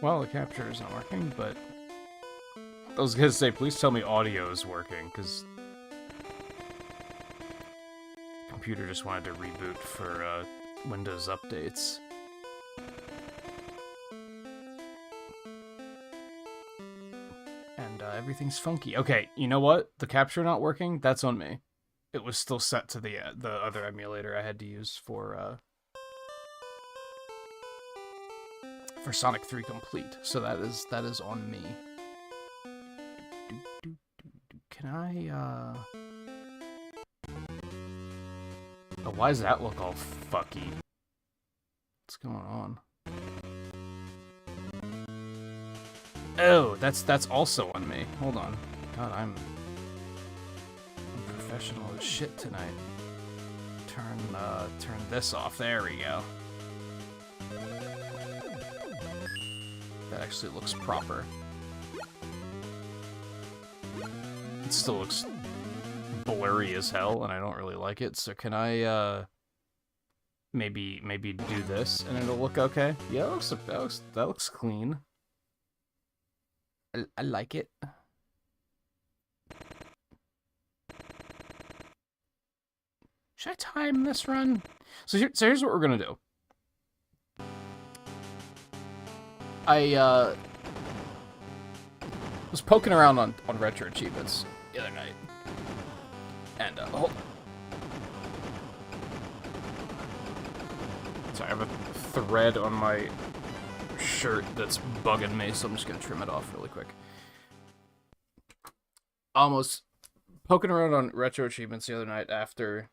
Well, the capture isn't working, but I was gonna say, please tell me audio is working, because the computer just wanted to reboot for Windows updates. And everything's funky. Okay, you know what? The capture not working? That's on me. It was still set to the other emulator I had to use for Sonic 3 Complete. So that is on me. Can I Oh, why does that look all fucky? What's going on? Oh, that's also on me. Hold on. God, I'm professional as shit tonight. Turn this off. There we go. That actually looks proper. It still looks blurry as hell, and I don't really like it. So can I maybe do this and it'll look okay? Yeah, that looks clean. I like it. Should I time this run? So here's what we're gonna do. I was poking around on RetroAchievements the other night, and oh, so I have a thread on my shirt that's bugging me, so I'm just gonna trim it off really quick. Almost poking around on RetroAchievements the other night after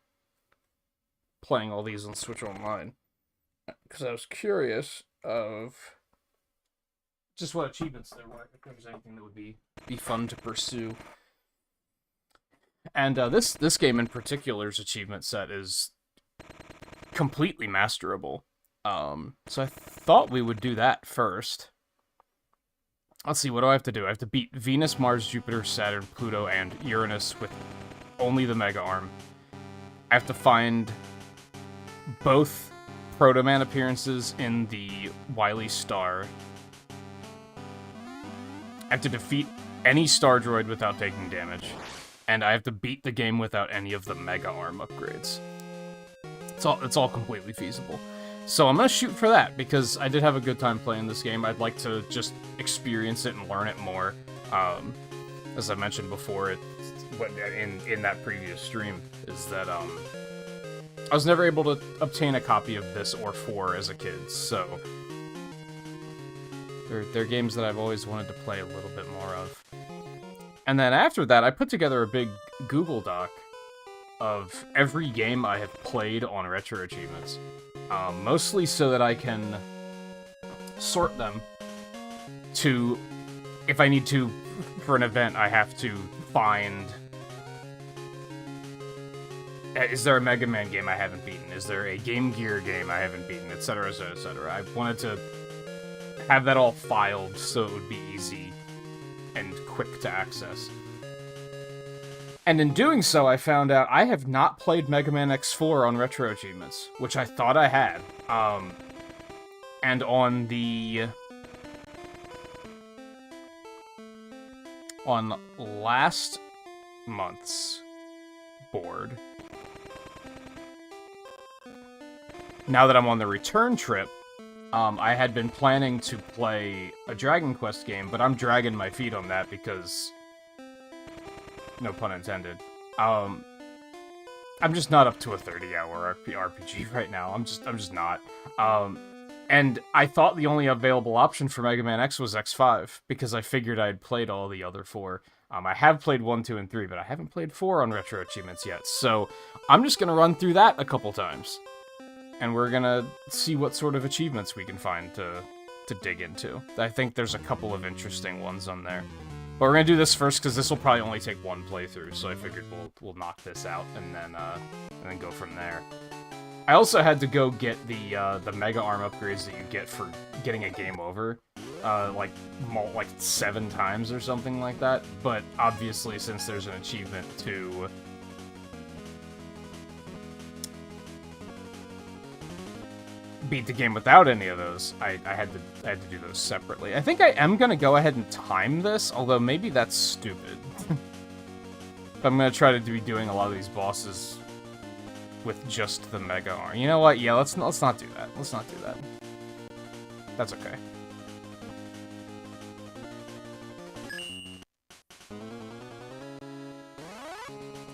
playing all these on Switch Online, because I was curious of just what achievements there were, if there was anything that would be fun to pursue. And this game in particular's achievement set is completely masterable. So I thought we would do that first. Let's see, what do I have to do? I have to beat Venus, Mars, Jupiter, Saturn, Pluto, and Uranus with only the Mega Arm. I have to find both Proto Man appearances in the Wily Star. I have to defeat any Star Droid without taking damage. And I have to beat the game without any of the Mega Arm upgrades. It's all completely feasible. So I'm gonna shoot for that, because I did have a good time playing this game. I'd like to just experience it and learn it more. As I mentioned before, in that previous stream, is that I was never able to obtain a copy of this or 4 as a kid, so they're games that I've always wanted to play a little bit more of. And then after that, I put together a big Google Doc of every game I have played on RetroAchievements. Mostly so that I can sort them to, if I need to, for an event, I have to find, is there a Mega Man game I haven't beaten? Is there a Game Gear game I haven't beaten? Etc., etc., etc. I wanted to have that all filed so it would be easy and quick to access. And in doing so, I found out I have not played Mega Man X4 on RetroAchievements, which I thought I had. And on last month's board, now that I'm on the return trip, I had been planning to play a Dragon Quest game, but I'm dragging my feet on that because, no pun intended, I'm just not up to a 30-hour RPG right now. I'm just not. And I thought the only available option for Mega Man X was X5, because I figured I'd played all the other 4. I have played 1, 2, and 3, but I haven't played 4 on RetroAchievements yet, so I'm just gonna run through that a couple times. And we're gonna see what sort of achievements we can find to dig into. I think there's a couple of interesting ones on there. But we're gonna do this first, because this will probably only take 1 playthrough, so I figured we'll knock this out and then go from there. I also had to go get the Mega Arm upgrades that you get for getting a game over, like 7 times or something like that. But obviously, since there's an achievement to beat the game without any of those, I had to do those separately. I think I am gonna go ahead and time this, although maybe that's stupid. But I'm gonna try to be doing a lot of these bosses with just the Mega Arm. You know what? Yeah, let's not do that. Let's not do that. That's okay.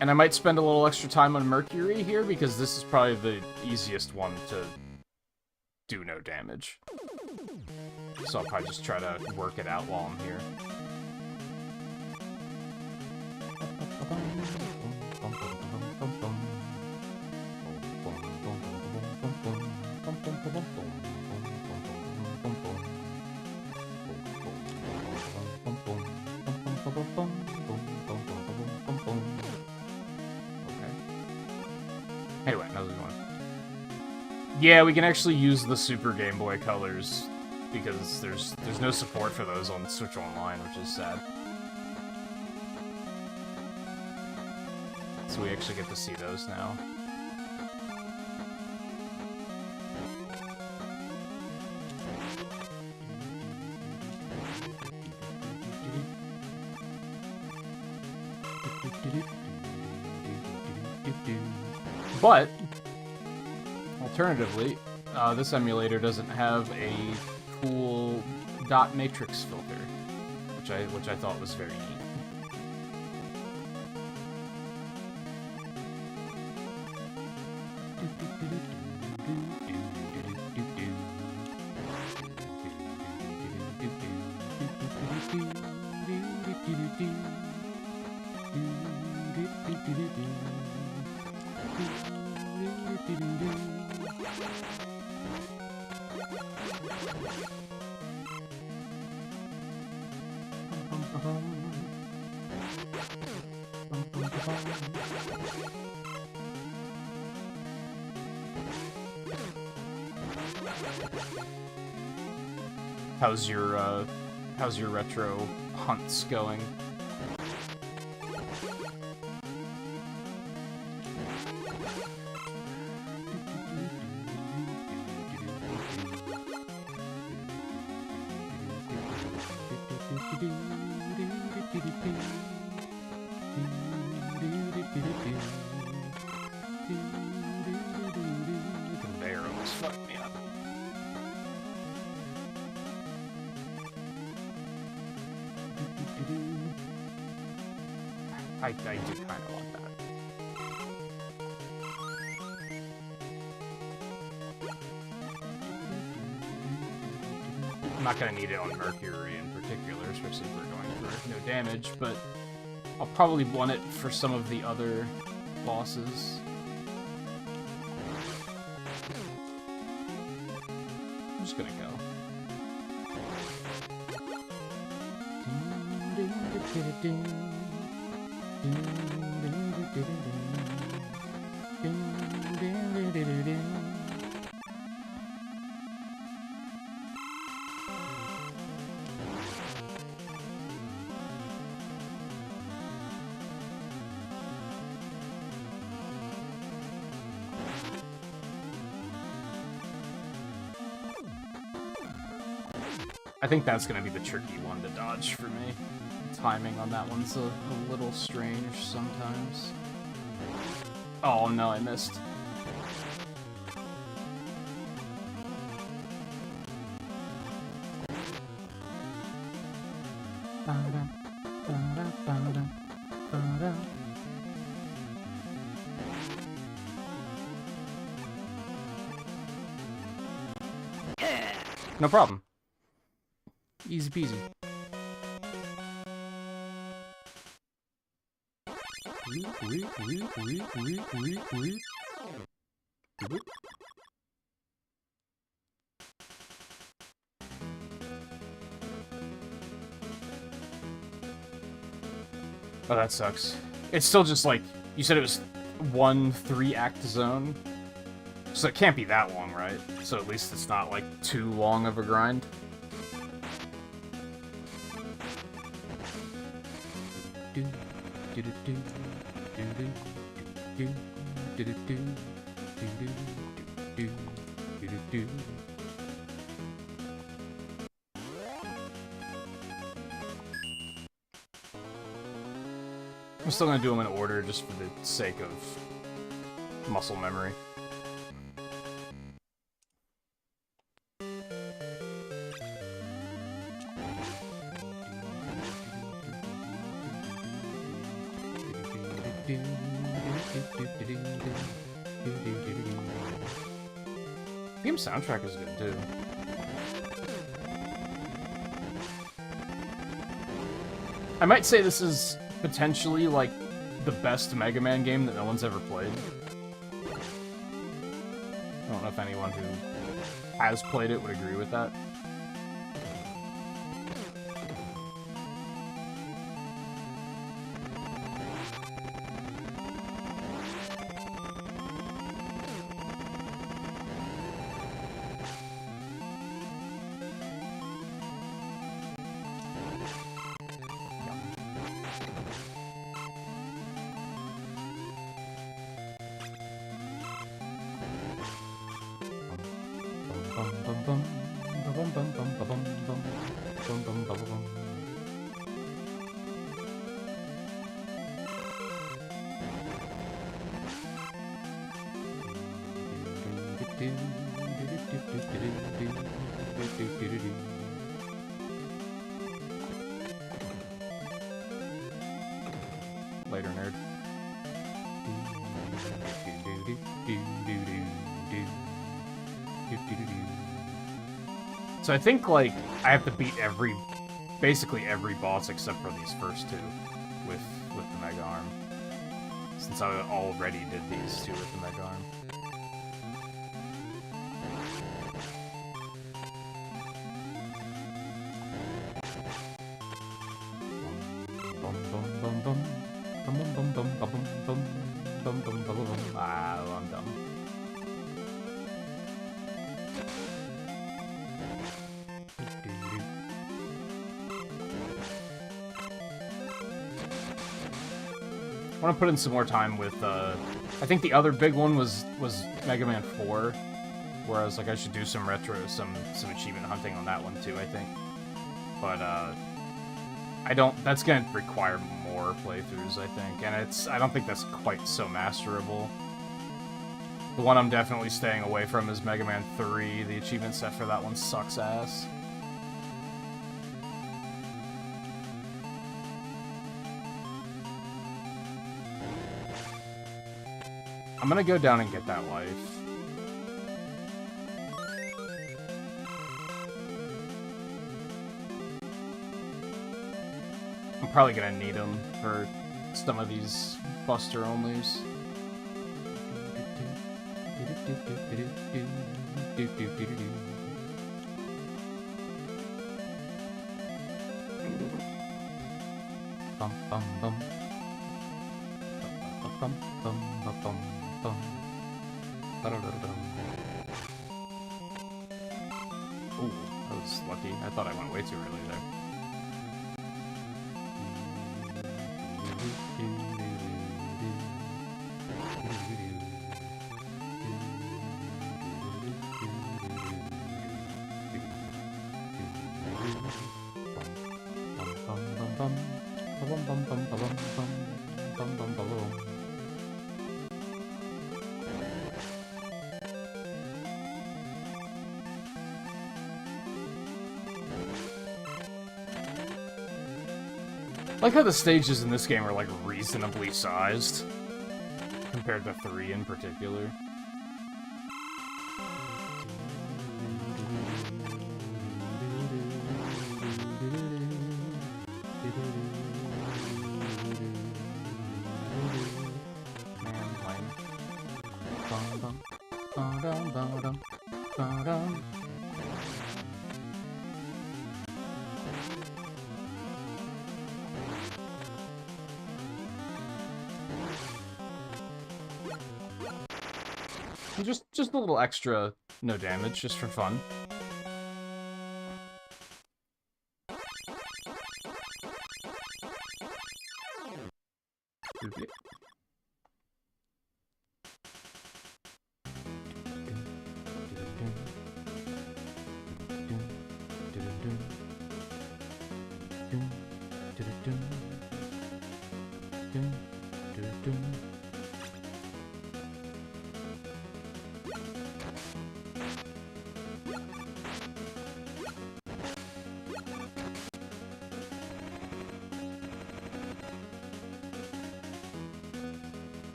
And I might spend a little extra time on Mercury here, because this is probably the easiest one to do no damage. So I'll probably just try to work it out while I'm here. Anyway, how's it going? Yeah, we can actually use the Super Game Boy colors because there's no support for those on Switch Online, which is sad. So we actually get to see those now. But, alternatively, this emulator doesn't have a cool dot matrix filter, which I thought was very neat. How's your retro hunts going? Conveyor almost fucked me up. I do kind of want that. I'm not going to need it on Mercury in particular, especially if we're going for no damage, but I'll probably want it for some of the other bosses. I'm just going to go. I think that's going to be the tricky one to dodge for me. Timing on that one's a little strange sometimes. Oh no, I missed. No problem. Easy peasy. Oh, that sucks. It's still just like, you said it was 1 3-act zone? So it can't be that long, right? So at least it's not like too long of a grind. I'm still gonna do them in order just for the sake of muscle memory. The game soundtrack is good too. I might say this is potentially like the best Mega Man game that no one's ever played. I don't know if anyone who has played it would agree with that. Later, nerd. So I think, like, I have to beat basically every boss except for these first two with the Mega Arm. Since I already did these two with the Mega Arm. Ah, I'm dumb. I want to put in some more time with, I think the other big one was Mega Man 4, where I was like, I should do some achievement hunting on that one too, I think. But, that's gonna require more playthroughs, I think, and I don't think that's quite so masterable. The one I'm definitely staying away from is Mega Man 3. The achievement set for that one sucks ass. I'm gonna go down and get that life. I'm probably gonna need them for some of these Buster onlys. Bum bum bum. Bum bum bum bum bum. Ooh, that was lucky. I thought I went way too early there. I like how the stages in this game are, like, reasonably sized, compared to 3 in particular. Just a little extra no damage, just for fun.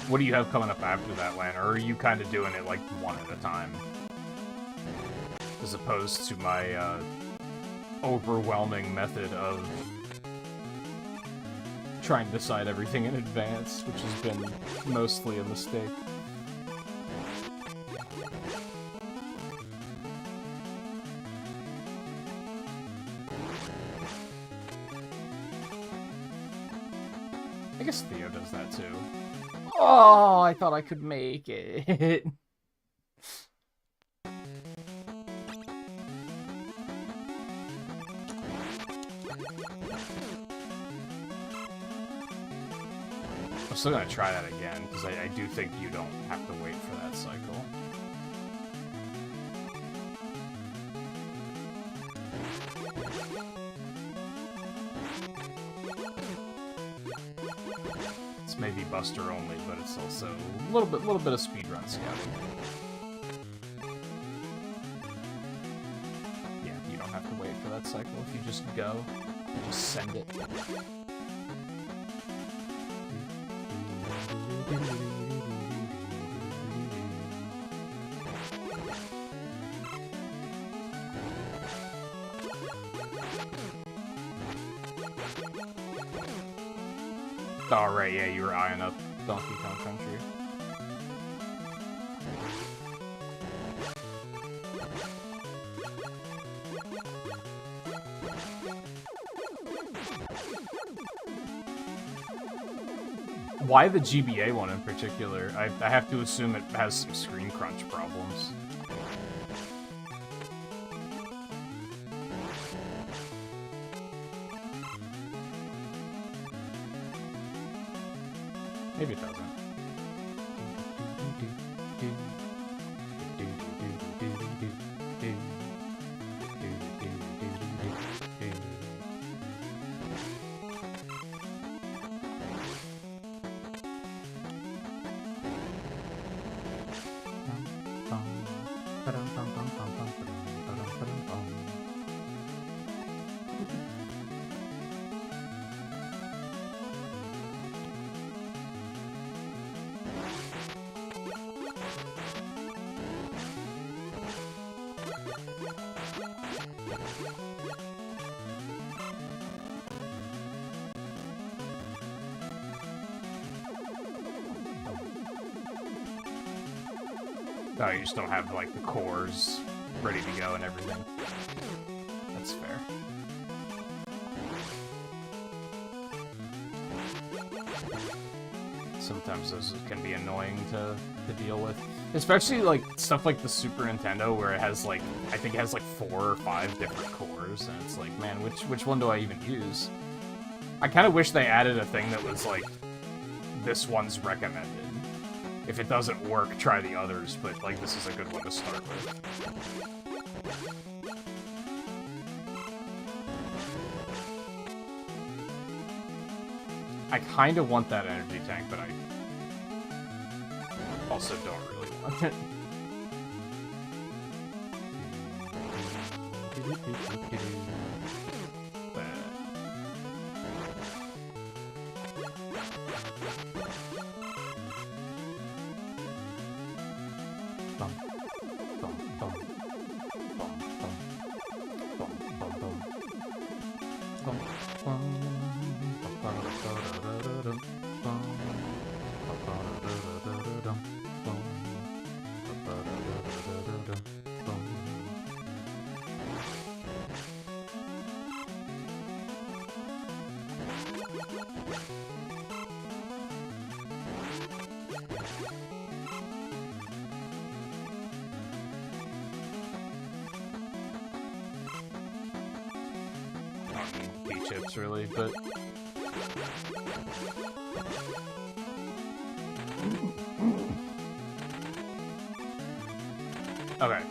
What do you have coming up after that, Lan? Or are you kind of doing it, like, one at a time? As opposed to my, overwhelming method of trying to decide everything in advance, which has been mostly a mistake. I guess Theo does that too. Oh, I thought I could make it. I'm still gonna try that again, because I do think you don't have to wait for that cycle. It's maybe Buster only, but it's also a little bit of speedrun scouting. Yeah, you don't have to wait for that cycle if you just go. You just send it. Oh, right, yeah, you were eyeing up Donkey Kong Country. Why the GBA one in particular? I have to assume it has some screen crunch problems. Maybe it doesn't. Oh, you just don't have, like, the cores ready to go and everything. That's fair. Sometimes those can be annoying to deal with. Especially, like, stuff like the Super Nintendo, where it has, like, I think it has, like, 4 or 5 different cores, and it's like, man, which one do I even use? I kind of wish they added a thing that was, like, this one's recommended. If it doesn't work, try the others, but, like, this is a good one to start with. I kind of want that energy tank, but I also don't really want it. Chips really, but okay.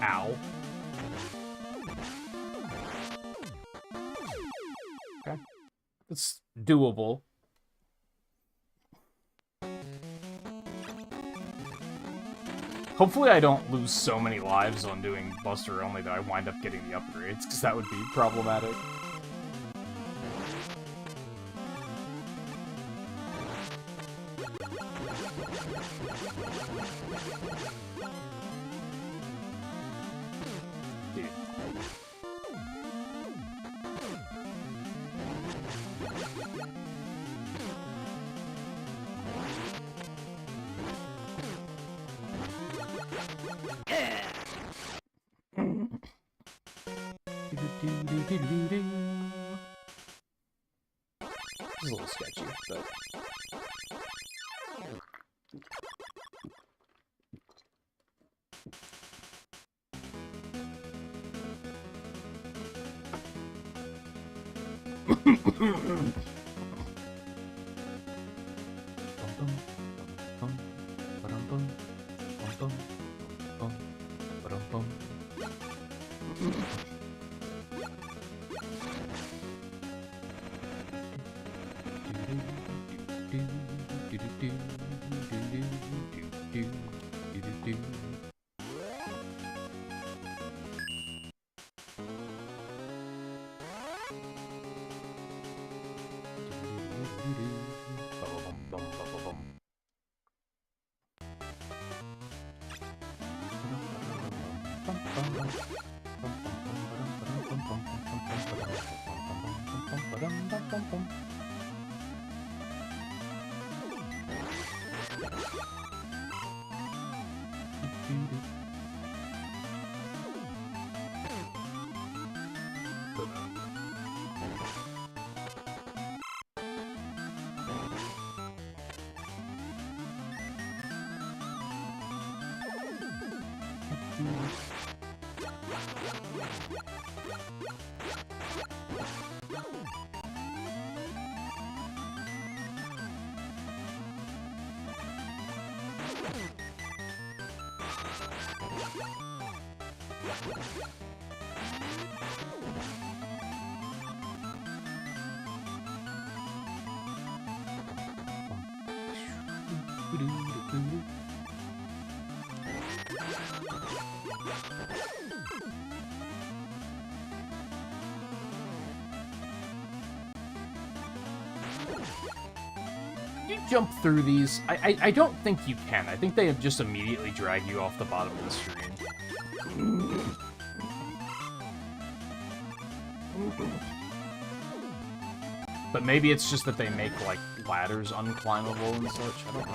Ow. Okay. It's doable. Hopefully I don't lose so many lives on doing Buster only that I wind up getting the upgrades, because that would be problematic. It's a little sketchy, but... You jump through these? I don't think you can. I think they have just immediately drag you off the bottom of the screen. But maybe it's just that they make, like, ladders unclimbable and such. I don't know.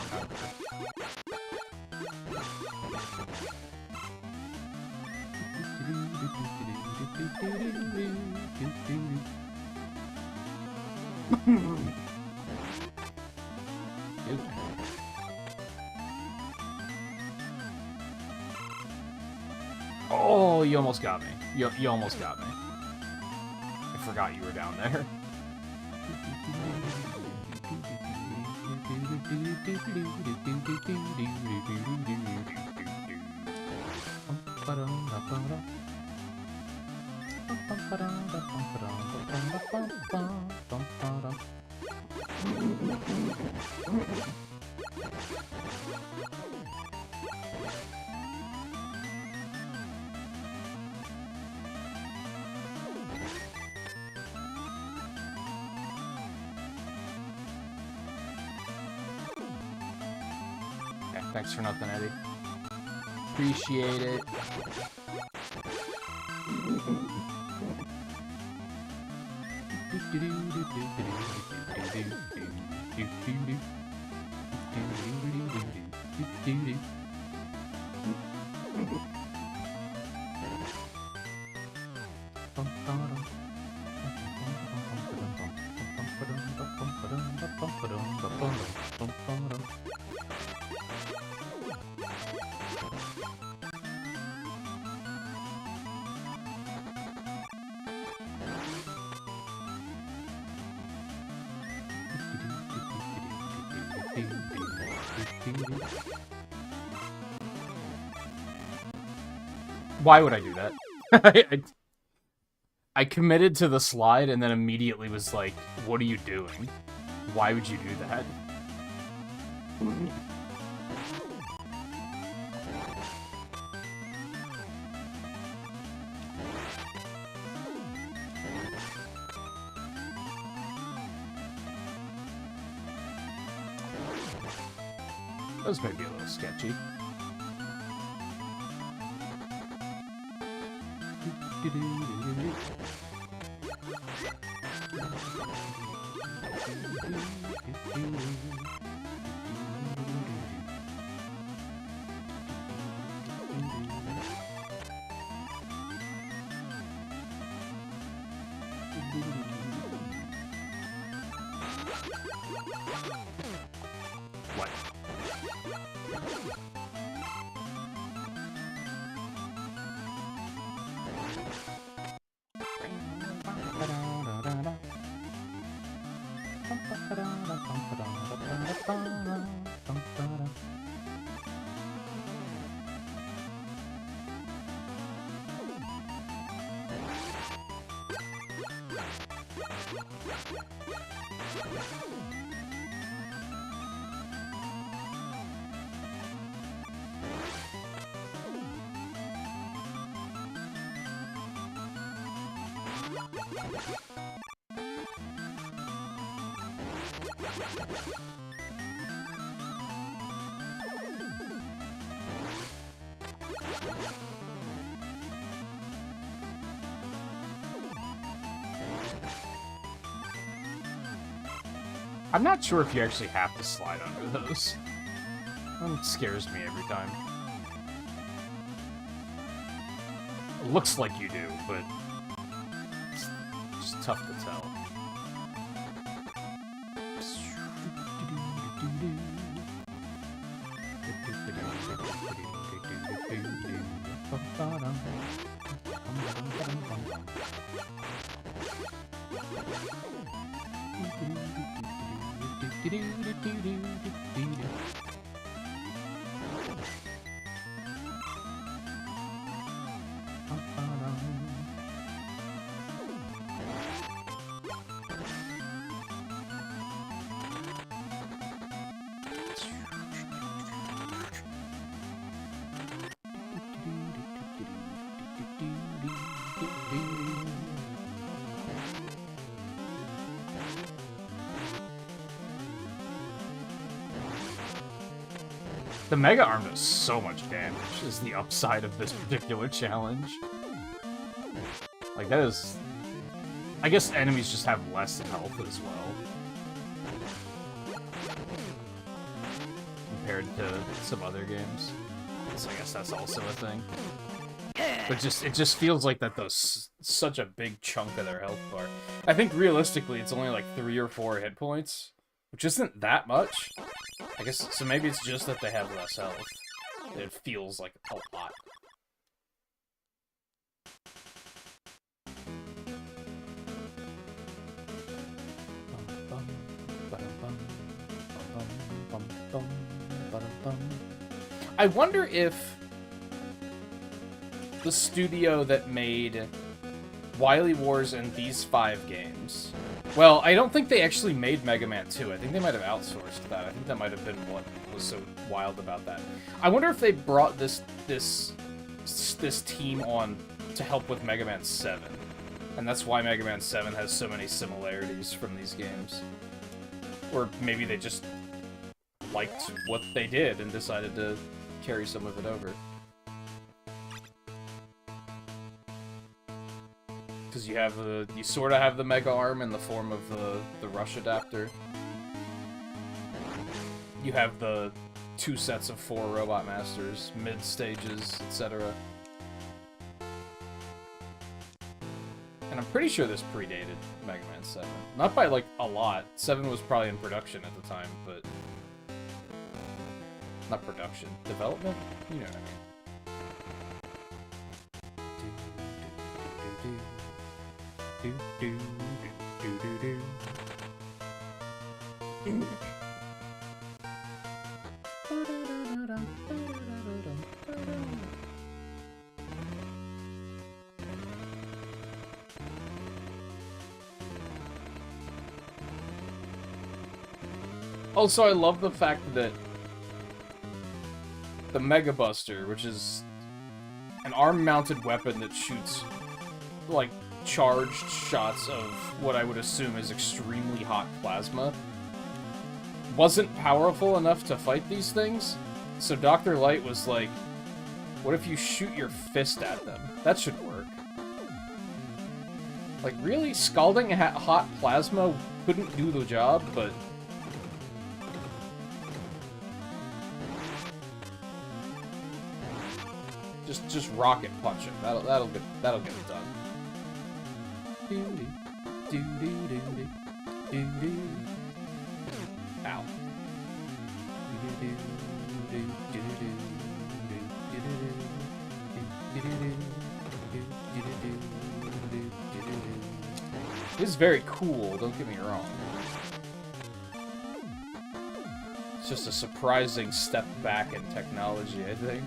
Oh, you almost got me. You almost got me. I forgot you were down there. Thanks for nothing, Eddie. Appreciate it. Why would I do that? I committed to the slide and then immediately was like, what are you doing? Why would you do that? Those may be a little sketchy. What? I'm not sure if you actually have to slide under those. That scares me every time. It looks like you do, but it's just tough to tell. The Mega Arm does so much damage, is the upside of this particular challenge. Like, that is... I guess enemies just have less health as well. Compared to some other games. So I guess that's also a thing. But it just feels like that does such a big chunk of their health bar. I think realistically it's only like 3 or 4 hit points, which isn't that much. I guess, so maybe it's just that they have less health. It feels like a lot. I wonder if the studio that made Wily Wars and these 5 games... Well, I don't think they actually made Mega Man 2. I think they might have outsourced that. I think that might have been what was so wild about that. I wonder if they brought this team on to help with Mega Man 7. And that's why Mega Man 7 has so many similarities from these games. Or maybe they just liked what they did and decided to carry some of it over. Because you sort of have the Mega Arm in the form of the Rush adapter. You have the 2 sets of 4 Robot Masters, mid-stages, etc. And I'm pretty sure this predated Mega Man 7. Not by, like, a lot. 7 was probably in production at the time, but... Not production. Development? You know what I mean. Also, I love the fact that the Mega Buster, which is an arm-mounted weapon that shoots, like, charged shots of what I would assume is extremely hot plasma, wasn't powerful enough to fight these things. So Dr. Light was like, what if you shoot your fist at them? That should work. Like, really? Scalding hot plasma couldn't do the job, but... Just rocket punch him. That'll get it done. Ow. This is very cool, don't get me wrong. It's just a surprising step back in technology, I think.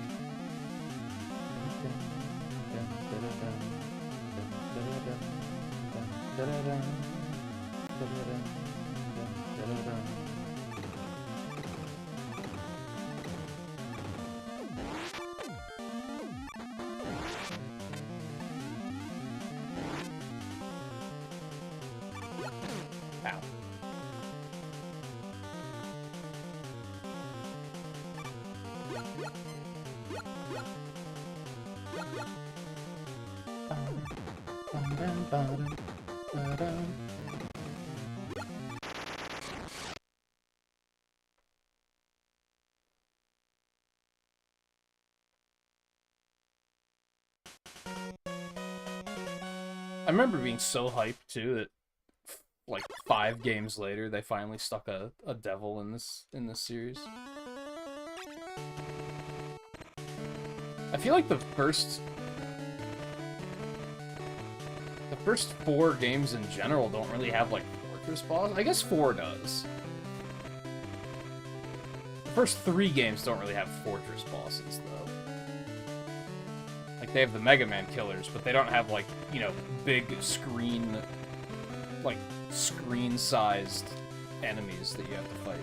I remember being so hyped too that like 5 games later they finally stuck a devil in this series. I feel like the first 4 games in general don't really have like fortress bosses. I guess 4 does. The first 3 games don't really have fortress bosses though. Like they have the Mega Man killers, but they don't have like, you know, big screen, like screen-sized enemies that you have to fight.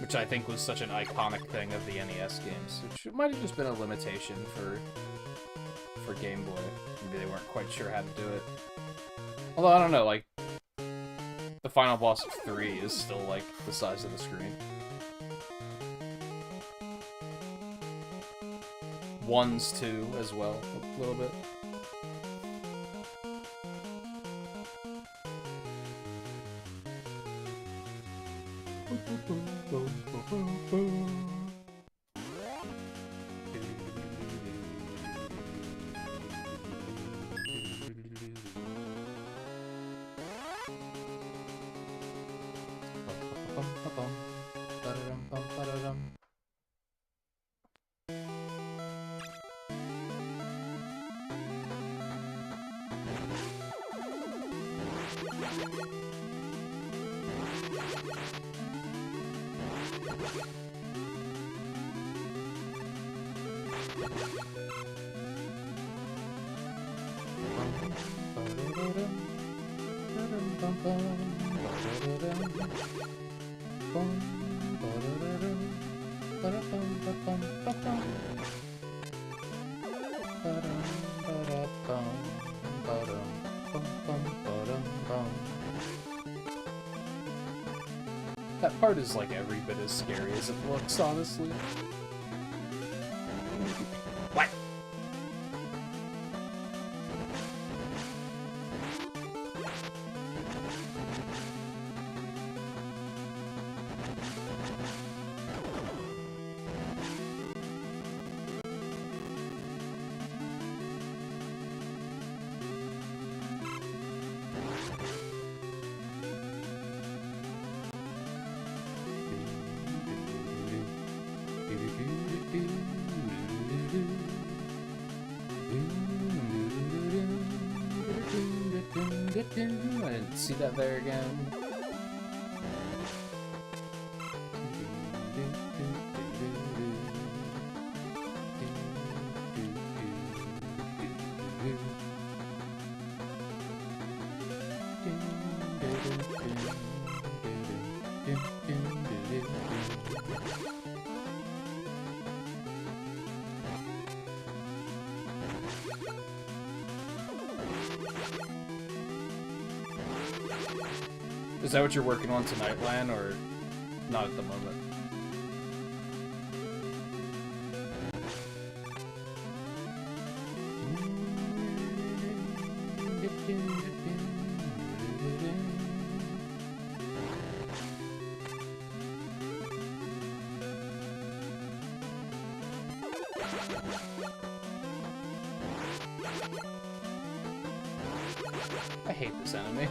Which I think was such an iconic thing of the NES games, which might have just been a limitation for Game Boy. Maybe they weren't quite sure how to do it. Although, I don't know, like, the final boss of 3 is still, like, the size of the screen. 1's too, as well, a little bit. That part is like every bit as scary as it looks, honestly. What? I didn't see that there again. Is that what you're working on tonight, Lan, or not at the moment? I hate this enemy.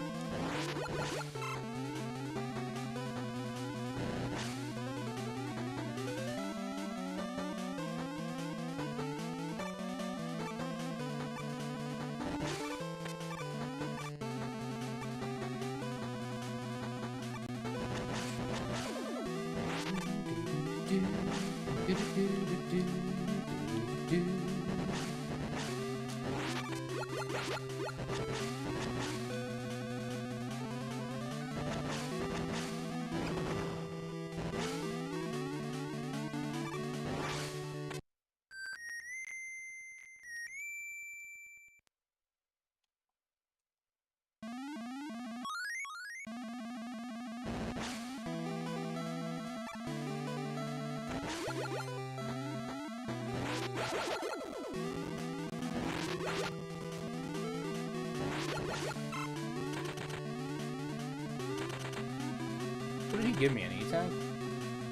What did he give me? An E-tank?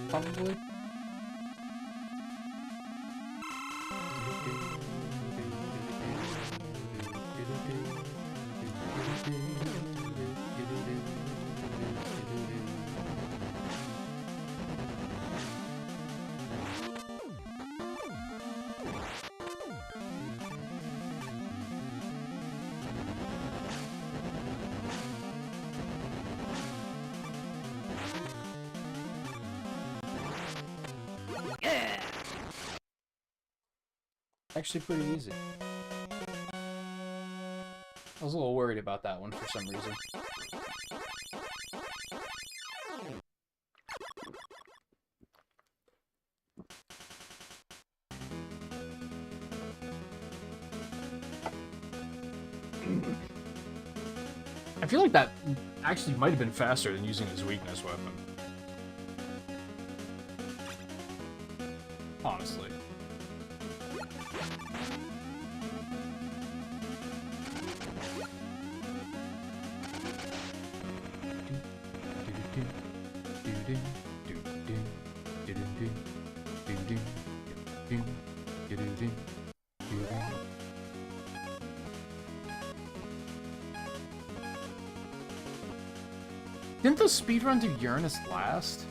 Probably. Actually pretty easy. I was a little worried about that one for some reason. I feel like that actually might have been faster than using his weakness weapon. Honestly. Didn't the speedrun do Uranus last?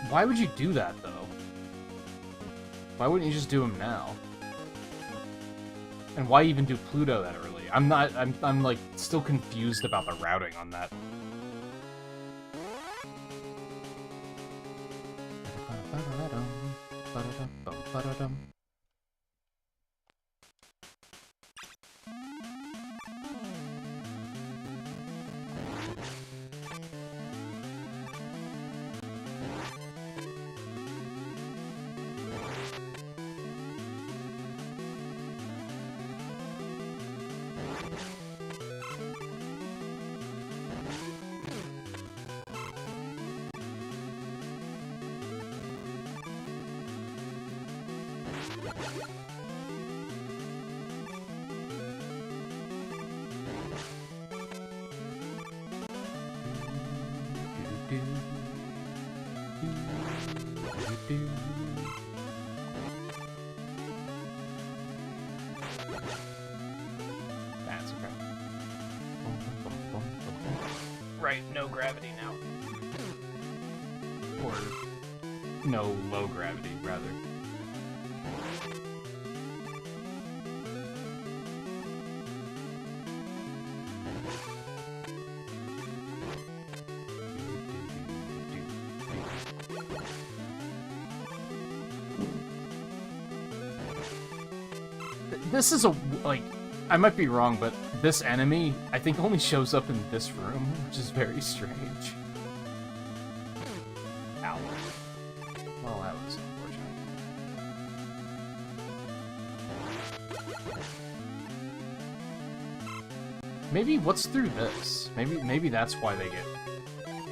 Why would you do that, though? Why wouldn't you just do him now? And why even do Pluto that early? I'm like, still confused about the routing on that. That's okay. Right, no gravity now. Or no low gravity, rather. This is a, like, I might be wrong, but this enemy, I think, only shows up in this room, which is very strange. Ow. Well, that was unfortunate. Maybe what's through this? Maybe that's why they get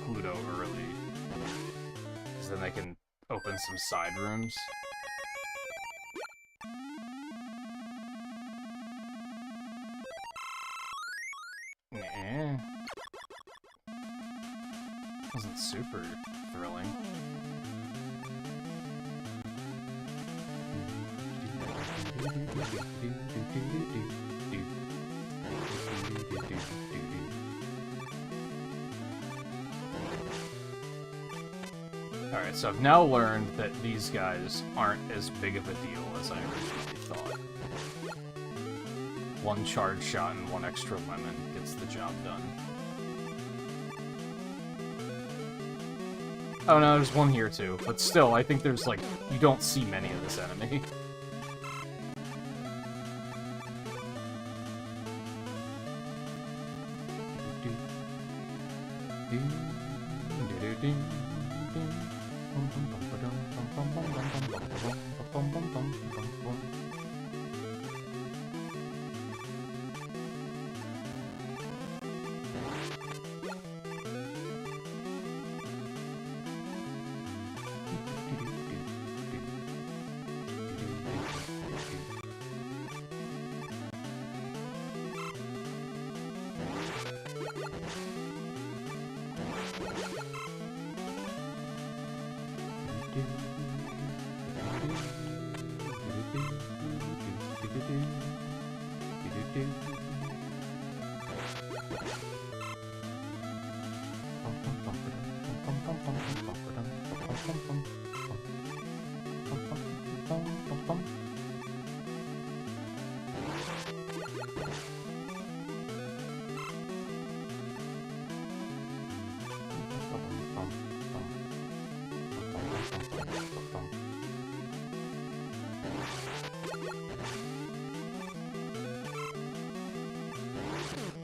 Pluto early. Because then they can open some side rooms. Wasn't super thrilling. Alright, so I've now learned that these guys aren't as big of a deal as I originally thought. One charge shot and one extra lemon gets the job done. Oh no, there's one here too, but still, I think there's like, you don't see many of this enemy.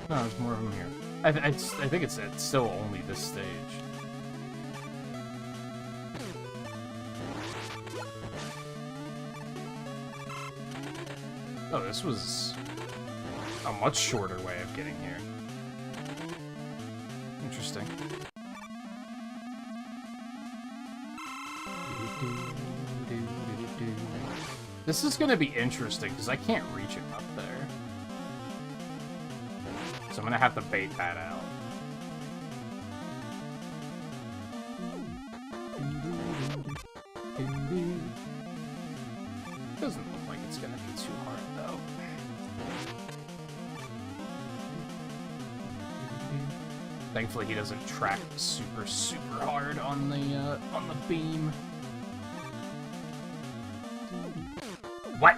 No, there's more of them here. I think it's still only this stage. Oh, this was a much shorter way of getting here. Interesting. This is gonna be interesting, because I can't reach him up there. So I'm gonna have to bait that out. Doesn't look like it's gonna be too hard, though. Thankfully, he doesn't track super hard on the beam. What?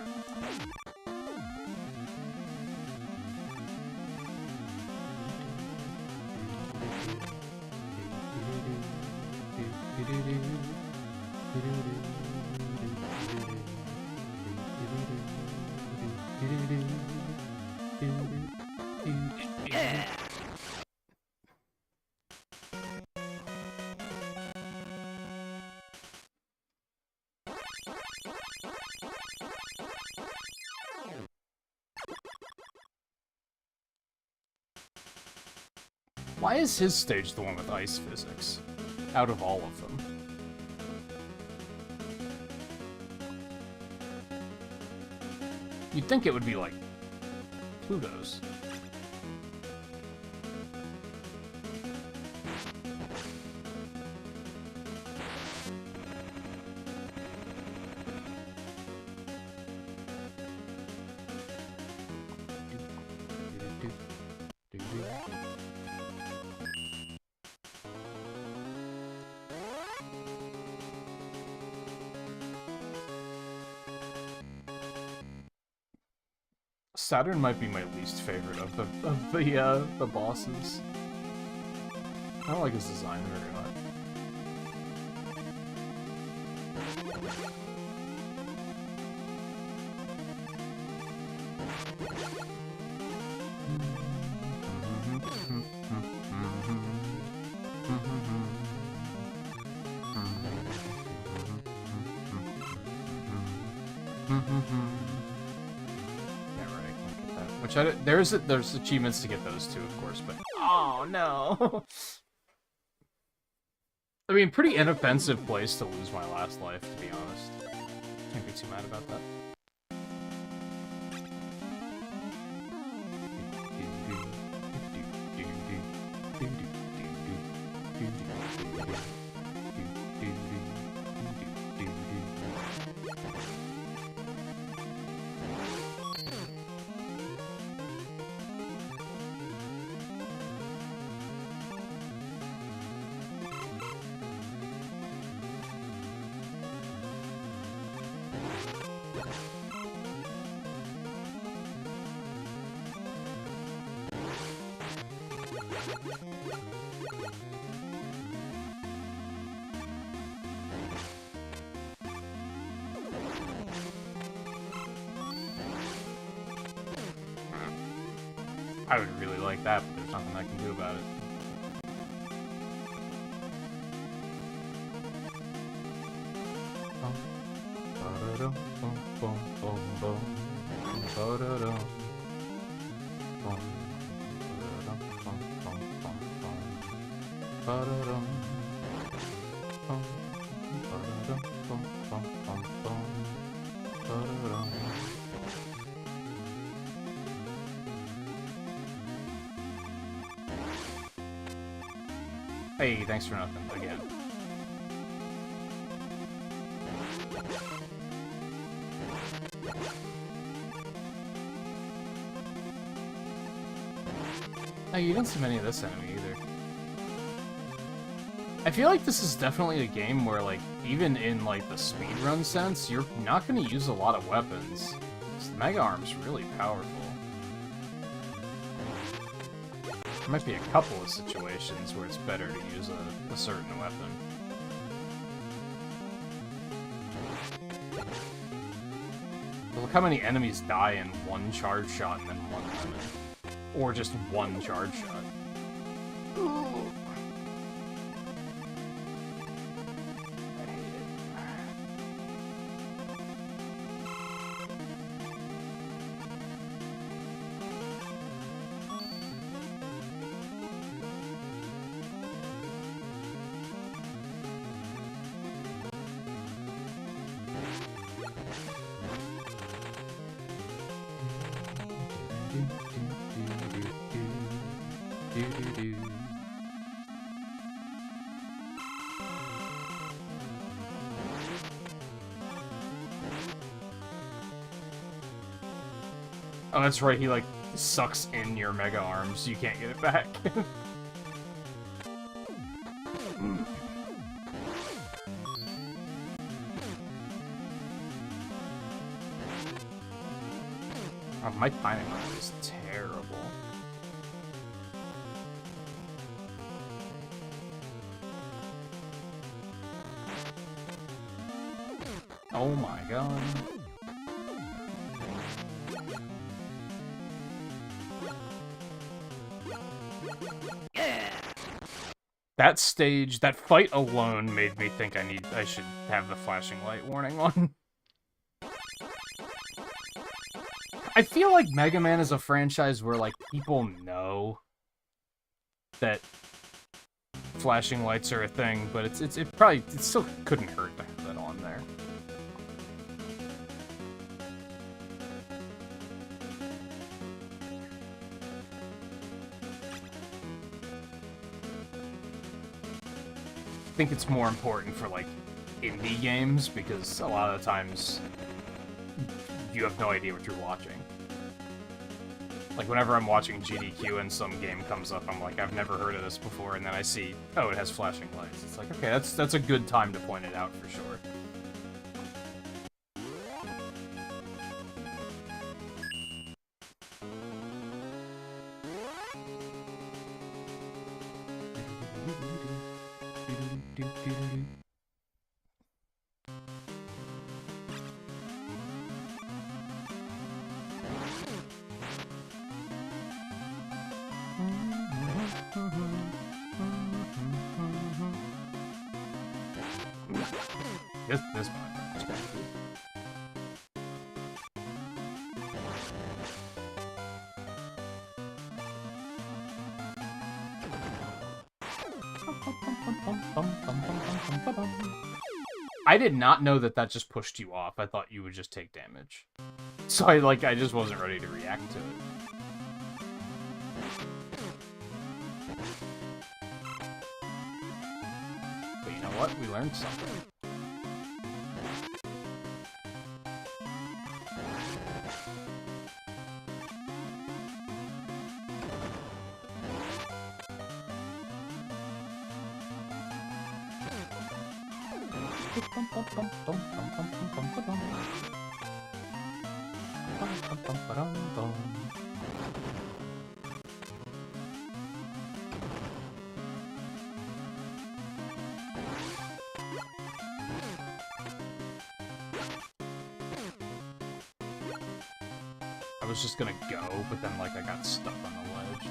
Why is his stage the one with ice physics, out of all of them? You'd think it would be like Pluto's. Saturn might be my least favorite of the bosses. I don't like his design very much. Which there's achievements to get those too, of course, but oh no. I mean, pretty inoffensive place to lose my last life, to be honest. Can't be too mad about that. I would really like that, but there's nothing I can do about it. Hey, thanks for nothing, again. Oh, you didn't see many of this enemy either. I feel like this is definitely a game where, like, even in, like, the speedrun sense, you're not going to use a lot of weapons. This Mega Arm's really powerful. There might be a couple of situations where it's better to use a certain weapon. But look how many enemies die in one charge shot and then one lemon. Or just one charge shot. Ooh. I hate it. Oh, that's right, he, like, sucks in your Mega Arms, so you can't get it back. Oh, my timing on it is terrible. Oh my god. That stage, that fight alone made me think I should have the flashing light warning on. I feel like Mega Man is a franchise where, like, people know that flashing lights are a thing, but it still couldn't hurt to have that on there. I think it's more important for, like, indie games, because a lot of the times you have no idea what you're watching. Like, whenever I'm watching GDQ and some game comes up, I'm like, I've never heard of this before, and then I see, oh, it has flashing lights. It's like, okay, that's a good time to point it out for sure. This one is bad. I did not know that that just pushed you off. I thought you would just take damage. So I just wasn't ready to react to it. But you know what? We learned something. I was just gonna go, but then like I got stuck on the ledge.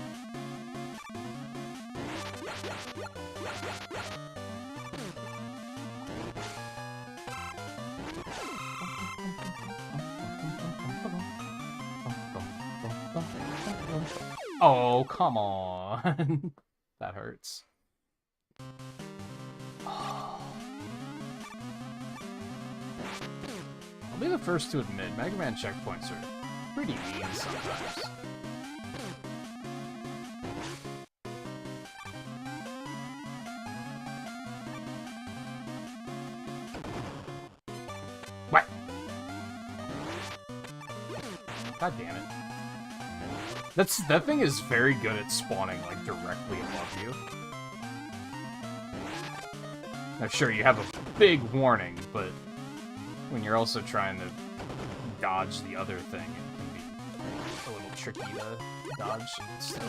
Oh, come on. That hurts. I'll be the first to admit, Mega Man checkpoints are pretty mean sometimes. What? God damn it. That thing is very good at spawning, like, directly above you. Now, sure, you have a big warning, but when you're also trying to dodge the other thing, it can be a little tricky to dodge still.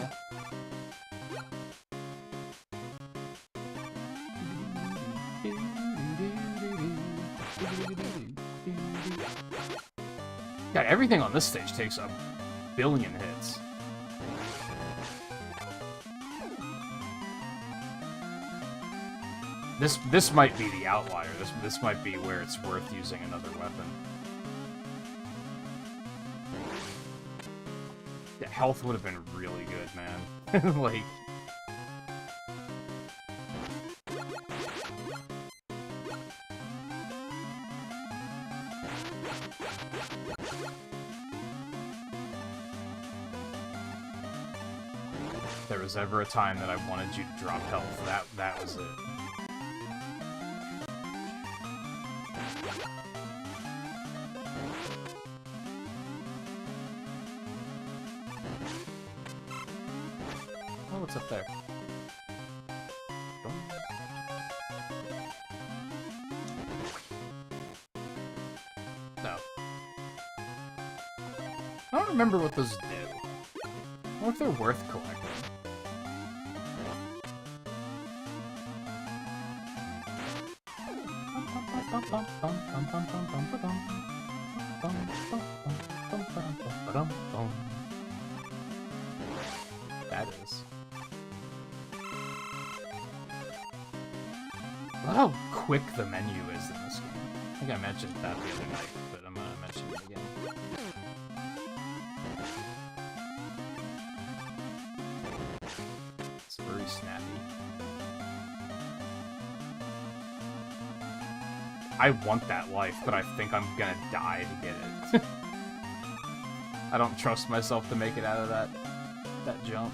God, everything on this stage takes a billion hits. This might be the outlier. This might be where it's worth using another weapon. The health would have been really good, man. Like... If there was ever a time that I wanted you to drop health, that was it. Oh, what's up there? No. I don't remember what those do. I wonder if they're worth collecting. That is. Look how quick the menu is in this game. I think I mentioned that the other night, but I'm gonna mention it again. It's very snappy. I want that life, but I think I'm gonna die to get it. I don't trust myself to make it out of that jump.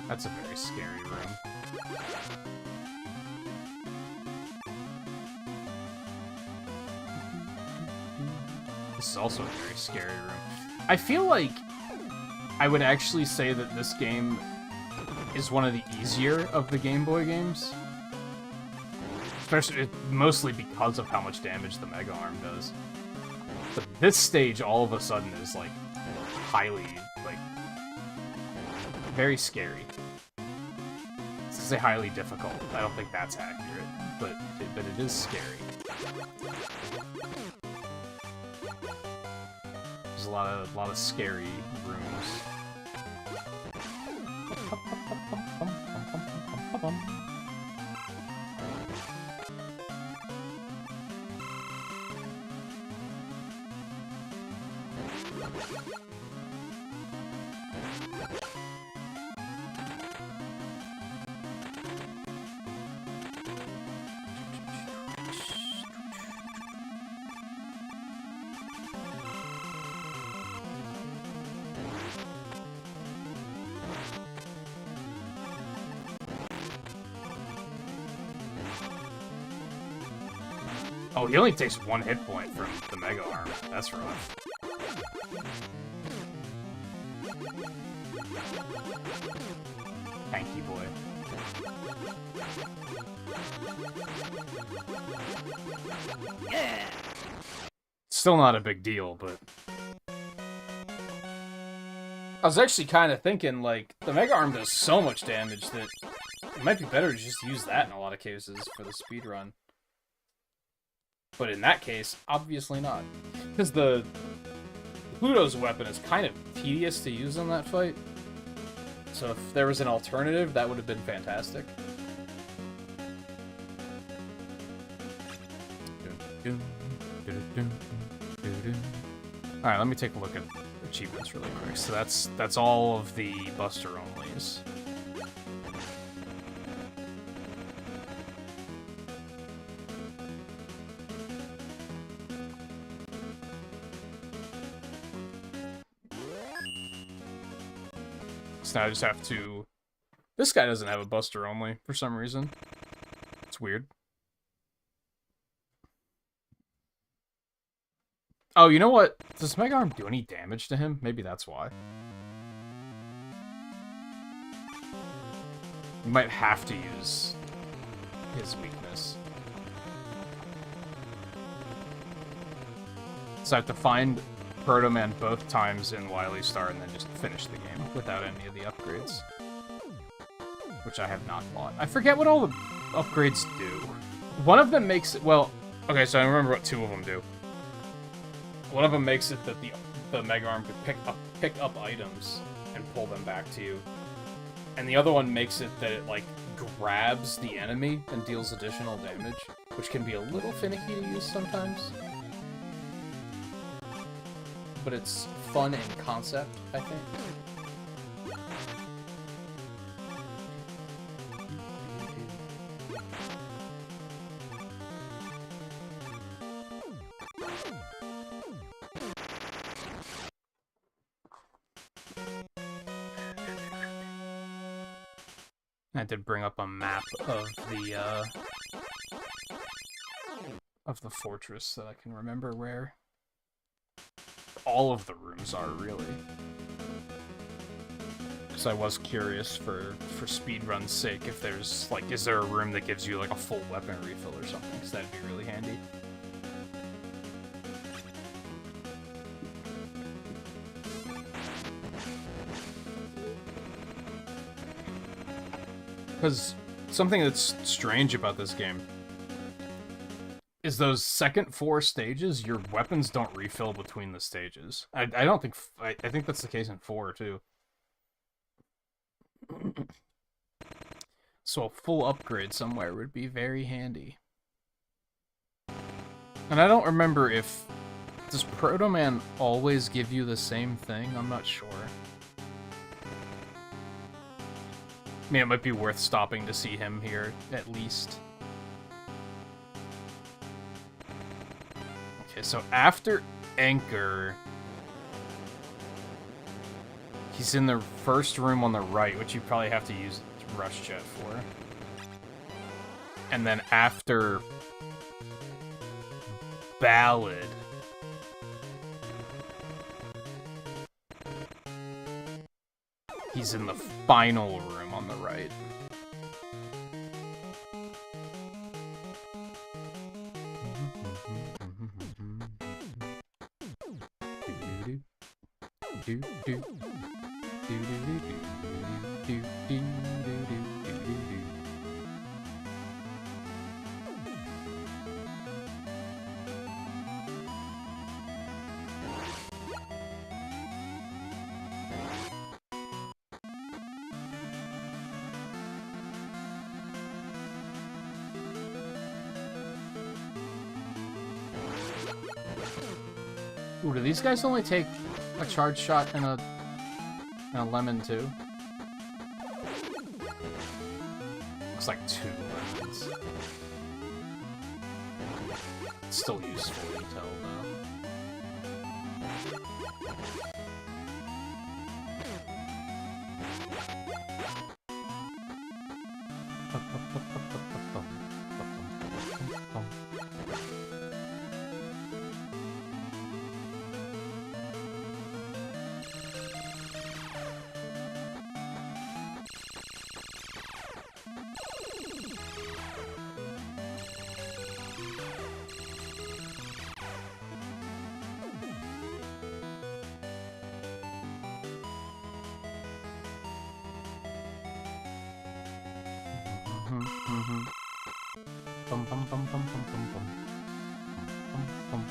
That's a very scary room. This is also a very scary room. I feel like I would actually say that this game is one of the easier of the Game Boy games. Especially, mostly because of how much damage the Mega Arm does. But this stage, all of a sudden, is, like, highly, like, very scary. It's to say highly difficult. I don't think that's accurate, but it is scary. There's a lot of scary rooms. Oh, he only takes 1 hit point from the Mega Arm. That's rough. Tanky boy. Yeah. Still not a big deal, but... I was actually kind of thinking, like, the Mega Arm does so much damage that it might be better to just use that in a lot of cases for the speedrun. But in that case, obviously not. Because the Pluto's weapon is kind of tedious to use in that fight. So if there was an alternative, that would have been fantastic. Alright, let me take a look at achievements really quick. So that's all of the Buster Onlys. So now I just have to... This guy doesn't have a Buster Only, for some reason. It's weird. Oh, you know what? Does Mega Arm do any damage to him? Maybe that's why. You might have to use his weakness. So I have to find Proto Man both times in Wily Star and then just finish the game without any of the upgrades. Which I have not bought. I forget what all the upgrades do. One of them makes it... Well, okay, so I remember what 2 of them do. One of them makes it that the Mega Arm could pick up items and pull them back to you. And the other one makes it that it, like, grabs the enemy and deals additional damage, which can be a little finicky to use sometimes. But it's fun in concept, I think. I did bring up a map of the fortress so I can remember where all of the rooms are, really. Because I was curious for speedrun's sake if there's, like, is there a room that gives you, like, a full weapon refill or something? Because that'd be really handy. Because something that's strange about this game is those second 4 stages, your weapons don't refill between the stages. I don't think... I think that's the case in 4, too. So a full upgrade somewhere would be very handy. And I don't remember if... Does Proto Man always give you the same thing? I'm not sure. I mean, it might be worth stopping to see him here, at least. Okay, so after Anchor... He's in the first room on the right, which you probably have to use Rush Jet for. And then after... Ballad... He's in the final room on the right. Ooh, do these guys only take a charge shot and a And a lemon, too. Looks like 2 lemons. It's still useful to tell, though. Bum bum bum bum bum bum bum. Bum bum.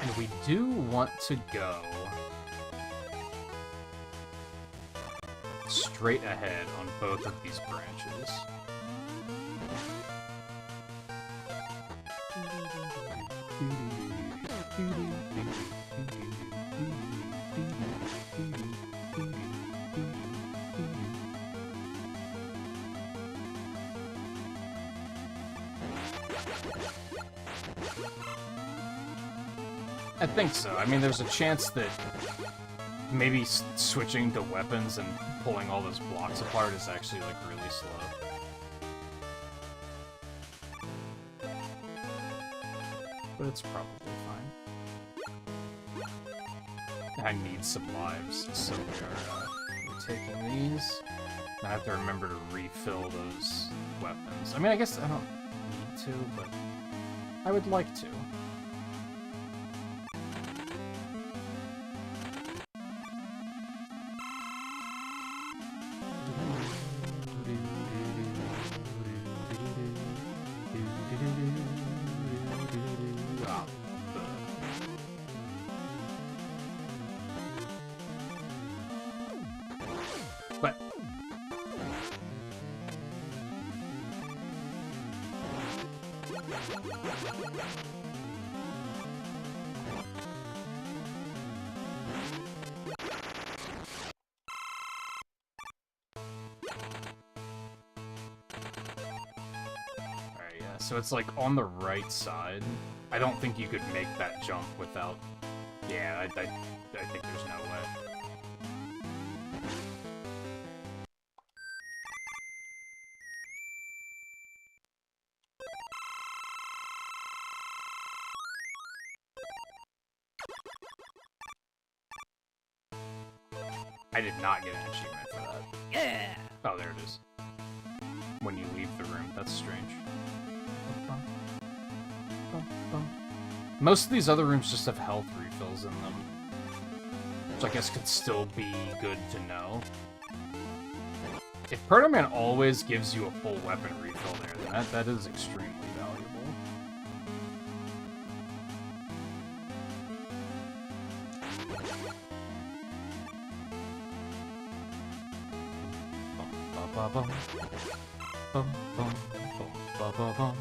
And we do want to go straight ahead on both of these branches. I think so. I mean, there's a chance that maybe switching to weapons and pulling all those blocks apart is actually, like, really slow. But it's probably fine. I need some lives, so we're taking these. I have to remember to refill those weapons. I mean, I guess I don't need to, but I would like to. But alright, yeah, so it's like on the right side. I don't think you could make that jump without... Yeah, I think there's no way. I did not get an achievement for that. Yeah! Oh, there it is. When you leave the room. That's strange. Most of these other rooms just have health refills in them. Which I guess could still be good to know. If Proto-Man always gives you a full weapon refill there, then that is extremely valuable. ba bum. Bum bum bum ba ba bum.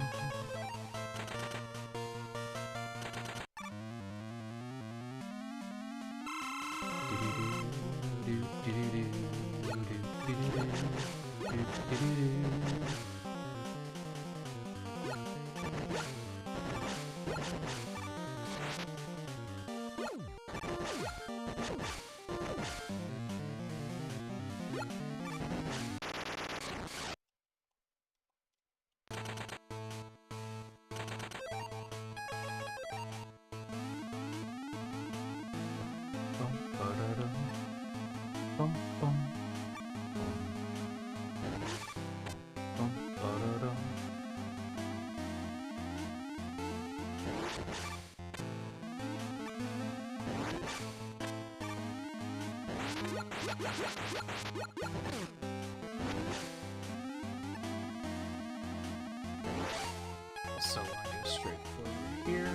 So I go straight forward here.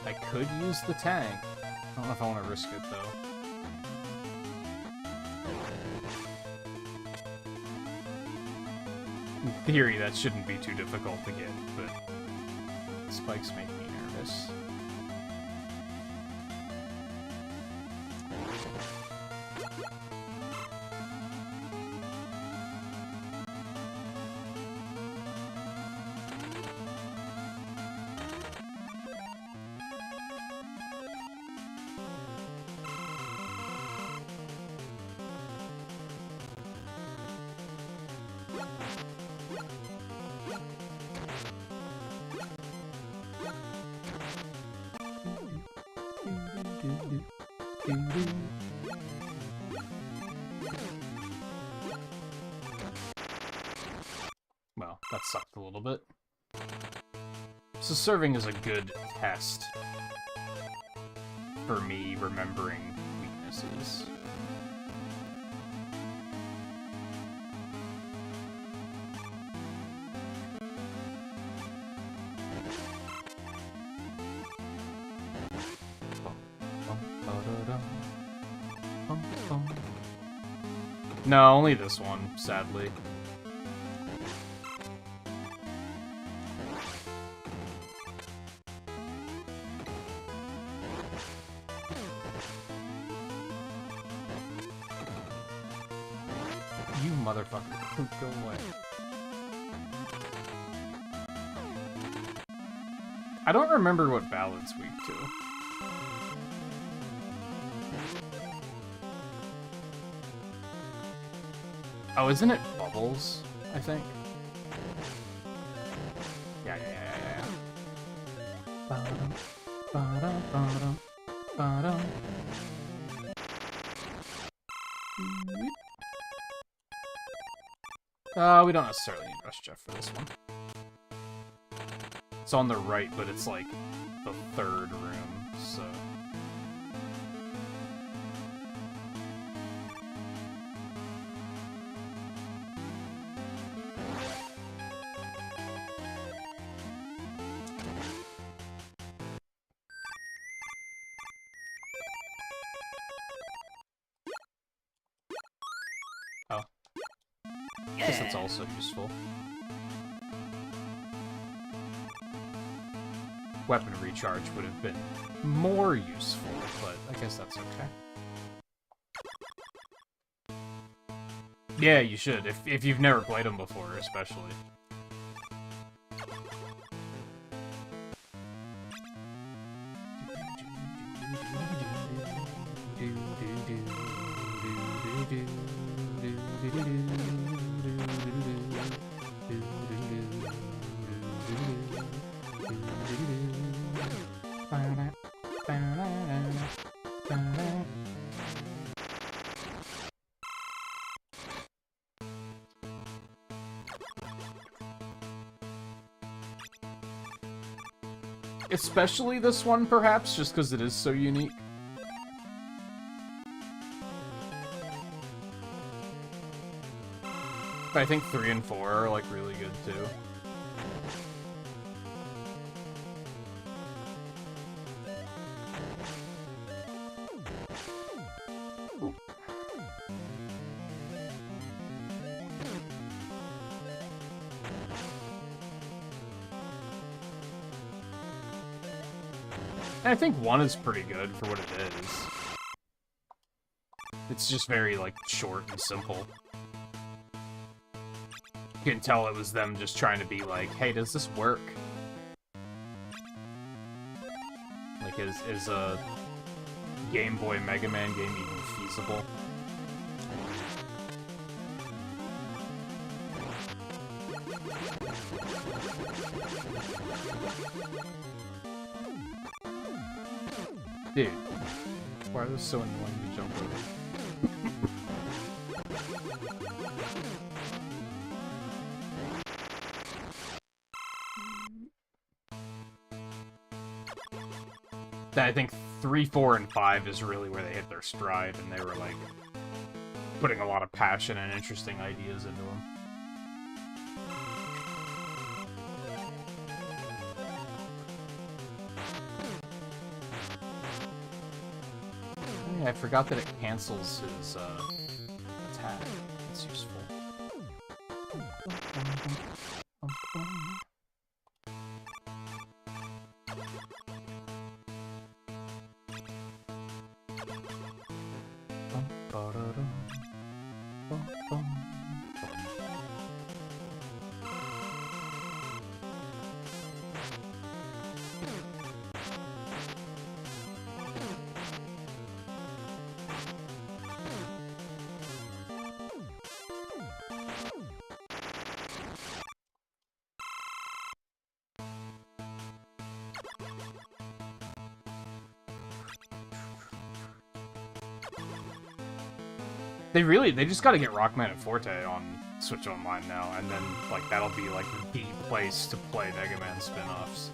I could use the tank. I don't know if I want to risk it though. In theory, that shouldn't be too difficult to get, but spikes make me nervous. Well, that sucked a little bit. So serving is a good test for me remembering weaknesses. No, only this one, sadly. You motherfucker, go away. I don't remember what Ballad's weak to. Oh, isn't it Bubbles, I think? Yeah. Ba-dum, ba-dum, ba-dum, ba-dum. We don't necessarily need Rush Jeff for this one. It's on the right, but it's like the third room, so... Oh. I guess that's also useful. Weapon recharge would have been more useful, but I guess that's okay. Yeah, you should, if you've never played them before, especially. Especially this one, perhaps, just because it is so unique. But I think 3 and 4 are, like, really good, too. And I think 1 is pretty good for what it is. It's just very, like, short and simple. You can tell it was them just trying to be like, hey, does this work? Like, is a Game Boy Mega Man game even feasible? Dude, why are those so annoying to jump over? I think 3, 4, and 5 is really where they hit their stride, and they were, like, putting a lot of passion and interesting ideas into them. I forgot that it cancels his, attack. It's useful. They just gotta get Rockman and Forte on Switch Online now, and then, like, that'll be, like, the place to play Mega Man spin-offs.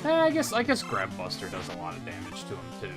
I guess Grab Buster does a lot of damage to him, too.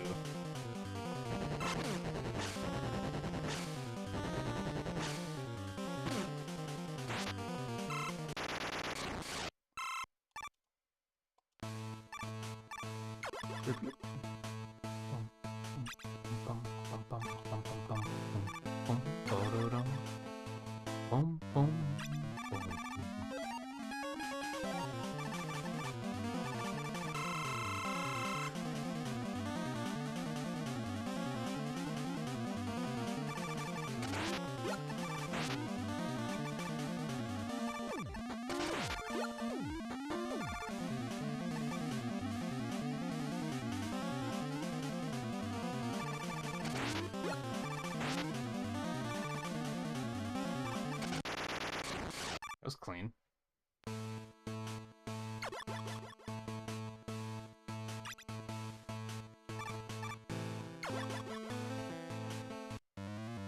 Was clean.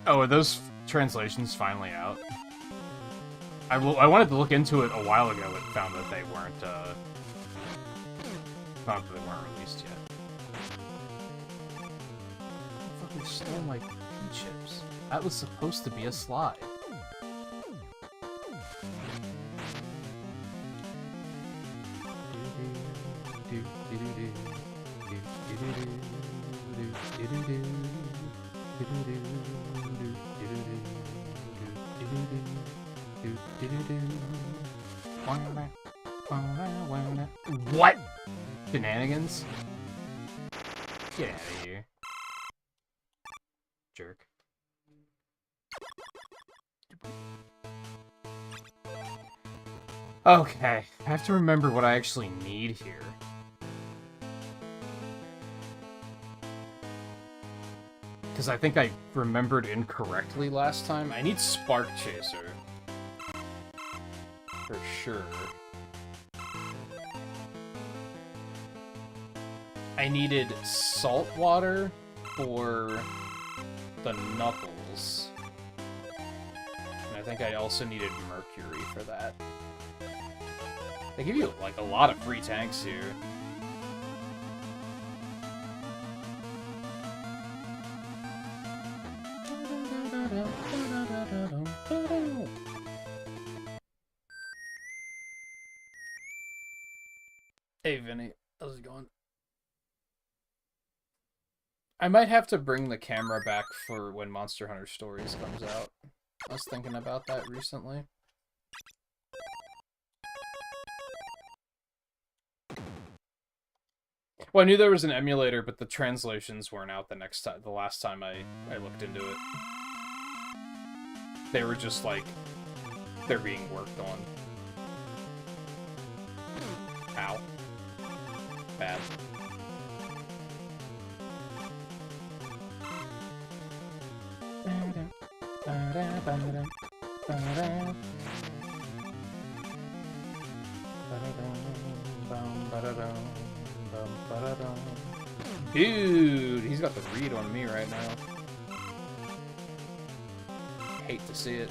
Oh, are those translations finally out? I wanted to look into it a while ago, but found that they weren't, released yet. Motherfucker stole my pea chips. That was supposed to be a slide. What? Shenanigans? Get out of here. Jerk. Okay, I have to remember what I actually need here. Because I think I remembered incorrectly last time. I need Spark Chaser. For sure. I needed salt water for the Knuckles. And I think I also needed Mercury for that. They give you, like, a lot of free tanks here. Hey, Vinny. How's it going? I might have to bring the camera back for when Monster Hunter Stories comes out. I was thinking about that recently. Well, I knew there was an emulator, but the translations weren't out the last time I looked into it. They were just like, they're being worked on. Ow. Bad. Dude, he's got the read on me right now. Hate to see it.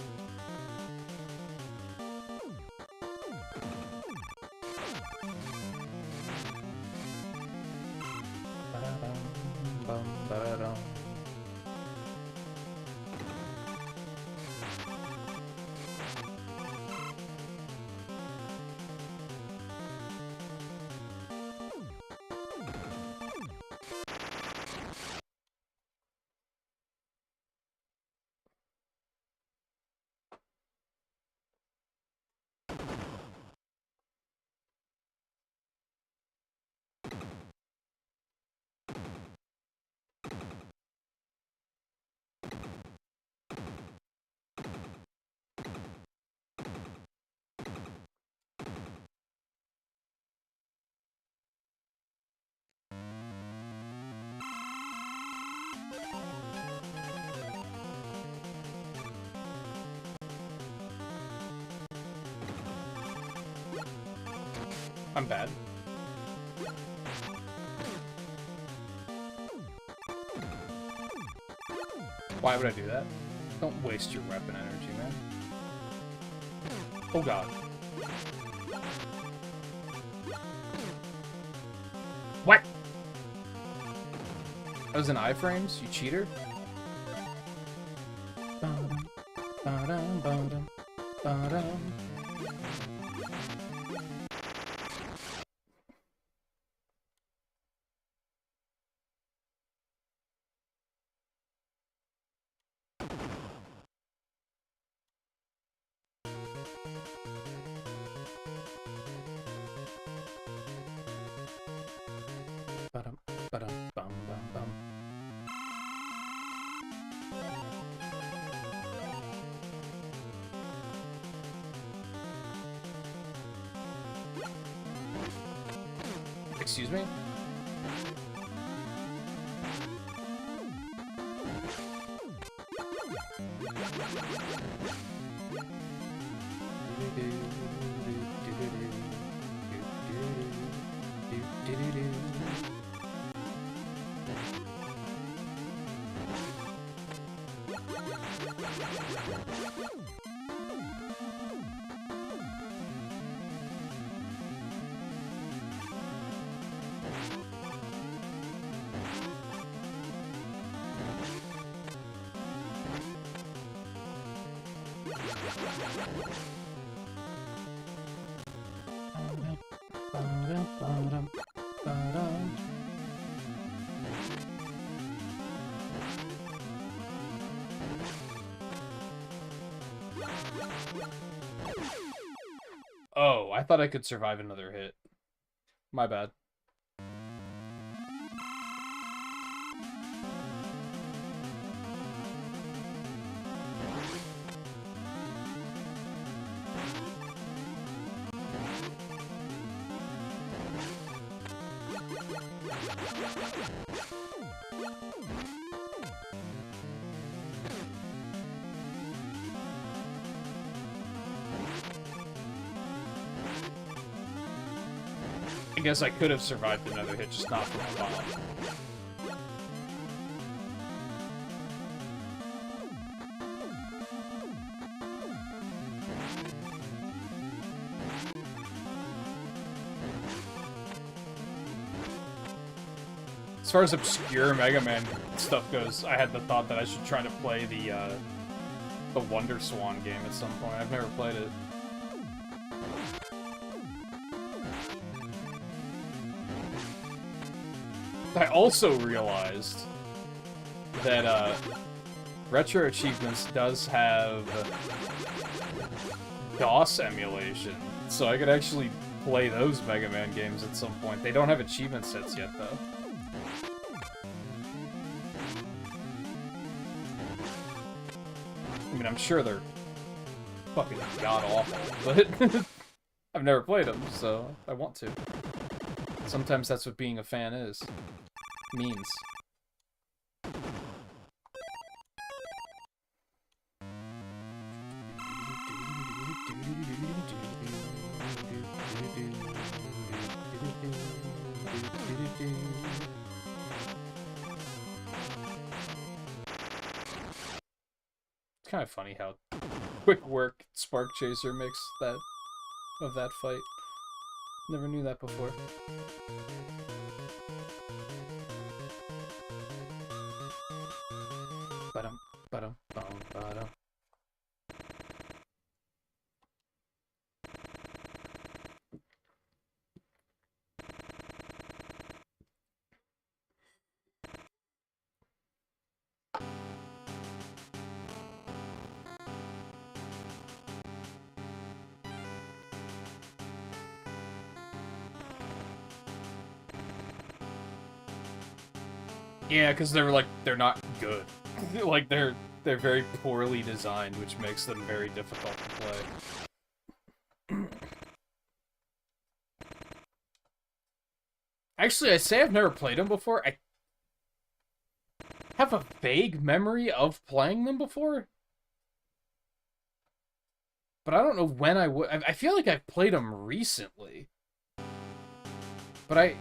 I'm bad. Why would I do that? Don't waste your weapon energy, man. Oh god. What? That was in iframes, you cheater? Excuse me? Oh, I thought I could survive another hit. My bad. I guess I could have survived another hit, just not from a bomb. As far as obscure Mega Man stuff goes, I had the thought that I should try to play the Wonder Swan game at some point. I've never played it. I also realized that RetroAchievements does have DOS emulation, so I could actually play those Mega Man games at some point. They don't have achievement sets yet, though. I mean, I'm sure they're fucking god-awful, but I've never played them, so I want to. Sometimes that's what being a fan is. Means. It's kind of funny how quick work Spark Chaser makes that of that fight. Never knew that before. Ba-dum, ba-dum, bum, ba-dum. Yeah, because they're not good. Like they're very poorly designed, which makes them very difficult to play. Actually, I say I've never played them before. I have a vague memory of playing them before, but I don't know when I would. I feel like I've played them recently, but I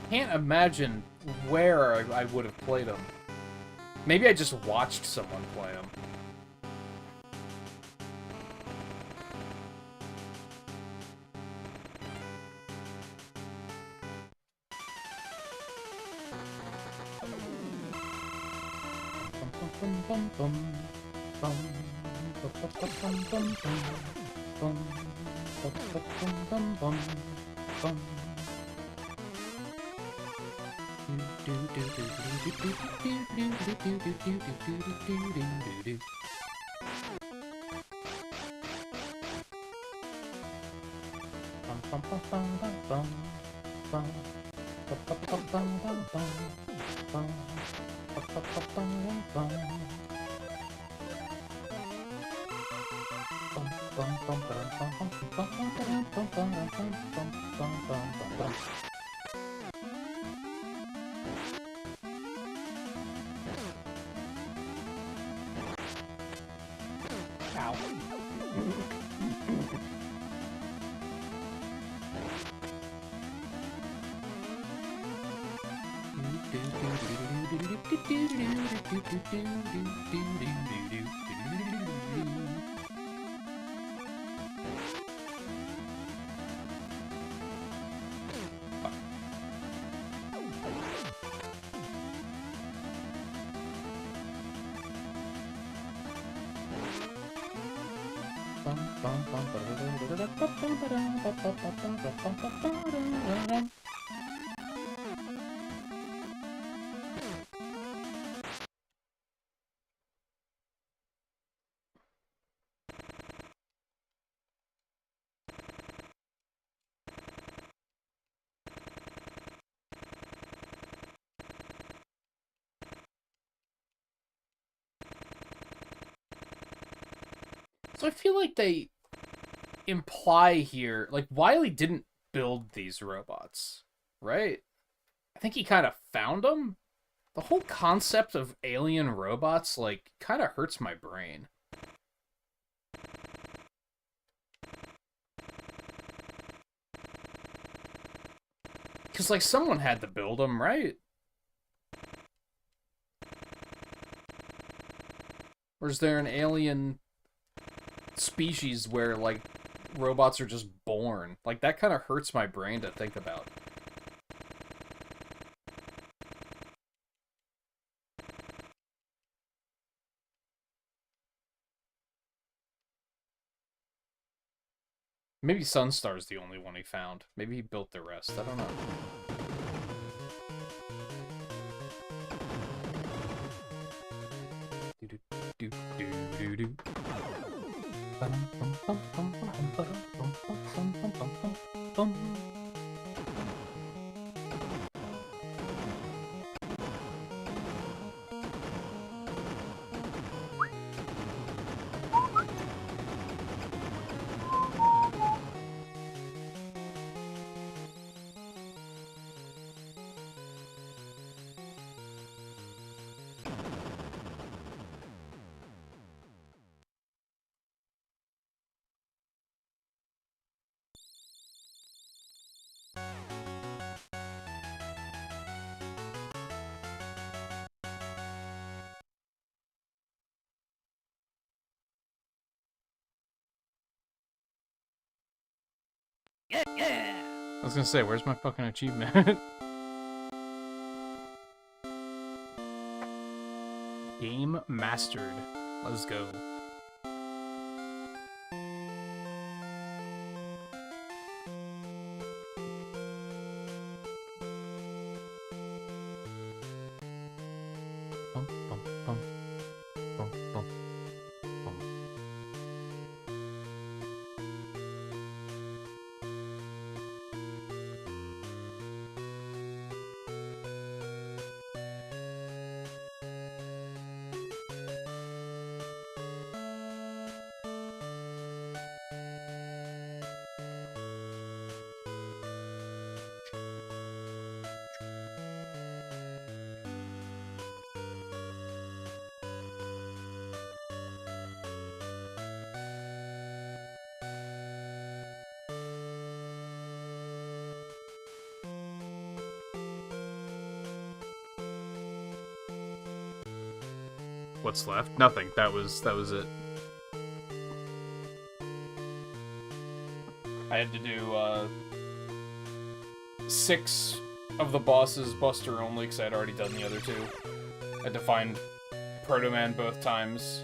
can't imagine where I would have played them. Maybe I just watched someone play them. So I feel like they imply here, like, Wily didn't build these robots, right? I think he kind of found them. The whole concept of alien robots, like, kind of hurts my brain. Because, like, someone had to build them, right? Or is there an alien species where, like, robots are just born? Like, that kind of hurts my brain to think about. Maybe Sunstar's the only one he found. Maybe he built the rest. I don't know. do do do do. Yeah. I was gonna say, where's my fucking achievement? Game mastered. Let's go. Bum, bum, bum. Bum, bum, bum. What's left? Nothing. That was it. I had to do 6 of the bosses Buster only because I'd already done the other 2. I had to find Proto Man both times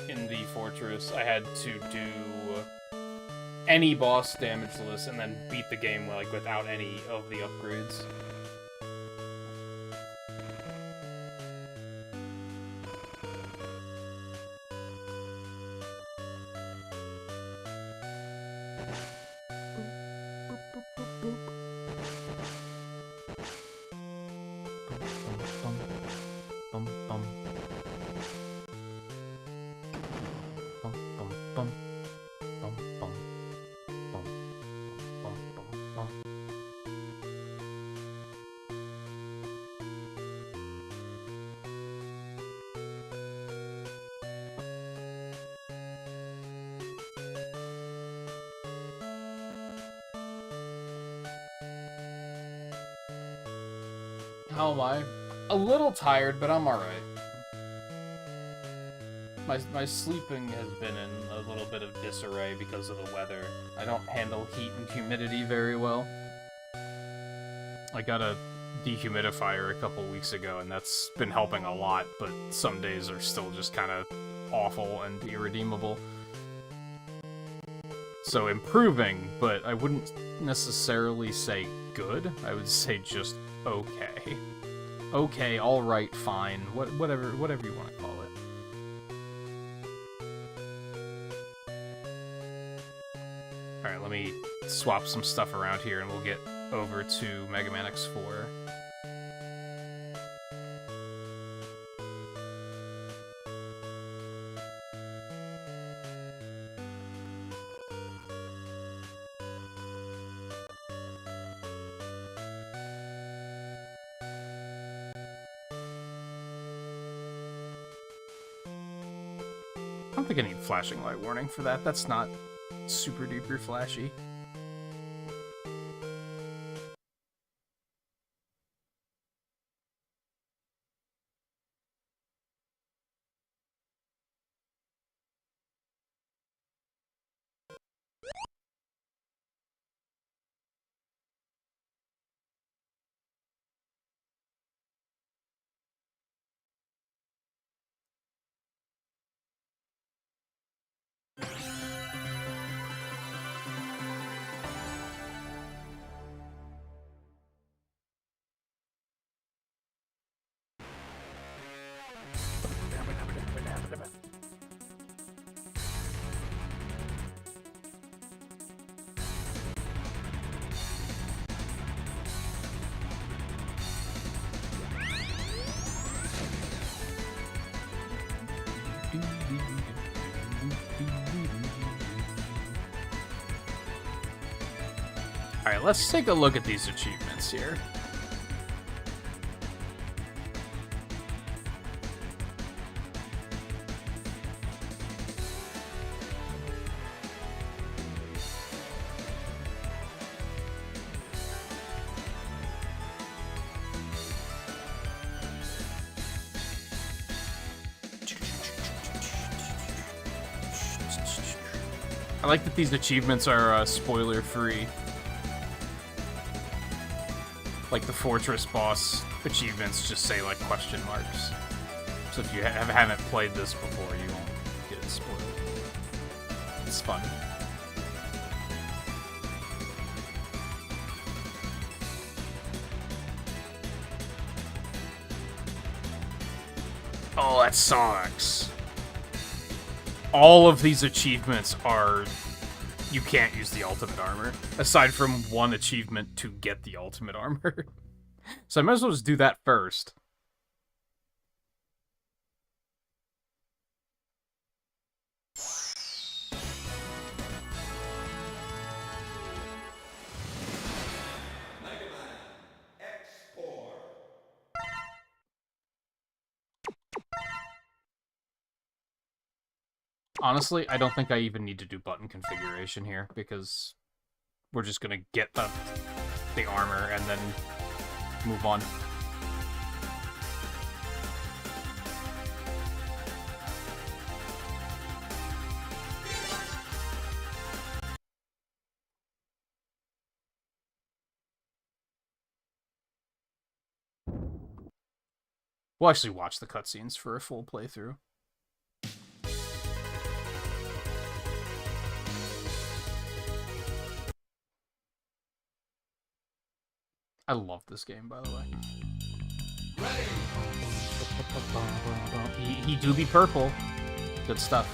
in the fortress. I had to do any boss damageless and then beat the game like without any of the upgrades. How am I? A little tired, but I'm alright. My sleeping has been in a little bit of disarray because of the weather. I don't handle heat and humidity very well. I got a dehumidifier a couple weeks ago, and that's been helping a lot, but some days are still just kind of awful and irredeemable. So improving, but I wouldn't necessarily say good. I would say just okay. Okay, alright, fine, whatever you want to call it. Alright, let me swap some stuff around here and we'll get over to Mega Man X4. I don't think I need flashing light warning for that. That's not super duper flashy. Alright, let's take a look at these achievements here. I like that these achievements are spoiler-free. Like the Fortress boss achievements just say like question marks. So if you haven't played this before, you won't get it spoiled. It's fun. Oh, that sucks. All of these achievements are... You can't use the ultimate armor. Aside from one achievement to get the ultimate armor. So I might as well just do that first. Honestly, I don't think I even need to do button configuration here, because we're just gonna get the armor and then move on. We'll actually watch the cutscenes for a full playthrough. I love this game, by the way. He do be purple. Good stuff.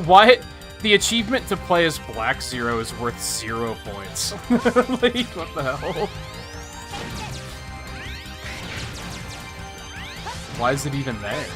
What? The achievement to play as Black Zero is worth 0 points. Like, what the hell? Why is it even there?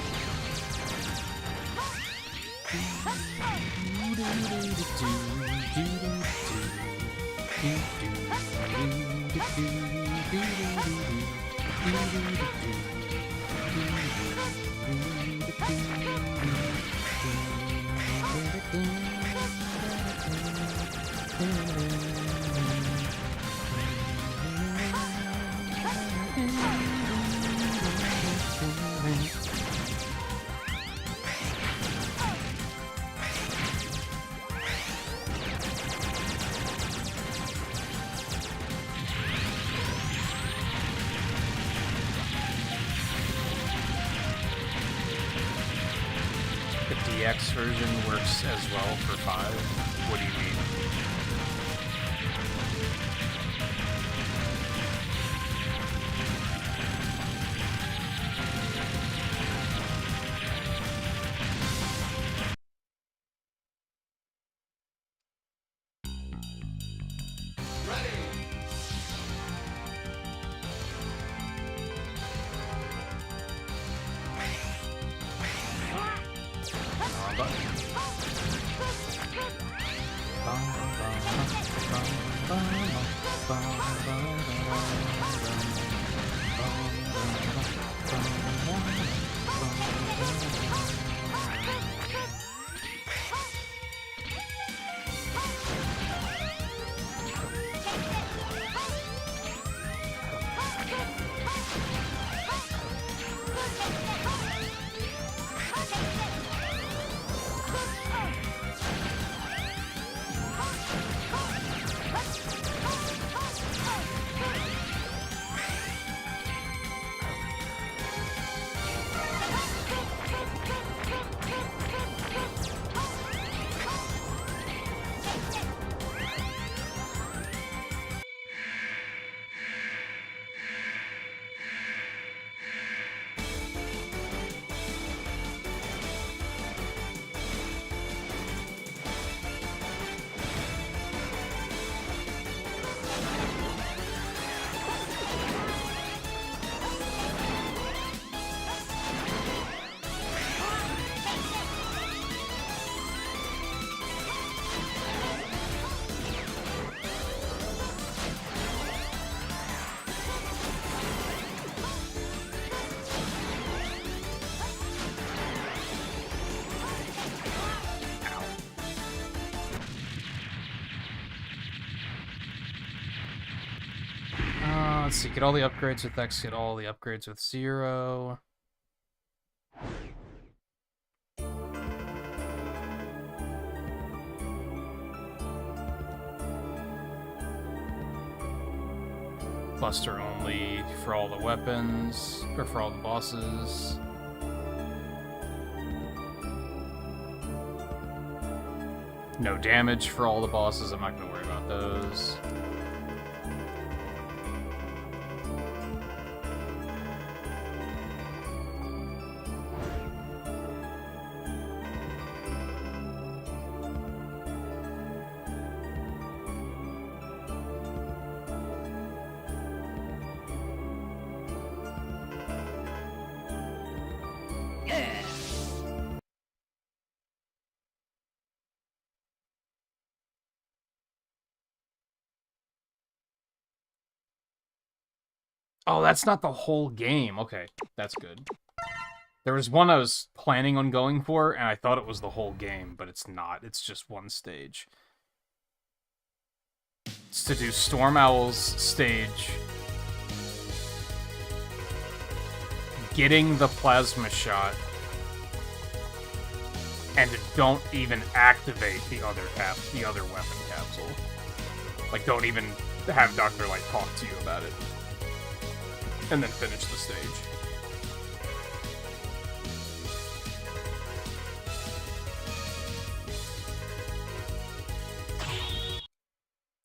DX version works as well for 5? What do you mean? Let's see, get all the upgrades with X, get all the upgrades with 0. Buster only for all the weapons, or for all the bosses. No damage for all the bosses, I'm not gonna worry about those. Oh, that's not the whole game. Okay, that's good. There was one I was planning on going for, and I thought it was the whole game, but it's not. It's just one stage. It's to do Storm Owl's stage, getting the plasma shot, and don't even activate the other weapon capsule. Like, don't even have Dr. Light talk to you about it. And then finish the stage.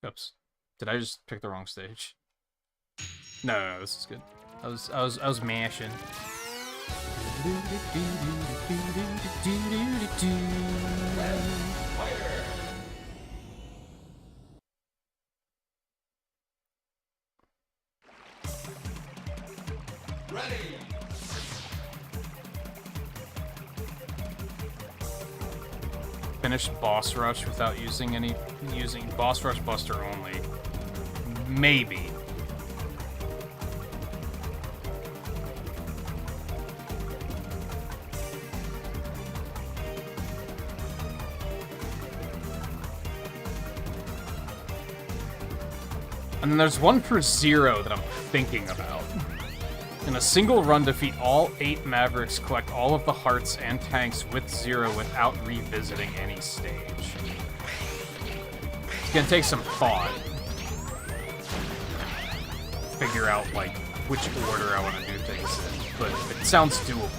Oops. Did I just pick the wrong stage? No, this is good. I was mashing. Finish boss rush without using boss rush Buster only. Maybe. And then there's one for 0 that I'm thinking about. In a single run, defeat all 8 Mavericks, collect all of the hearts and tanks with 0 without revisiting any stage. It's gonna take some thought. Figure out, like, which order I want to do things in. But it sounds doable.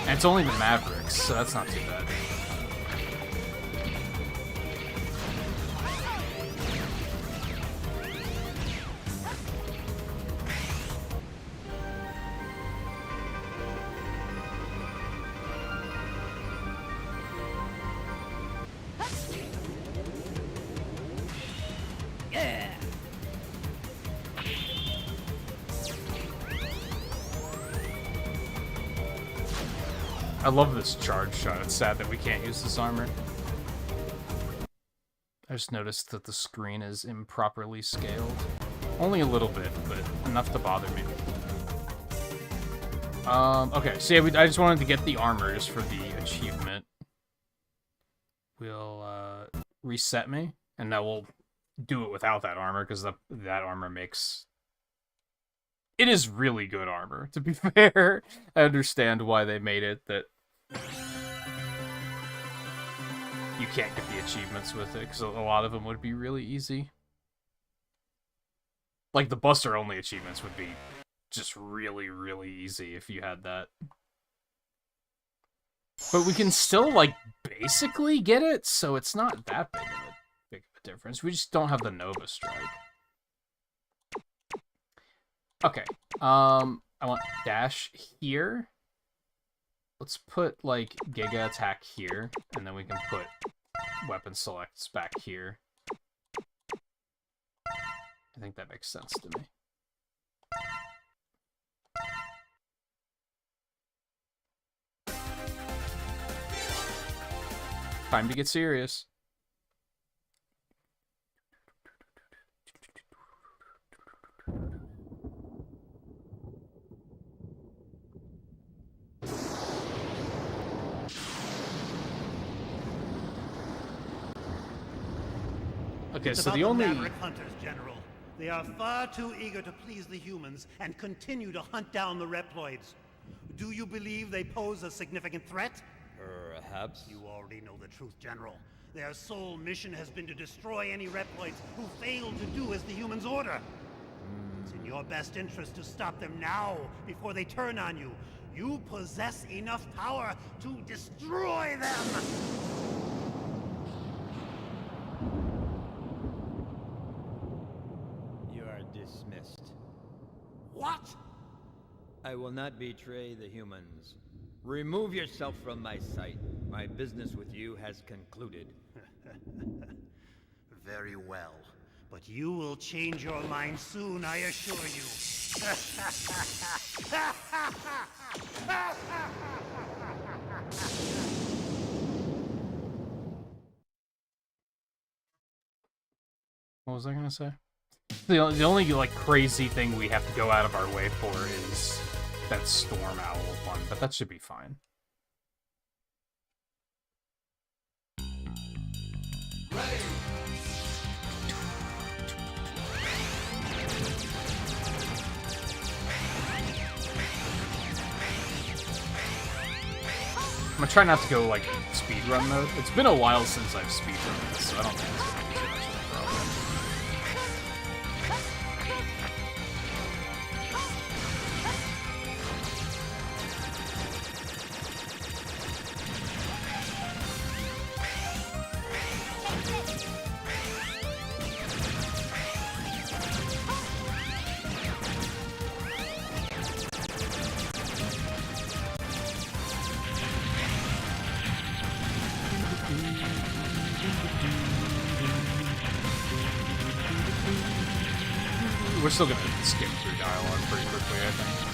And it's only the Mavericks, so that's not too bad. I love this charge shot. It's sad that we can't use this armor. I just noticed that the screen is improperly scaled. Only a little bit, but enough to bother me. Okay, so yeah, I just wanted to get the armor just for the achievement. We'll, reset me, and now we'll do it without that armor, because that armor makes... It is really good armor, to be fair. I understand why they made it that you can't get the achievements with it, because a lot of them would be really easy. Like, the Buster-only achievements would be just really, really easy if you had that. But we can still, like, basically get it, so it's not that big of a difference. We just don't have the Nova Strike. Okay, I want dash here. Let's put, like, Giga Attack here, and then we can put weapon selects back here. I think that makes sense to me. Time to get serious. Okay, so the only... Maverick Hunters, General. They are far too eager to please the humans and continue to hunt down the Reploids. Do you believe they pose a significant threat? Perhaps. You already know the truth, General. Their sole mission has been to destroy any Reploids who fail to do as the humans order. It's in your best interest to stop them now, before they turn on you. You possess enough power to destroy them! You are dismissed. What? I will not betray the humans. Remove yourself from my sight. My business with you has concluded. Very well. But you will change your mind soon, I assure you. What was I gonna say? The only like crazy thing we have to go out of our way for is that storm owl one, but that should be fine. I'm gonna try not to go like speedrun mode. It's been a while since I've speedrun this, so I don't think it's gonna be too much of a problem. We're still gonna skip through dialogue pretty quickly, I think.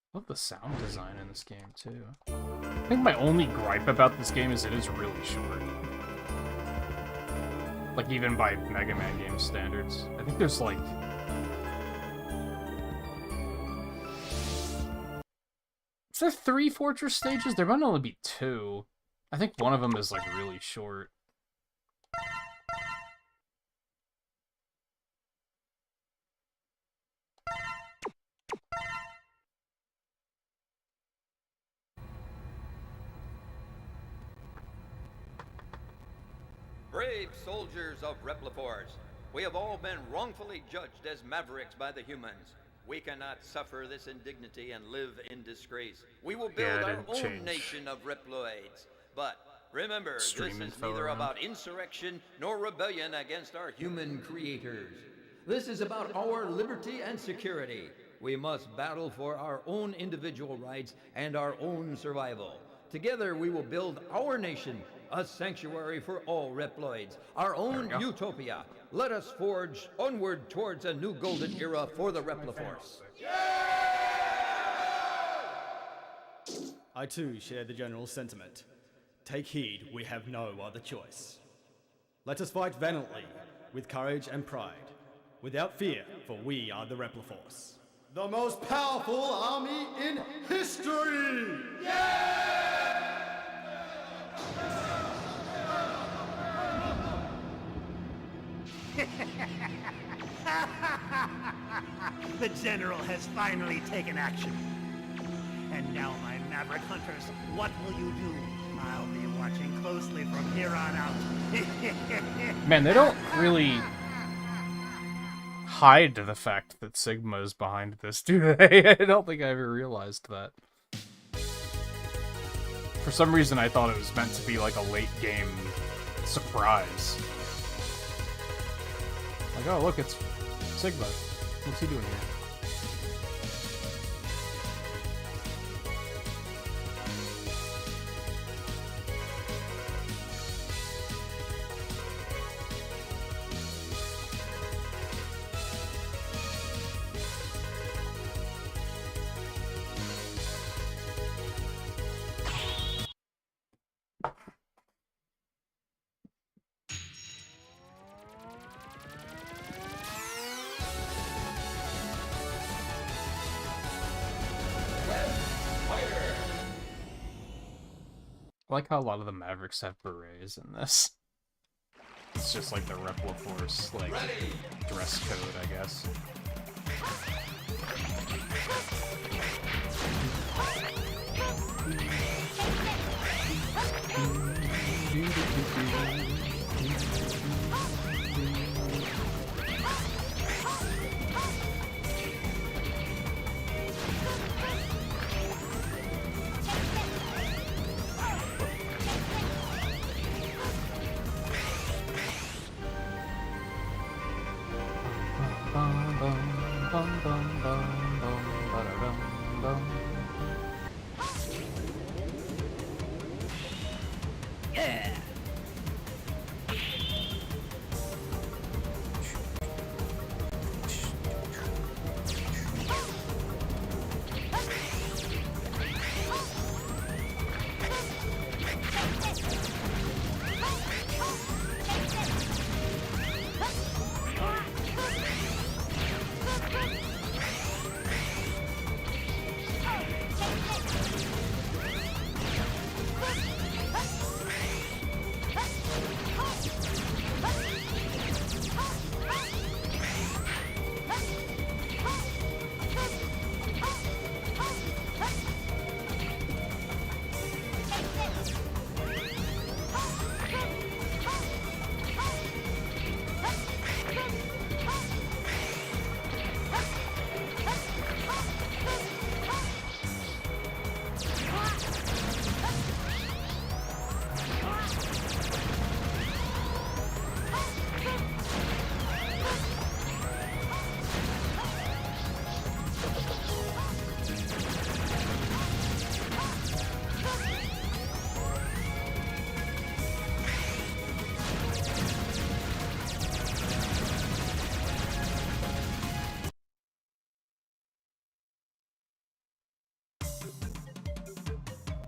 I love the sound design in this game, too. I think my only gripe about this game is it is really short. Like, even by Mega Man game standards. I think there's, like... Is there 3 fortress stages? There might only be 2. I think one of them is, like, really short. Brave soldiers of Repliforce, we have all been wrongfully judged as mavericks by the humans. We cannot suffer this indignity and live in disgrace. We will build our own nation of Reploids. But remember, this is neither about insurrection nor rebellion against our human creators. This is about our liberty and security. We must battle for our own individual rights and our own survival. Together we will build our nation a sanctuary for all Reploids, our own utopia. Let us forge onward towards a new golden era for the Repliforce. I too share the general sentiment. Take heed, we have no other choice. Let us fight valiantly, with courage and pride, without fear, for we are the Repliforce. The most powerful army in history! The General has finally taken action. And now, my Maverick Hunters, what will you do? I'll be watching closely from here on out. Man, they don't really hide the fact that Sigma is behind this, do they? I don't think I ever realized that. For some reason, I thought it was meant to be like a late-game surprise. Like, oh, look, it's Sigma. What's he doing here? I like how a lot of the Mavericks have berets in this. It's just like the Repliforce, like, dress code, I guess. Yeah!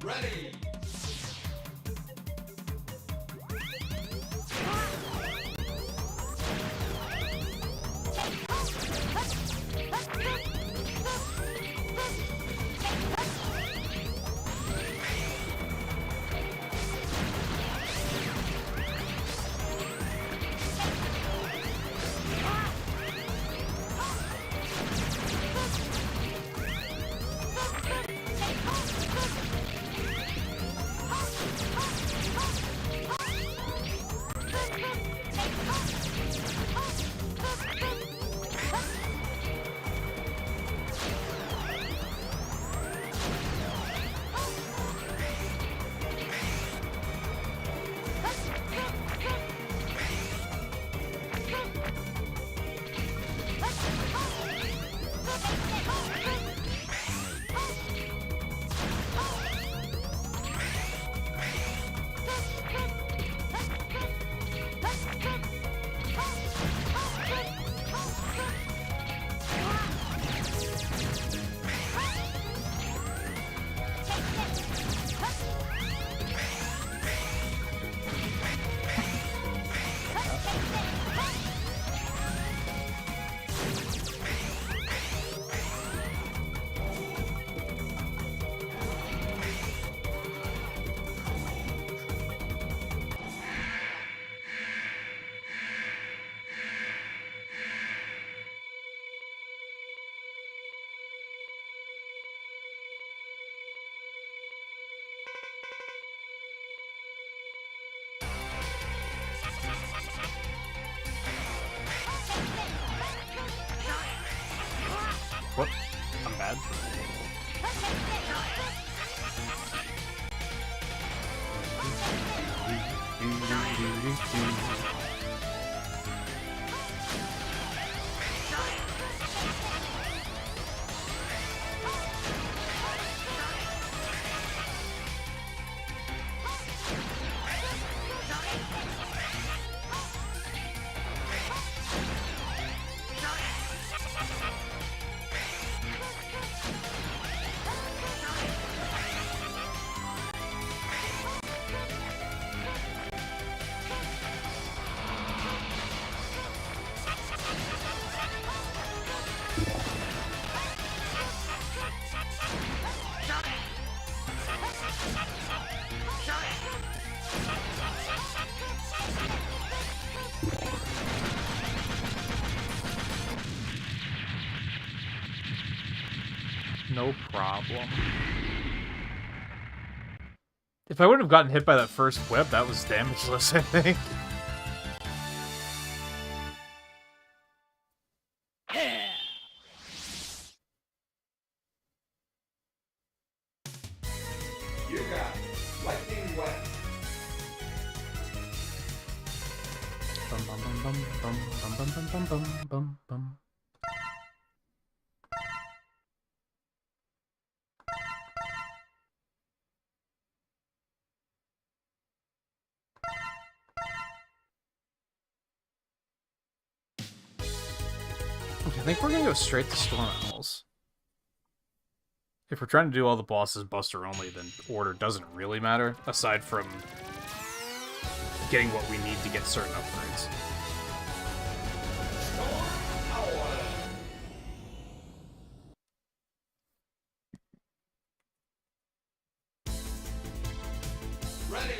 Ready! What? I'm bad. No problem. If I wouldn't have gotten hit by that first whip, that was damageless, I think. Yeah. You got lightning wet. Bum bum bum bum bum bum bum bum bum bum bum. I think we're gonna go straight to Storm Owls. If we're trying to do all the bosses Buster only, then order doesn't really matter, aside from getting what we need to get certain upgrades. Ready.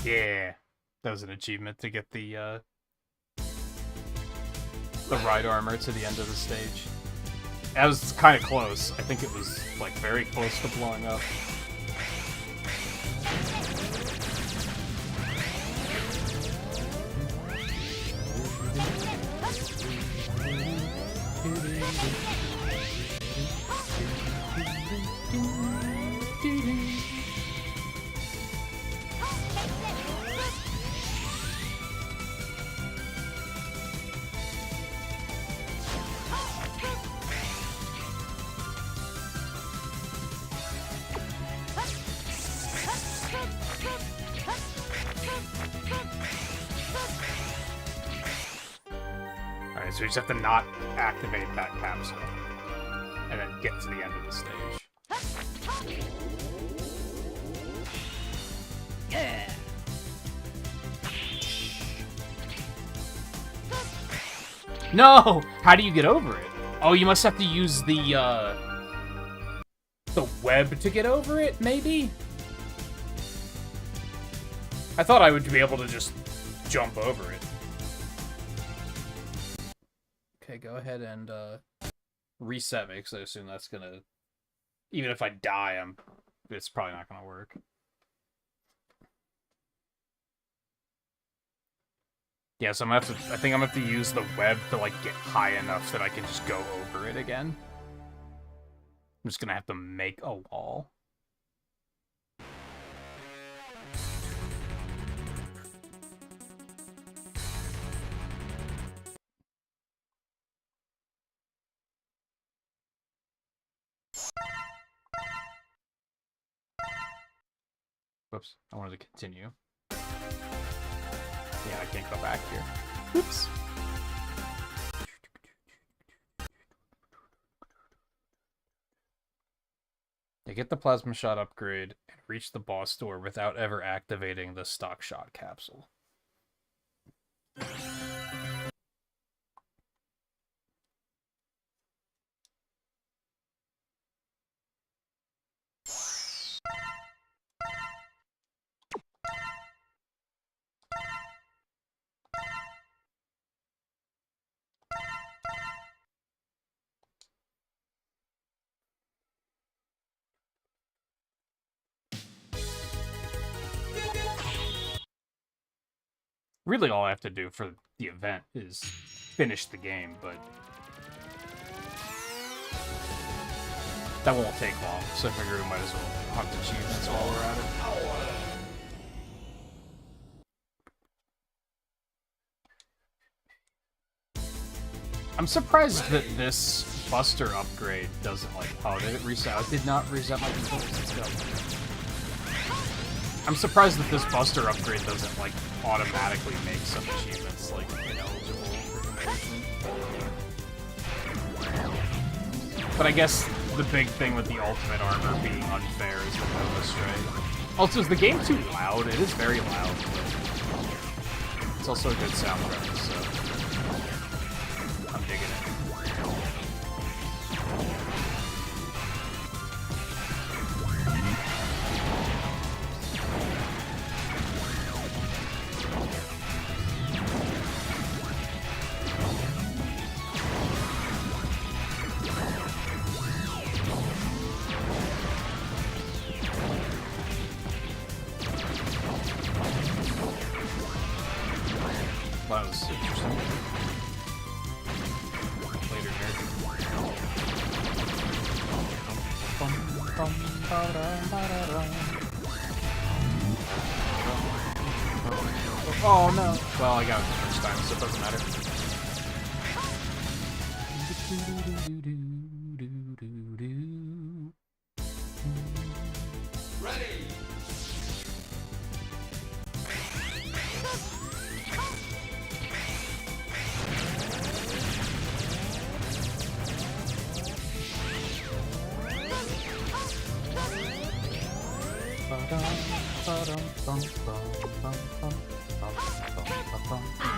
Yeah, that was an achievement to get the ride armor to the end of the stage. That was kind of close. I think it was, like, very close to blowing up. Alright, so we just have to not activate that capsule. And then get to the end of the stage. Yeah. No! How do you get over it? Oh, you must have to use the web to get over it, maybe? I thought I would be able to just jump over it. Okay, go ahead and, reset me, because I assume that's gonna... Even if I die, it's probably not gonna work. Yeah, so I think I'm gonna have to use the web to, like, get high enough that I can just go over it again. I'm just gonna have to make a wall. Whoops, I wanted to continue. Yeah, I can't go back here. Oops. Yeah, get the plasma shot upgrade and reach the boss door without ever activating the stock shot capsule. Really, all I have to do for the event is finish the game, but that won't take long, so I figure we might as well hunt achievements while we're at it. I'm surprised that this Buster upgrade doesn't, like... Oh, did it reset? It did not reset my controls. Let's go. I'm surprised that this Buster upgrade doesn't, like, automatically make some achievements, like, ineligible for completion. But I guess the big thing with the ultimate armor being unfair is the Nova Stray. Also, is the game too loud? It is very loud, but it's also a good soundtrack, so I'm digging it. That was interesting. Later, nerd. Oh no! Well, I got it the first time, so it doesn't matter. Ready!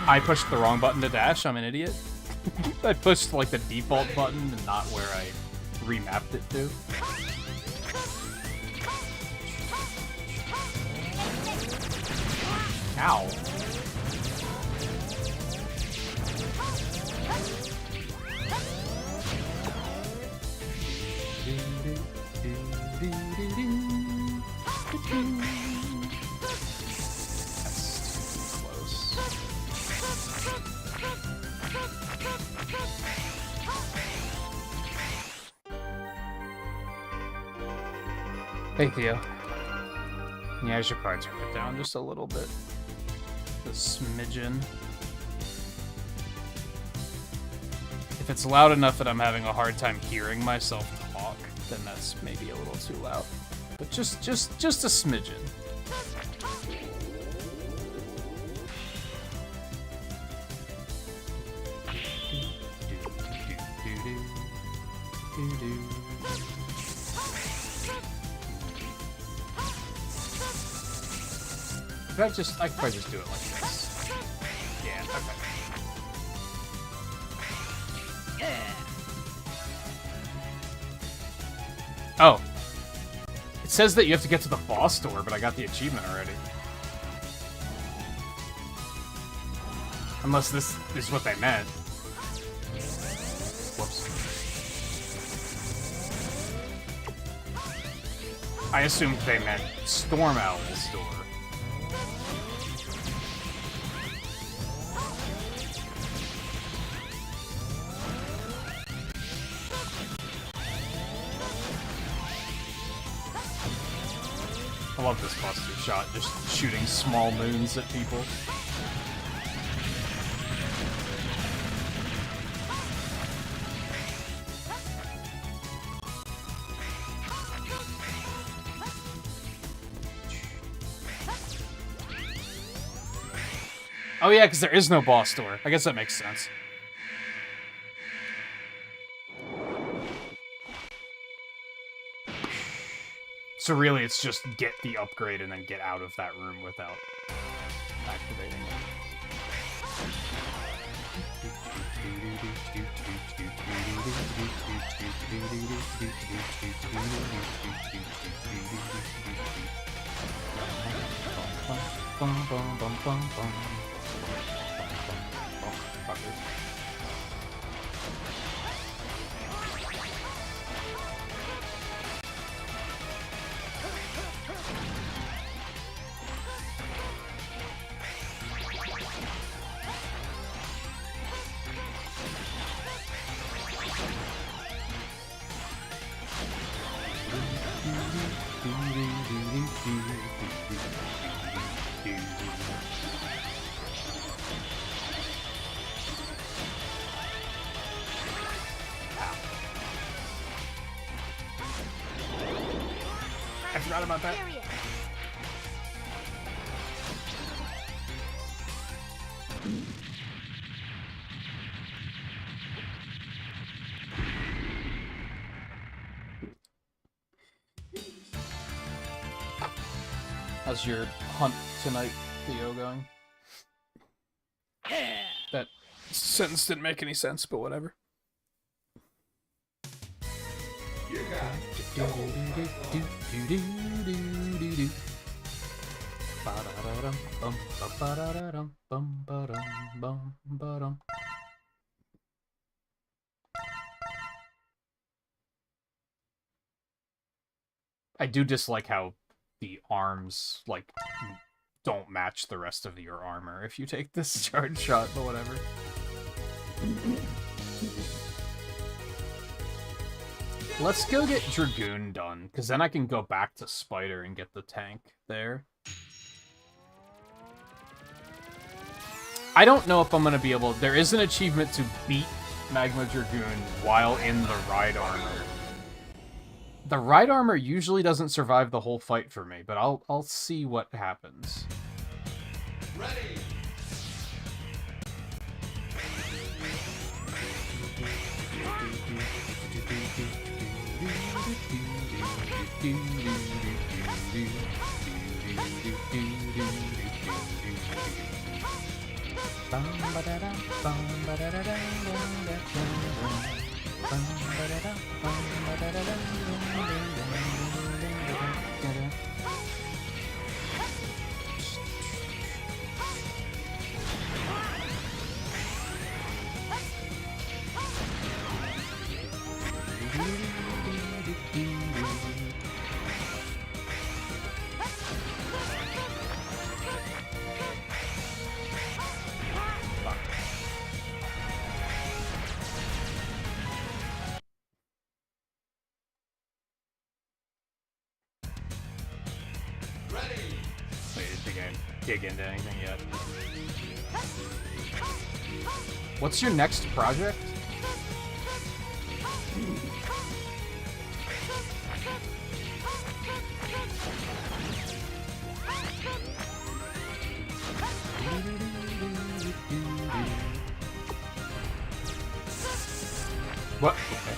I pushed the wrong button to dash, I'm an idiot. I pushed like the default button and not where I remapped it to. Ow. That's too close. Hey, Theo. Yeah, I should probably turn it down just a little bit. A smidgen. If it's loud enough that I'm having a hard time hearing myself talk, then that's maybe a little too loud. But just a smidgen. I could probably just do it like this. Yeah, okay. Oh. It says that you have to get to the boss door, but I got the achievement already. Unless this is what they meant. Whoops. I assumed they meant Storm Owl's door. I love this Buster shot, just shooting small moons at people. Oh yeah, because there is no boss door. I guess that makes sense. So really, it's just get the upgrade and then get out of that room without activating it. I forgot about that. How's your hunt tonight, Theo, going? Yeah. That sentence didn't make any sense, but whatever. You got I do dislike how the arms, like, don't match the rest of your armor if you take this charge shot, but whatever. Let's go get Dragoon done, because then I can go back to Spider and get the tank there. I don't know if I'm going to be able... There is an achievement to beat Magma Dragoon while in the ride armor. The ride armor usually doesn't survive the whole fight for me, but I'll see what happens. ready. Wait, did the game dig into anything yet? What's your next project? What? Okay.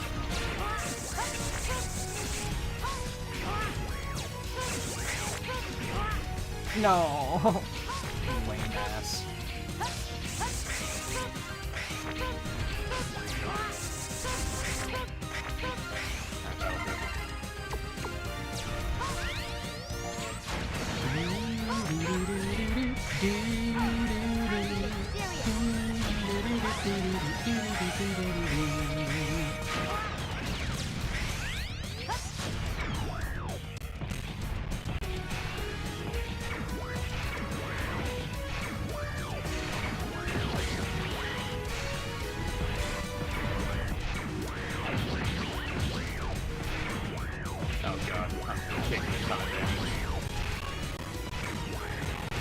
No. Lame ass.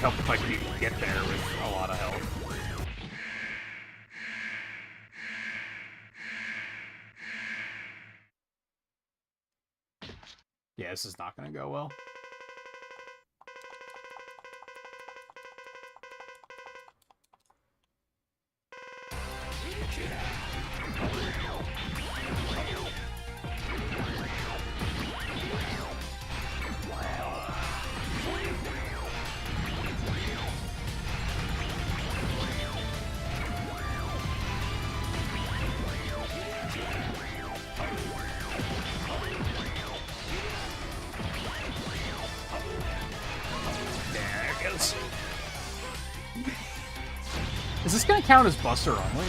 couple if I could even get there with a lot of health. Yeah, this is not gonna go well. Is this gonna count as Buster only?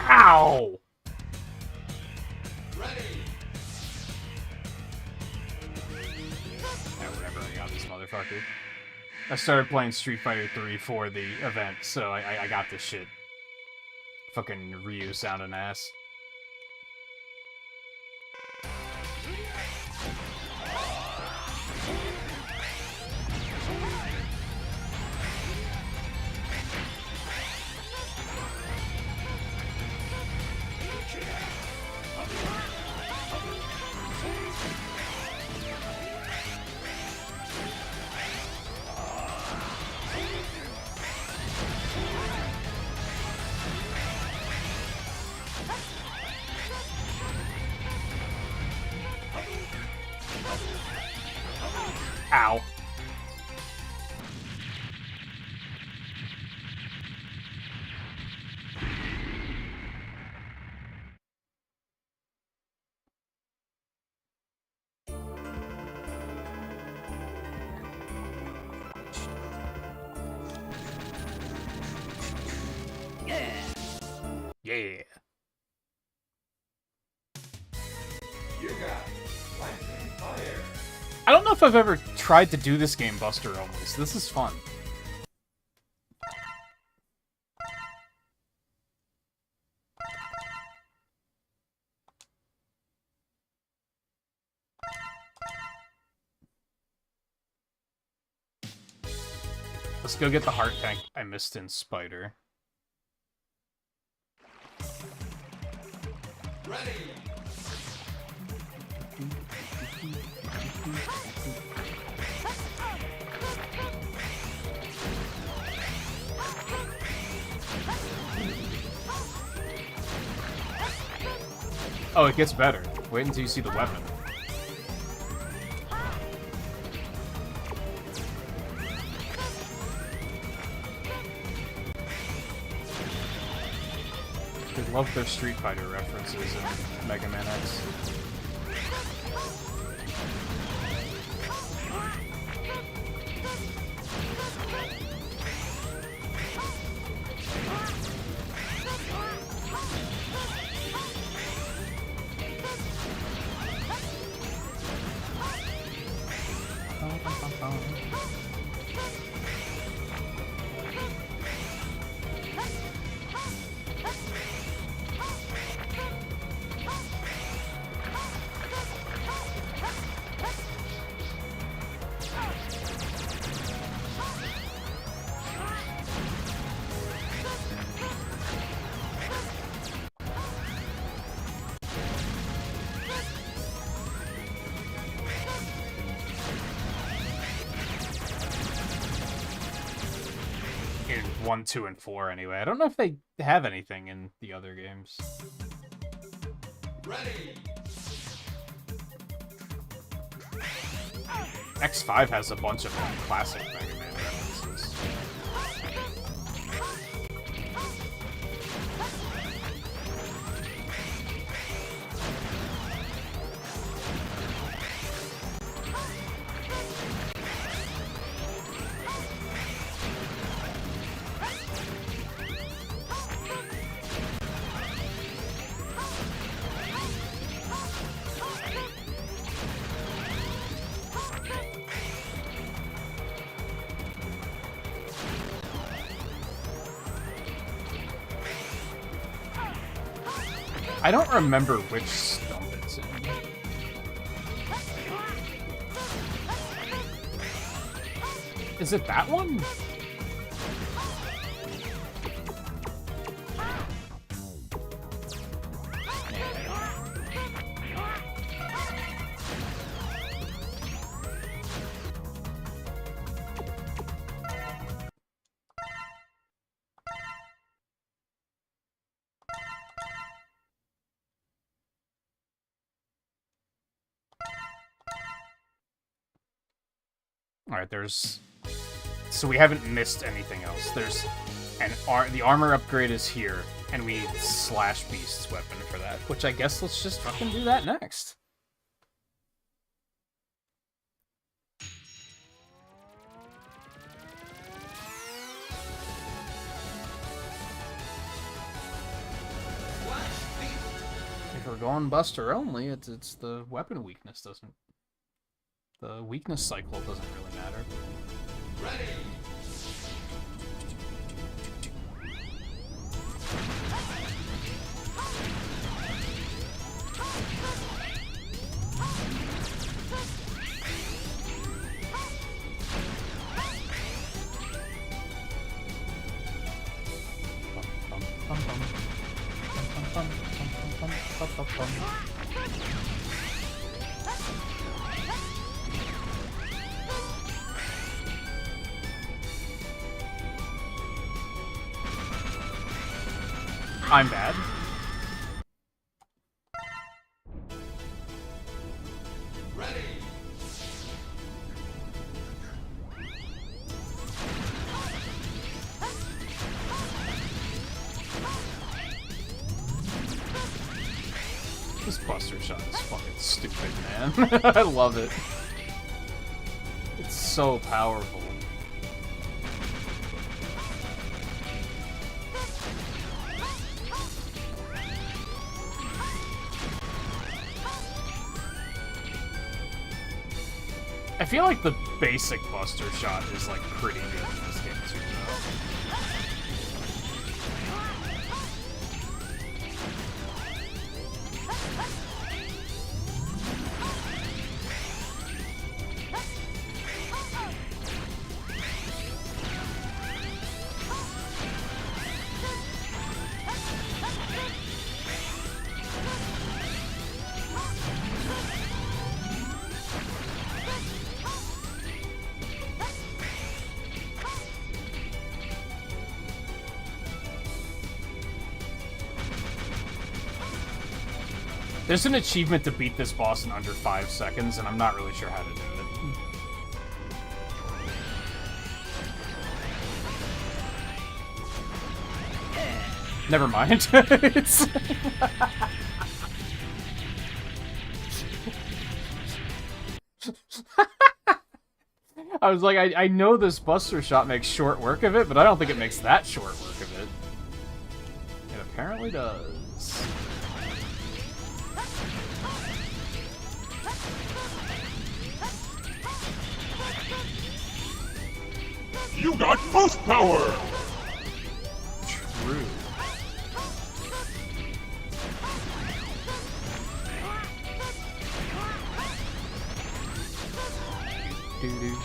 Ow! Ready. Yeah, whatever, I got this motherfucker. I started playing Street Fighter 3 for the event, so I got this shit. Fucking Ryu sounding ass. Ow. Yeah. You got lightning fire. I don't know if I've ever tried to do this game Buster only, so this is fun. Let's go get the heart tank I missed in Spider. Ready. Oh, it gets better. Wait until you see the weapon. They love their Street Fighter references in Mega Man X. In 1, 2, and 4 anyway. I don't know if they have anything in the other games. Ready. X5 has a bunch of classic Mega Man references. I don't remember which stump it's in. Is it that one? Alright, there's... So we haven't missed anything else. There's... the armor upgrade is here, and we need Slash Beast's weapon for that. Which I guess let's just fucking do that next. If we're going Buster only, it's the weapon weakness doesn't... The weakness cycle doesn't really matter. Ready. I'm bad. Ready. This Buster Shot is fucking stupid, man. I love it. It's so powerful. I feel like the basic Buster Shot is, like, pretty good in this game, too, though. There's an achievement to beat this boss in under 5 seconds, and I'm not really sure how to do it. Never mind. It's... I was like, I know this Buster Shot makes short work of it, but I don't think it makes that short work of it. It apparently does. You got boost power! True. Doo-doo.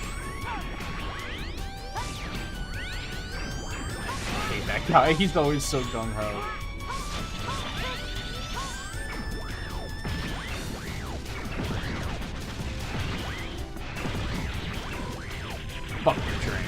I hate that guy, he's always so gung-ho. Fuck your train.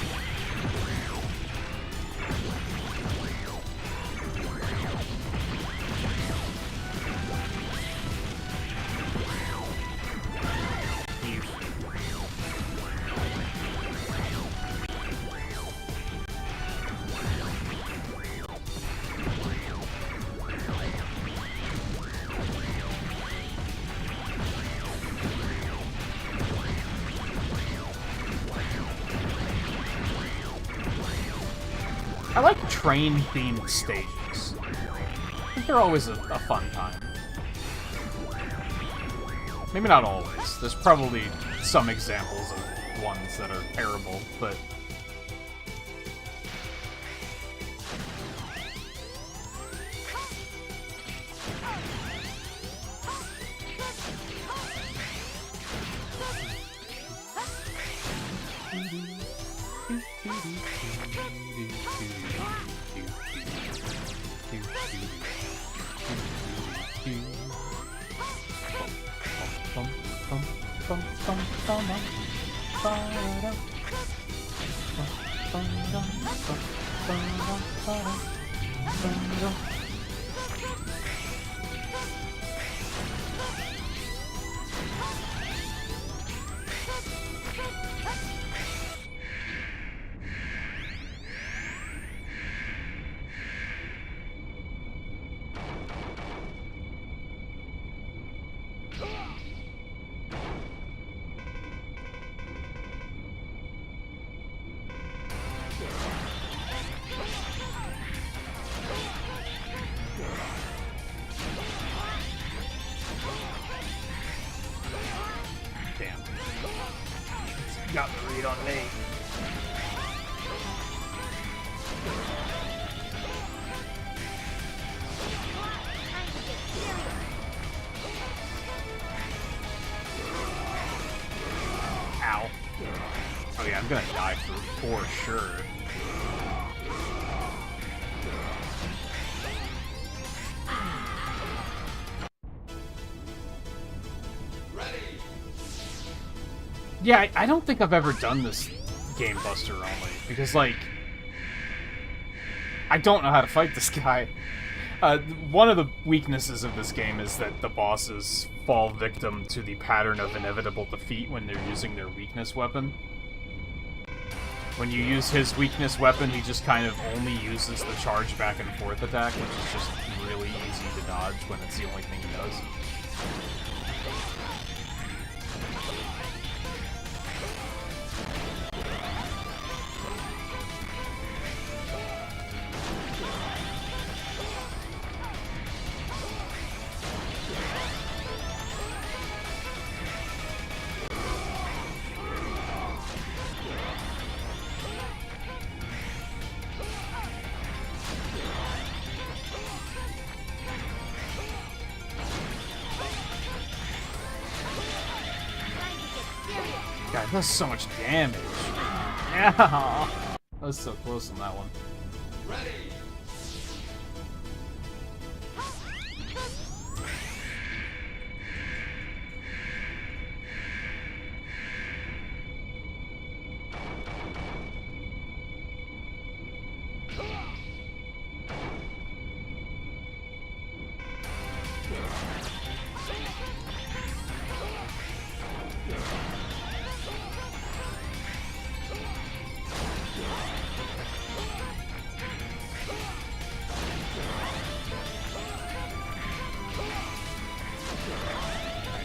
I like train-themed stages. I think they're always a fun time. Maybe not always. There's probably some examples of ones that are terrible, but... Got the read on me. Ow. Oh yeah, I'm gonna die for sure. Yeah, I don't think I've ever done this game Buster only, because, like, I don't know how to fight this guy. One of the weaknesses of this game is that the bosses fall victim to the pattern of inevitable defeat when they're using their weakness weapon. When you use his weakness weapon, he just kind of only uses the charge back and forth attack, which is just really easy to dodge when it's the only thing he does. God, that does so much damage. Yeah, that was so close on that one. Ready.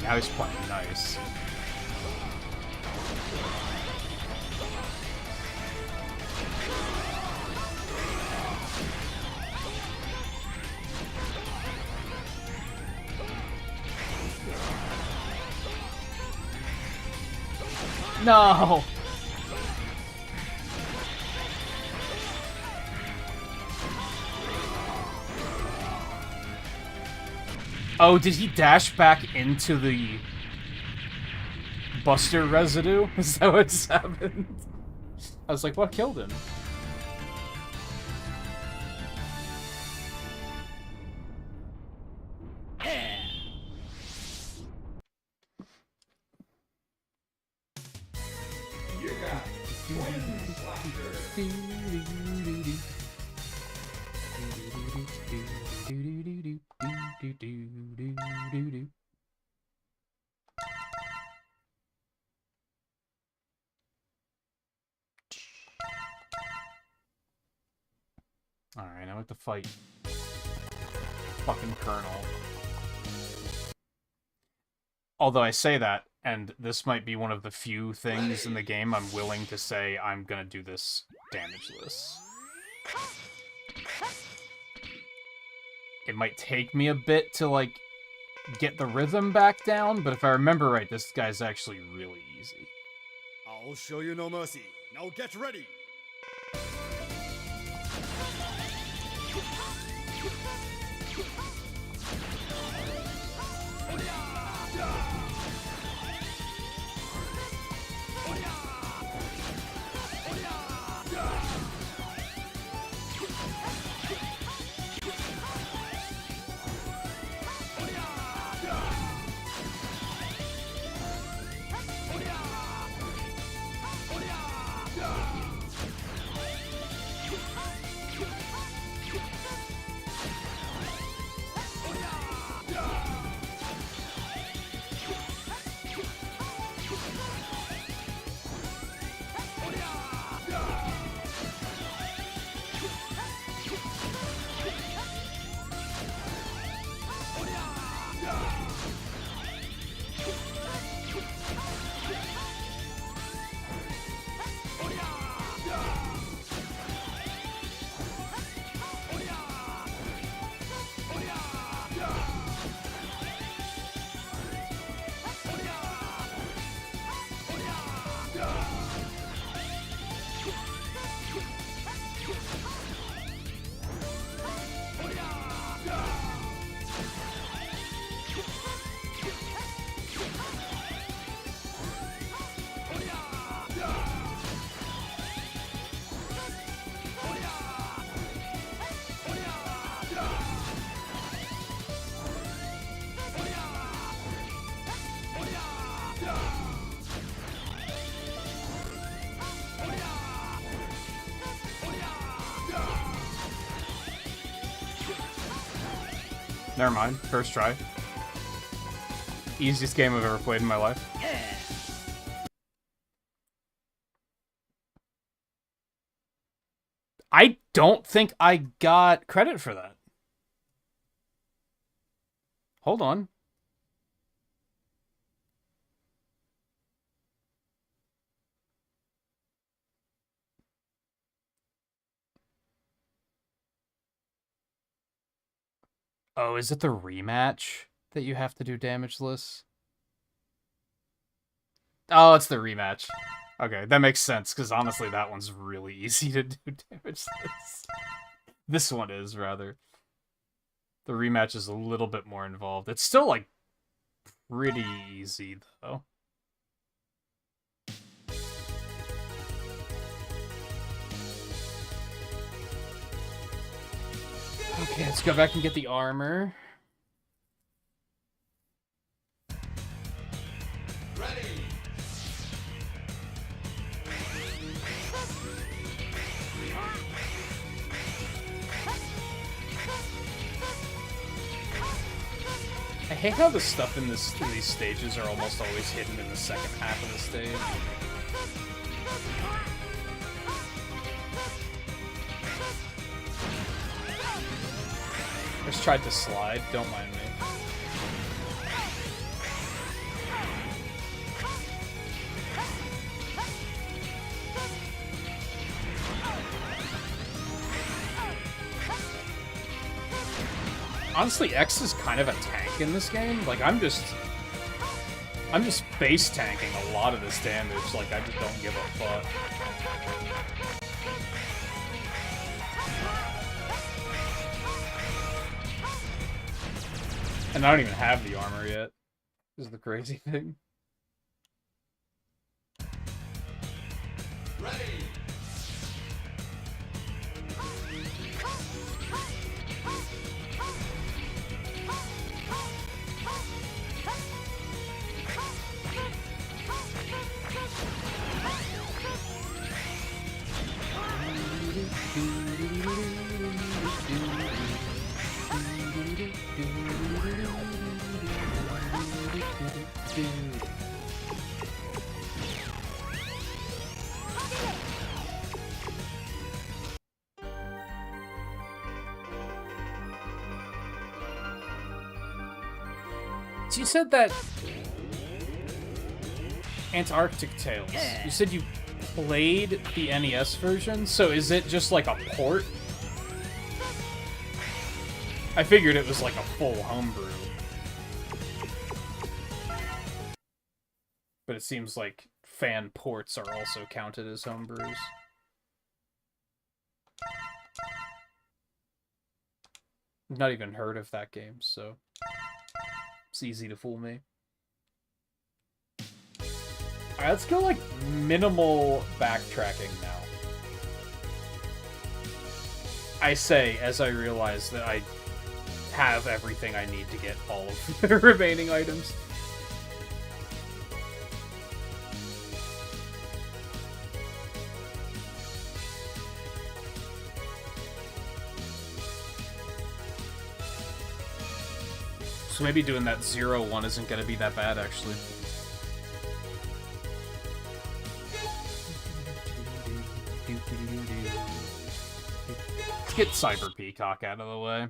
Now he's playing nice. No! Oh, did he dash back into the Buster residue? Is that what just happened? I was like, what killed him? Alright, now we have to fight fucking Colonel. Although I say that, and this might be one of the few things in the game I'm willing to say I'm gonna do this damageless. It might take me a bit to, like, get the rhythm back down, but if I remember right, this guy's actually really easy. I'll show you no mercy. Now get ready! Never mind. First try. Easiest game I've ever played in my life. I don't think I got credit for that. Hold on. Oh, is it the rematch that you have to do damageless? Oh, it's the rematch. Okay, that makes sense, because honestly, that one's really easy to do damageless. This one is, rather. The rematch is a little bit more involved. It's still, like, pretty easy, though. Okay, let's go back and get the armor. Ready. I hate how the stuff in these stages are almost always hidden in the second half of the stage. I just tried to slide, don't mind me. Honestly, X is kind of a tank in this game. Like, I'm just base tanking a lot of this damage. Like, I just don't give a fuck. And I don't even have the armor yet. This is the crazy thing. Ready. So you said that Antarctic Tales. You said you played the NES version, so is it just like a port? I figured it was like a full homebrew. But it seems like fan ports are also counted as homebrews. I've not even heard of that game, so it's easy to fool me. Alright, let's go, like, minimal backtracking now. I say, as I realize that I have everything I need to get all of the remaining items. So maybe doing that 0-1 isn't going to be that bad, actually. Let's get Cyber Peacock out of the way.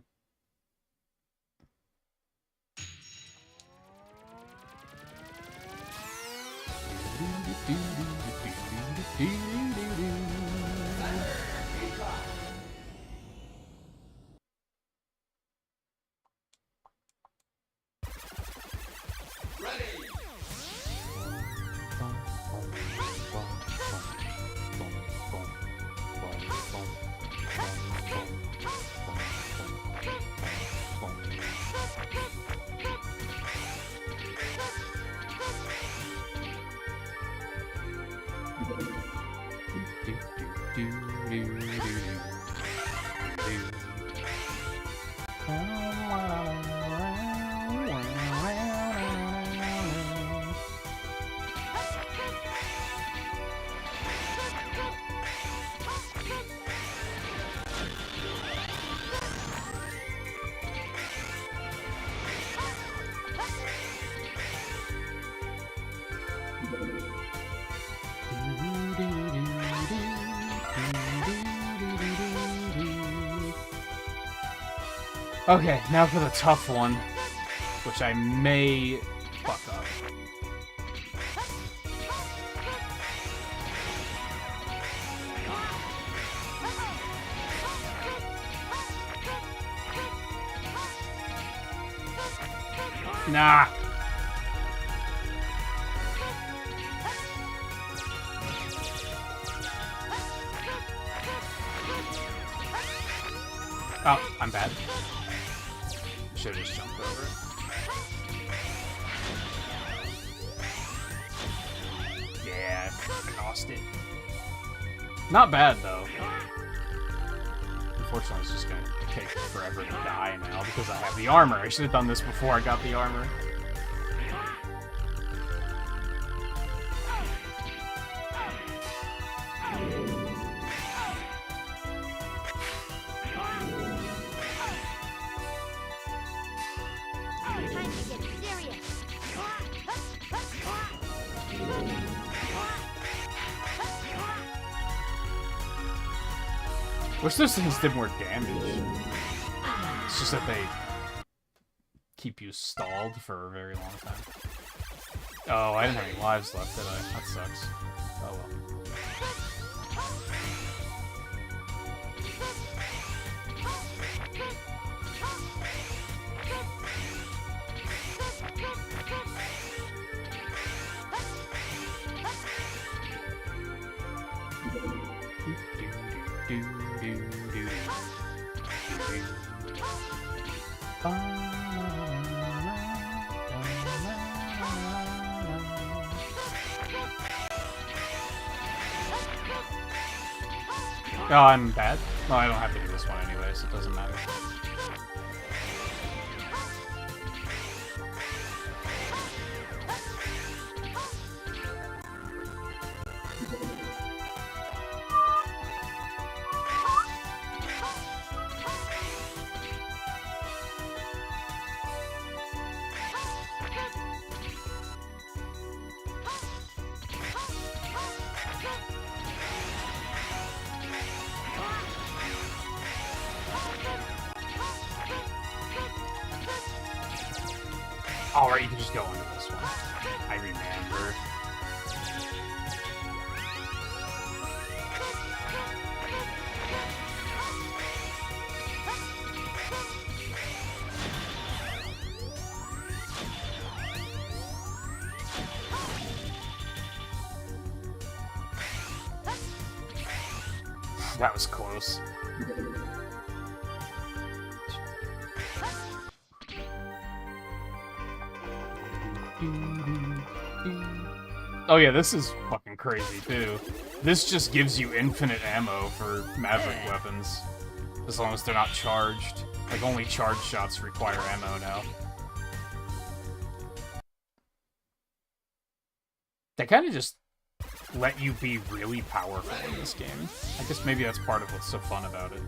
Okay, now for the tough one, which I may fuck up. Nah. Oh, I'm bad. Should've just jumped over it. Yeah, I lost it. Not bad, though. Unfortunately, it's just gonna take forever to die now because I have the armor. I should have done this before I got the armor. Wish those things did more damage. It's just that they keep you stalled for a very long time. Oh, I didn't have any lives left, did I? That sucks. Oh well. Oh, I'm bad? Well, I don't have to do this one anyway, so it doesn't matter. Alright, you can just go into this one. I remember. That was close. Oh yeah, this is fucking crazy too. This just gives you infinite ammo for Maverick weapons. As long as they're not charged. Like, only charged shots require ammo now. They kind of just let you be really powerful in this game. I guess maybe that's part of what's so fun about it.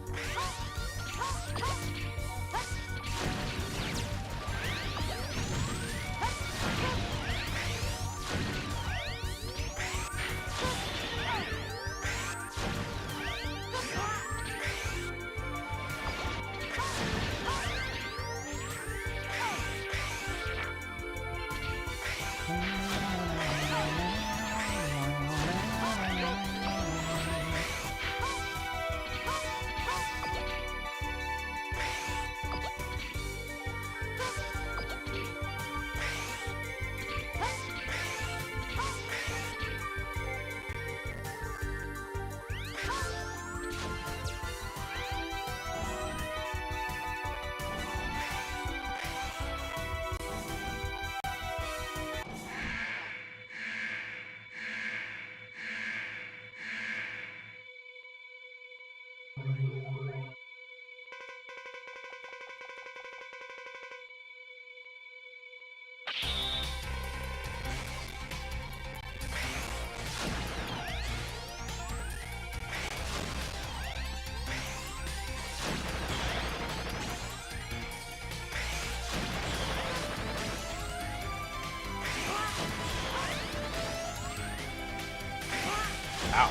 Ow.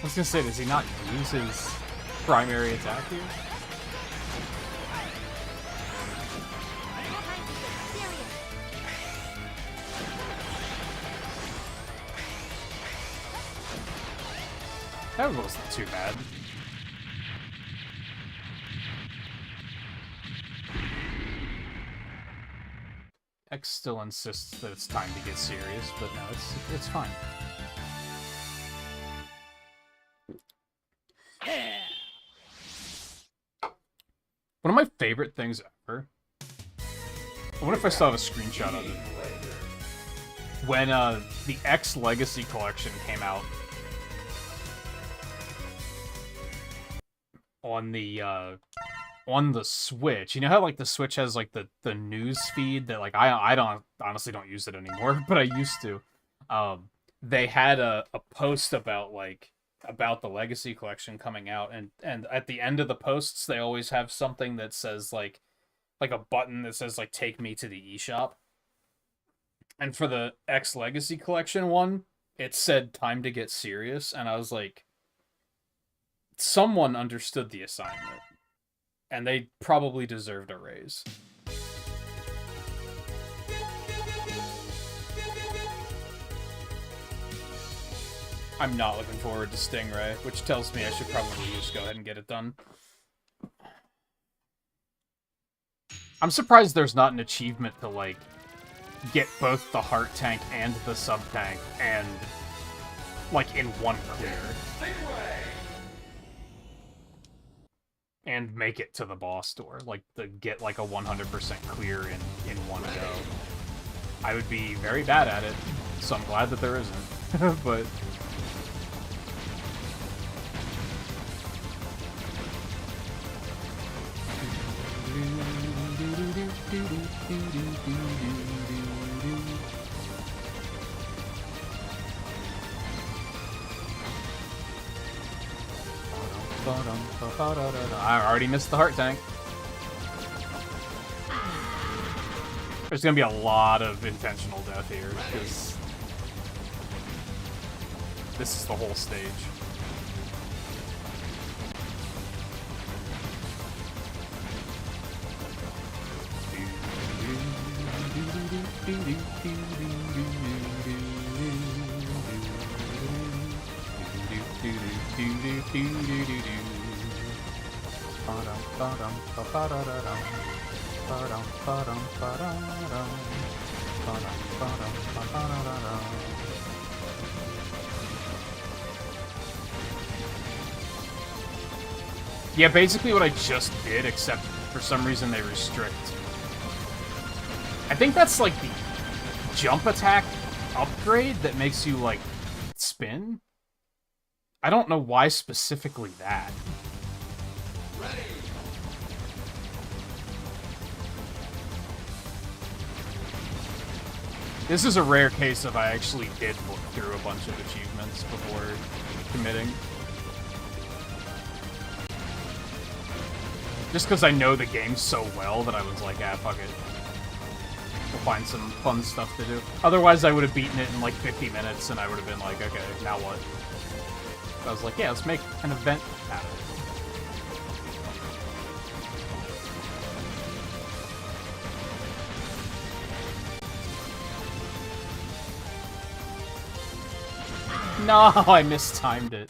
was gonna say, does he not use his primary attack here? That wasn't too bad. X still insists that it's time to get serious, but no, it's fine. One of my favorite things ever. I wonder if I still have a screenshot of it. When the X Legacy Collection came out on the Switch. You know how like the Switch has like the news feed that like I don't honestly don't use it anymore, but I used to. They had a post about the Legacy Collection coming out, and at the end of the posts they always have something that says like a button that says like take me to the eShop. And for the X Legacy Collection one, it said time to get serious, and I was like, someone understood the assignment. And they probably deserved a raise. I'm not looking forward to Stingray, which tells me I should probably just go ahead and get it done. I'm surprised there's not an achievement to, like, get both the heart tank and the sub-tank, and, like, in one clear. And make it to the boss door, like get like a 100% clear in one go. I would be very bad at it, so I'm glad that there isn't. But I already missed the heart tank. There's gonna be a lot of intentional death here, because this is the whole stage. Yeah, basically what I just did, except for some reason they restrict. I think that's like the jump attack upgrade that makes you, like, spin? I don't know why specifically that. Ready. This is a rare case of I actually did look through a bunch of achievements before committing. Just because I know the game so well that I was like, ah, fuck it. We'll find some fun stuff to do. Otherwise, I would have beaten it in like 50 minutes, and I would have been like, okay, now what? I was like, yeah, let's make an event out of it. No, I mistimed it.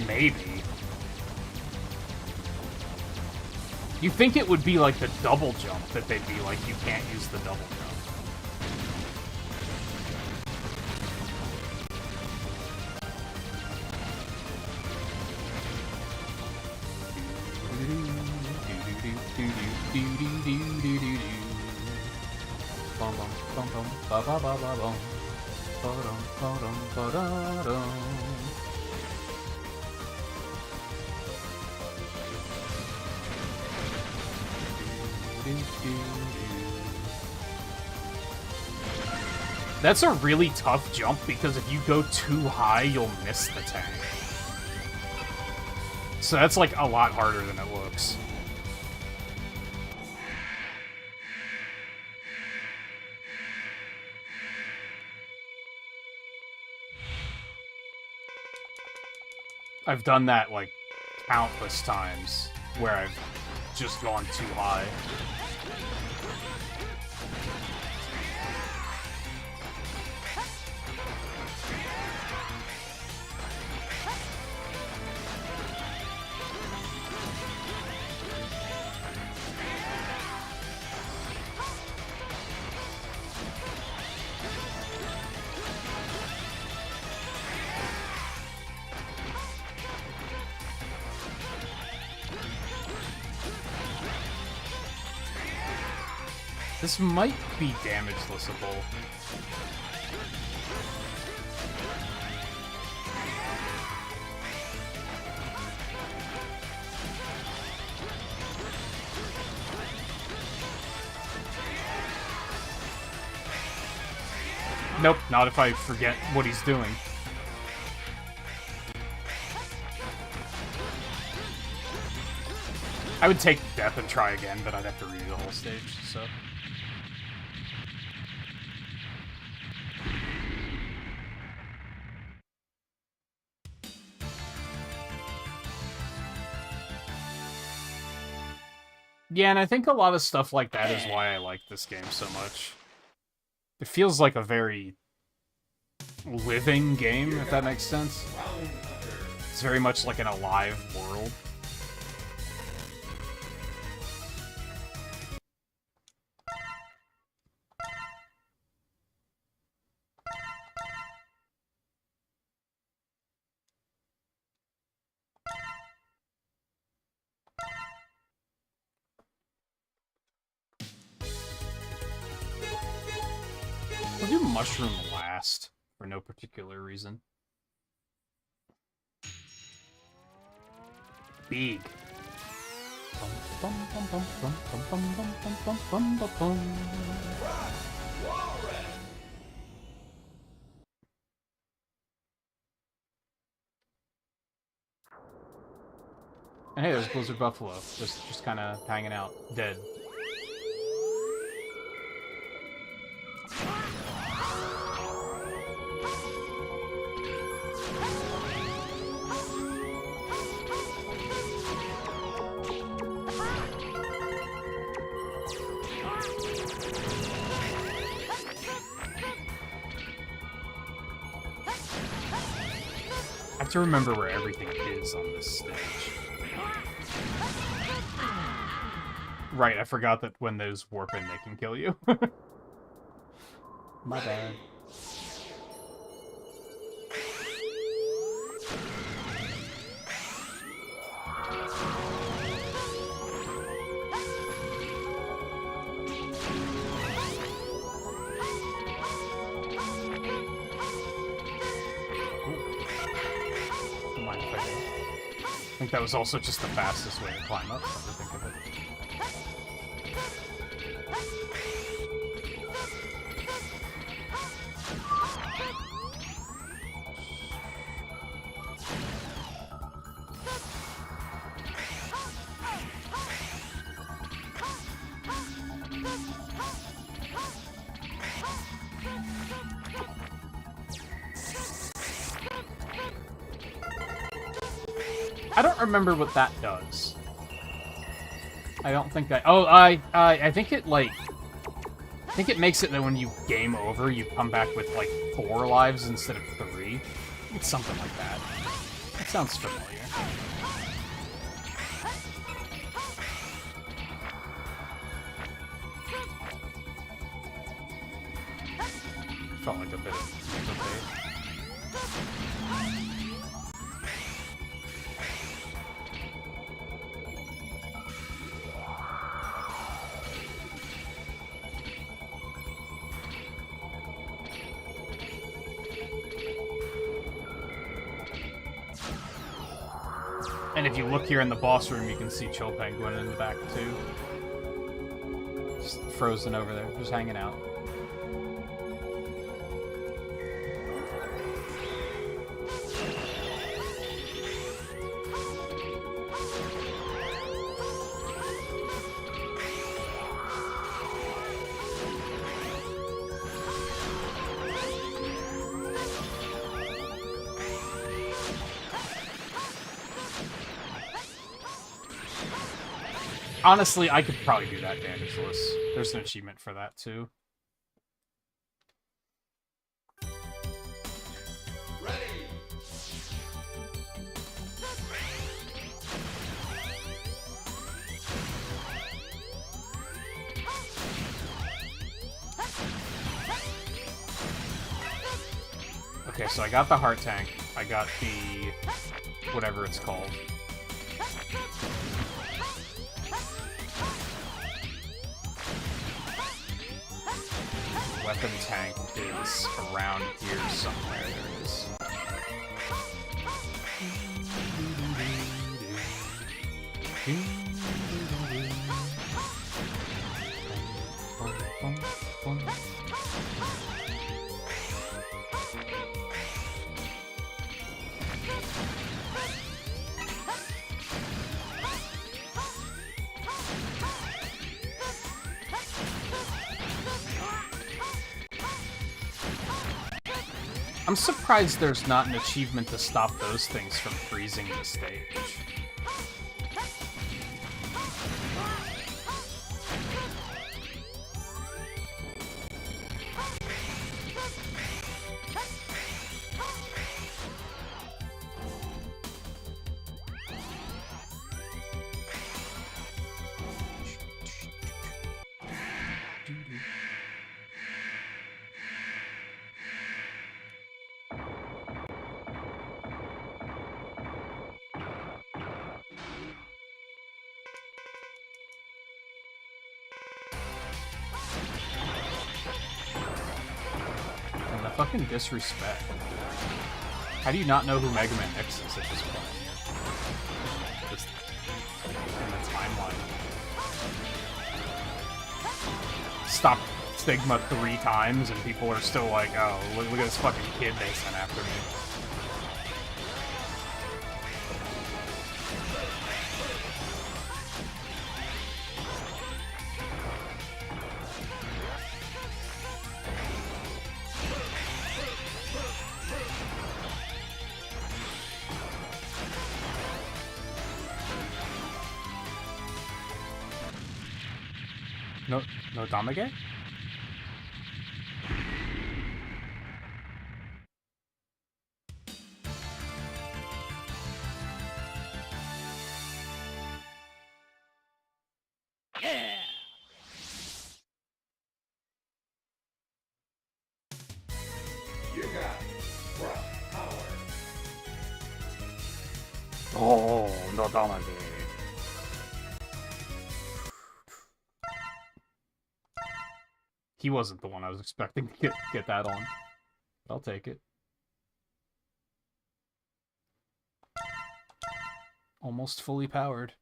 Maybe. You think it would be like the double jump, that they'd be like, you can't use the double jump. That's a really tough jump, because if you go too high, you'll miss the tank. So that's like a lot harder than it looks. I've done that, like, countless times, where I've just gone too high. This might be damage-lessable. Nope, not if I forget what he's doing. I would take death and try again, but I'd have to redo the whole stage, so... Yeah, and I think a lot of stuff like that is why I like this game so much. It feels like a very living game, if that makes sense. It's very much like an alive world. We'll do Mushroom last, for no particular reason. Big. And hey, there's Blizzard Buffalo, just kind of hanging out, dead. I have to remember where everything is on this stage. Right, I forgot that when those warp in, they can kill you. My bad. I think that was also just the fastest way to climb up, come to think of it. I don't remember what that does. I don't think that... Oh, I think it, like... I think it makes it that when you game over, you come back with, like, 4 lives instead of 3. It's something like that. It sounds familiar. Felt like a bit of debate. And if you look here in the boss room, you can see Chill Penguin in the back, too. Just frozen over there, just hanging out. Honestly, I could probably do that damageless. There's an achievement for that, too. Ready. Okay, so I got the heart tank. I got the... whatever it's called. Weapon tank is around here somewhere. There it is. I'm surprised there's not an achievement to stop those things from freezing the stage. Fucking disrespect. How do you not know who Mega Man X is at this point? Just in the timeline. Stop Stigma 3 times and people are still like, oh, look at this fucking kid they sent after me. No Damage? Yeah! You got rock power. Oh, no Damage. He wasn't the one I was expecting to get that on. I'll take it. Almost fully powered.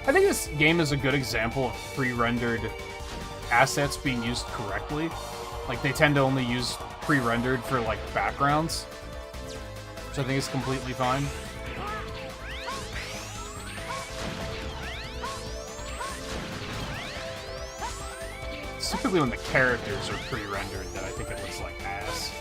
I think this game is a good example of pre-rendered assets being used correctly. Like, they tend to only use pre-rendered for, like, backgrounds, which I think is completely fine. It's typically when the characters are pre-rendered that I think it looks like ass.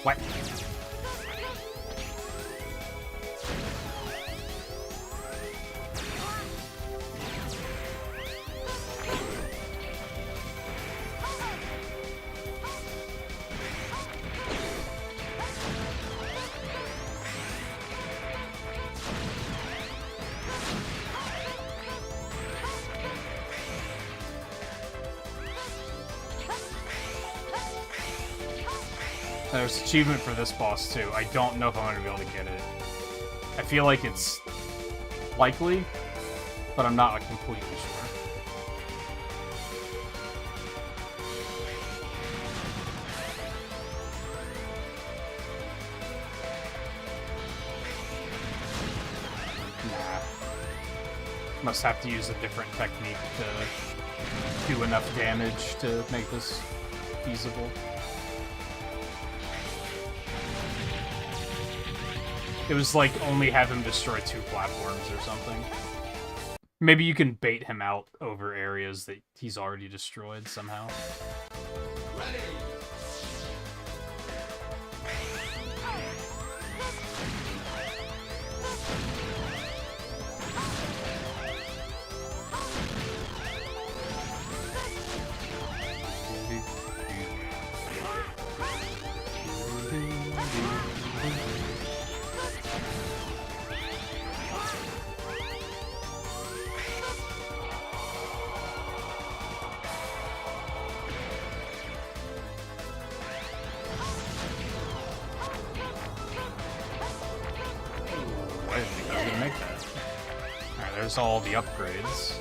What? There's achievement for this boss, too. I don't know if I'm going to be able to get it. I feel like it's likely, but I'm not completely sure. Nah. Must have to use a different technique to do enough damage to make this feasible. It was like only have him destroy 2 platforms or something. Maybe you can bait him out over areas that he's already destroyed somehow. Ready. There's all the upgrades.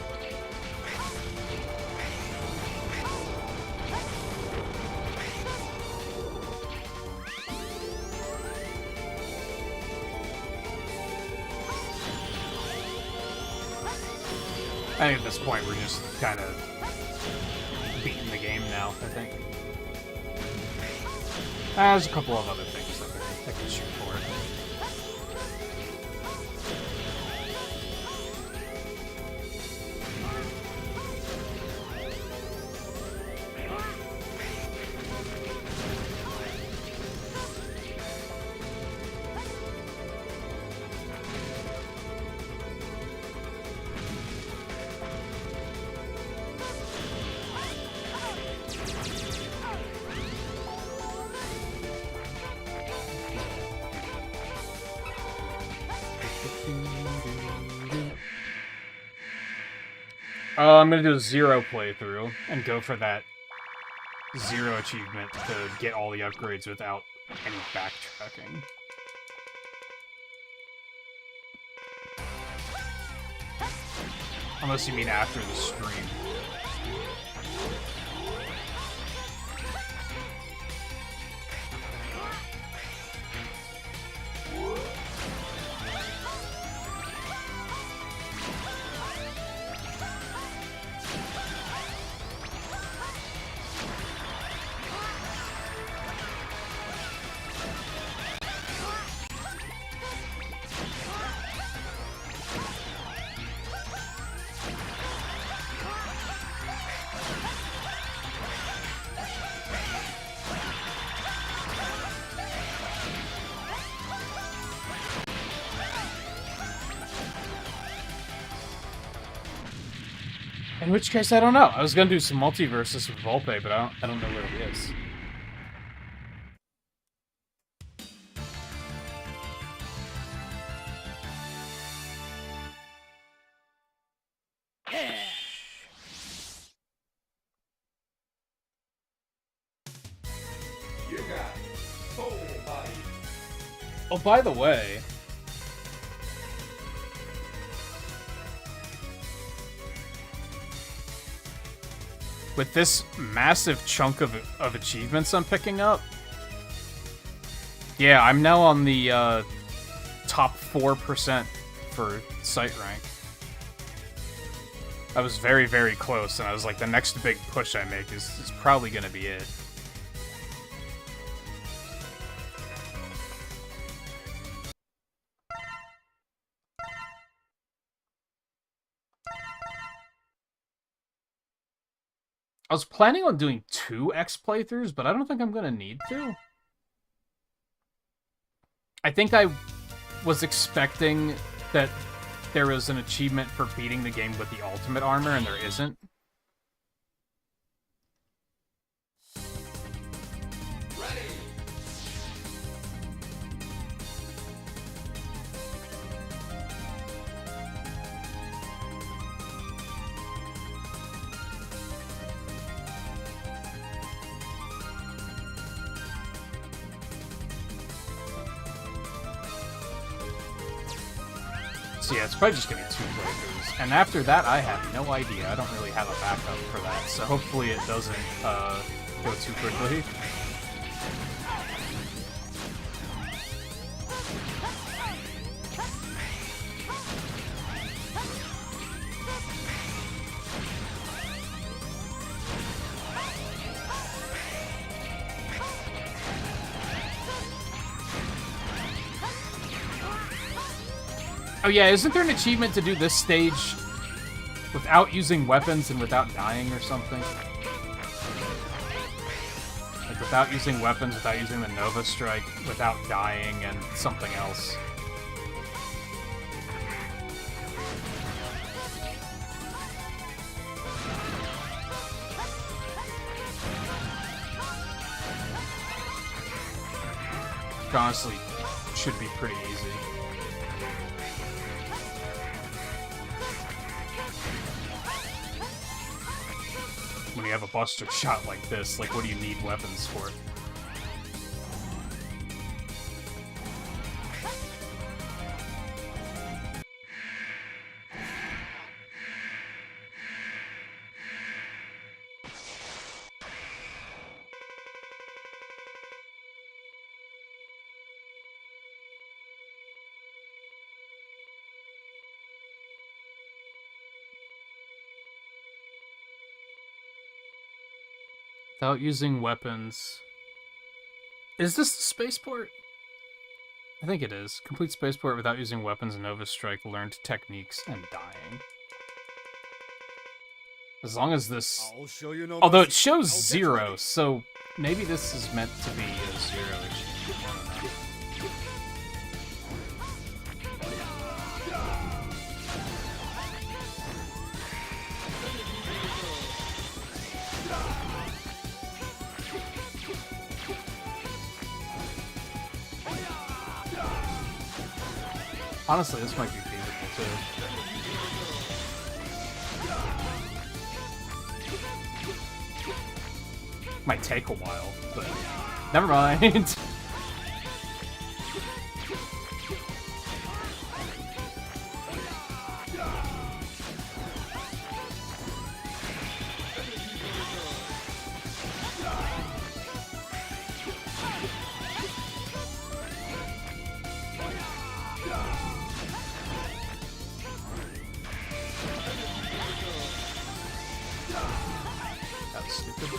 I think at this point we're just kind of beating the game now, I think. There's a couple of other things I can shoot for. I'm gonna do a 0 playthrough and go for that 0 achievement to get all the upgrades without any backtracking. Unless you mean after the stream. In which case, I don't know. I was gonna do some multiverses with Volpe, but I don't know where it is. You got Soul Body. Oh, by the way, with this massive chunk of achievements I'm picking up, yeah, I'm now on the top 4% for site rank. I was very, very close, and I was like, the next big push I make is probably gonna be it. I was planning on doing 2 X playthroughs, but I don't think I'm gonna need to. I think I was expecting that there was an achievement for beating the game with the ultimate armor, and there isn't. Ready. So yeah, it's probably just gonna be 2 playthroughs. And after that, I have no idea. I don't really have a backup for that, so hopefully it doesn't go too quickly. Oh yeah, isn't there an achievement to do this stage without using weapons and without dying or something? Like without using weapons, without using the Nova Strike, without dying, and something else. Honestly, should be pretty easy. When you have a buster shot like this, like, what do you need weapons for? Without using weapons. Is this the spaceport? I think it is. Complete spaceport without using weapons and Nova Strike, learned techniques, and dying. As long as this... I'll show you no Although it mercy. shows I'll 0, so maybe this is meant to be a 0 achievement. I don't know. Honestly, this might be feasible too. Might take a while, but never mind. That's stupid.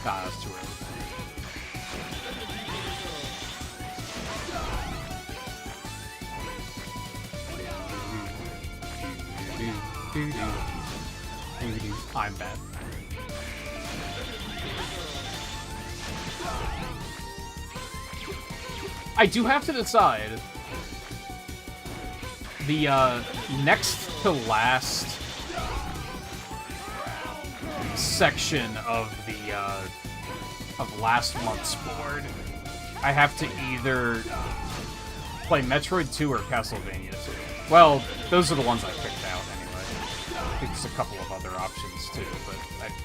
Ah, that's too early. I'm bad. I do have to decide. The next to last section of the of last month's board, I have to either play Metroid 2 or Castlevania 2. Well, those are the ones I picked out anyway. I think there's a couple of other options too, but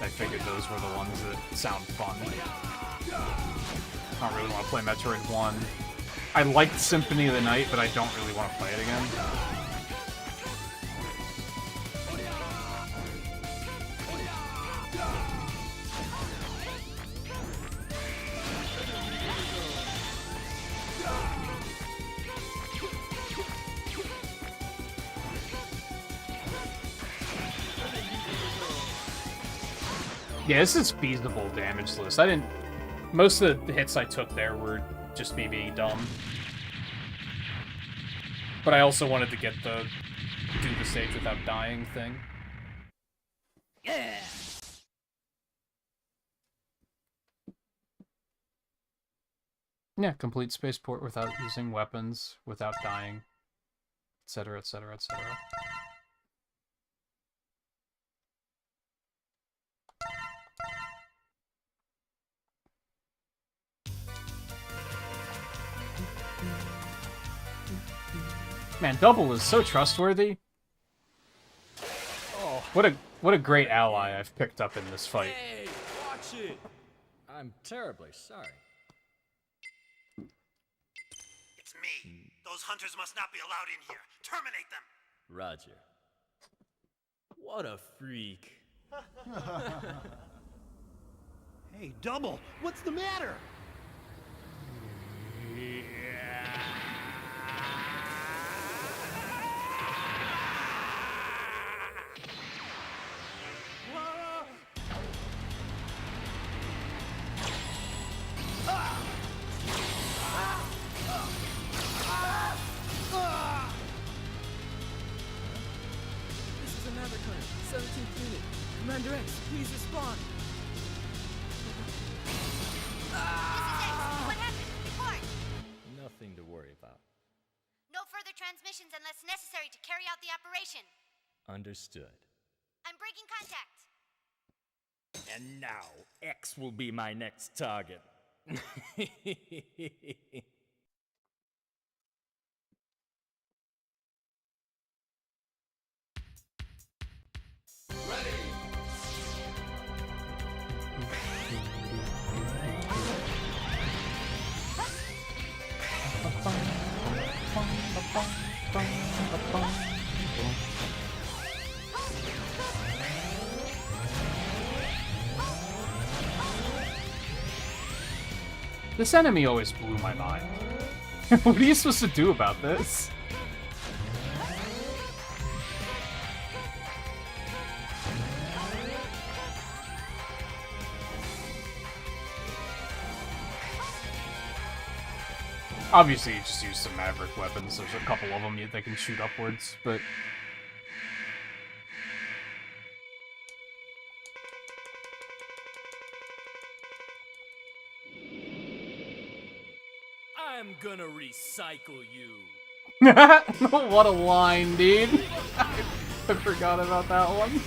I figured those were the ones that sound fun. I don't really want to play Metroid 1. I liked Symphony of the Night, but I don't really want to play it again. Yeah, this is feasible damage list. Most of the hits I took there were just me being dumb. But I also wanted to get the do the stage without dying thing. Yeah. Yeah, complete spaceport without using weapons, without dying, etc., etc., etc. Man, Double is so trustworthy. Oh, What a great ally I've picked up in this fight. hey, watch it! I'm terribly sorry. me. Those hunters must not be allowed in here. Terminate them. Roger. What a freak. Hey, Double, what's the matter? This is a Maverick Hunter, 17th unit. Commander X, please respond. What happened? Report! Nothing to worry about. No further transmissions unless necessary to carry out the operation. Understood. I'm breaking contact. And now, X will be my next target. Ready. This enemy always blew my mind. What are you supposed to do about this? Obviously, you just use some Maverick weapons. There's a couple of them that can shoot upwards, but... I'm gonna recycle you. What a line, dude. I forgot about that one.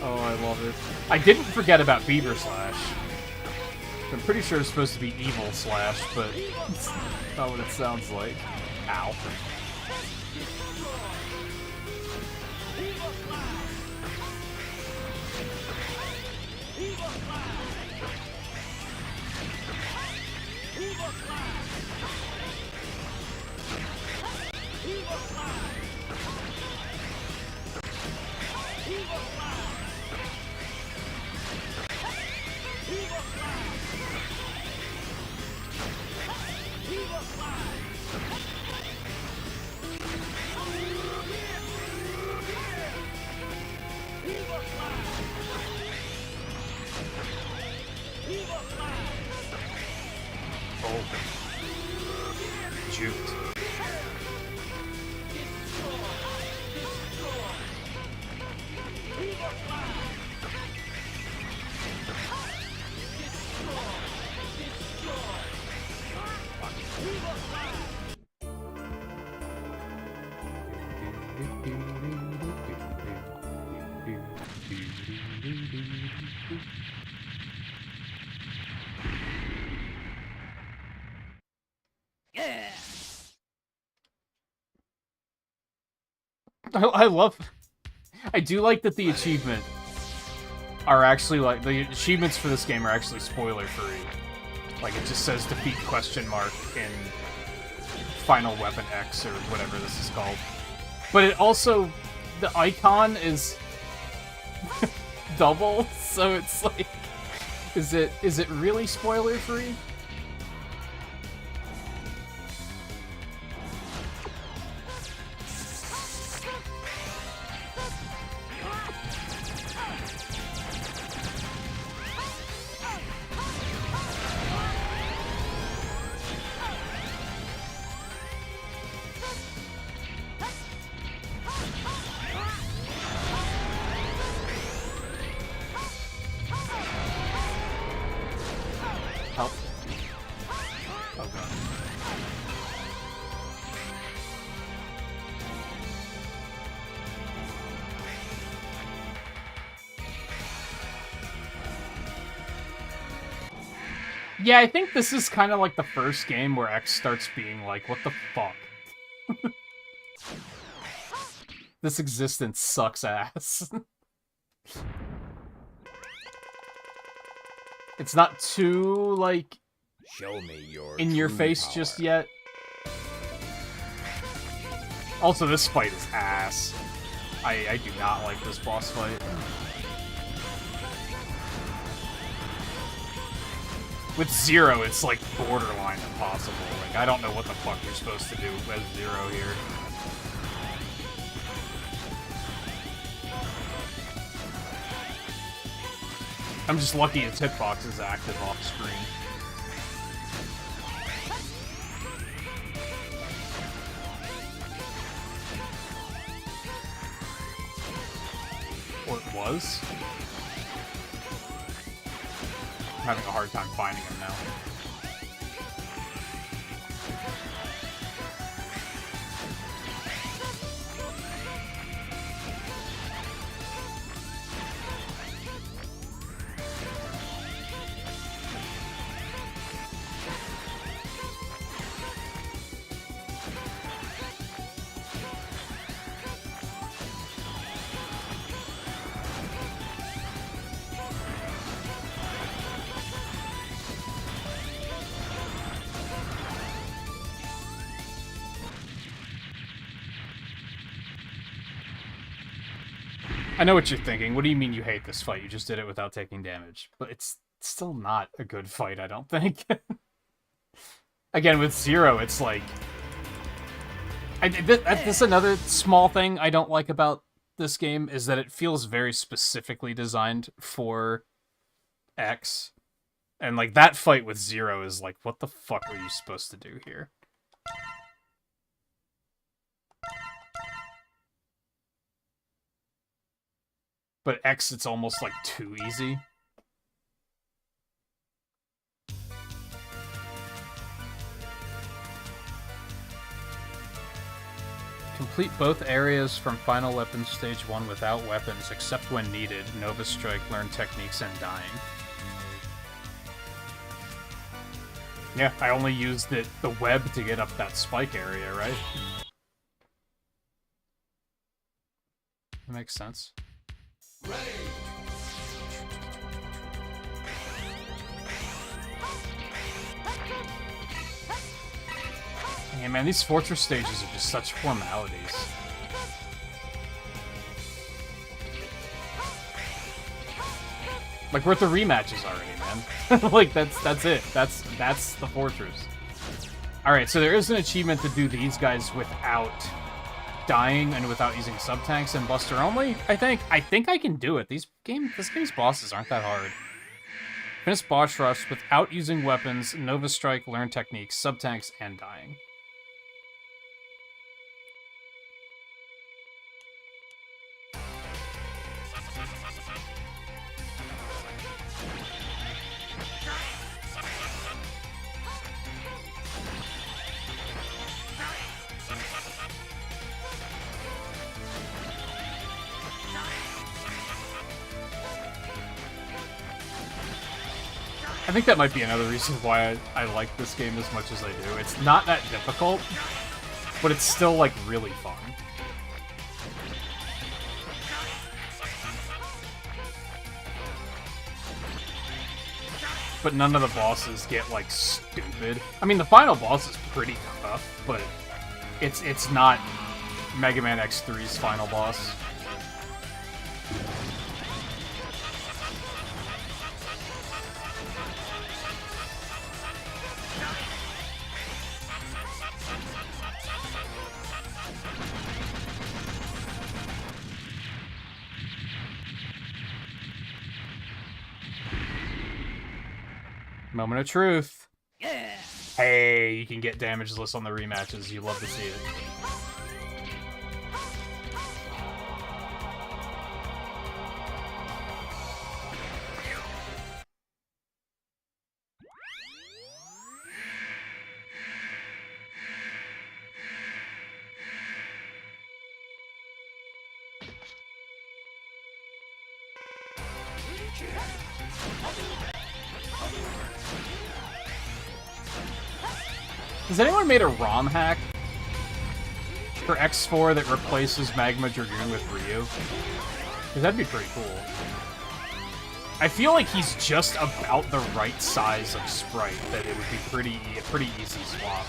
Oh, I love it. I didn't forget about Beaver Slash. I'm pretty sure it's supposed to be Evil Slash, but it's not what it sounds like. Ow. Oh. Juked. I love... I do like that the achievement are actually, like, the achievements for this game are actually spoiler-free. Like, it just says defeat question mark in Final Weapon X, or whatever this is called. But it also... the icon is... double, so it's like... Is it really spoiler-free? Help. Oh god. Yeah, I think this is kind of like the first game where X starts being like, what the fuck? This existence sucks ass. It's not too, like, Show me your in your true face power. just yet. Also, this fight is ass. I do not like this boss fight. With Zero, it's like borderline impossible. Like, I don't know what the fuck you're supposed to do as Zero here. I'm just lucky its hitbox is active off screen. Or it was. I'm having a hard time finding him now. I know what you're thinking. What do you mean you hate this fight? You just did it without taking damage. But it's still not a good fight, I don't think. Again, with Zero, it's like... That's another small thing I don't like about this game, is that it feels very specifically designed for X. And, like, that fight with Zero is like, what the fuck are you supposed to do here? But X, it's almost, like, too easy. Complete both areas from Final Weapons Stage 1 without weapons, except when needed. Nova Strike, learn techniques, and dying. Yeah, I only used the web to get up that spike area, right? That makes sense. Ready. Yeah, man, these fortress stages are just such formalities. Like, we're at the rematches already, man. Like, that's it. That's the fortress. Alright, so there is an achievement to do these guys without dying and without using sub-tanks and Buster only, I think. I think I can do it. This game's bosses aren't that hard. Finish boss rush without using weapons, Nova Strike, learn techniques, sub-tanks, and dying. I think that might be another reason why I like this game as much as I do. It's not that difficult, but it's still, like, really fun. But none of the bosses get, like, stupid. I mean, the final boss is pretty tough, but it's not Mega Man X3's final boss. Moment of truth. Yeah. Hey, you can get damageless on the rematches. You love to see it. Has anyone made a ROM hack for X4 that replaces Magma Dragoon with Ryu? Because that'd be pretty cool. I feel like he's just about the right size of sprite that it would be a pretty easy swap.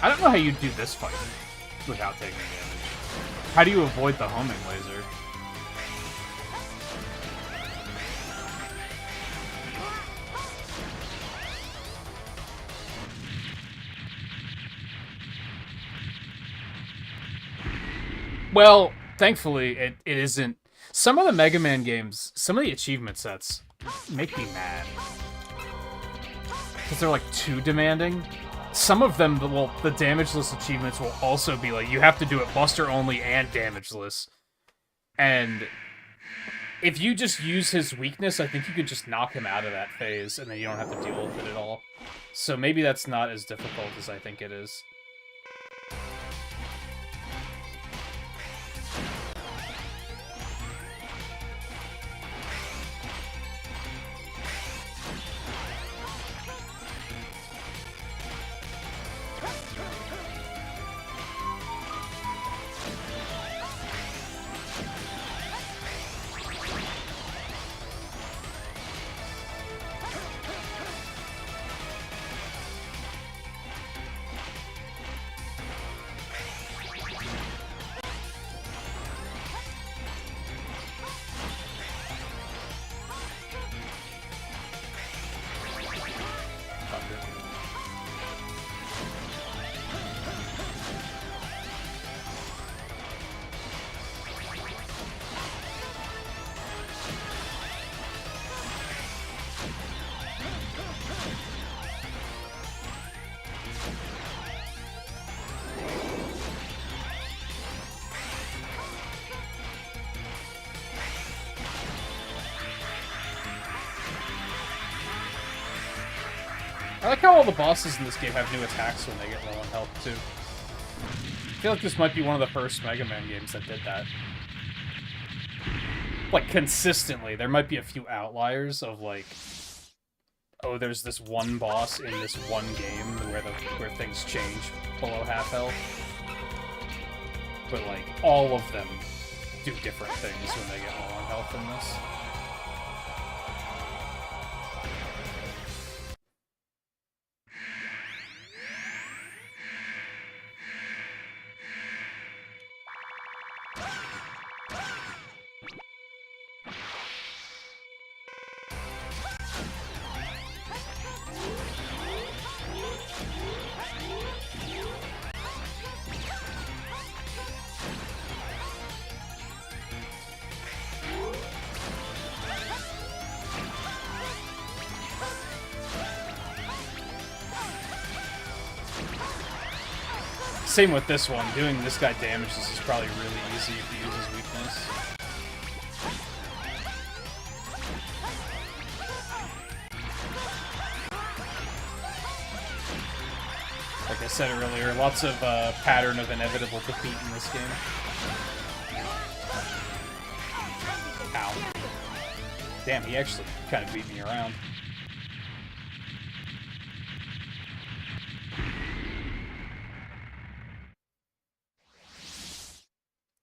I don't know how you do this fight without taking damage. How do you avoid the homing laser? Well, thankfully, it isn't. Some of the Mega Man games, some of the achievement sets make me mad. Because they're, like, too demanding. Some of them, well, the damageless achievements will also be like, you have to do it Buster only and damageless. And if you just use his weakness, I think you could just knock him out of that phase, and then you don't have to deal with it at all. So maybe that's not as difficult as I think it is. I like how all the bosses in this game have new attacks when they get low on health, too. I feel like this might be one of the first Mega Man games that did that. Like, consistently. There might be a few outliers of, like, oh, there's this one boss in this one game where things change below half health. But, like, all of them do different things when they get low on health in this. Same with this one. Doing this guy damages is probably really easy if you use his weakness. Like I said earlier, lots of pattern of inevitable defeat in this game. Ow. Damn, he actually kind of beat me around.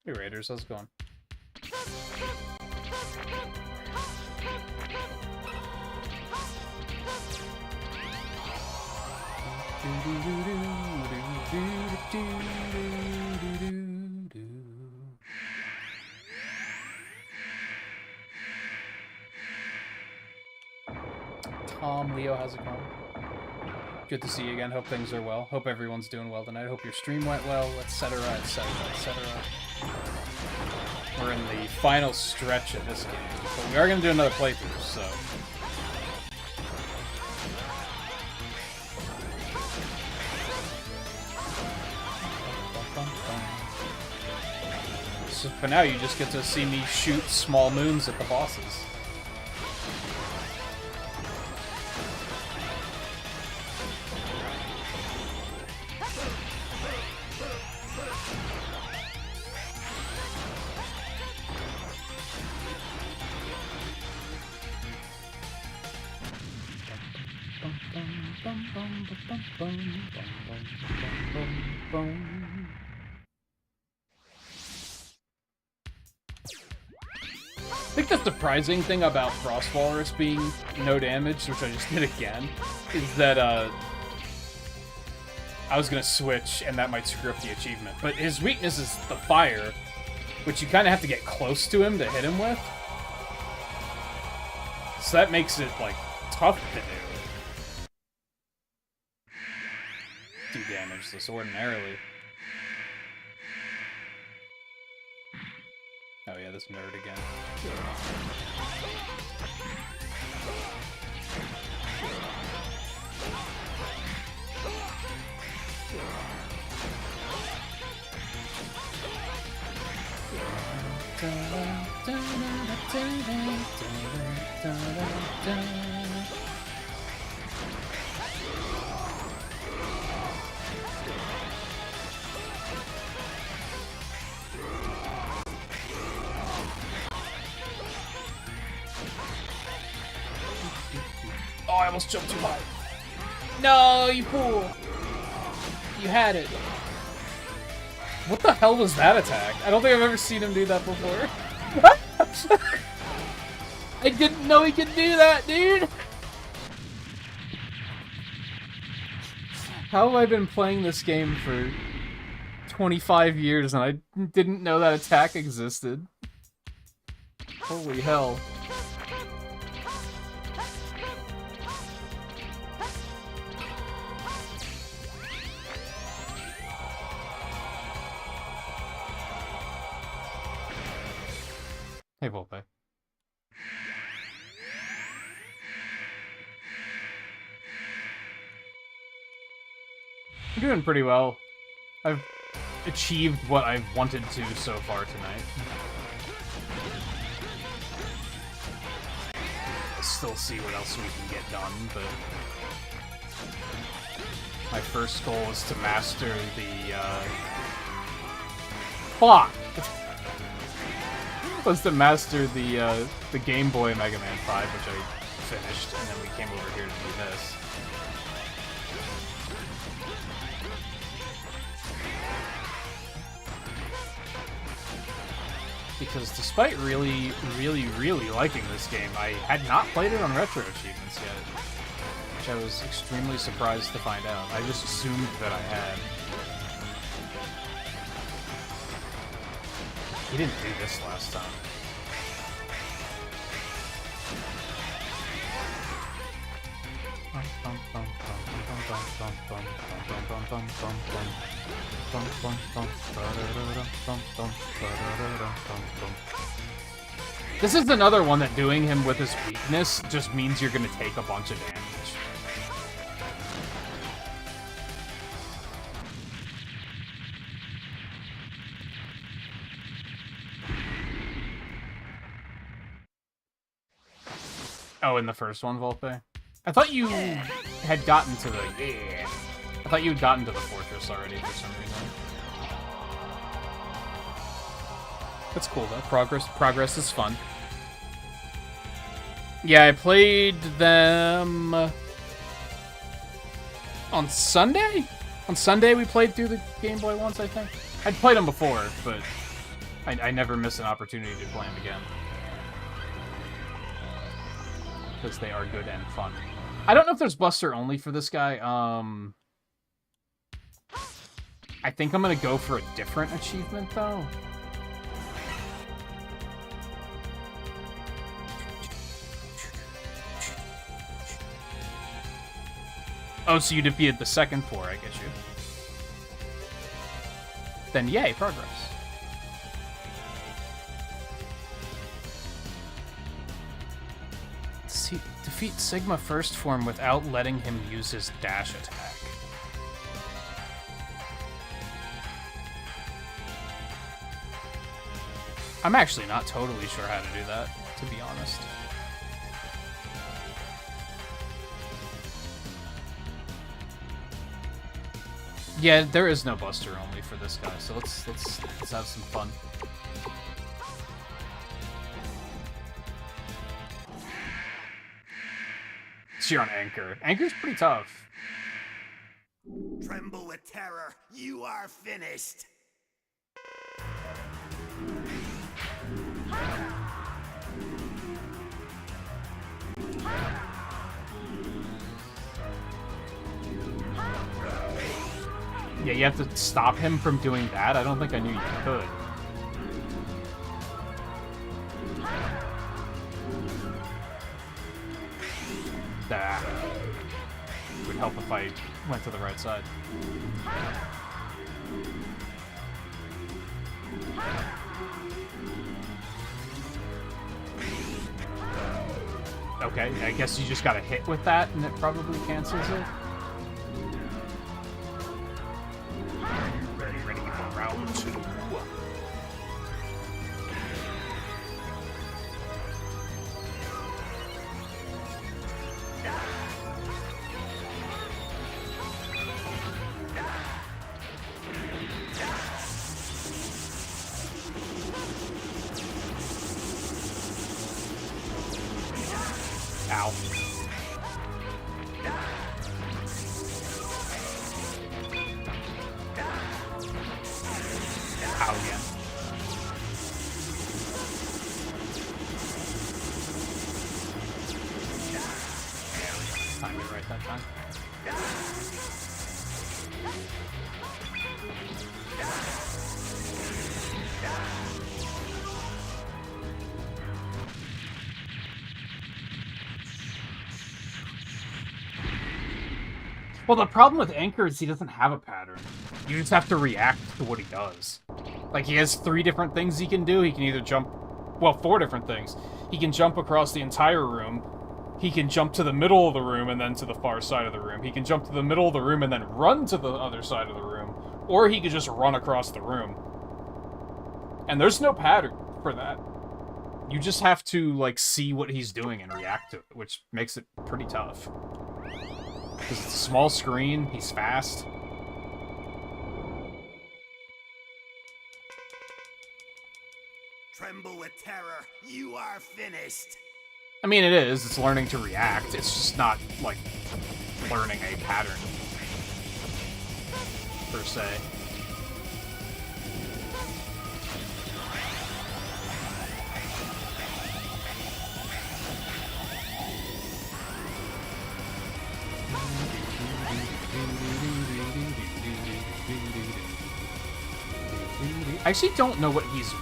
Hey Raiders, how's it going? Tom, Leo, how's it going? Good to see you again. Hope things are well. Hope everyone's doing well tonight. Hope your stream went well, etc., etc., etc. We're in the final stretch of this game, but we are going to do another playthrough, so... So for now, you just get to see me shoot small moons at the bosses. I think the surprising thing about Frost Walrus being no damage, which I just did again, is that I was gonna switch and that might screw up the achievement. But his weakness is the fire, which you kind of have to get close to him to hit him with. So that makes it, like, tough to do. Do damage this ordinarily. Oh yeah, this nerd again. Oh, I almost jumped too high. No, you fool! You had it. What the hell was that attack? I don't think I've ever seen him do that before. I didn't know he could do that, dude! How have I been playing this game for 25 years and I didn't know that attack existed? Holy hell. Hey, Volpe. I'm doing pretty well. I've achieved what I've wanted to so far tonight. I'll still see what else we can get done, but... my first goal is to master the, Fuck! Was to master the Game Boy Mega Man 5, which I finished, and then we came over here to do this. Because despite really, really, really liking this game, I had not played it on RetroAchievements yet, which I was extremely surprised to find out. I just assumed that I had. He didn't do this last time. This is another one that doing him with his weakness just means you're gonna take a bunch of damage. Oh, in the first one, Volpe? I thought you had gotten to the... Yeah. I thought you had gotten to the fortress already for some reason. That's cool, though. Progress is fun. Yeah, I played them... on Sunday? On Sunday we played through the Game Boy once, I think. I'd played them before, but I never miss an opportunity to play them again. Because they are good and fun. I don't know if there's Buster only for this guy. I think I'm gonna go for a different achievement, though. Oh, so you defeated the second floor, I get you. Then yay, progress. Defeat Sigma first form without letting him use his dash attack. I'm actually not totally sure how to do that, to be honest. Yeah, there is no Buster only for this guy, so let's have some fun. Cheer on Anchor. Anchor's pretty tough. Tremble with terror. You are finished. Yeah, you have to stop him from doing that? I don't think I knew you could. That would help if I went to the right side. Okay, I guess you just gotta hit with that and it probably cancels it. Ready for round 2. Ow. Ow again. Timed it right that time. Well, the problem with Anchor is he doesn't have a pattern. You just have to react to what he does. Like, he has 3 different things he can do. He can either jump... Well, 4 different things. He can jump across the entire room. He can jump to the middle of the room and then to the far side of the room. He can jump to the middle of the room and then run to the other side of the room. Or he could just run across the room. And there's no pattern for that. You just have to, like, see what he's doing and react to it, which makes it pretty tough. Because it's a small screen, he's fast. Tremble with terror. You are finished. I mean, it is. It's learning to react. It's just not, like, learning a pattern, per se. I actually don't know what he's weak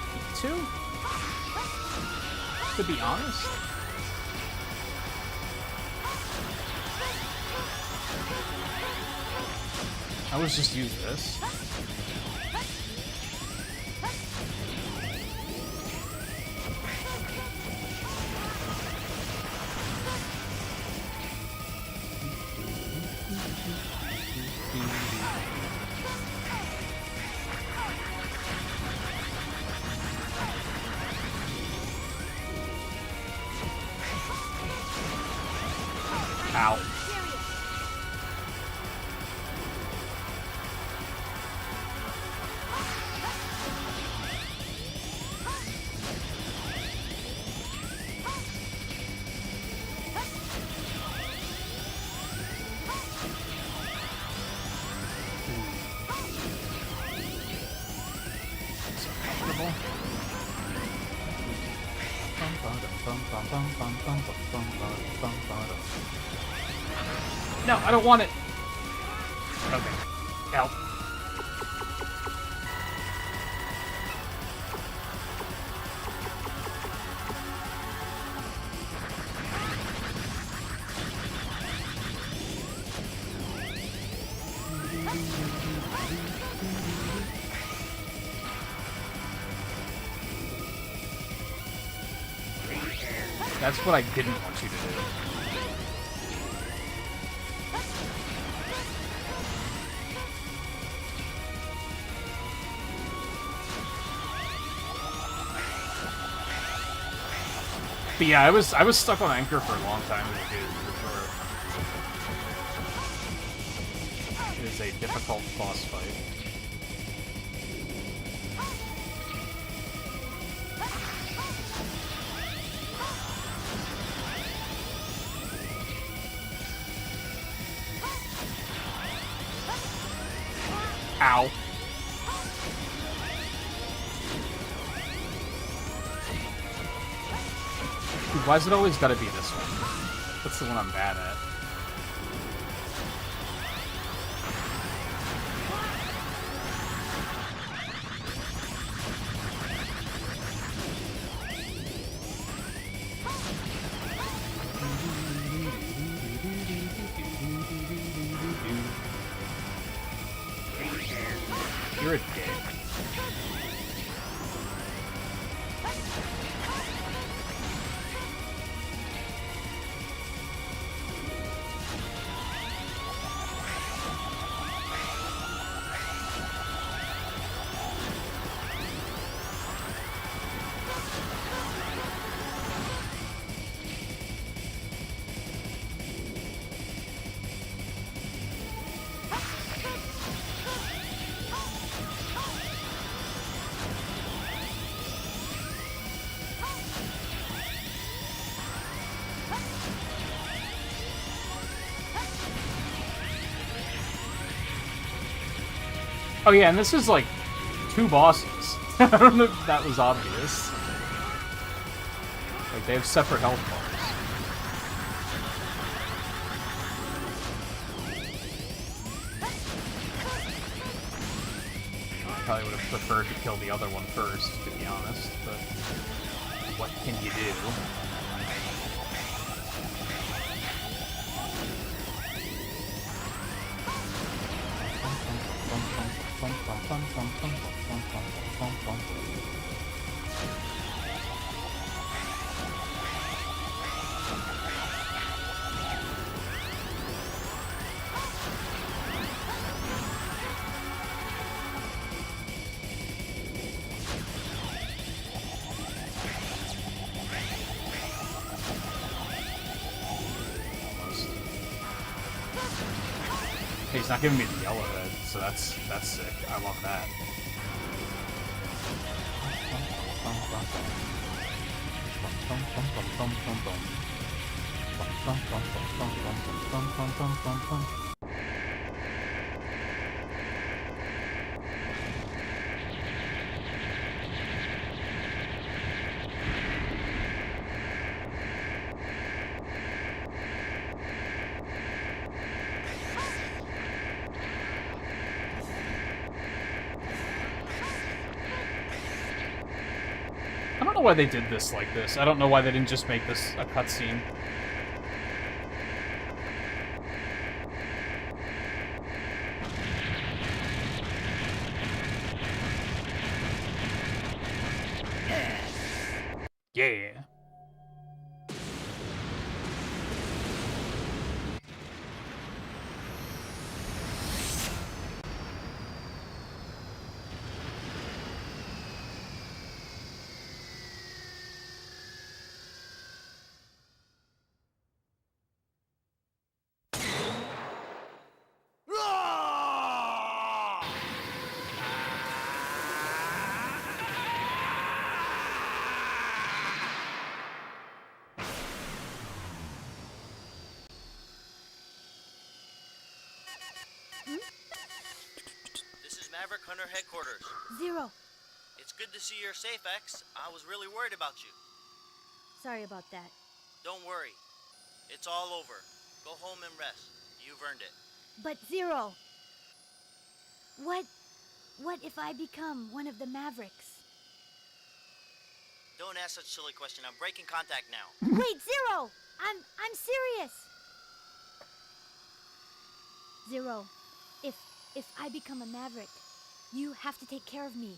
to be honest. I was just use this. Ow. No, I don't want it. Okay. Help. That's what I didn't want you to do. But yeah, I was stuck on Anchor for a long time as a dude, for sure. It is a difficult boss fight. Ow. Dude, why's it always gotta be this one? That's the one I'm bad at. You're a dick. Oh yeah, and this is like 2 bosses. I don't know if that was obvious. Like, they have separate health bars. I probably would have preferred to kill the other one first, to be honest, but what can you do? He's not giving me the yellow head, so that's sick. I love that. I don't know why they did this like this. I don't know why they didn't just make this a cutscene. Yeah. This is Maverick Hunter Headquarters. 0. It's good to see you're safe, X. I was really worried about you. Sorry about that. Don't worry. It's all over. Go home and rest. You've earned it. But Zero, what if I become one of the Mavericks? Don't ask such a silly question. I'm breaking contact now. Wait, Zero! I'm serious. Zero, if I become a Maverick, you have to take care of me.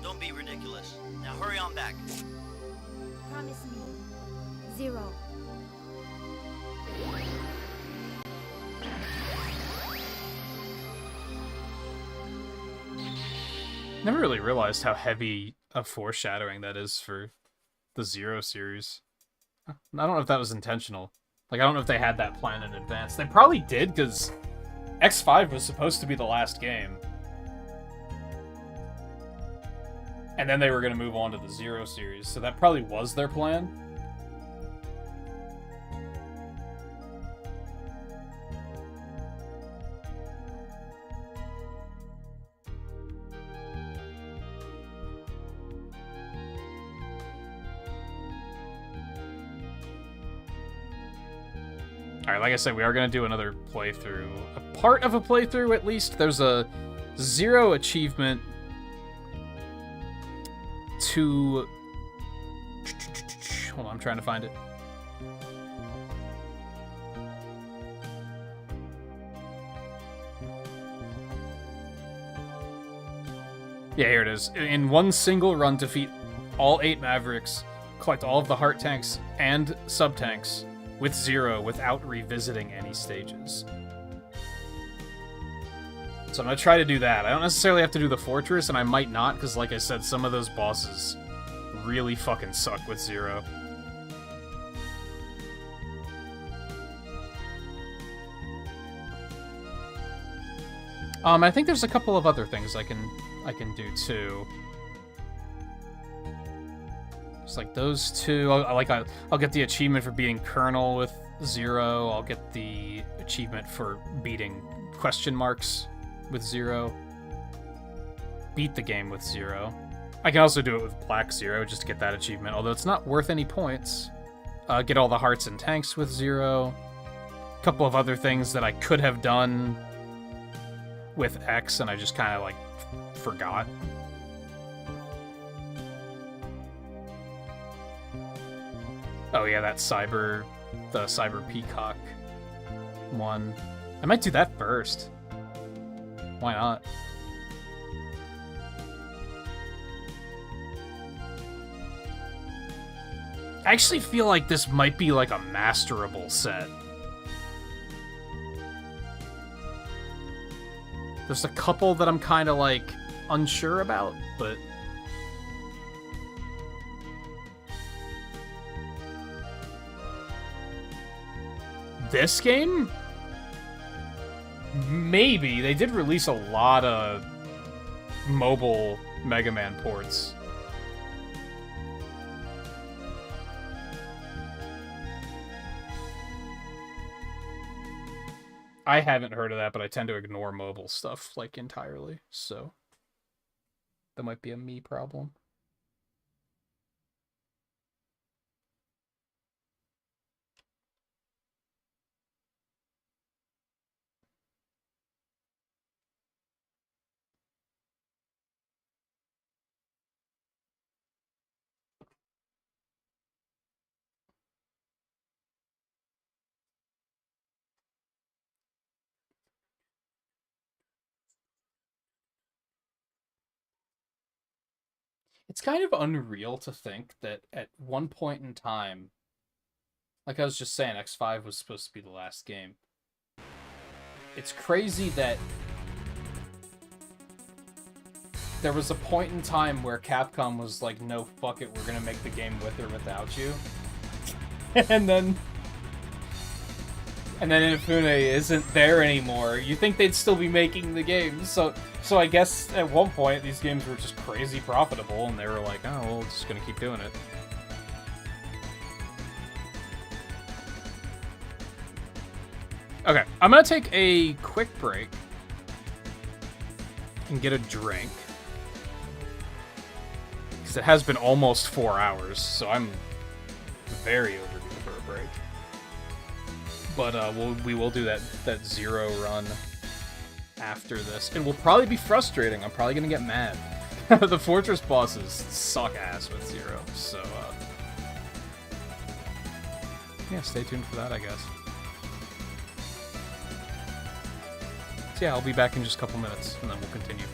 Don't be ridiculous. Now hurry on back. Promise me, Zero. Never really realized how heavy of foreshadowing that is for the Zero series. I don't know if that was intentional. Like, I don't know if they had that plan in advance. They probably did, because X5 was supposed to be the last game. And then they were going to move on to the Zero series, so that probably was their plan. Alright, like I said, we are going to do another playthrough. A part of a playthrough, at least. There's a Zero achievement to... Hold on, I'm trying to find it. Yeah, here it is. In one single run, defeat all 8 Mavericks, collect all of the heart tanks and sub-tanks with Zero without revisiting any stages. So I'm going to try to do that. I don't necessarily have to do the fortress, and I might not, because like I said, some of those bosses really fucking suck with Zero. I think there's a couple of other things I can do too. Just like those two. I'll get the achievement for beating Colonel with Zero. I'll get the achievement for beating question marks with Zero. Beat the game with Zero. I can also do it with Black Zero just to get that achievement, although it's not worth any points. Get all the hearts and tanks with Zero. A couple of other things that I could have done with X and I just kind of like forgot. Oh yeah, the Cyber Peacock one. I might do that first. Why not? I actually feel like this might be like a masterable set. There's a couple that I'm kind of like unsure about, but this game? Maybe. They did release a lot of mobile Mega Man ports. I haven't heard of that, but I tend to ignore mobile stuff, like, entirely, so that might be a me problem. It's kind of unreal to think that at one point in time, like I was just saying, X5 was supposed to be the last game. It's crazy that there was a point in time where Capcom was like, no, fuck it, we're gonna make the game with or without you. And then Inafune isn't there anymore. You think they'd still be making the game, so I guess at one point these games were just crazy profitable, and they were like, oh, well, we're just gonna keep doing it. Okay, I'm gonna take a quick break and get a drink. honest, it has been almost 4 hours, so I'm very overdue for a break. But we will do that 0 run after this. It will probably be frustrating. I'm probably gonna get mad. The fortress bosses suck ass with 0, so yeah, stay tuned for that, I guess. So yeah, I'll be back in just a couple minutes, and then we'll continue.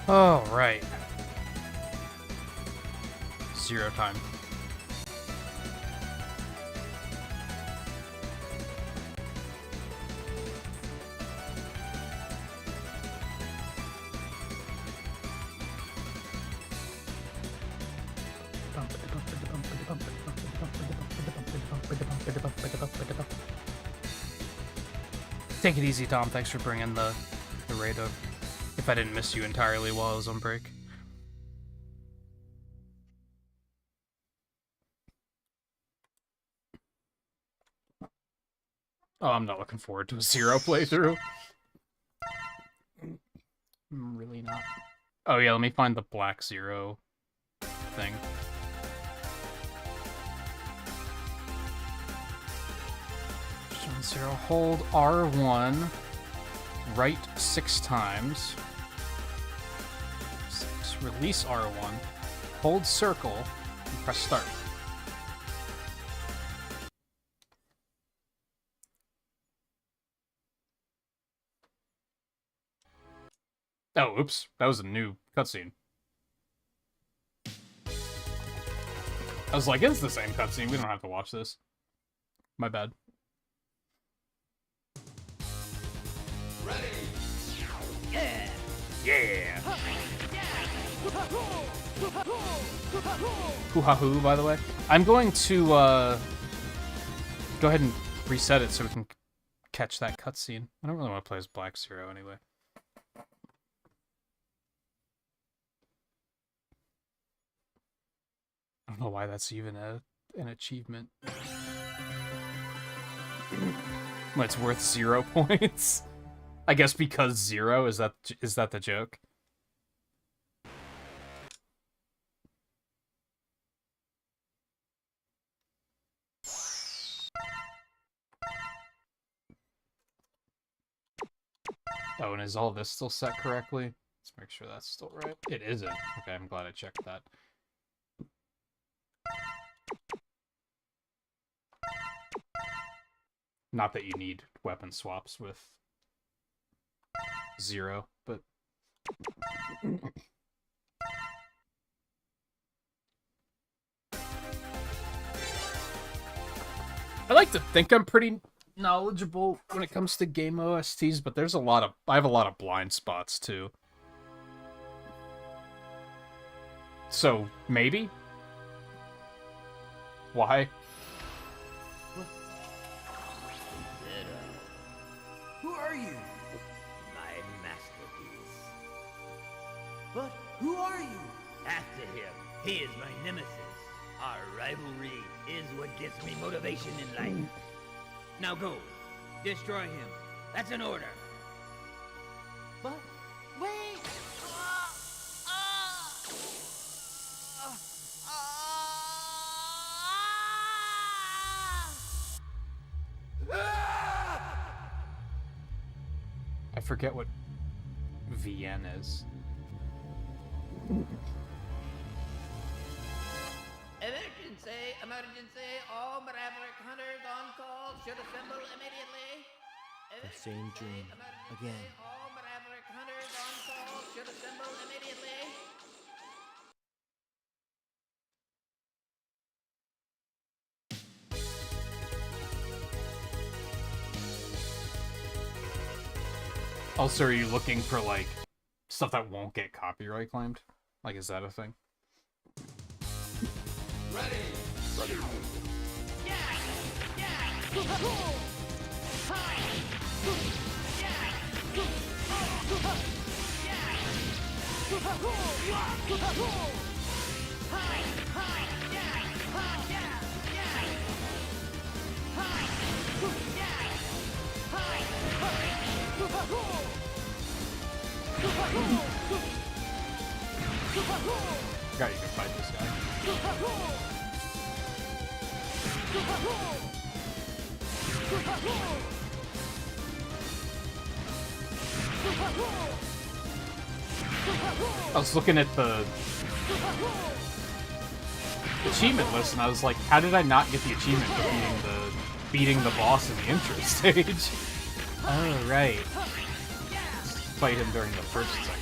Oh, right. Zero time. Take it easy, Tom. Thanks for bringing the raid up. If I didn't miss you entirely while I was on break. Oh, I'm not looking forward to a Zero playthrough. I'm really not. Oh yeah, let me find the Black Zero thing. Zero, hold R1, right 6 times. 6, release R1, hold circle, and press start. Oh, oops, that was a new cutscene. I was like, it's the same cutscene, we don't have to watch this. My bad. Ready. Yeah! Yeah! Hoo-ha-hoo, by the way. I'm going to, go ahead and reset it so we can catch that cutscene. I don't really want to play as Black Zero anyway. I don't know why that's even an achievement. It's worth 0 points. I guess because 0, is that the joke? Oh, and is all this still set correctly? Let's make sure that's still right. It isn't. Okay, I'm glad I checked that. Not that you need weapon swaps with 0, but... I like to think I'm pretty knowledgeable when it comes to game OSTs, but there's I have a lot of blind spots too. So, maybe? Why? Who are you? My masterpiece. But who are you? After him, he is my nemesis. Our rivalry is what gives me motivation in life. Now go. Destroy him. That's an order. But wait! I forget what VN is. Emergency, all Maverick hunters on call should assemble immediately. The same dream again. All Maverick hunters on call should assemble immediately. Also, are you looking for, like, stuff that won't get copyright claimed? Like, is that a thing? Ready. Forgot you can fight this guy. I was looking at the achievement list and I was like, how did I not get the achievement for beating the boss in the intro stage? Oh, right. Fight him during the first section.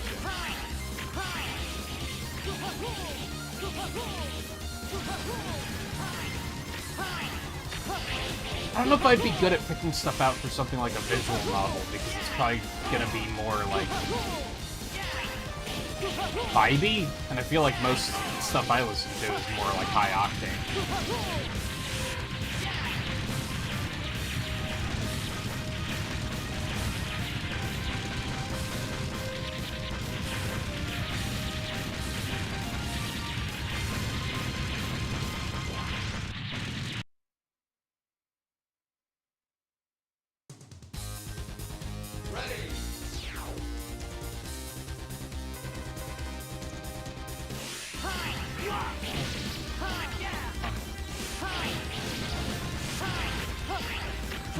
I don't know if I'd be good at picking stuff out for something like a visual novel, because it's probably gonna be more, like, vibey, and I feel like most stuff I listen to is more, like, high octane.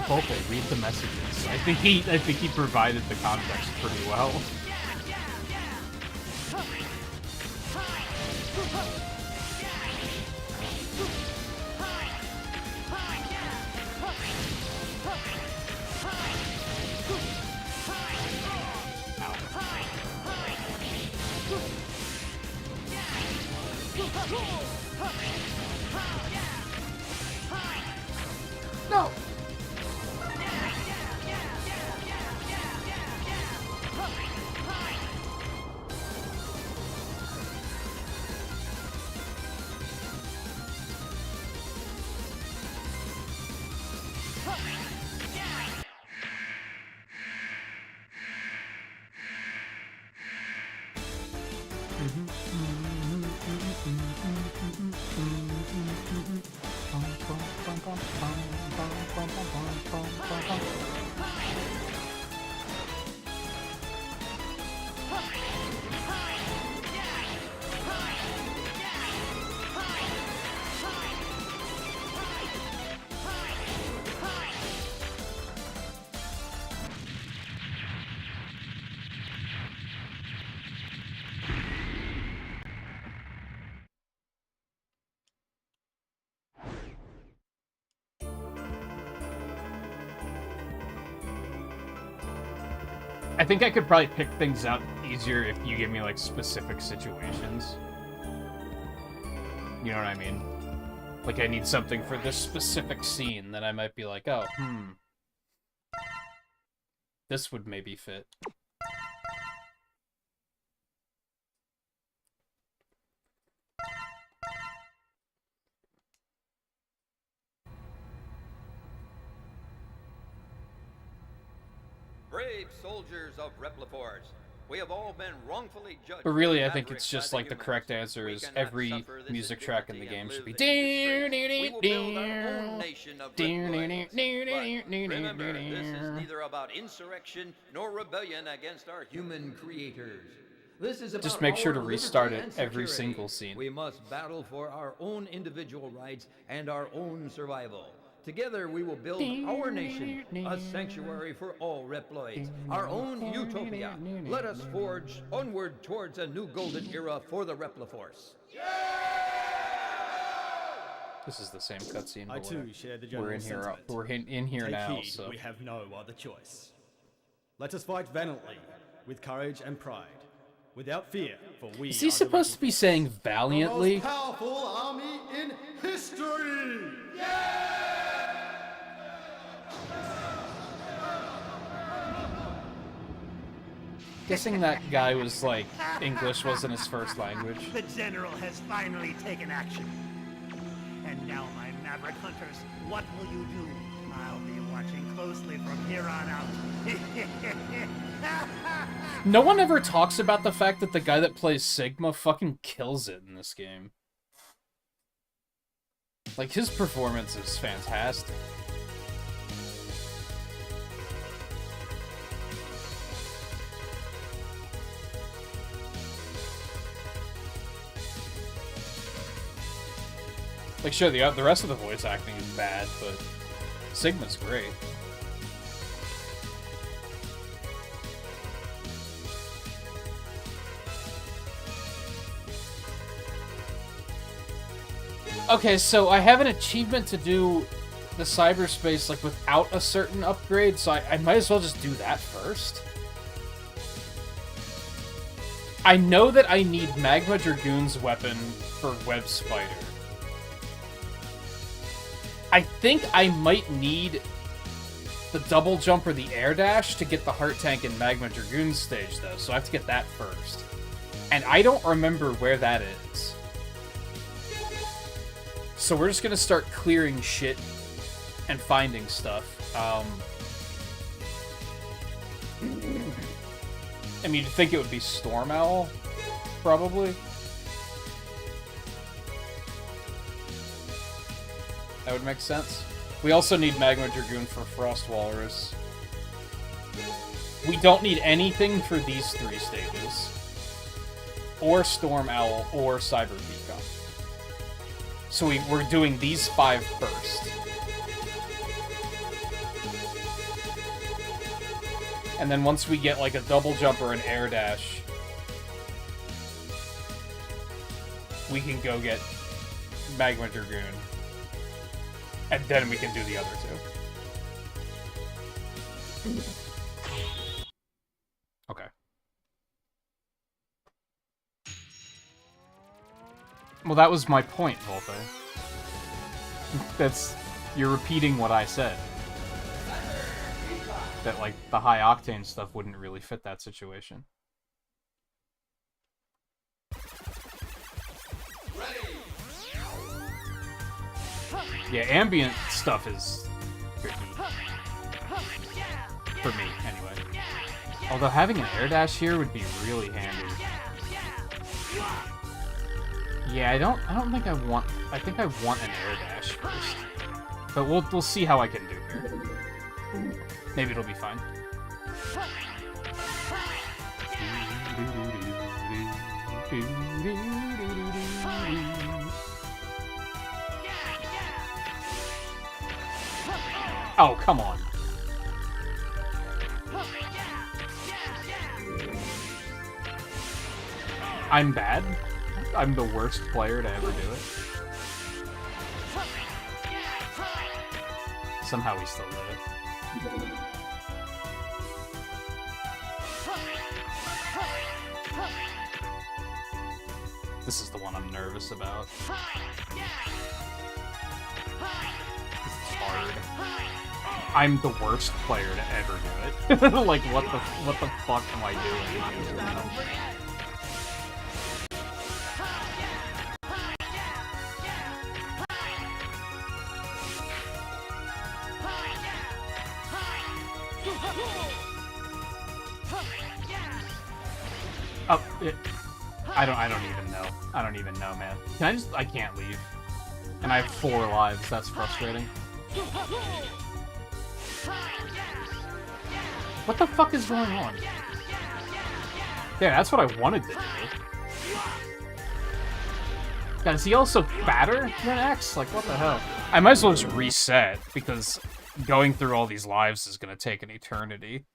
Vocal, read the messages. I think he provided the context pretty well. No! I think I could probably pick things out easier if you give me, like, specific situations. You know what I mean? Like, I need something for this specific scene, then I might be like, oh, this would maybe fit. Brave soldiers of Repliforce, we have all been wrongfully judged. But really, I think it's just like the correct answer is every music track in the game should be. Remember, this is neither about insurrection nor rebellion against our human creators. This is about just make sure to our restart liberty it and every security. single scene. We must battle for our own individual rights and our own survival. Together we will build our nation, a sanctuary for all Reploids, our own utopia. Let us forge onward towards a new golden era for the Repliforce. This is the same cutscene. I too share the general we're in here. sentiment. We're in here Take now. heed, So we have no other choice. Let us fight valiantly, with courage and pride, without fear, for we is he are supposed to be saying the valiantly? most powerful army in history. Guessing that guy was like English wasn't his first language. The General has finally taken action. And now, my Maverick Hunters, what will you do? I'll be watching closely from here on out. No one ever talks about the fact that the guy that plays Sigma fucking kills it in this game. Like, his performance is fantastic. Like, sure, the rest of the voice acting is bad, but Sigma's great. Okay, so I have an achievement to do the cyberspace, like, without a certain upgrade, so I might as well just do that first. I know that I need Magma Dragoon's weapon for Web Spider. I think I might need the double jump or the air dash to get the Heart Tank in Magma Dragoon's stage, though, so I have to get that first. And I don't remember where that is. So we're just gonna start clearing shit and finding stuff. I mean, you'd think it would be Storm Owl, probably. That would make sense. We also need Magma Dragoon for Frost Walrus. We don't need anything for these 3 stages. Or Storm Owl, or Cyber Peacock. So we're doing these 5 first. And then once we get like a double jump or an air dash, we can go get Magma Dragoon. And then we can do the other 2. Okay. Well, that was my point, Volpe. You're repeating what I said. That, like, the high-octane stuff wouldn't really fit that situation. Ready. Yeah, ambient stuff is tricky. For me, anyway. Although having an air dash here would be really handy. Yeah, I don't think I want... I think I want an air dash first. But we'll see how I can do here. Maybe it'll be fine. Oh, come on. I'm bad. I'm the worst player to ever do it. Somehow we still live. This is the one I'm nervous about. This is hard. I'm the worst player to ever do it. Like, what the fuck am I doing? Oh, I don't even know. I don't even know, man. I can't leave. And I have 4 lives, that's frustrating. What the fuck is going on? Yeah, that's what I wanted to do. God, is he also fatter than X? Like, what the hell? I might as well just reset, because going through all these lives is gonna take an eternity.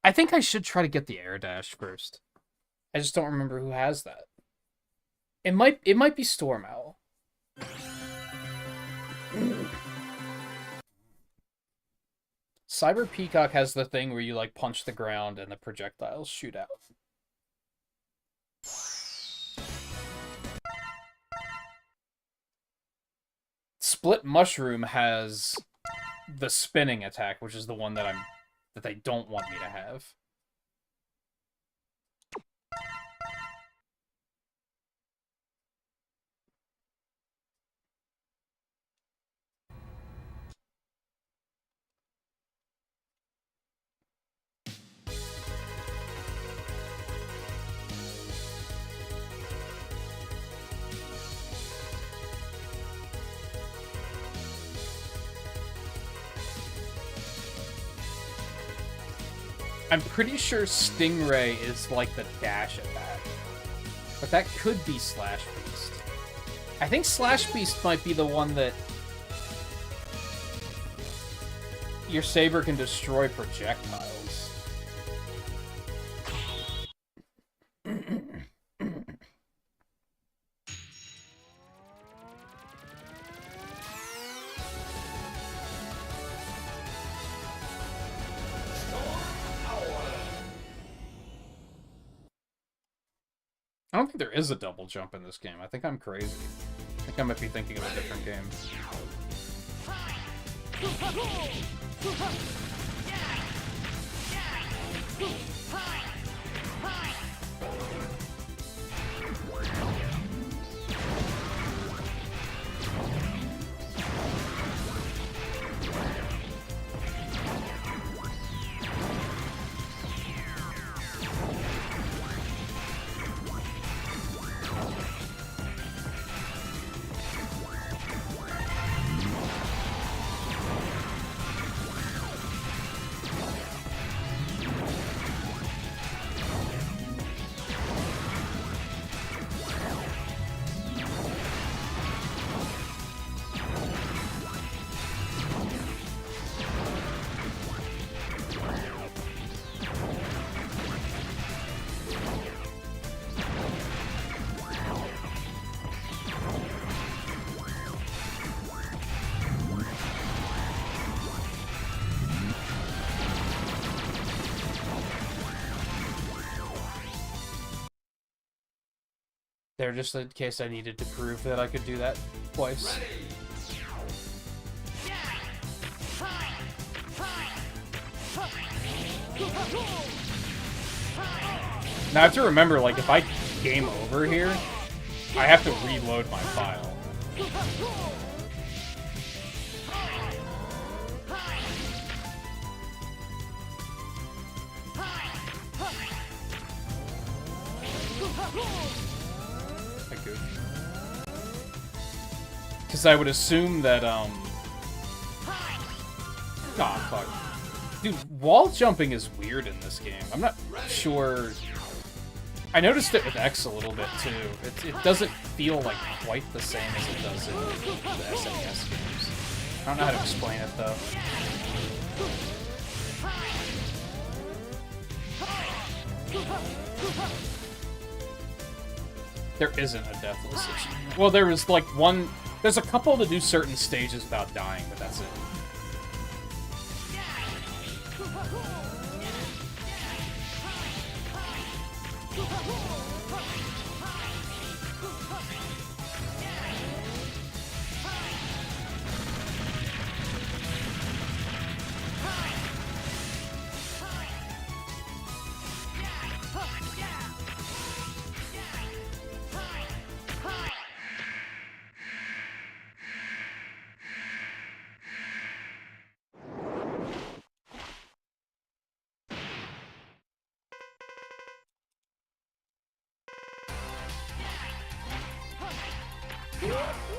I think I should try to get the air dash first. I just don't remember who has that. It might be Storm Owl. Cyber Peacock has the thing where you like punch the ground and the projectiles shoot out. Split Mushroom has the spinning attack, which is the one that they don't want me to have. I'm pretty sure Stingray is like the dash attack. But that could be Slash Beast. I think Slash Beast might be the one that your saber can destroy projectiles. I don't think there is a double jump in this game. I think I'm crazy. I think I might be thinking of a different game. There, just in case I needed to prove that I could do that twice. Now I have to remember, like, if I game over here, I have to reload my file. Because I would assume that, oh, fuck. Dude, wall jumping is weird in this game. I'm not sure... I noticed it with X a little bit, too. It doesn't feel, like, quite the same as it does in the SNES games. I don't know how to explain it, though. There isn't a deathless achievement. Well, there was, like, one... There's a couple to do certain stages without dying, but that's it.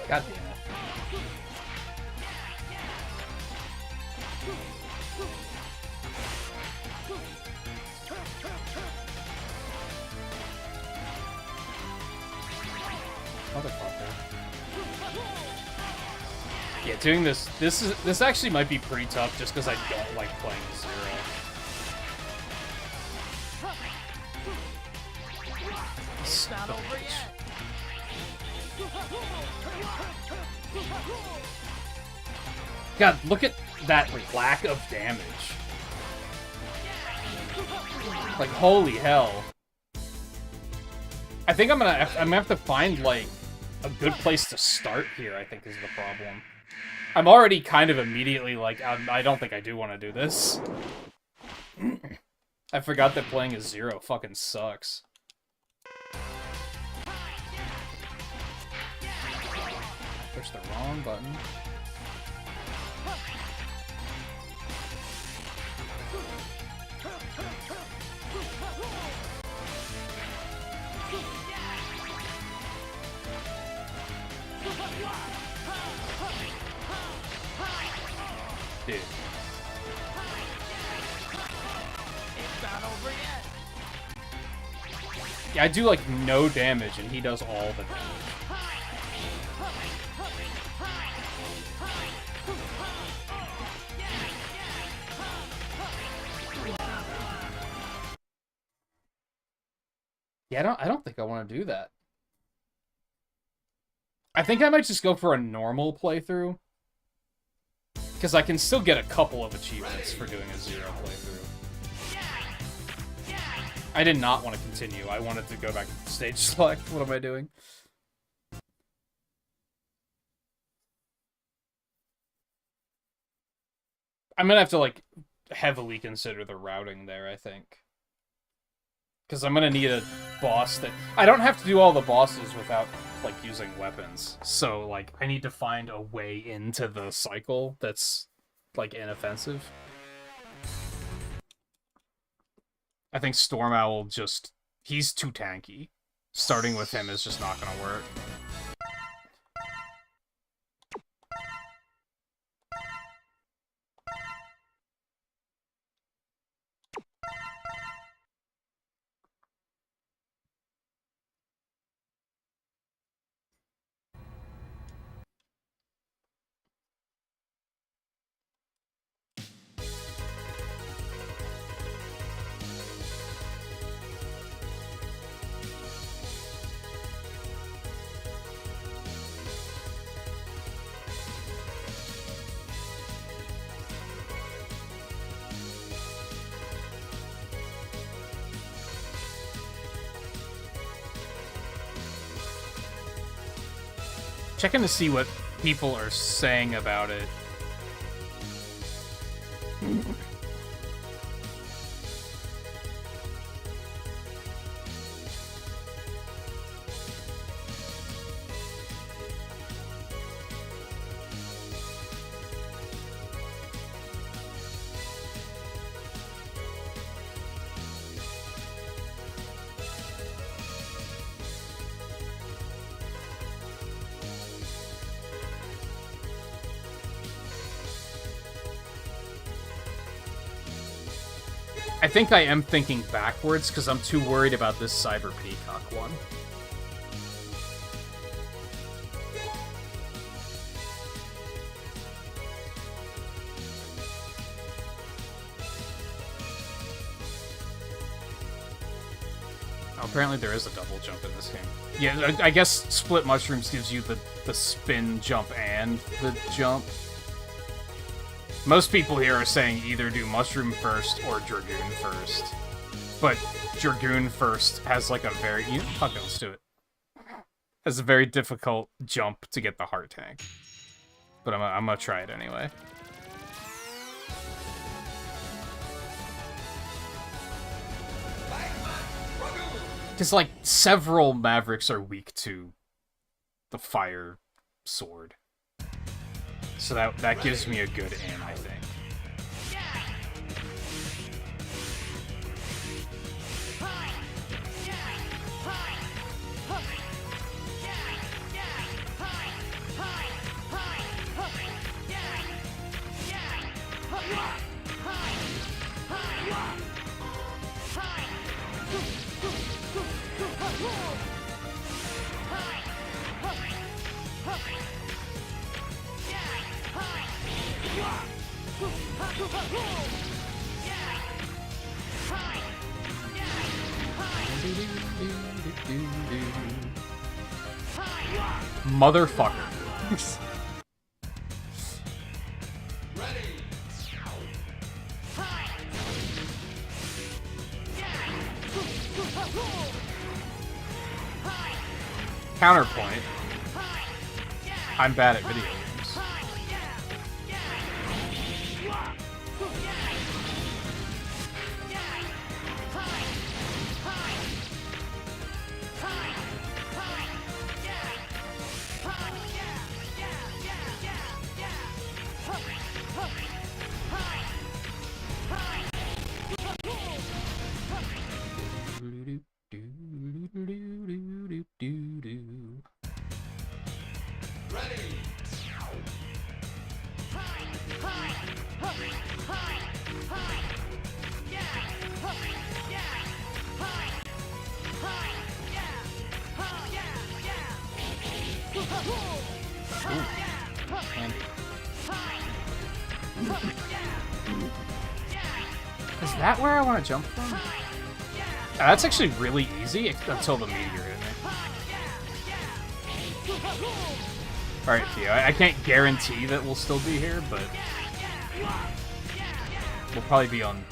God damn it. Motherfucker. Yeah, doing this actually might be pretty tough just because I don't like playing Zero. It's not over yet. God, look at that lack of damage. Like, holy hell. I think I'm gonna have to find, like, a good place to start here, I think is the problem. I'm already kind of immediately like, I don't think I do want to do this. I forgot that playing as Zero fucking sucks. Push the wrong button. Dude. It's not over yet. Yeah, I do like no damage and he does all the damage. Yeah, I don't think I want to do that. I think I might just go for a normal playthrough. Because I can still get a couple of achievements for doing a Zero playthrough. I did not want to continue. I wanted to go back to stage select. What am I doing? I'm gonna have to, like, heavily consider the routing there, I think. Because I'm gonna need a boss that... I don't have to do all the bosses without, like, using weapons. So, like, I need to find a way into the cycle that's, like, inoffensive. I think Storm Owl just... He's too tanky. Starting with him is just not gonna work. Checking to see what people are saying about it. I think I am thinking backwards, because I'm too worried about this Cyber Peacock one. Oh, apparently there is a double jump in this game. Yeah, I guess Split Mushrooms gives you the spin jump and the jump. Most people here are saying either do Mushroom first or Dragoon first. But Dragoon first has like a very... Fuck it, let's do it. Has a very difficult jump to get the heart tank. But I'm gonna try it anyway. Because, like, several Mavericks are weak to the fire sword. So that gives me a good in, I think. Motherfucker. Counterpoint. I'm bad at video games. Is that where I want to jump from? That's actually really easy until the meteor hit me. Alright, Theo, I can't guarantee that we'll still be here, but we'll probably be on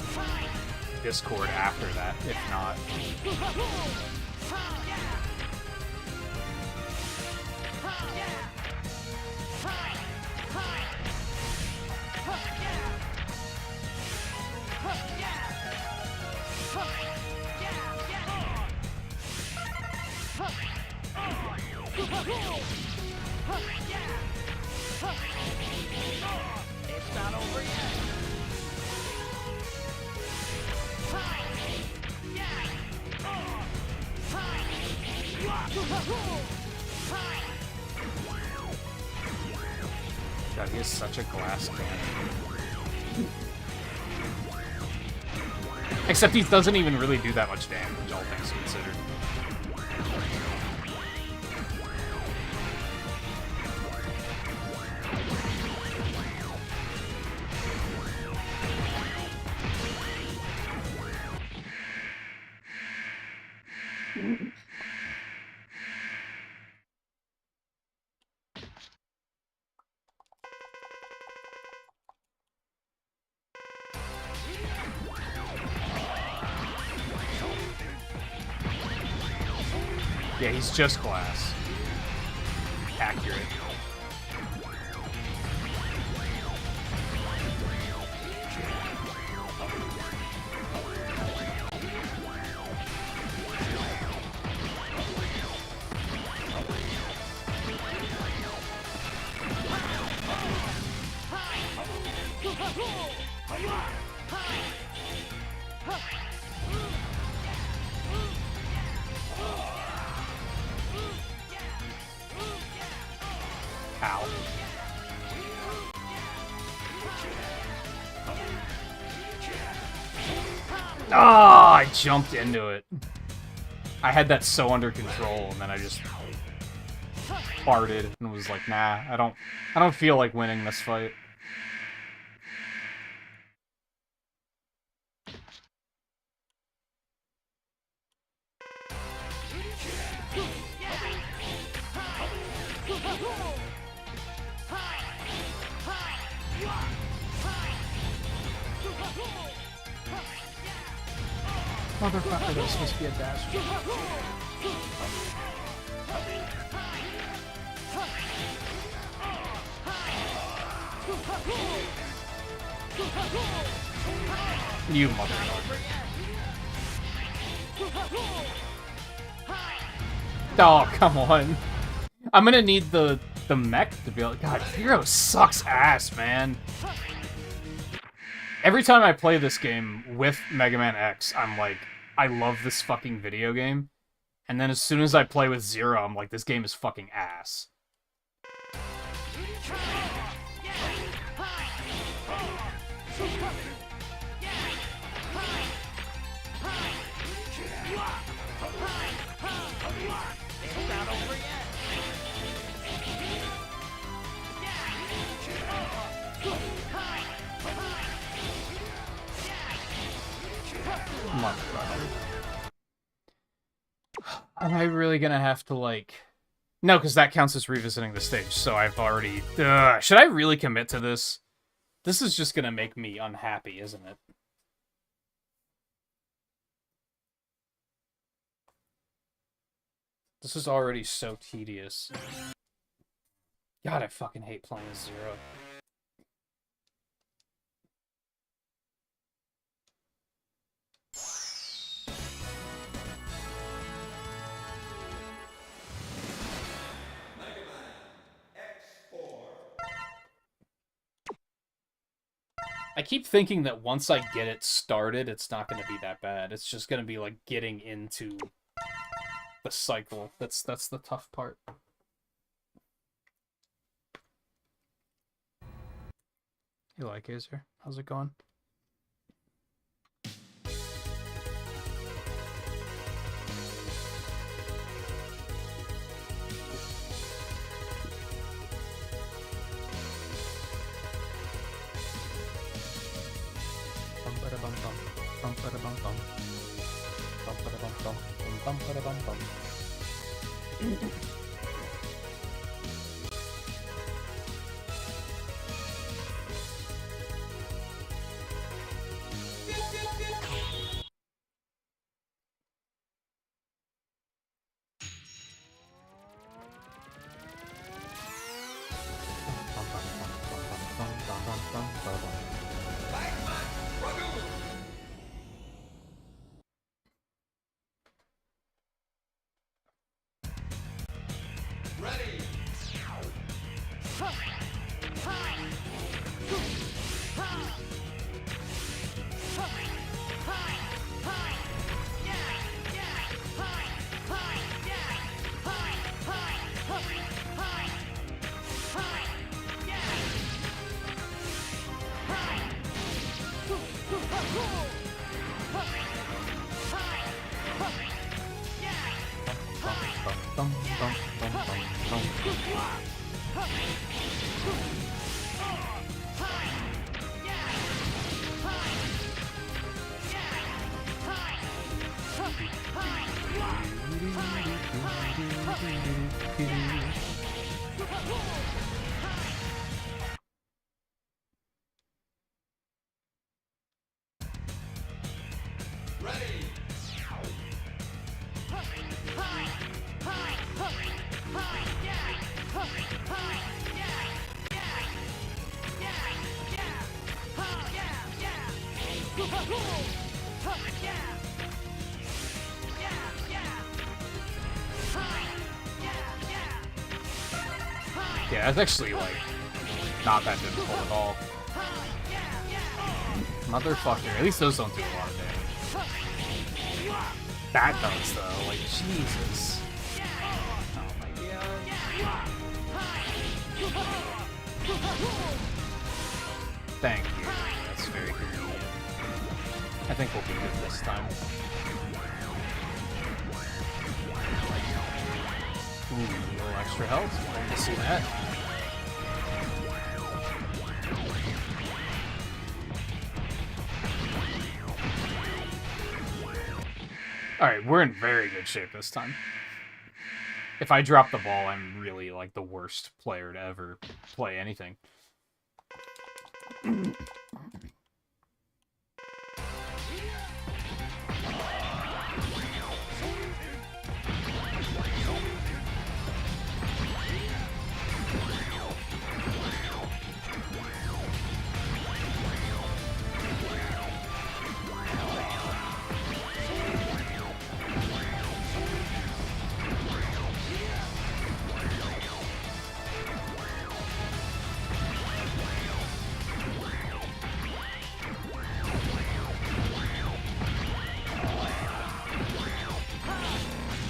Discord after that, if not. It's not over yet. God, he is such a glass cannon. Except he doesn't even really do that much damage, all things considered. Yeah, he's just glass. Accurate. Ow. Ah, I jumped into it. I had that so under control, and then I just farted and was like, nah, I don't feel like winning this fight. Motherfucker, that was supposed to be a dash. You motherfucker. Oh, come on. I'm gonna need the mech to be like, God, Hero sucks ass, man. Every time I play this game with Mega Man X, I'm like, I love this fucking video game. And then as soon as I play with Zero, I'm like, this game is fucking ass. Motherfucker. Am I really gonna have to, like... No, because that counts as revisiting the stage, so I've already... Should I really commit to this? This is just gonna make me unhappy, isn't it? This is already so tedious. God, I fucking hate playing as Zero. I keep thinking that once I get it started, it's not going to be that bad. It's just going to be like getting into the cycle. That's the tough part. You like Azer? How's it going? Yeah, that's actually, like, not that difficult at all. Motherfucker. At least those don't do a lot of damage. That does, though. Like, Jesus. Oh my god. Thank you. That's very convenient. I think we'll be good this time. Ooh, a little extra health. Love to see that. Alright, we're in very good shape this time. If I drop the ball, I'm really, like, the worst player to ever play anything.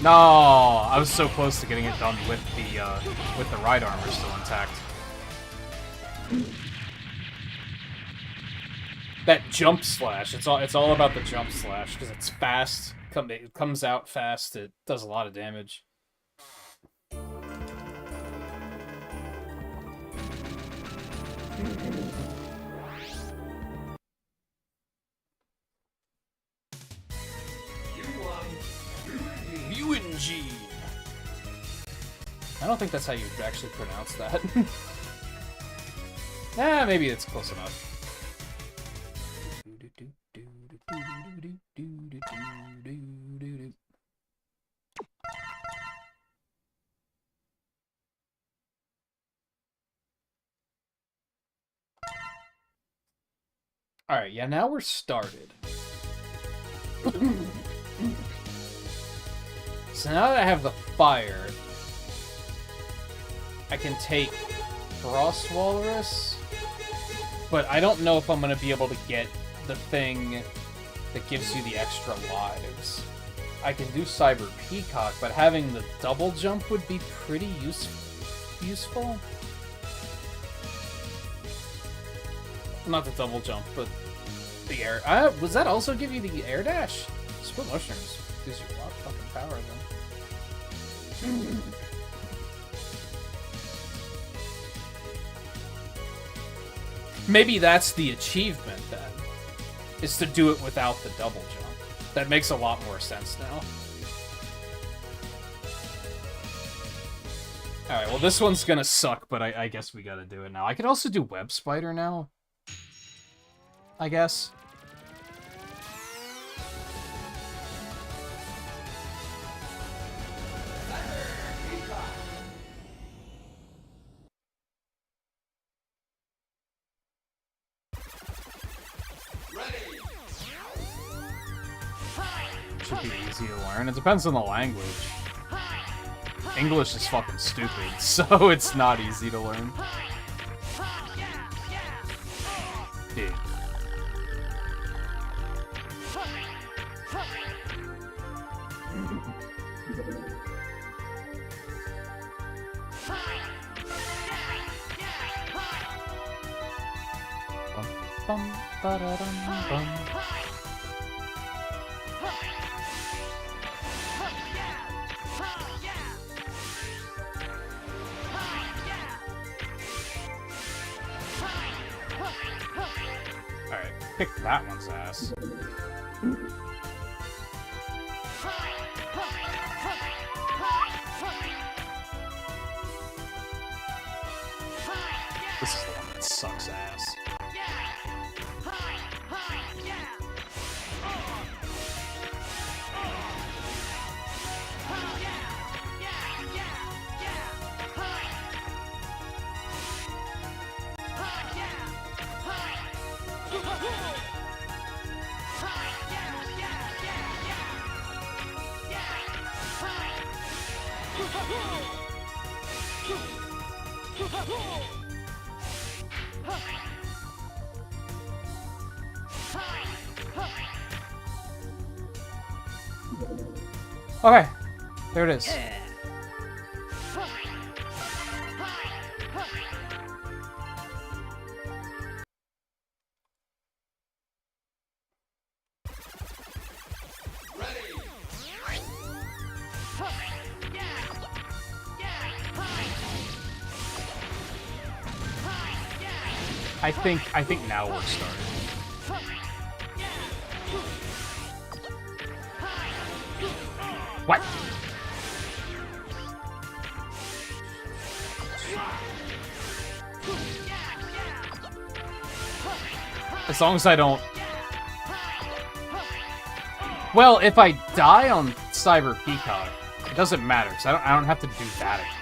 No, I was so close to getting it done with the right armor still intact. That jump slash, it's all about the jump slash because it's fast. It comes out fast. It does a lot of damage. UNG. I don't think that's how you actually pronounce that. Maybe it's close enough. Alright, yeah, now we're started. So now that I have the fire, I can take Frost Walrus, but I don't know if I'm going to be able to get the thing that gives you the extra lives. I can do Cyber Peacock, but having the double jump would be pretty useful. Not the double jump, but the air... was that also give you the air dash? Split mushrooms gives you a lot of fucking power, then. Maybe that's the achievement, then. Is to do it without the double jump. That makes a lot more sense now. Alright, well this one's gonna suck, but I guess we gotta do it now. I could also do Web Spider now. I guess. Should be easy to learn. It depends on the language. English is fucking stupid, so it's not easy to learn. Dude. Bum, ba-da-dum, bum. Alright, kick that one's ass. This is the one that sucks ass. Okay, there it is. I think now we're starting. What? As long as I don't... Well, if I die on Cyber Peacock, it doesn't matter, because I don't have to do that again.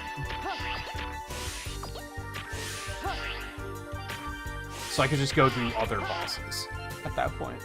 So I could just go do other bosses at that point.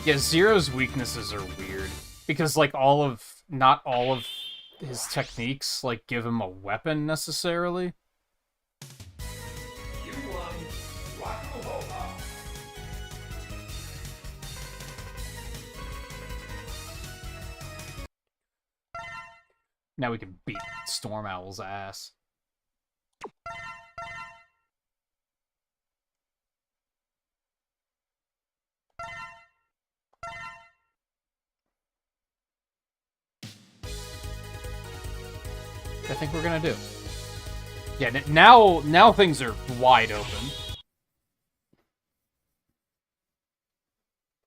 Yeah, Zero's weaknesses are weird. Because, like, not all of his techniques, like, give him a weapon, necessarily. Now we can beat Storm Owl's ass. I think we're gonna do. Yeah, now things are wide open.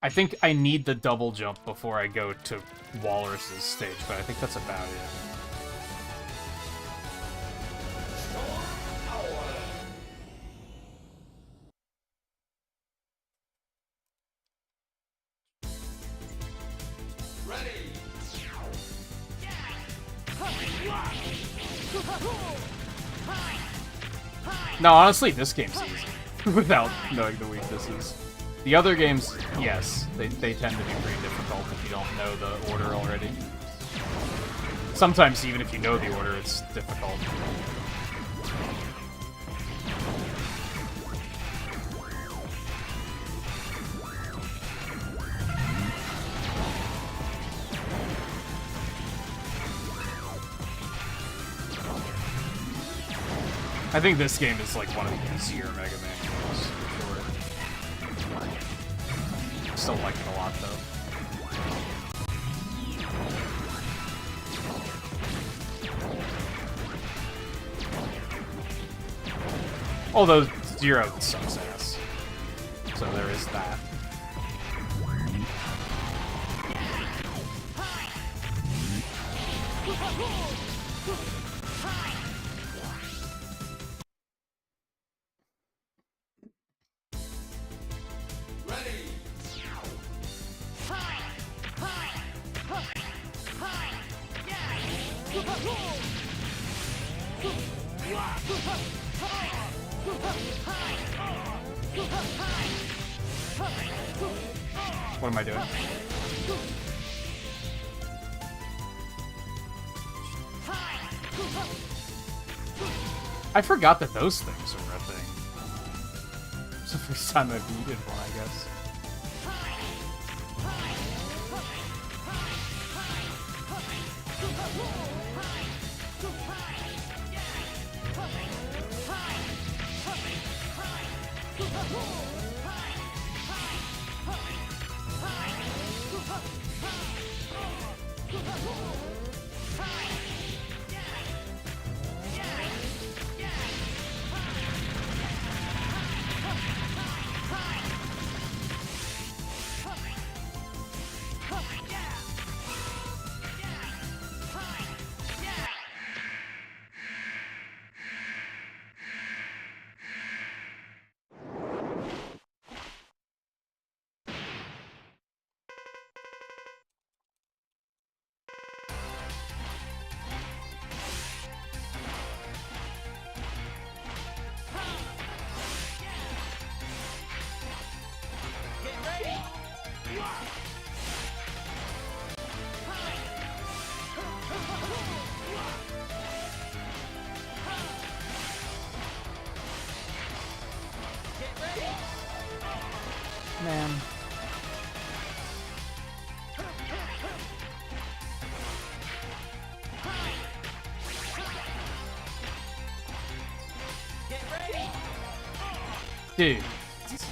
I think I need the double jump before I go to Walrus's stage, but I think that's about it. No, honestly, this game's easy, without knowing the weaknesses. The other games, yes, they tend to be pretty difficult if you don't know the order already. Sometimes, even if you know the order, it's difficult. I think this game is like one of the easier Mega Man games, for sure. Still like it a lot, though. Although Zero sucks ass, so there is that. What am I doing? I forgot that those things are a thing. It's the first time I've needed one, I guess. Man. Dude, it's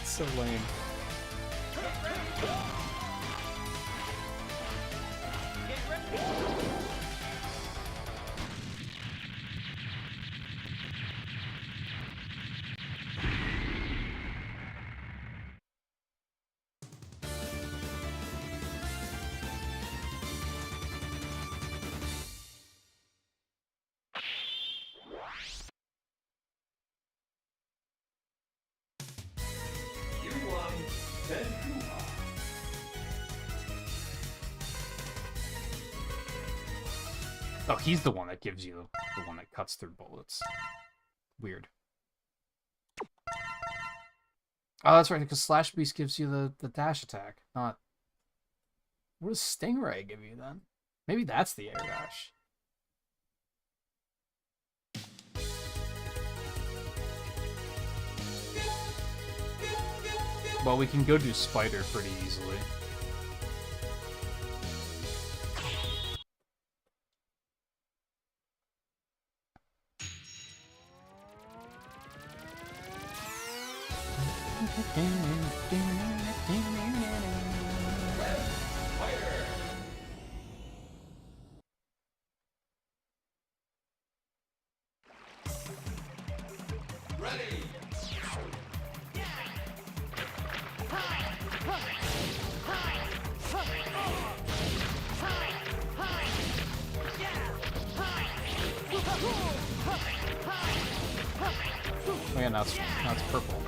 so lame. Oh, he's the one that gives you the one that cuts through bullets. Weird. Oh, that's right, because Slash Beast gives you the dash attack, not... What does Stingray give you, then? Maybe that's the air dash. Well, we can go do Spider pretty easily. Oh yeah, now it's purple.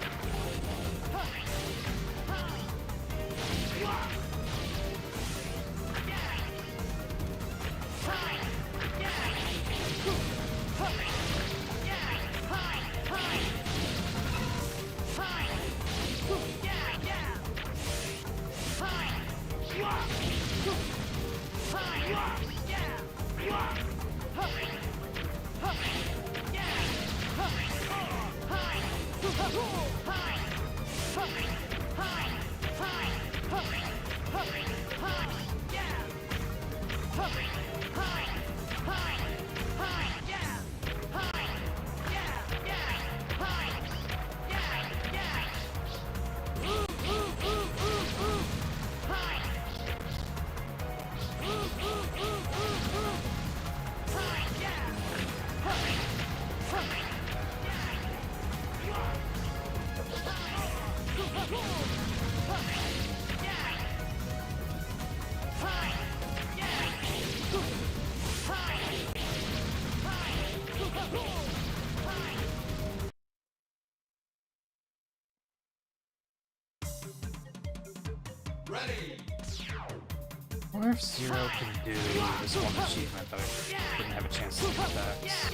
wonder if Zero can do this one achievement that I didn't have a chance to do with X.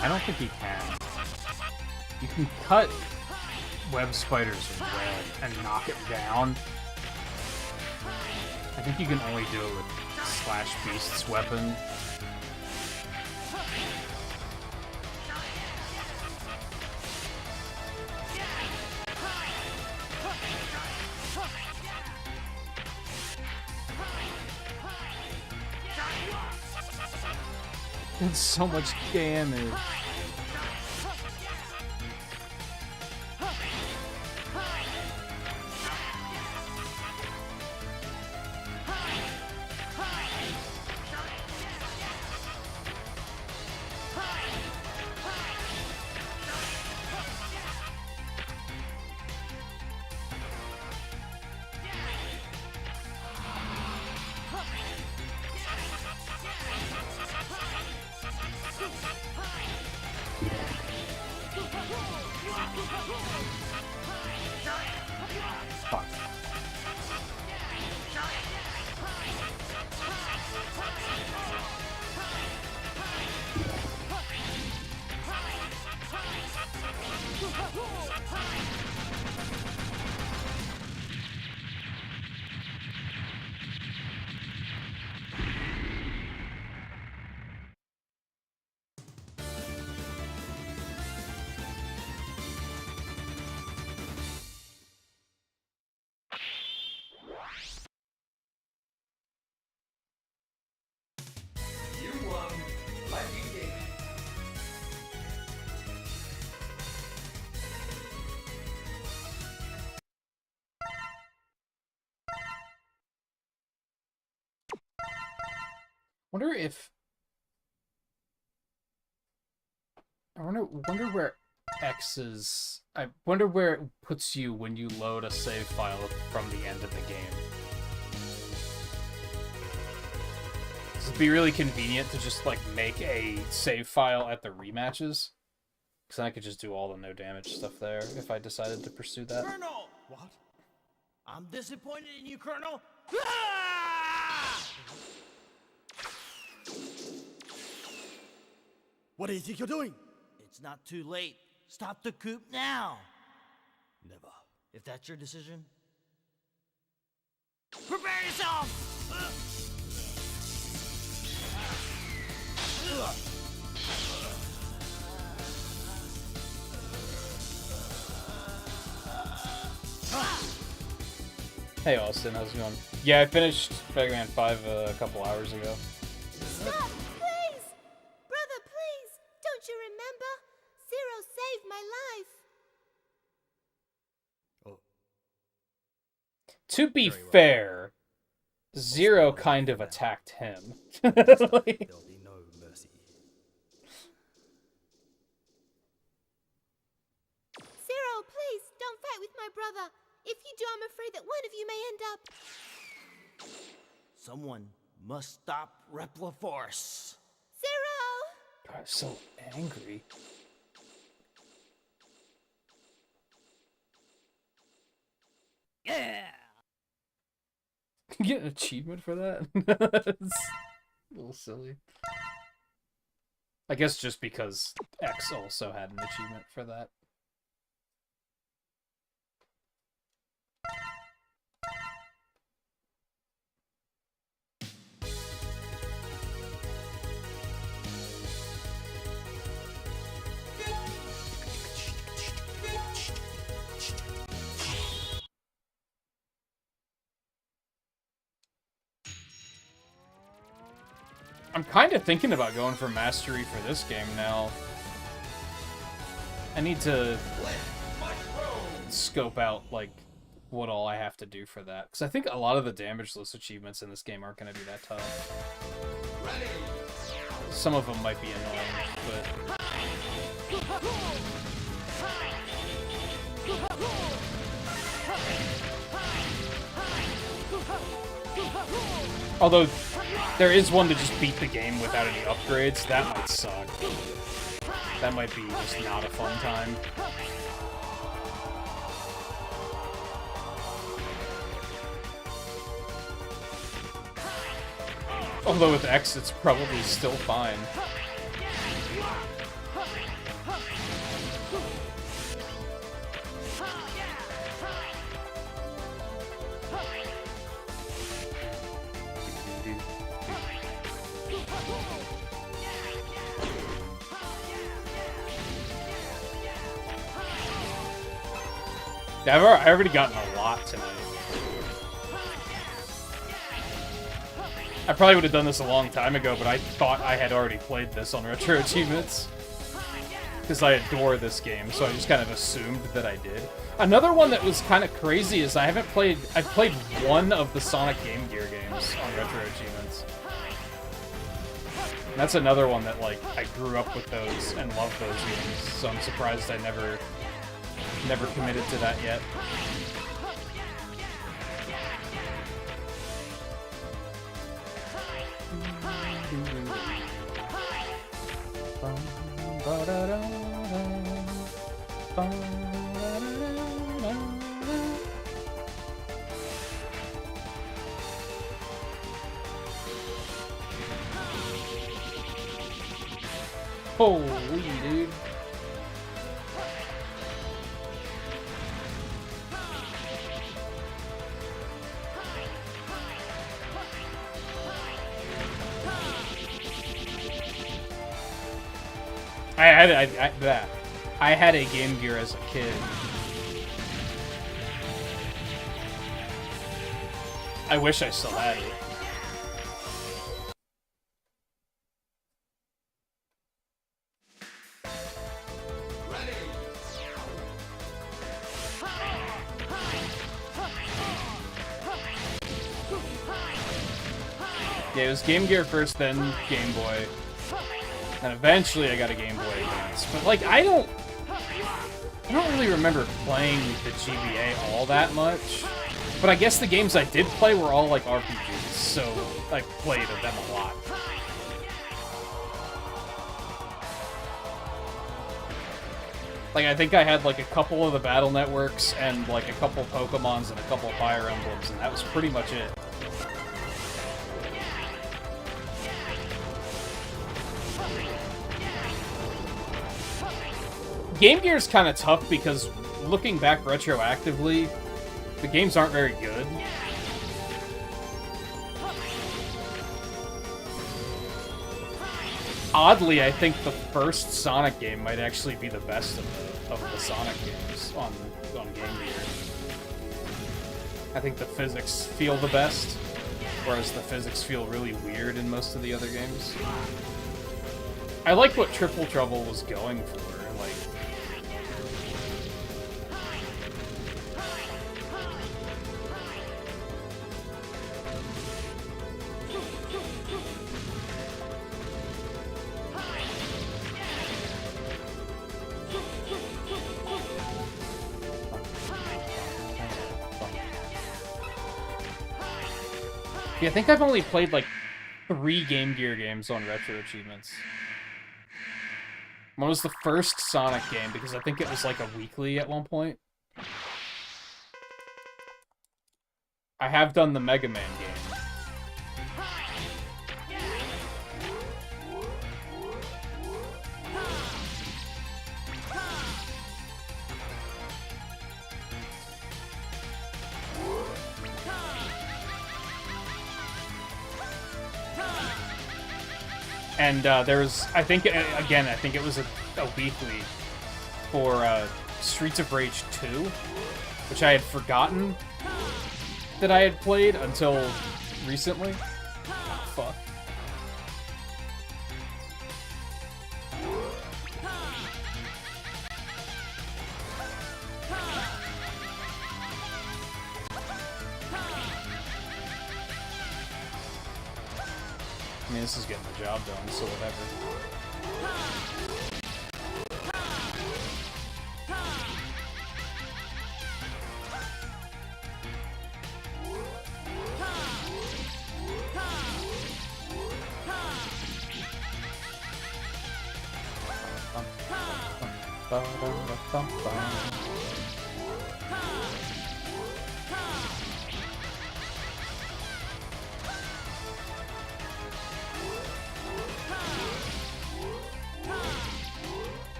I don't think he can. You can cut web spiders red and knock it down. I think you can only do it with Slash Beast's weapon. It's so much damage. Fuck. Wonder if wonder where X is. I wonder where it puts you when you load a save file from the end of the game. It'd be really convenient to just like make a save file at the rematches, because then I could just do all the no damage stuff there if I decided to pursue that. Colonel! What? I'm disappointed in you, Colonel. Ah! What do you think you're doing? It's not too late. Stop the coup now. Never. If that's your decision, prepare yourself! Hey Austin, how's it going? Yeah, I finished Mega Man 5 a couple hours ago. Stop, please! Brother, please! Don't you remember? Zero saved my life. To be Very well. fair, Zero kind of attacked him. Like- There'll be no mercy. Zero, please, don't fight with my brother. If you do, I'm afraid that one of you may end up... Someone must stop Repliforce. Zero! God, I'm so angry. Yeah! You get an achievement for that? It's a little silly. I guess just because X also had an achievement for that. I'm kind of thinking about going for mastery for this game now. I need to scope out, like, what all I have to do for that. Because I think a lot of the damage list achievements in this game aren't going to be that tough. Some of them might be annoying, but... Although, there is one to just beat the game without any upgrades. That might suck. That might be just not a fun time. Although with X, it's probably still fine. I've already gotten a lot tonight. I probably would have done this a long time ago, but I thought I had already played this on RetroAchievements. Because I adore this game, so I just kind of assumed that I did. Another one that was kind of crazy is I've played one of the Sonic Game Gear games on RetroAchievements. And that's another one that, like, I grew up with those and loved those games, so I'm surprised I never committed to that yet. Holy dude. I had a Game Gear as a kid. I wish I still had it. Yeah, it was Game Gear first, then Game Boy. And eventually I got a Game Boy Advance. But, like, I don't really remember playing the GBA all that much. But I guess the games I did play were all, like, RPGs, so I played them a lot. Like, I think I had, like, a couple of the Battle Networks and, like, a couple Pokemons and a couple Fire Emblems, and that was pretty much it. Game Gear is kind of tough because, looking back retroactively, the games aren't very good. Oddly, I think the first Sonic game might actually be the best of the Sonic games on Game Gear. I think the physics feel the best, whereas the physics feel really weird in most of the other games. I like what Triple Trouble was going for. Like, Yeah, I think I've only played like 3 Game Gear games on RetroAchievements. One was the first Sonic game, because I think it was like a weekly at one point. I have done the Mega Man game. And there was, I think it was a weekly for Streets of Rage 2, which I had forgotten that I had played until recently. Oh, fuck. I mean, this is getting the job done, so whatever.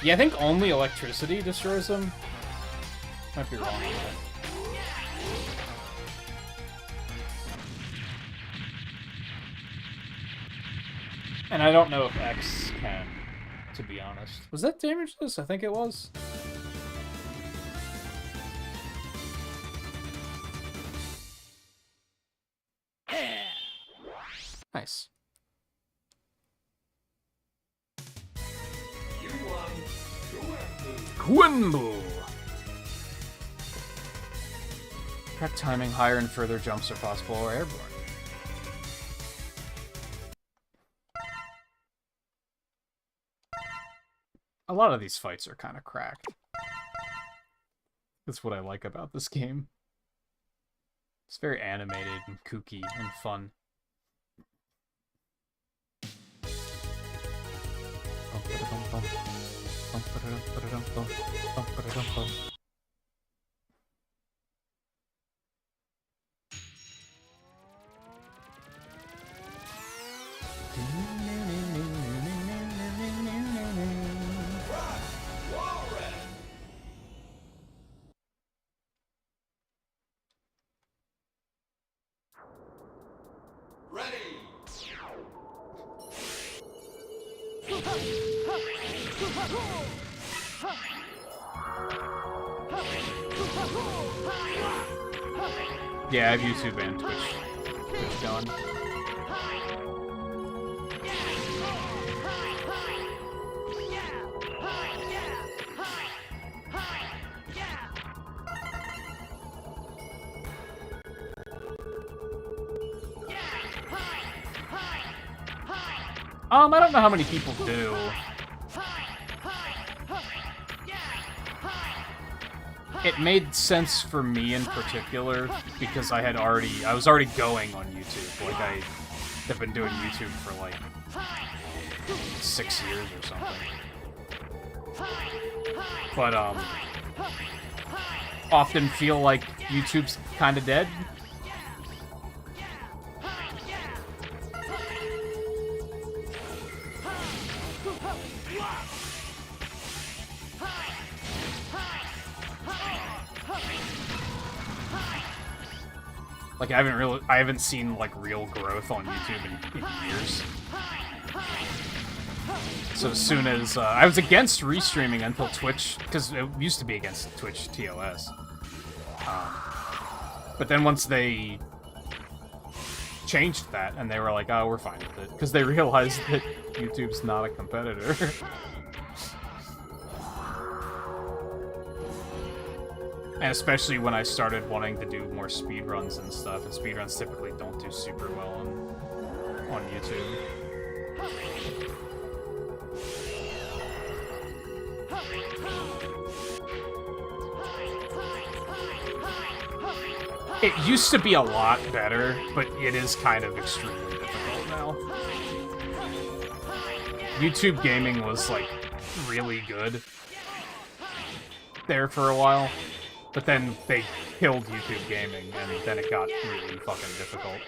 Yeah, I think only electricity destroys them. Might be wrong on that. And I don't know if X can, to be honest. Was that damageless? I think it was. Nice. Quimble! Correct timing, higher and further jumps are possible or airborne. A lot of these fights are kind of cracked. That's what I like about this game. It's very animated and kooky and fun. Yeah, I have YouTube and Twitch going. I don't know how many people do. It made sense for me in particular because I was already going on YouTube. Like, I have been doing YouTube for like 6 years or something. But often feel like YouTube's kind of dead. Like, I haven't seen, like, real growth on YouTube in years. So as soon as, I was against restreaming until Twitch, because it used to be against Twitch TOS. But then once they changed that, and they were like, oh, we're fine with it, because they realized that YouTube's not a competitor. And especially when I started wanting to do more speedruns and stuff, and speedruns typically don't do super well on YouTube. It used to be a lot better, but it is kind of extremely difficult now. YouTube gaming was, like, really good there for a while, but then they killed YouTube gaming, and then it got really fucking difficult.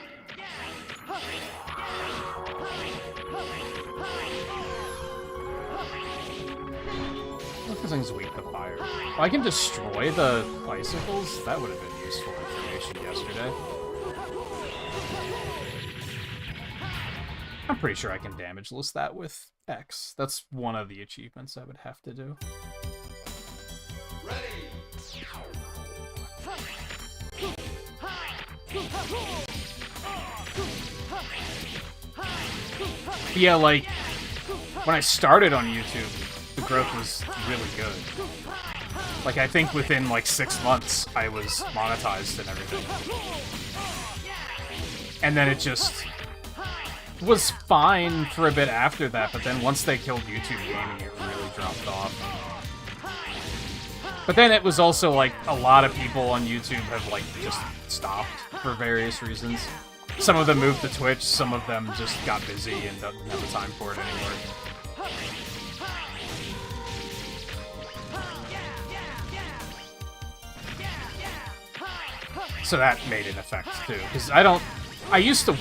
What thing's weak to fire? Oh, I can destroy the bicycles? That would have been useful information yesterday. I'm pretty sure I can damage list that with X. That's one of the achievements I would have to do. Ready. Yeah, like, when I started on YouTube, the growth was really good. Like, I think within, like, 6 months, I was monetized and everything. And then it just was fine for a bit after that, but then once they killed YouTube gaming, it really dropped off. But then it was also, like, a lot of people on YouTube have, like, just stopped for various reasons. Some of them moved to Twitch, some of them just got busy and don't have the time for it anymore. So that made an effect, too. Because I used to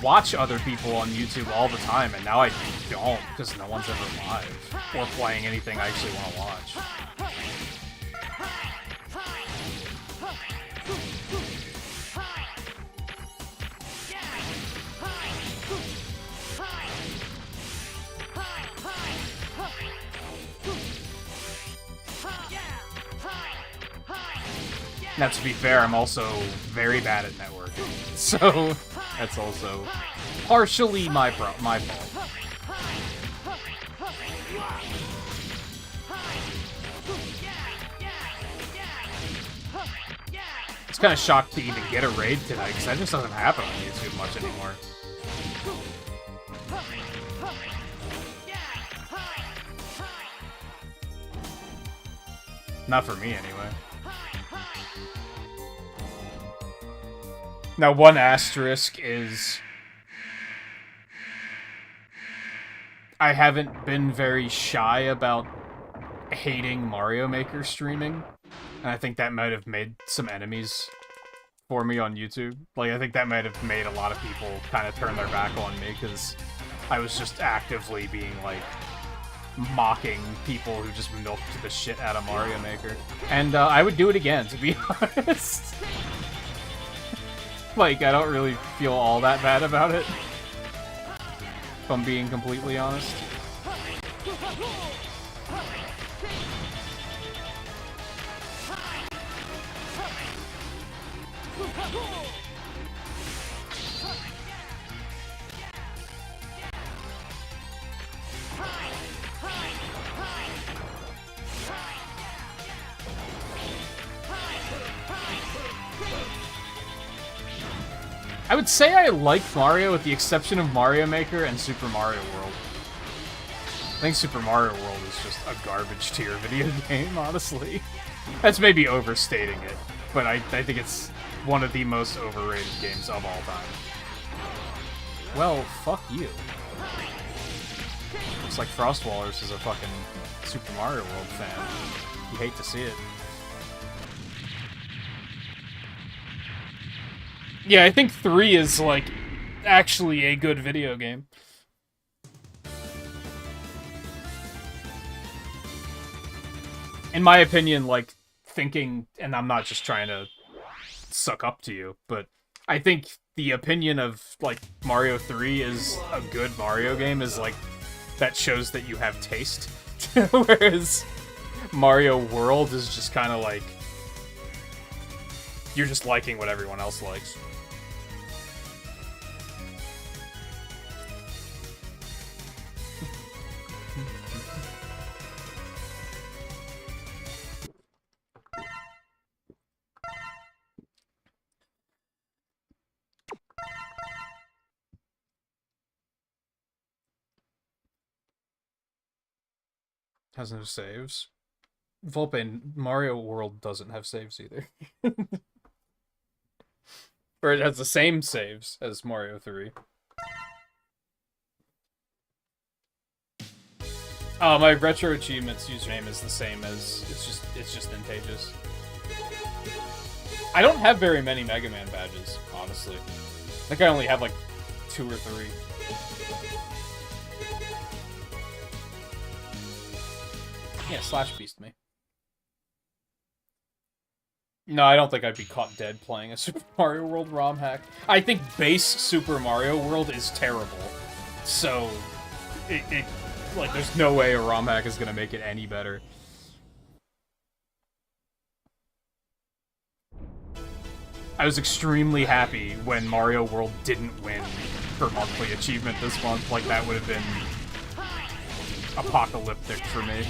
watch other people on YouTube all the time, and now I don't, because no one's ever live, or playing anything I actually want to watch. Now, to be fair, I'm also very bad at networking, so that's also partially my fault. I was kind of shocked to even get a raid tonight, because that just doesn't happen on YouTube much anymore. Not for me, anyway. Now, one asterisk is I haven't been very shy about hating Mario Maker streaming, and I think that might have made some enemies for me on YouTube. Like, I think that might have made a lot of people kind of turn their back on me, because I was just actively being, like, mocking people who just milked the shit out of Mario Maker. And I would do it again, to be honest. Like, I don't really feel all that bad about it, if I'm being completely honest. I would say I like Mario with the exception of Mario Maker and Super Mario World. I think Super Mario World is just a garbage tier video game, honestly. That's maybe overstating it, but I think it's one of the most overrated games of all time. Well, fuck you. Looks like Frostwallers is a fucking Super Mario World fan. You hate to see it. Yeah, I think 3 is, like, actually a good video game. In my opinion, like, thinking, and I'm not just trying to suck up to you, but I think the opinion of, like, Mario 3 is a good Mario game is, like, that shows that you have taste. Whereas Mario World is just kind of like, you're just liking what everyone else likes. Has no saves. Volpe, Mario World doesn't have saves either. Or it has the same saves as Mario 3. My Retro Achievements username is the same as... It's just Nintagious. I don't have very many Mega Man badges, honestly. I think I only have, like, 2 or 3. Yeah, Slash Beast me. No, I don't think I'd be caught dead playing a Super Mario World ROM hack. I think base Super Mario World is terrible. So, like, there's no way a ROM hack is gonna make it any better. I was extremely happy when Mario World didn't win for monthly achievement this month. Like, that would have been apocalyptic for me.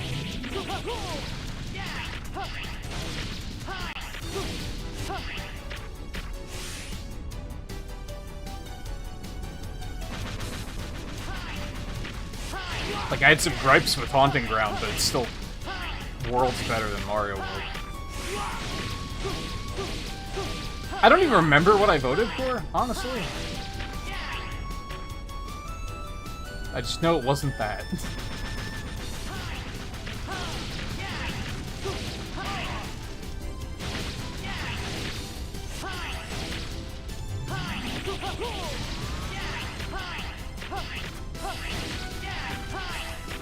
Like, I had some gripes with Haunting Ground, but it's still worlds better than Mario World. I don't even remember what I voted for, honestly. I just know it wasn't that.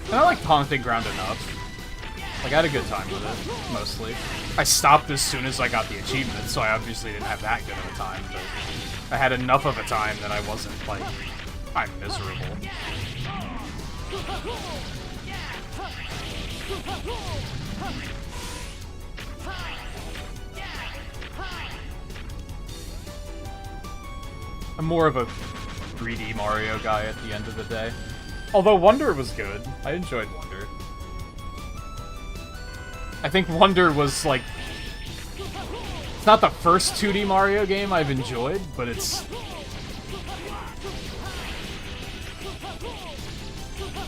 And I liked Haunting Ground enough. Like, I had a good time with it, mostly. I stopped as soon as I got the achievement, so I obviously didn't have that good of a time, but I had enough of a time that I wasn't, like, I'm miserable. I'm more of a 3D Mario guy at the end of the day. Although Wonder was good. I enjoyed Wonder. I think Wonder was, like... It's not the first 2D Mario game I've enjoyed, but it's...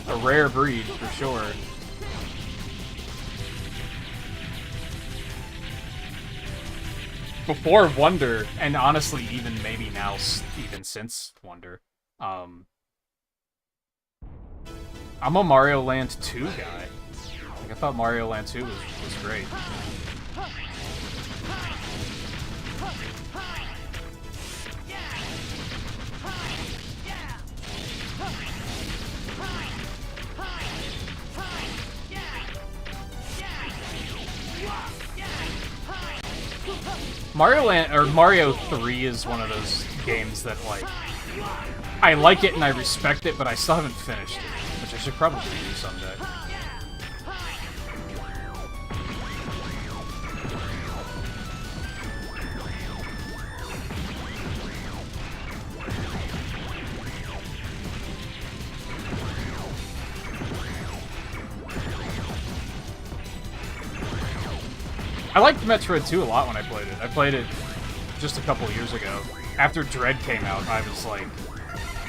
a rare breed, for sure. Before Wonder, and honestly, even maybe now, even since Wonder, I'm a Mario Land 2 guy. Like, I thought Mario Land 2 was great. Mario 3 is one of those games that, like, I like it and I respect it, but I still haven't finished it, which I should probably do someday. I liked Metroid 2 a lot when I played it. I played it just a couple years ago. After Dread came out, I was like,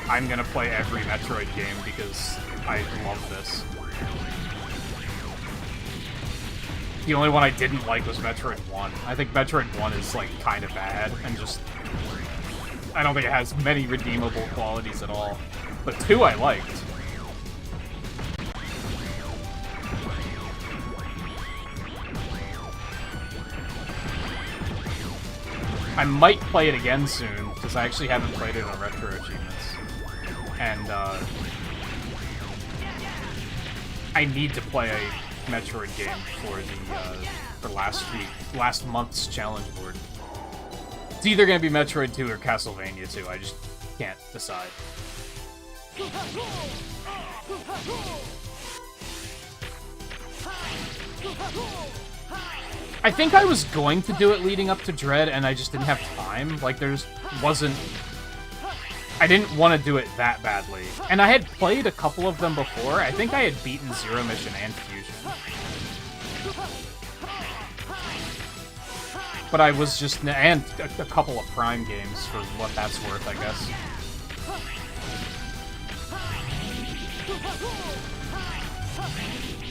I'm gonna play every Metroid game because I love this. The only one I didn't like was Metroid 1. I think Metroid 1 is, like, kind of bad, and just... I don't think it has many redeemable qualities at all. But 2 I liked. I might play it again soon, because I actually haven't played it on Retro Achievements. And, I need to play a Metroid game for last month's challenge board. It's either gonna be Metroid 2 or Castlevania 2, I just can't decide. I think I was going to do it leading up to Dread, and I just didn't have time. Like, wasn't... I didn't want to do it that badly. And I had played a couple of them before. I think I had beaten Zero Mission and Fusion. But I was just... And a couple of Prime games, for what that's worth, I guess.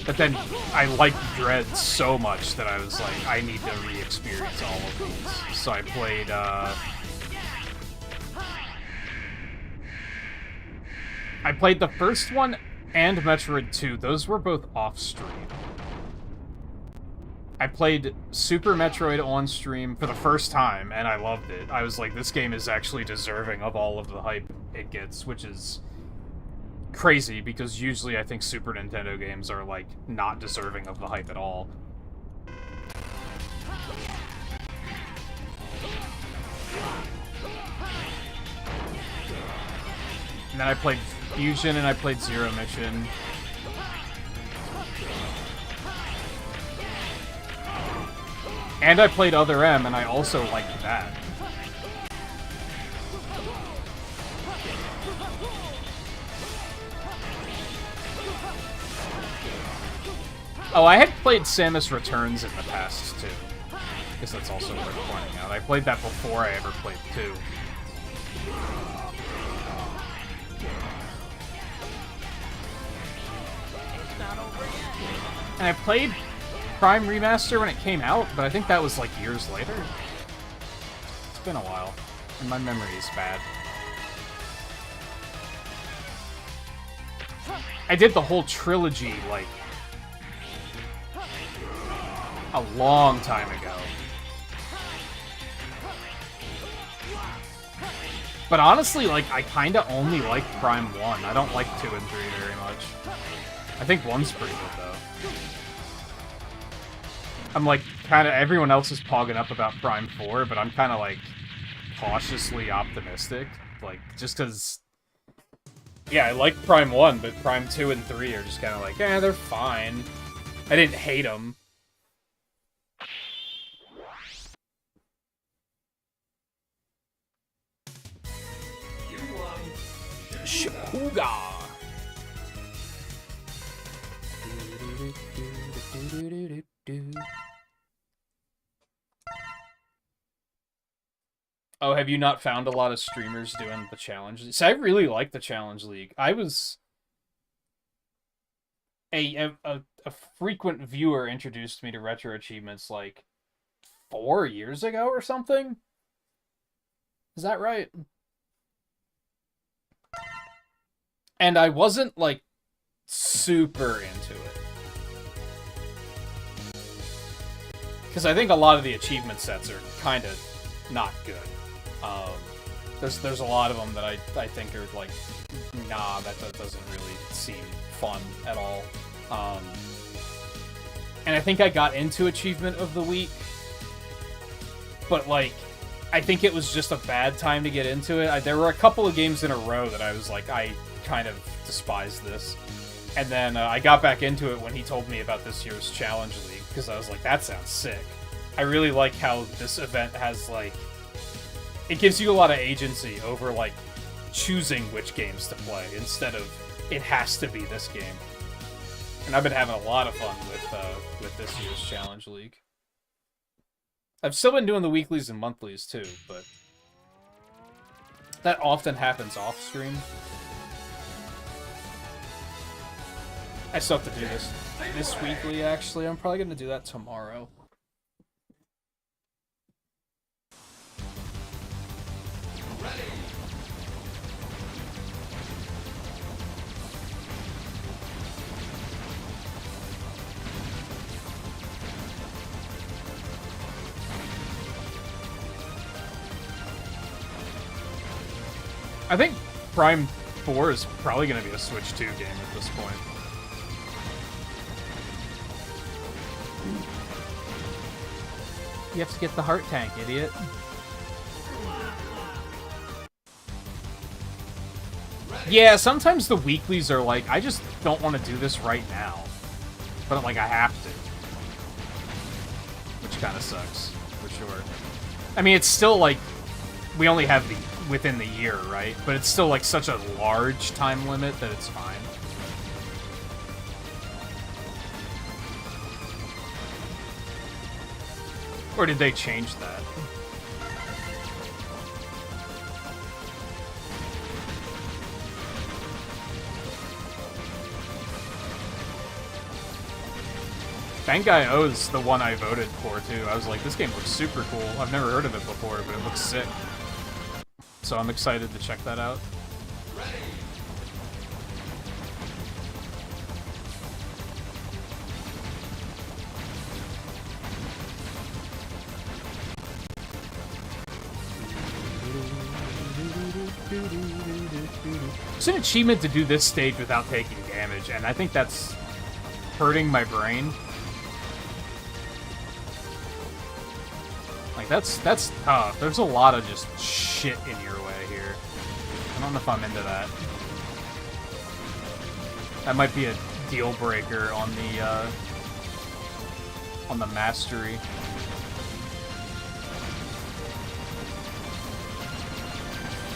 But then I liked Dread so much that I was like, I need to re-experience all of these. So I played I played the first one and Metroid 2. Those were both off-stream. I played Super Metroid on stream for the first time, and I loved it. I was like, this game is actually deserving of all of the hype it gets, which is crazy, because usually I think Super Nintendo games are, like, not deserving of the hype at all. And then I played Fusion, and I played Zero Mission. And I played Other M, and I also liked that. Oh, I had played Samus Returns in the past, too. I guess that's also worth pointing out. I played that before I ever played 2. And I played Prime Remaster when it came out, but I think that was like years later. It's been a while, and my memory is bad. I did the whole trilogy, like, a long time ago. But honestly, like, I kinda only like Prime 1. I don't like 2 and 3 very much. I think 1's pretty good, though. I'm like, kinda, everyone else is pogging up about Prime 4, but I'm kinda like, cautiously optimistic. Like, just cause... Yeah, I like Prime 1, but Prime 2 and 3 are just kinda like, they're fine. I didn't hate them. Shakuga! Oh, have you not found a lot of streamers doing the challenge? So I really like the Challenge League. I was a frequent viewer introduced me to Retro Achievements like 4 years ago or something. Is that right? And I wasn't like super into it. Because I think a lot of the achievement sets are kind of not good. There's a lot of them that I think are like, nah, that doesn't really seem fun at all. And I think I got into Achievement of the Week, but like, I think it was just a bad time to get into it. There were a couple of games in a row that I was like, I kind of despise this. And then I got back into it when he told me about this year's Challenge League, because I was like, that sounds sick. I really like how this event has, like, it gives you a lot of agency over, like, choosing which games to play, instead of, it has to be this game. And I've been having a lot of fun with this year's Challenge League. I've still been doing the weeklies and monthlies, too, but that often happens off-stream. I still have to do this weekly, actually. I'm probably going to do that tomorrow. I think Prime 4 is probably going to be a Switch 2 game at this point. You have to get the heart tank, idiot. Yeah, sometimes the weeklies are like, I just don't want to do this right now. But, like, I have to. Which kind of sucks, for sure. I mean, it's still, like, we only have the within the year, right? But it's still, like, such a large time limit that it's fine. Or did they change that? Bangai-O is the one I voted for, too. I was like, this game looks super cool. I've never heard of it before, but it looks sick. So I'm excited to check that out. It's an achievement to do this stage without taking damage, and I think that's hurting my brain. Like, that's tough. There's a lot of just shit in your way here. I don't know if I'm into that. That might be a deal breaker on the mastery.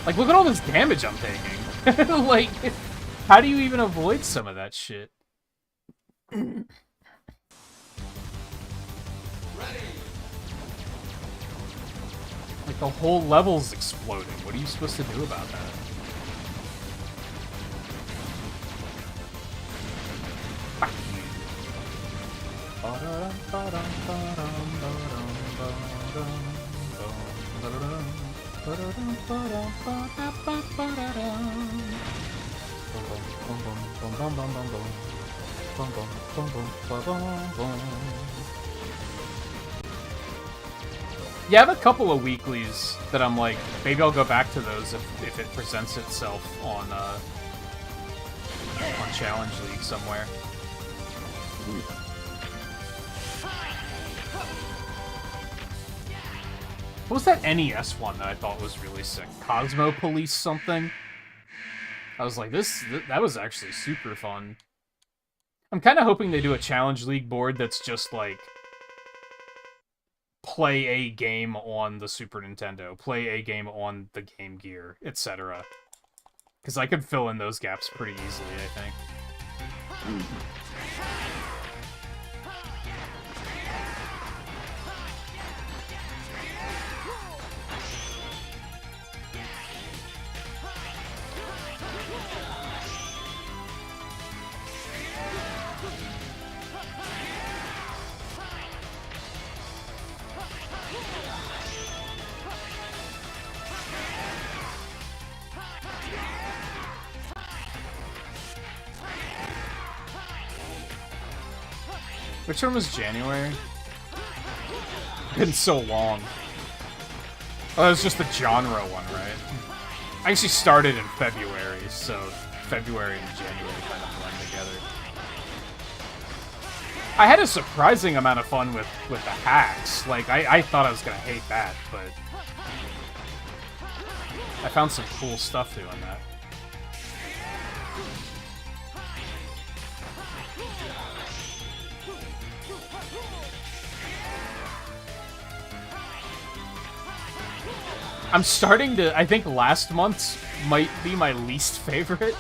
Like, look at all this damage I'm taking. Like, how do you even avoid some of that shit? Like, the whole level's exploding. What are you supposed to do about that? Fuck you. Yeah, I have a couple of weeklies that I'm like, maybe I'll go back to those if it presents itself on Challenge League somewhere. What was that NES one that I thought was really sick? Cosmo Police something? I was like, that was actually super fun. I'm kind of hoping they do a Challenge League board that's just like, play a game on the Super Nintendo, play a game on the Game Gear, etc. Because I could fill in those gaps pretty easily, I think. Which one was January? It's been so long. Oh, that was just the genre one, right? I actually started in February, so February and January kind of blend together. I had a surprising amount of fun with the hacks. Like, I thought I was gonna hate that, but I found some cool stuff doing that. I'm starting to... I think last month's might be my least favorite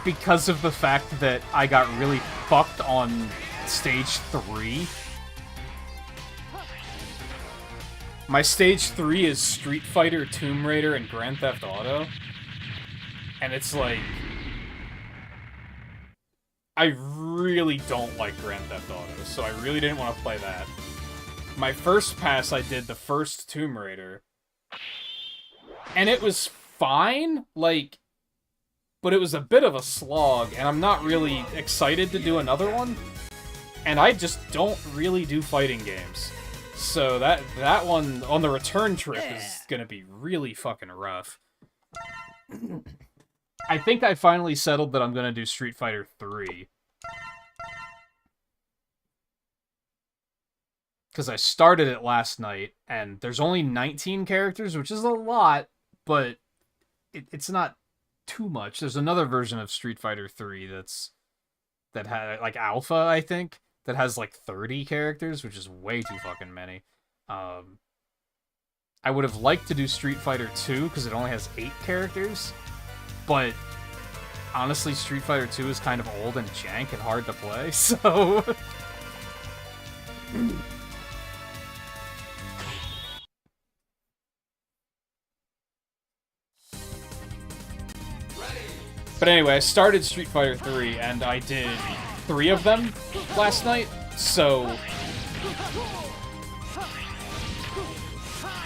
because of the fact that I got really fucked on Stage 3. My Stage 3 is Street Fighter, Tomb Raider, and Grand Theft Auto. And it's like... I really don't like Grand Theft Auto, so I really didn't want to play that. My first pass, I did the first Tomb Raider. And it was fine, like, but it was a bit of a slog, and I'm not really excited to do another one. And I just don't really do fighting games. So that one on the return trip is gonna be really fucking rough. I think I finally settled that I'm gonna do Street Fighter 3. Because I started it last night, and there's only 19 characters, which is a lot, but it's not too much. There's another version of Street Fighter 3 that had, like, Alpha, I think, that has, like, 30 characters, which is way too fucking many. I would have liked to do Street Fighter 2, because it only has 8 characters, but honestly, Street Fighter 2 is kind of old and jank and hard to play, so... But anyway, I started Street Fighter 3, and I did 3 of them last night, so...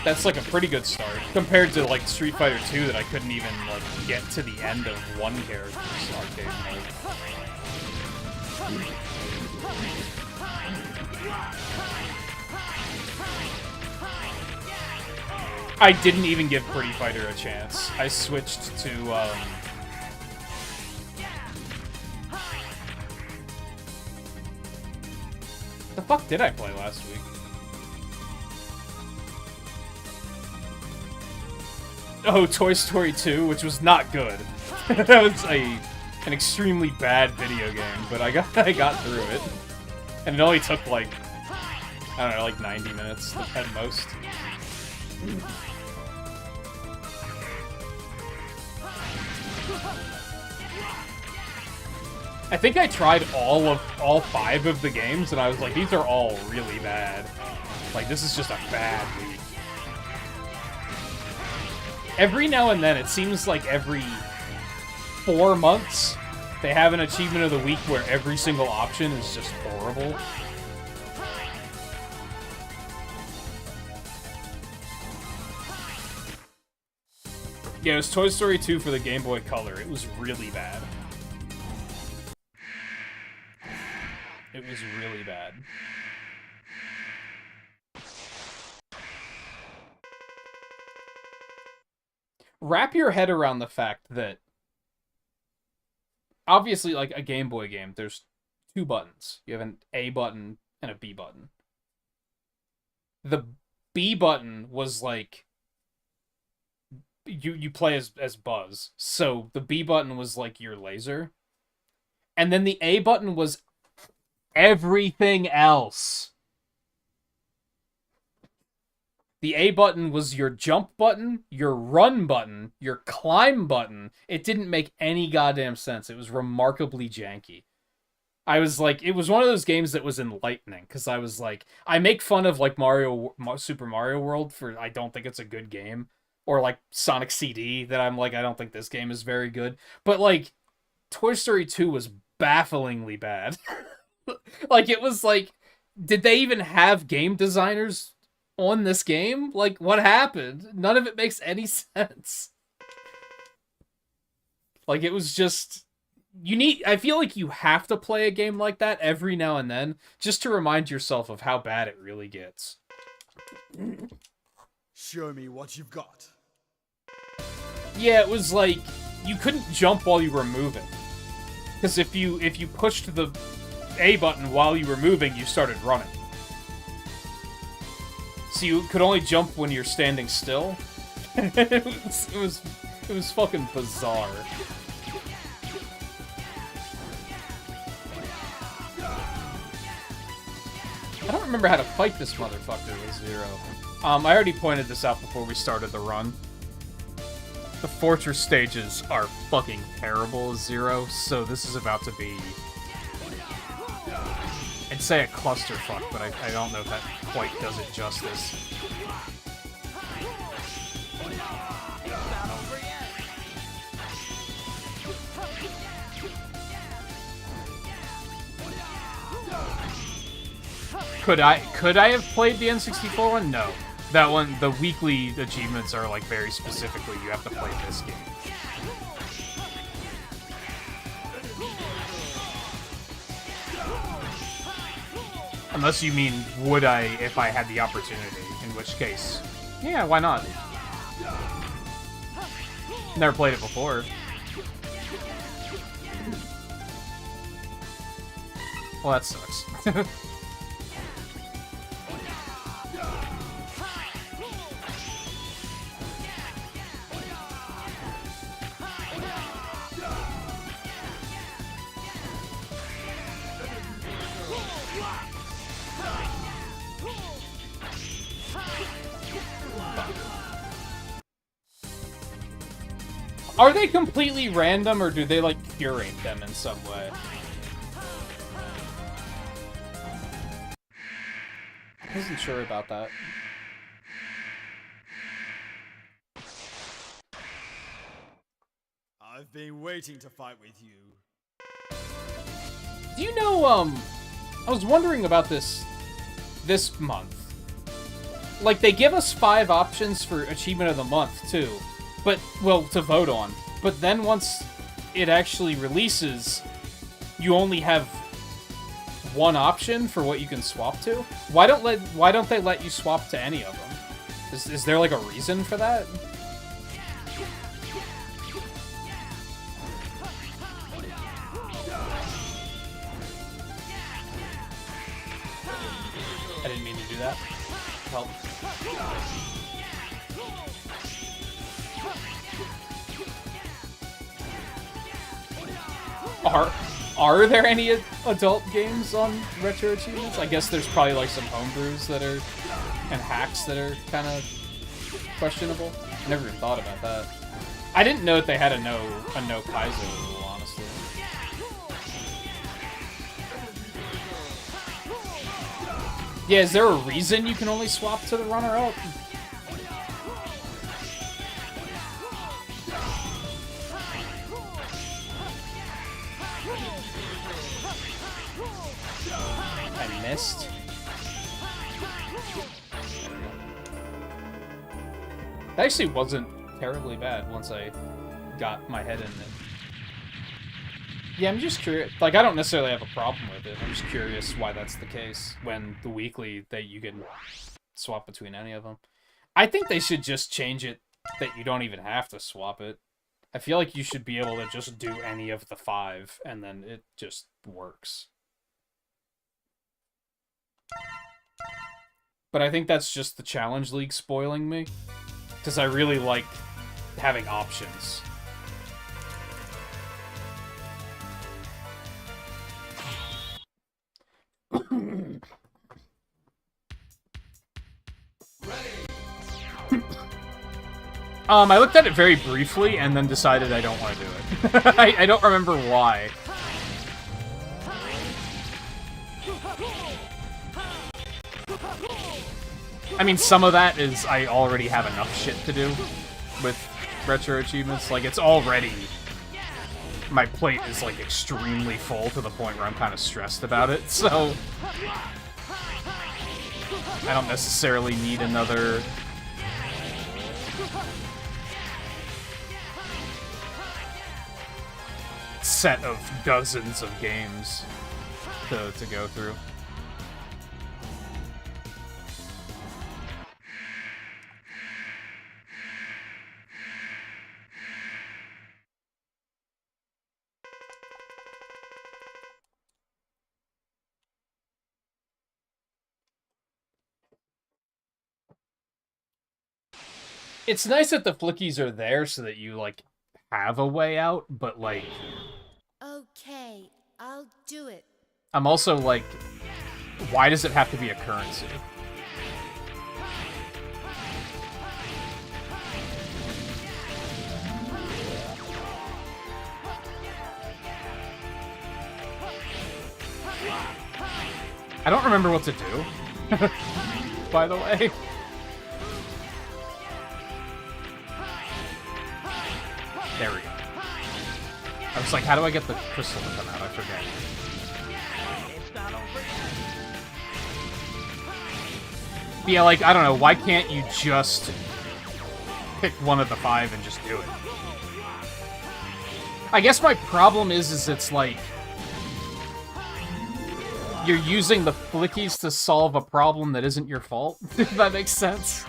That's like a pretty good start, compared to like Street Fighter 2 that I couldn't even like get to the end of one character's arcade mode. I didn't even give Pretty Fighter a chance. I switched to, the fuck did I play last week? Oh, Toy Story 2, which was not good. That was an extremely bad video game, but I got through it. And it only took, like, I don't know, like 90 minutes at most. I think I tried all 5 of the games, and I was like, these are all really bad. Like, this is just a bad week. Every now and then, it seems like every 4 months, they have an achievement of the week where every single option is just horrible. Yeah, it was Toy Story 2 for the Game Boy Color. It was really bad. It was really bad. Wrap your head around the fact that obviously, like a Game Boy game, there's 2 buttons. You have an A button and a B button. The B button was like you play as Buzz, so the B button was like your laser, and then the A button was everything else. The A button was your jump button, your run button, your climb button. It didn't make any goddamn sense. It was remarkably janky. I was like, it was one of those games that was enlightening, because I was like, I make fun of like Super Mario World for I don't think it's a good game, or like Sonic CD that I'm like, I don't think this game is very good. But like, Toy Story 2 was bafflingly bad. Like, it was like, did they even have game designers on this game? Like, what happened? None of it makes any sense. Like, it was just, I feel like you have to play a game like that every now and then, just to remind yourself of how bad it really gets. Show me what you've got. Yeah, it was like, you couldn't jump while you were moving. Because if you pushed the A button while you were moving, you started running. So you could only jump when you're standing still. It was fucking bizarre. I don't remember how to fight this motherfucker with Zero. I already pointed this out before we started the run. The fortress stages are fucking terrible as Zero, so this is about to be, I'd say, a clusterfuck, but I don't know if that quite does it justice. Could I have played the N64 one? No. That one, the weekly achievements are like very specifically, you have to play this game. Unless you mean, would I if I had the opportunity, in which case, yeah, why not? Never played it before. Well, that sucks. Are they completely random, or do they, like, curate them in some way? I wasn't sure about that. I've been waiting to fight with you. Do you know, I was wondering about this month. Like, they give us 5 options for Achievement of the Month, too. But, well, to vote on. But then once it actually releases, you only have 1 option for what you can swap to? Why don't they let you swap to any of them? Is there like a reason for that? I didn't mean to do that. Help. Are there any adult games on RetroAchievements? I guess there's probably like some homebrews that are and hacks that are kind of questionable. I never even thought about that. I didn't know that they had a no Kaizo rule, honestly. Yeah, is there a reason you can only swap to the runner-up? I missed. That actually wasn't terribly bad once I got my head in it. Yeah, I'm just curious. Like, I don't necessarily have a problem with it. I'm just curious why that's the case when the weekly that you can swap between any of them. I think they should just change it that you don't even have to swap it. I feel like you should be able to just do any of the 5 and then it just works. But I think that's just the Challenge League spoiling me. Because I really like having options. I looked at it very briefly and then decided I don't want to do it. I don't remember why. I mean, some of that is I already have enough shit to do with RetroAchievements. Like, it's already... My plate is, like, extremely full to the point where I'm kind of stressed about it, so... I don't necessarily need another... set of dozens of games to go through. It's nice that the flickies are there so that you, like, have a way out, but, like... Okay, I'll do it. I'm also, like, why does it have to be a currency? I don't remember what to do, by the way. There we go. I was like, how do I get the crystal to come out? I forget. Yeah, like, I don't know, why can't you just pick one of the 5 and just do it? I guess my problem is it's like... You're using the flickies to solve a problem that isn't your fault, if that makes sense.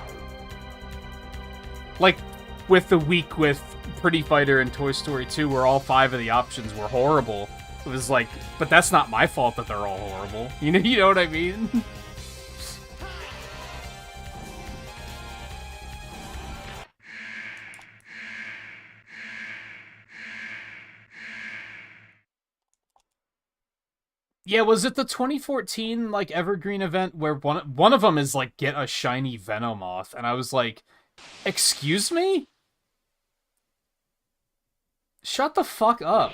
Like, with the week with Pretty Fighter and Toy Story 2, where all 5 of the options were horrible, it was like, but that's not my fault that they're all horrible. You know what I mean? Yeah, was it the 2014, like, Evergreen event where one of them is, like, get a shiny Venomoth, and I was like, excuse me? Shut the fuck up.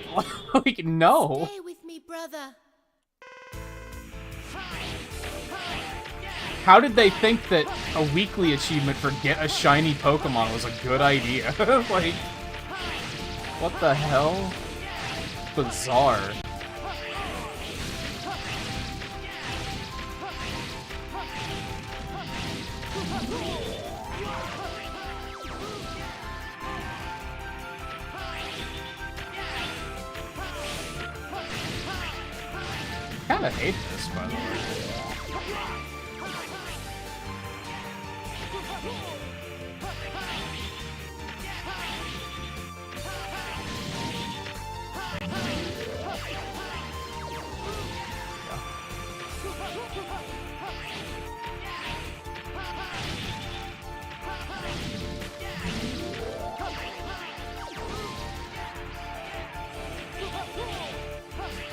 Like, no. Stay with me, brother. How did they think that a weekly achievement for get a shiny Pokemon was a good idea? Like, what the hell? Bizarre. I kinda hate this, by the way.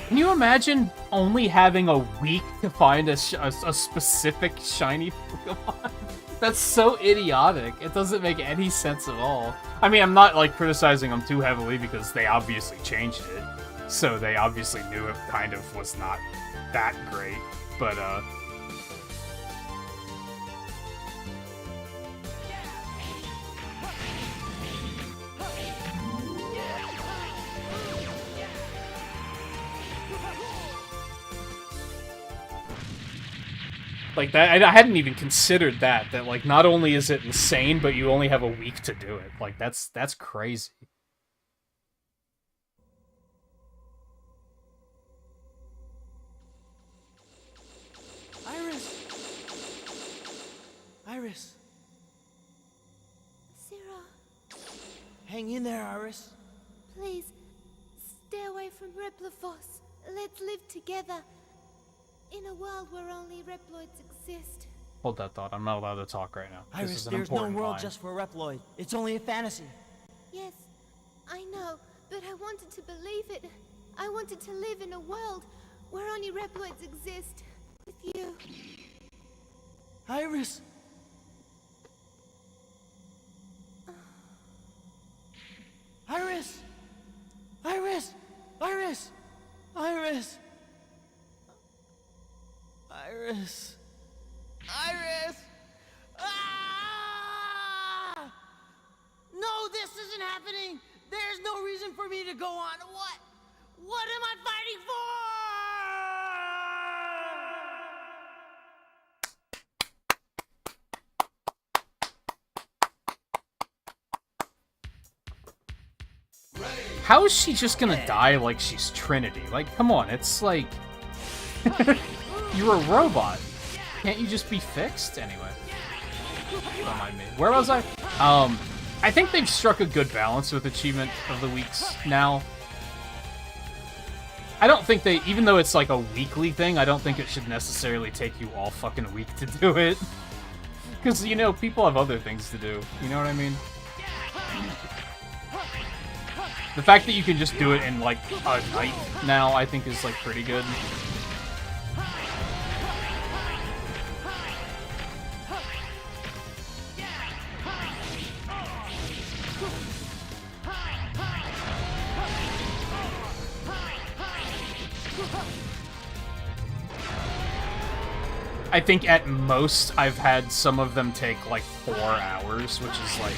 Can you imagine only having a week to find a specific shiny Pokemon? That's so idiotic. It doesn't make any sense at all. I mean, I'm not, like, criticizing them too heavily because they obviously changed it. So they obviously knew it kind of was not that great. But, like, that, I hadn't even considered that, like, not only is it insane, but you only have a week to do it. Like, that's crazy. Iris! Zero, Hang in there, Iris. please, stay away from Replophos. Let's live together. In a world where only Reploids exist. Hold that thought. I'm not allowed to talk right now. Iris, This is an there's no important world line. just for Reploid. It's only a fantasy. Yes, I know, but I wanted to believe it. I wanted to live in a world where only Reploids exist. With you. Iris! Iris! Iris! Iris! Iris! Iris! Iris! Ah! No, this isn't happening! There's no reason for me to go on. What? What am I fighting for? How is she just gonna die like she's Trinity? Like, come on, it's like... You're a robot. Can't you just be fixed? Anyway. Don't mind me. Where was I? I think they've struck a good balance with Achievement of the Weeks now. I don't think they... Even though it's like a weekly thing, I don't think it should necessarily take you all fucking week to do it. Because, you know, people have other things to do. You know what I mean? The fact that you can just do it in, like, a night now, I think is, like, pretty good. I think at most I've had some of them take, like, 4 hours, which is, like...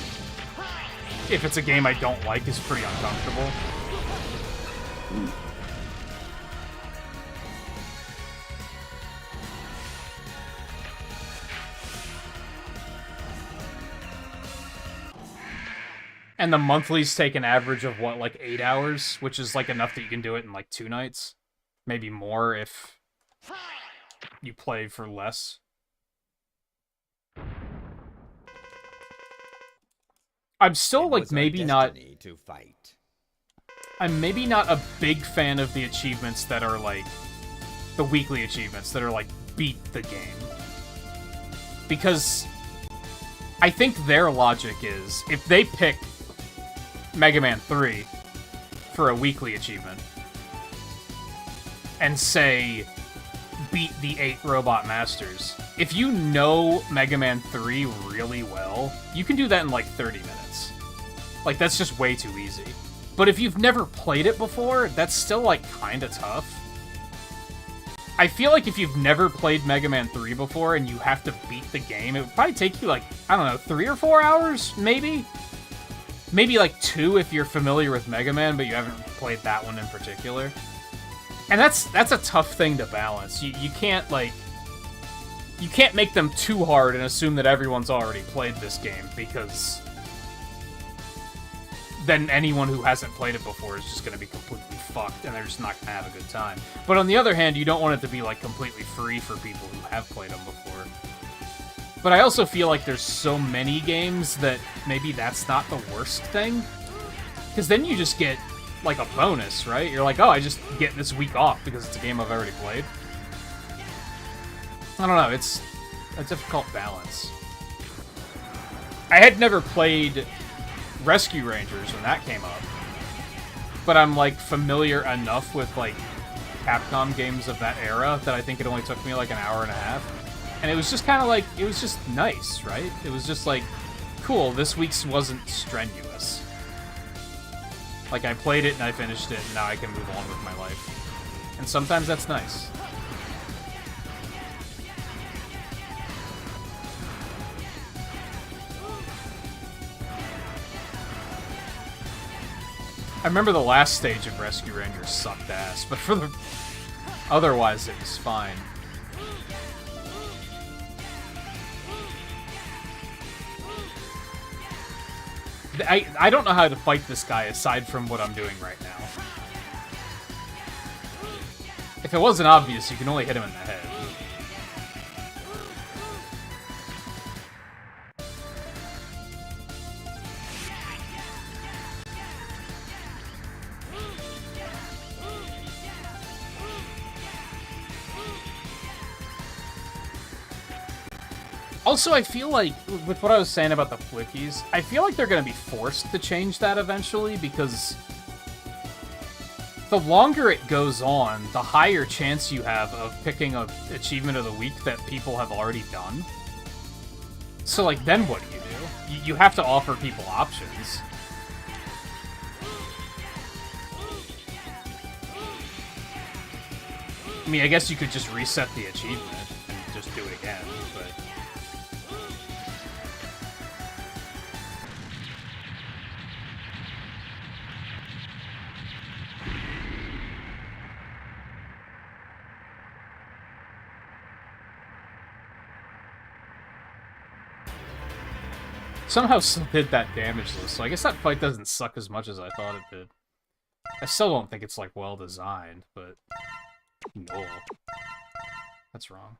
If it's a game I don't like, is pretty uncomfortable. And the monthlies take an average of, what, like 8 hours? Which is, like, enough that you can do it in, like, 2 nights. Maybe more if you play for less. I'm still, like, maybe not... To fight. I'm maybe not a big fan of the achievements that are, like... The weekly achievements that are, like, beat the game. Because... I think their logic is, if they pick Mega Man 3 for a weekly achievement, and say, beat the 8 Robot Masters, if you know Mega Man 3 really well, you can do that in, like, 30 minutes. Like, that's just way too easy. But if you've never played it before, that's still, like, kinda tough. I feel like if you've never played Mega Man 3 before and you have to beat the game, it would probably take you, like, I don't know, 3 or 4 hours, maybe? Maybe, like, 2 if you're familiar with Mega Man, but you haven't played that one in particular. And that's a tough thing to balance. You can't, like... You can't make them too hard and assume that everyone's already played this game, because... then anyone who hasn't played it before is just going to be completely fucked, and they're just not going to have a good time. But on the other hand, you don't want it to be, like, completely free for people who have played them before. But I also feel like there's so many games that maybe that's not the worst thing. Because then you just get, like, a bonus, right? You're like, oh, I just get this week off because it's a game I've already played. I don't know, it's a difficult balance. I had never played Rescue Rangers when that came up, but I'm, like, familiar enough with, like, Capcom games of that era that I think it only took me like an hour and a half. And it was just kind of like, it was just nice, right? It was just like, cool, this week's wasn't strenuous. Like, I played it and I finished it, and now I can move on with my life. And sometimes that's nice. I remember the last stage of Rescue Rangers sucked ass, but for the... otherwise, it was fine. I don't know how to fight this guy aside from what I'm doing right now. If it wasn't obvious, you can only hit him in the head. Also, I feel like, with what I was saying about the flickies, I feel like they're going to be forced to change that eventually, because the longer it goes on, the higher chance you have of picking an achievement of the week that people have already done. So, like, then what do? You have to offer people options. I mean, I guess you could just reset the achievement and just do it again, but... Somehow did that damageless, so I guess that fight doesn't suck as much as I thought it did. I still don't think it's, like, well designed, but... No. That's wrong.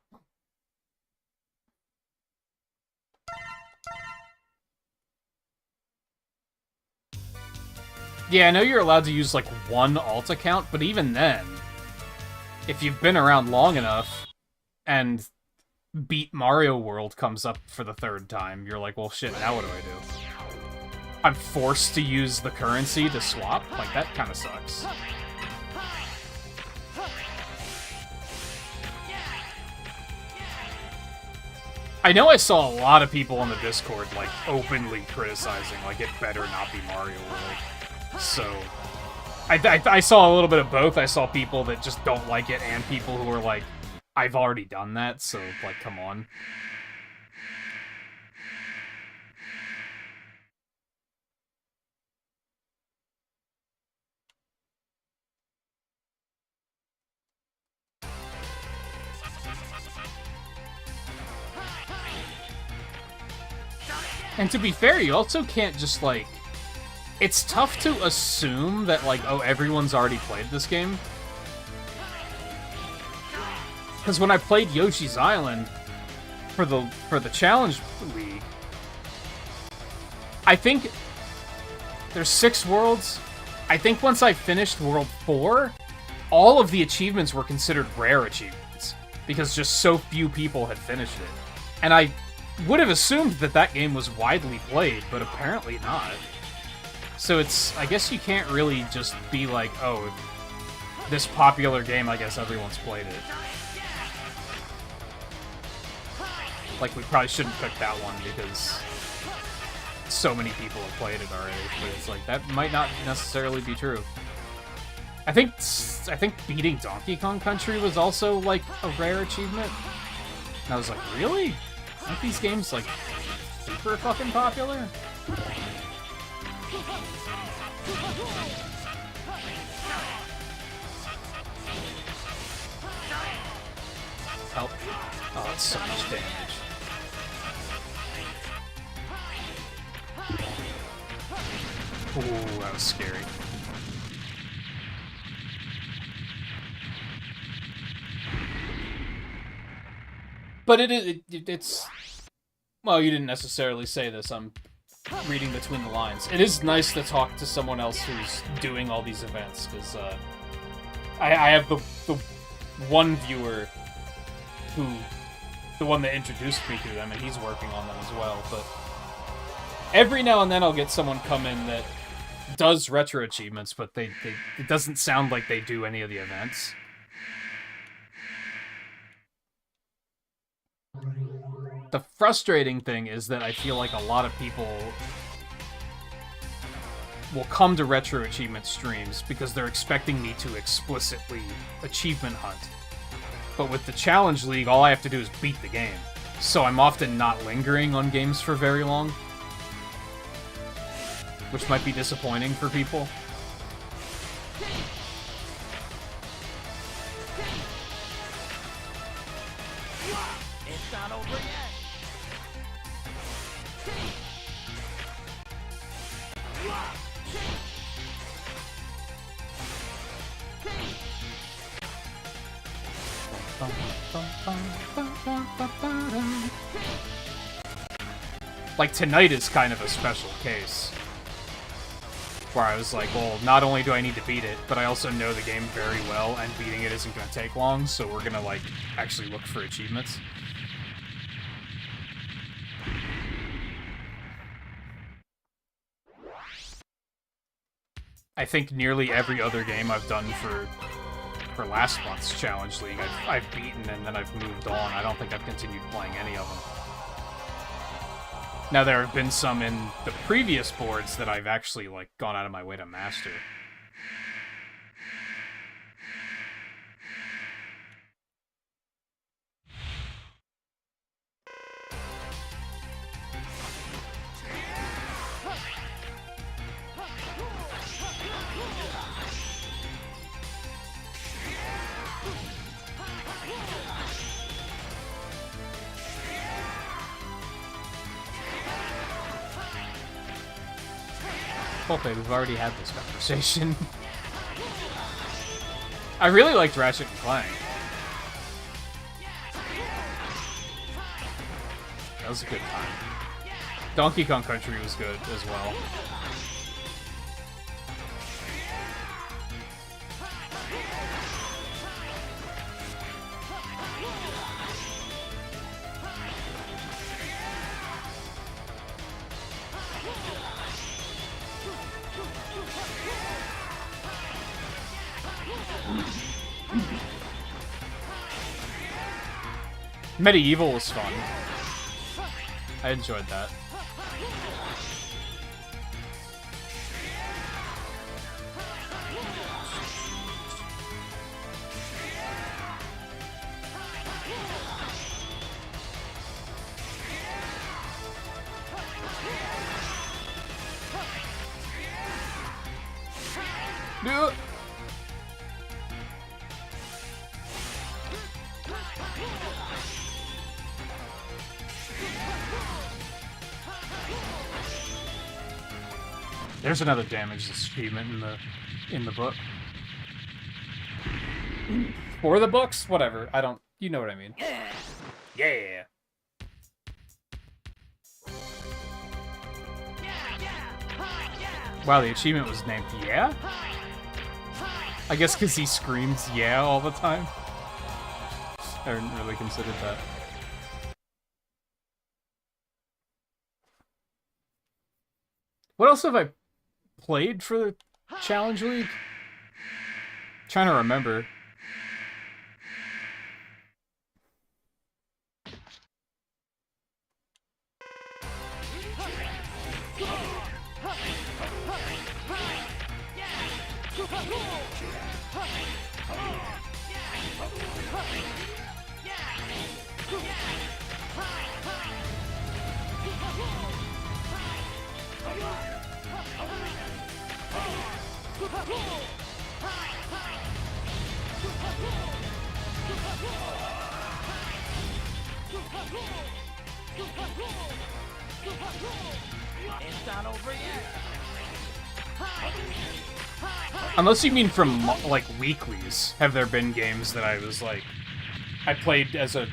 Yeah, I know you're allowed to use, like, one alt account, but even then, if you've been around long enough, and Beat Mario World comes up for the third time, you're like, well, shit, now what do I do? I'm forced to use the currency to swap? Like, that kind of sucks. I know I saw a lot of people on the Discord, like, openly criticizing, like, it better not be Mario World. So, I saw a little bit of both. I saw people that just don't like it, and people who are like, I've already done that, so, like, come on. And to be fair, you also can't just, like... It's tough to assume that, like, oh, everyone's already played this game. Because when I played Yoshi's Island for the Challenge League, I think there's 6 worlds. I think once I finished World 4, all of the achievements were considered rare achievements, because just so few people had finished it. And I would have assumed that that game was widely played, but apparently not. So it's, I guess you can't really just be like, oh, this popular game, I guess everyone's played it. Like, we probably shouldn't pick that one because so many people have played it already, but it's like, that might not necessarily be true. I think beating Donkey Kong Country was also, like, a rare achievement. And I was like, really? Aren't these games, like, super fucking popular? Help. Oh, that's so much damage. Ooh, that was scary. But it's... Well, you didn't necessarily say this, I'm reading between the lines. It is nice to talk to someone else who's doing all these events, because I have the one viewer who... the one that introduced me to them, and he's working on them as well, but... Every now and then I'll get someone come in that does retro achievements, but it doesn't sound like they do any of the events. The frustrating thing is that I feel like a lot of people will come to Retro Achievement streams because they're expecting me to explicitly achievement hunt. But with the Challenge League, all I have to do is beat the game. So I'm often not lingering on games for very long, which might be disappointing for people. It's not over yet. Like, tonight is kind of a special case. Where I was like, well, not only do I need to beat it, but I also know the game very well, and beating it isn't going to take long, so we're going to, like, actually look for achievements. I think nearly every other game I've done for last month's Challenge League, I've beaten and then I've moved on. I don't think I've continued playing any of them. Now, there have been some in the previous boards that I've actually, like, gone out of my way to master. Okay, we've already had this conversation. I really liked Ratchet and Clank. That was a good time. Donkey Kong Country was good as well. Medieval was fun. I enjoyed that. Yeah. There's another damage achievement in the book. For the books? Whatever. I don't... You know what I mean. Yeah! Wow, the achievement was named Yeah? I guess because he screams yeah all the time. I hadn't really considered that. What else have I played for the Challenge League? I'm trying to remember. It's not over yet. Unless you mean from, like, weeklies, have there been games that I was like, I played as a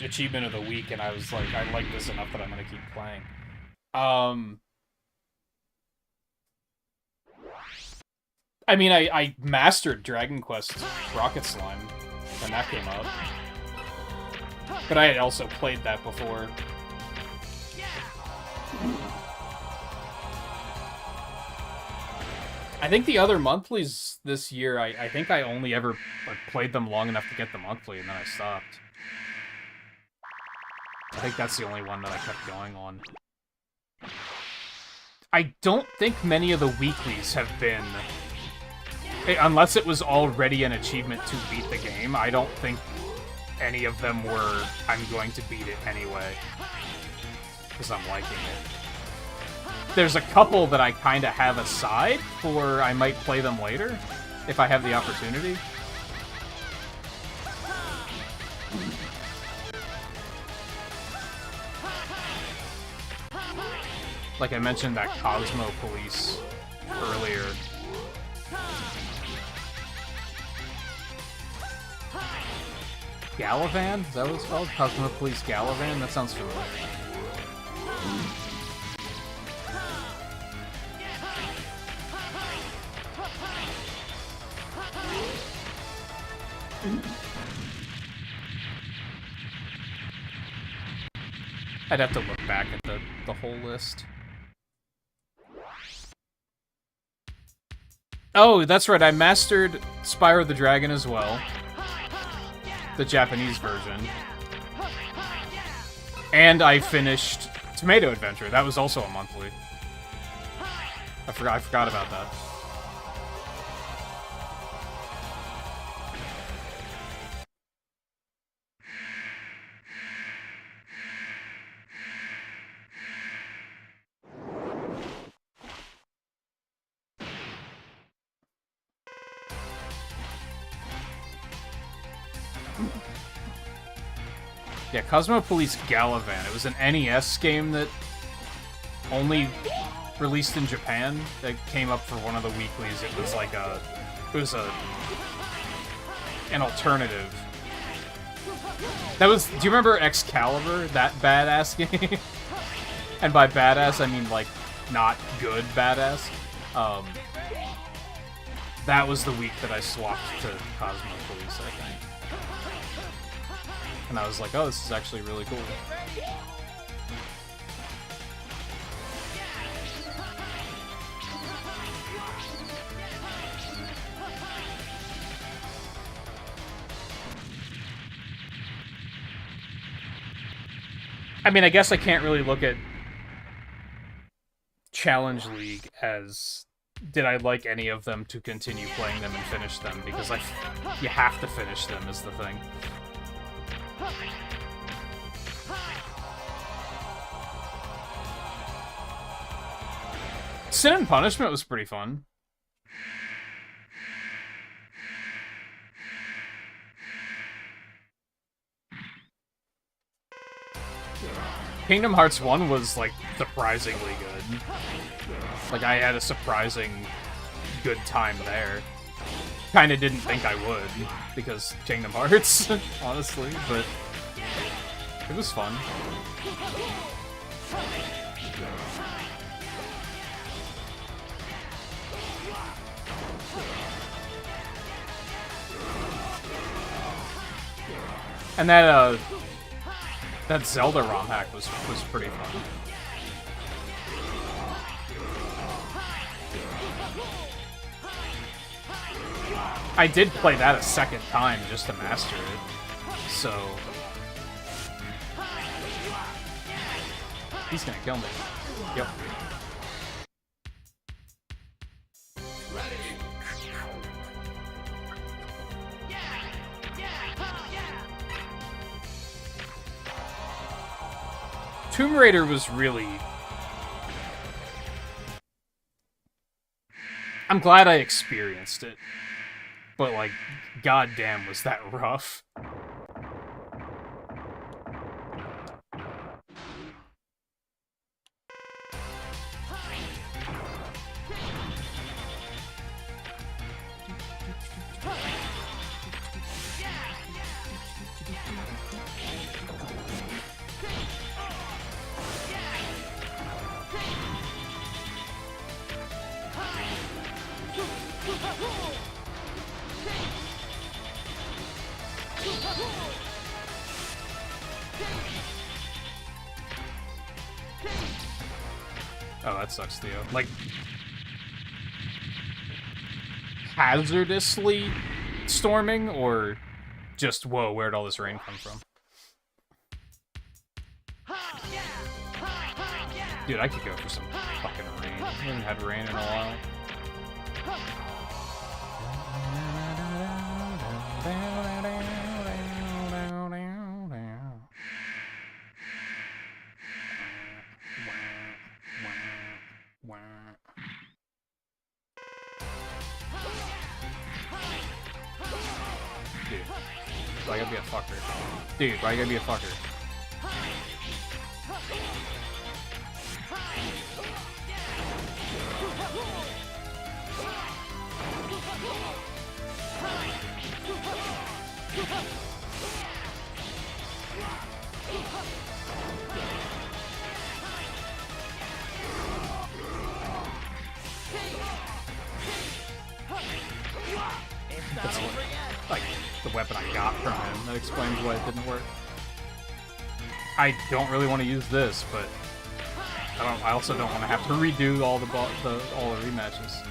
achievement of the week, and I was like, I like this enough that I'm gonna keep playing. I mean, I mastered Dragon Quest Rocket Slime when that came out. But I had also played that before. I think the other monthlies this year, I think I only ever played them long enough to get the monthly, and then I stopped. I think that's the only one that I kept going on. I don't think many of the weeklies have been... Unless it was already an achievement to beat the game, I don't think any of them were, I'm going to beat it anyway. Because I'm liking it. There's a couple that I kind of have aside for I might play them later, if I have the opportunity. Like I mentioned that Cosmo Police earlier. Galavan? Is that what it's called? Cosmo Police Galavan? That sounds familiar. I'd have to look back at the whole list. Oh, that's right, I mastered Spyro the Dragon as well. The Japanese version. And I finished Tomato Adventure. That was also a monthly. I forgot about that. Yeah, Cosmo Police Galavan. It was an NES game that only released in Japan. That came up for one of the weeklies. It was like an alternative. That was. Do you remember Excalibur? That badass game. And by badass, I mean like not good badass. That was the week that I swapped to Cosmo Police, I think. And I was like, oh, this is actually really cool. I mean, I guess I can't really look at Challenge League as... Did I like any of them to continue playing them and finish them? Because you have to finish them is the thing. Sin and Punishment was pretty fun. Kingdom Hearts 1 was, like, surprisingly good. Like, I had a surprising good time there. Kinda didn't think I would, because Kingdom Hearts, honestly, but it was fun. And that Zelda ROM hack was pretty fun. I did play that a second time just to master it, so... He's gonna kill me. Yep. Tomb Raider was really... I'm glad I experienced it. But, like, goddamn, was that rough. Oh, that sucks, Theo. Like, hazardously storming, or just, whoa, where'd all this rain come from? Dude, I could go for some fucking rain. I haven't had rain in a while. Dude, why gotta be a fucker? Dude, why gotta be a fucker? That's like the weapon I got from him. That explains why it didn't work. I don't really want to use this, but I also don't want to have to redo all the rematches.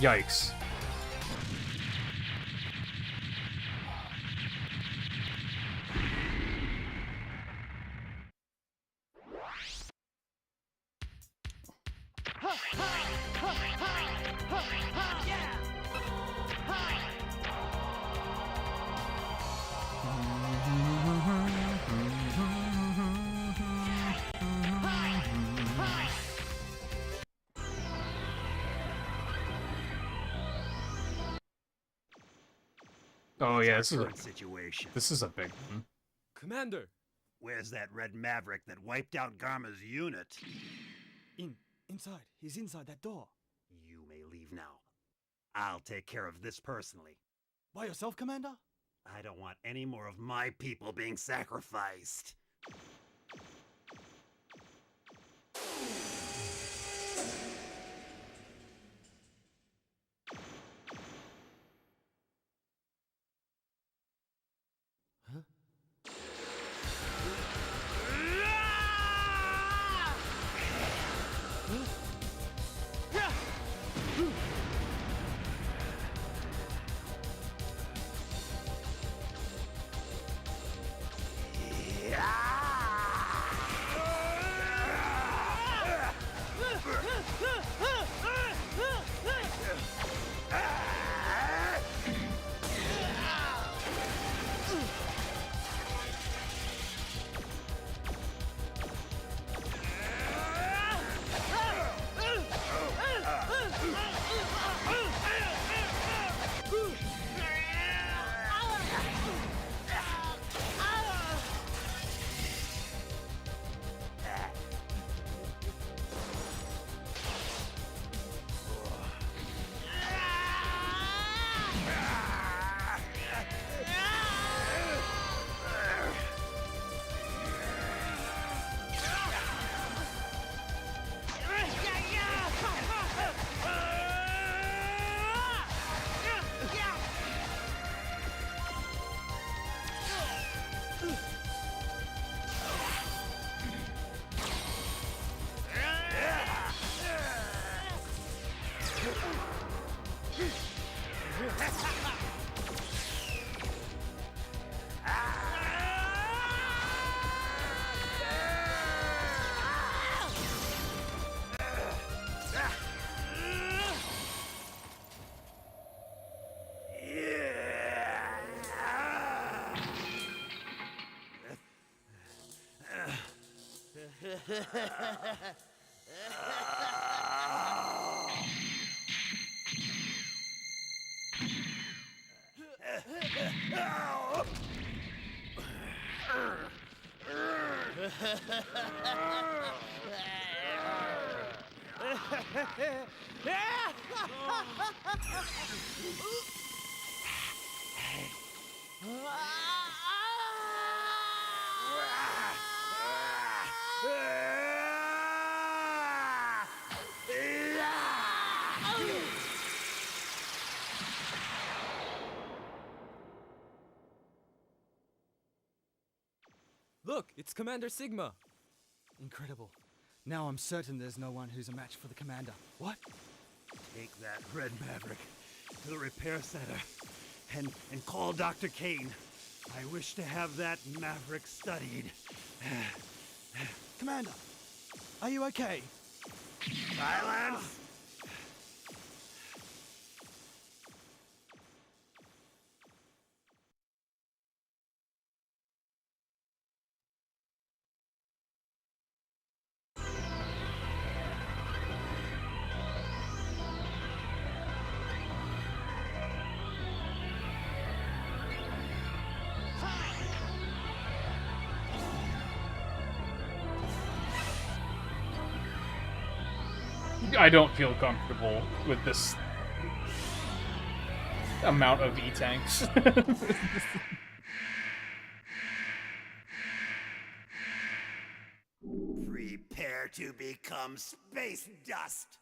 Yikes. Oh yeah, this is a big one. Commander! Where's that red maverick that wiped out Garma's unit? Inside. He's inside that door. You may leave now. I'll take care of this personally. By yourself, Commander? I don't want any more of my people being sacrificed. Look, it's Commander Sigma. Incredible. Now I'm certain there's no one who's a match for the commander. What? Take that Red Maverick to the repair center and call Dr. Kane. I wish to have that Maverick studied. Commander, are you okay? Silence! I don't feel comfortable with this amount of E-tanks. Prepare to become space dust!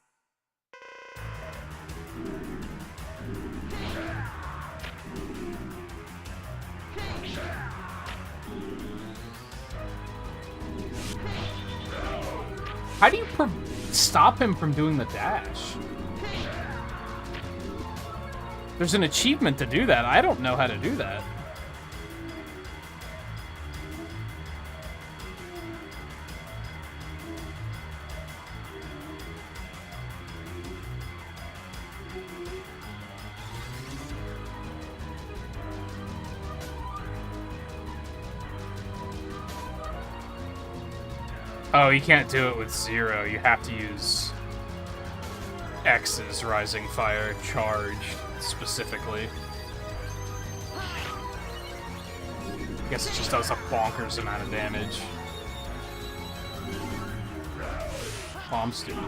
How do you stop him from doing the dash? There's an achievement to do that. I don't know how to do that. Oh, you can't do it with 0. You have to use X's Rising Fire charged specifically. I guess it just does a bonkers amount of damage. Oh, I'm stupid.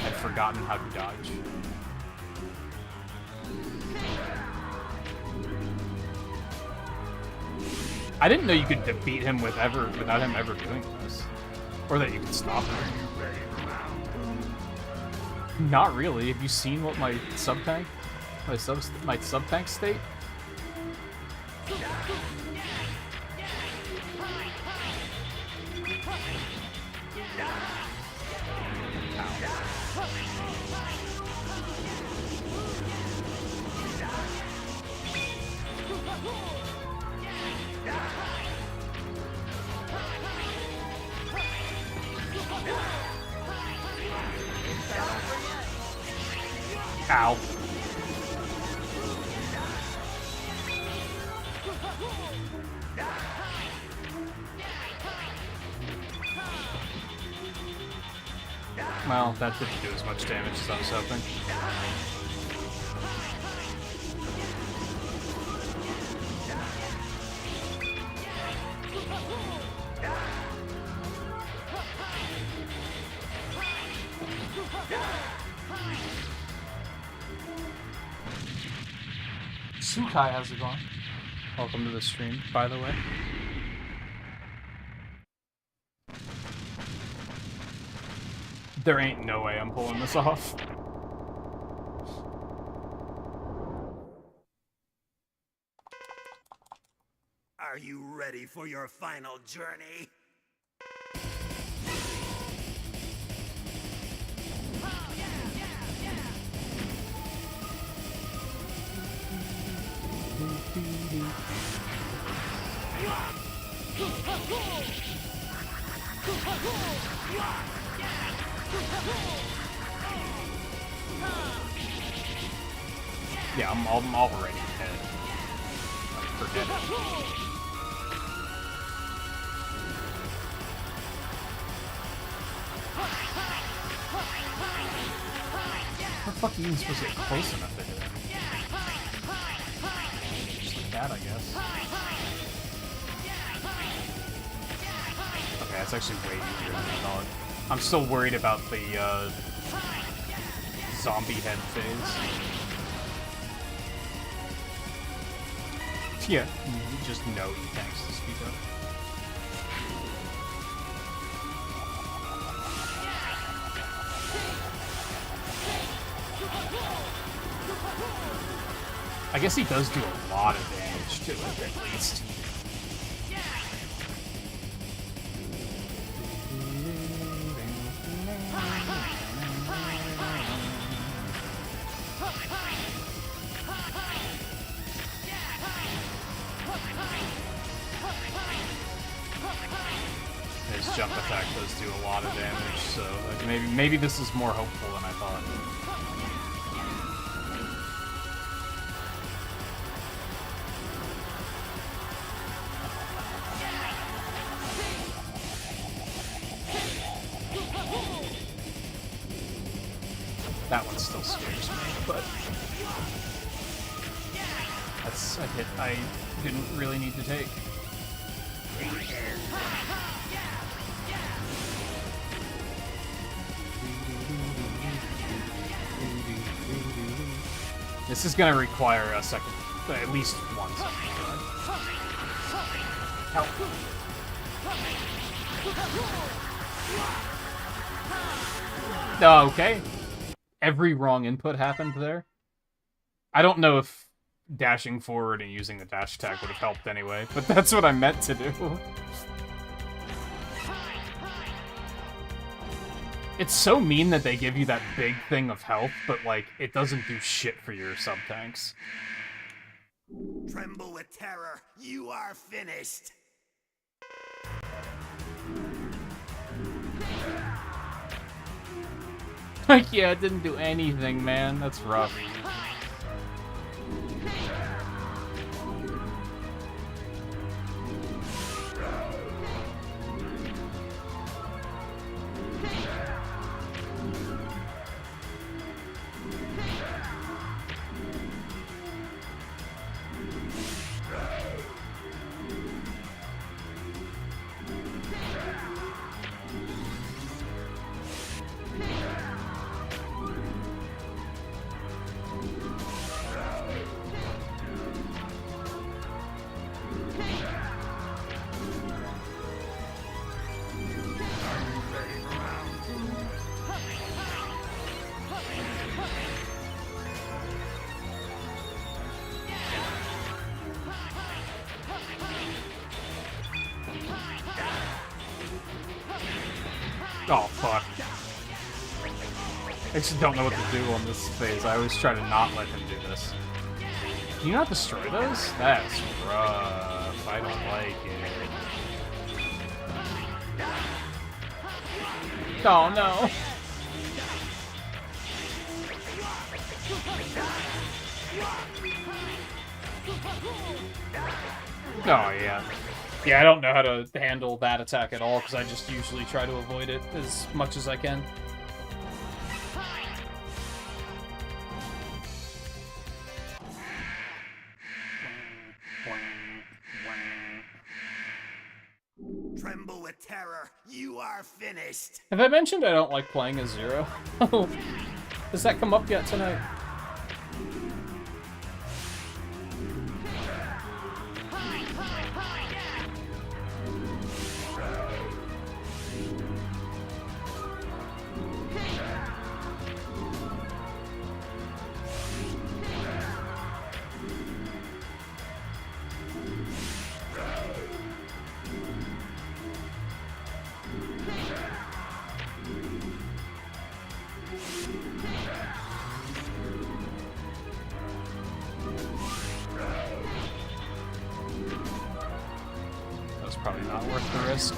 I'd forgotten how to dodge. I didn't know you could defeat him without him ever doing this. Or that you could stop him. Not really. Have you seen what my sub-tank? My sub-tank state? Ow. Well, that didn't do as much damage as I was hoping. Sukai, how's it going? Welcome to the stream, by the way. There ain't no way I'm pulling this off. Are you ready for your final journey? Yeah, I'm already dead. Like, forget it. How the fuck are you even supposed to get close enough to hit him? Just like that, I guess. Okay, that's actually way easier than I thought. I'm still worried about the zombie head phase. Yeah, just no E-tanks to speak of. I guess he does do a lot of damage to it, at least. His jump attack does do a lot of damage, so maybe this is more hopeful than I thought. That one still scares me, but that's a hit I didn't really need to take. This is gonna require a second, at least one second. Help. Okay. Every wrong input happened there. I don't know if dashing forward and using the dash attack would have helped anyway, but that's what I meant to do. It's so mean that they give you that big thing of health, but, like, it doesn't do shit for your sub-tanks. Tremble with terror, you are finished! Like, yeah, it didn't do anything, man. That's rough. Oh, fuck. I just don't know what to do on this phase. I always try to not let him do this. Can you not destroy those? That's rough. I don't like it. Oh, no. Oh, yeah. Yeah, I don't know how to handle that attack at all, because I just usually try to avoid it as much as I can. Tremble with terror, you are finished! Have I mentioned I don't like playing as Zero? Does that come up yet tonight? Probably not worth the risk.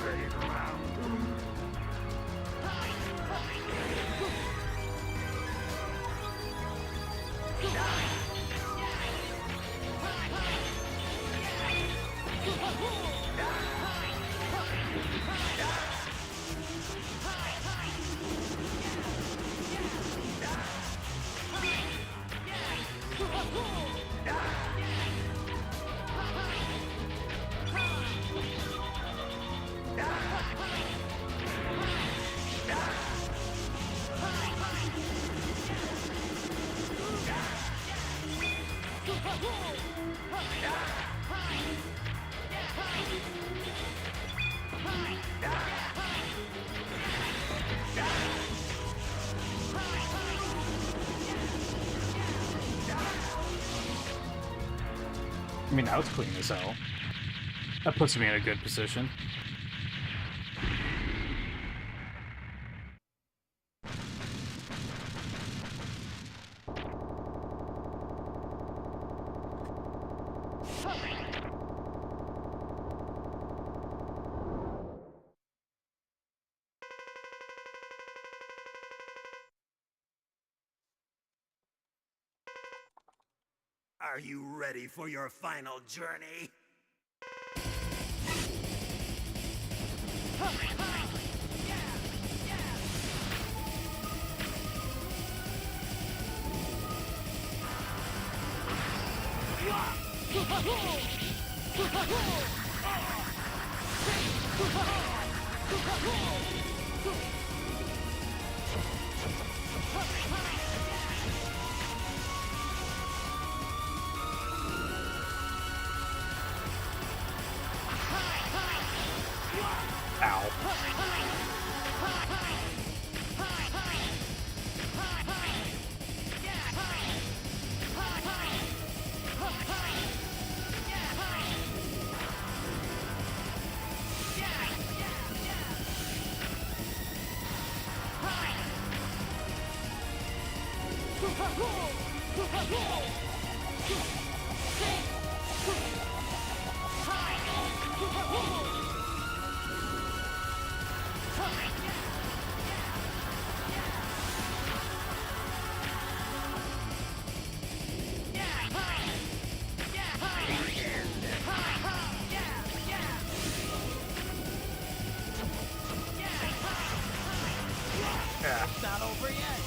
I mean, now it's clean as hell. That puts me in a good position. Are you ready for your final journey? It's not over yet.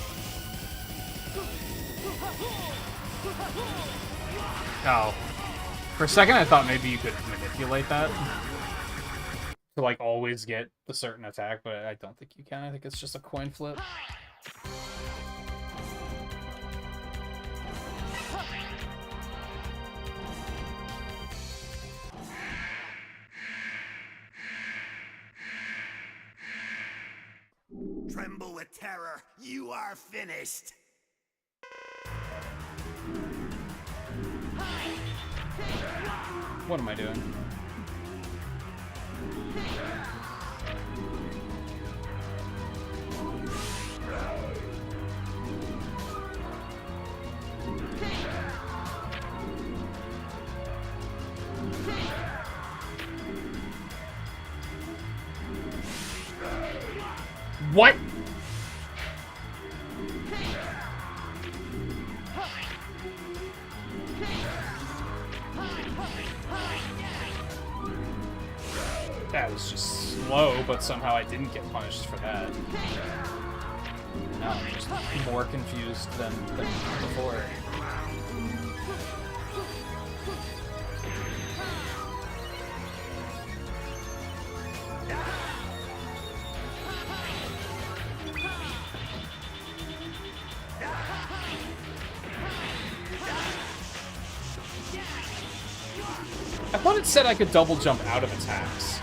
Oh. For a second I thought maybe you could manipulate that to, like, always get a certain attack, but I don't think you can. I think it's just a coin flip. Tremble with terror. You are finished. What am I doing? What? That was just slow, but somehow I didn't get punished for that. Now I'm just more confused than before. I thought it said I could double jump out of attacks.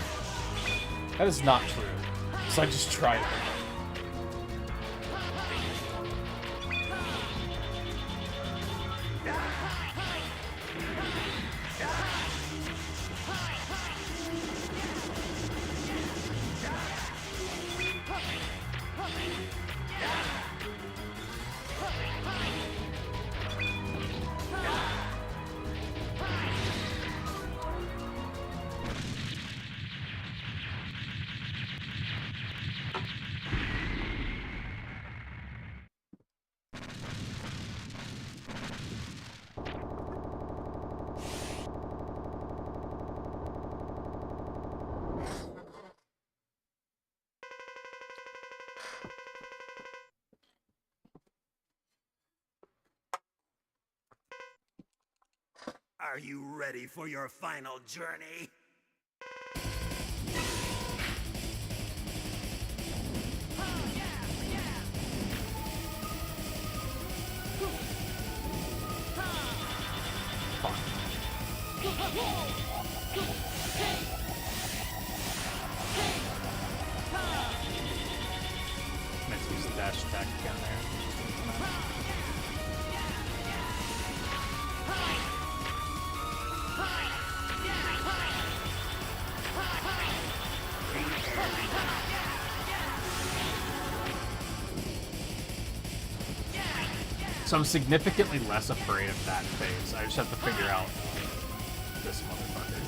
That is not true. So I just tried it. Are you ready for your final journey? Meant to use the dash attack again there. So I'm significantly less afraid of that phase. I just have to figure out this motherfucker.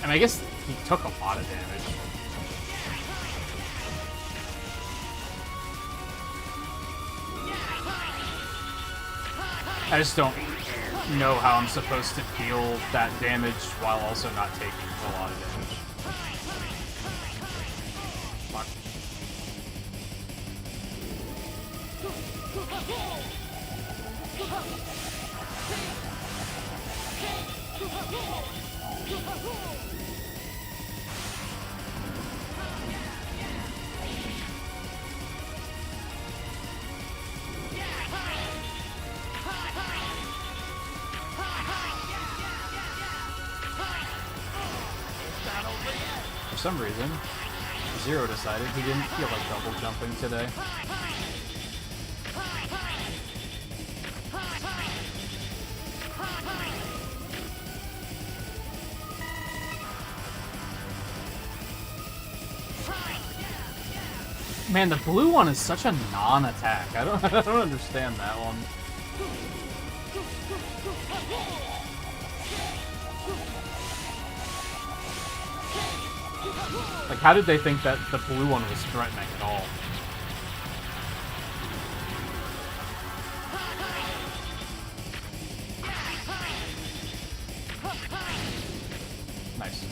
And I guess he took a lot of damage. I just don't know how I'm supposed to deal that damage while also not taking a lot of damage. Fuck. For some reason, Zero decided he didn't feel like double jumping today. Man, the blue one is such a non-attack. I don't understand that one. Like, how did they think that the blue one was threatening at all? Nice.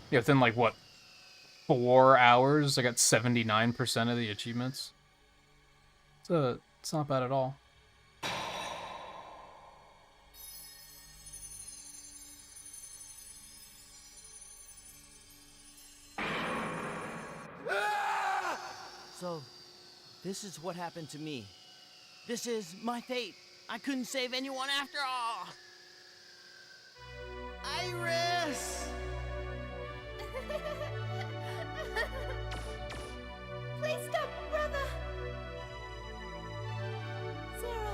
Yeah, within like what, 4 hours, I got 79% of the achievements. It's not bad at all. So, this is what happened to me. This is my fate. I couldn't save anyone after all. Iris! Please stop, brother! Zero.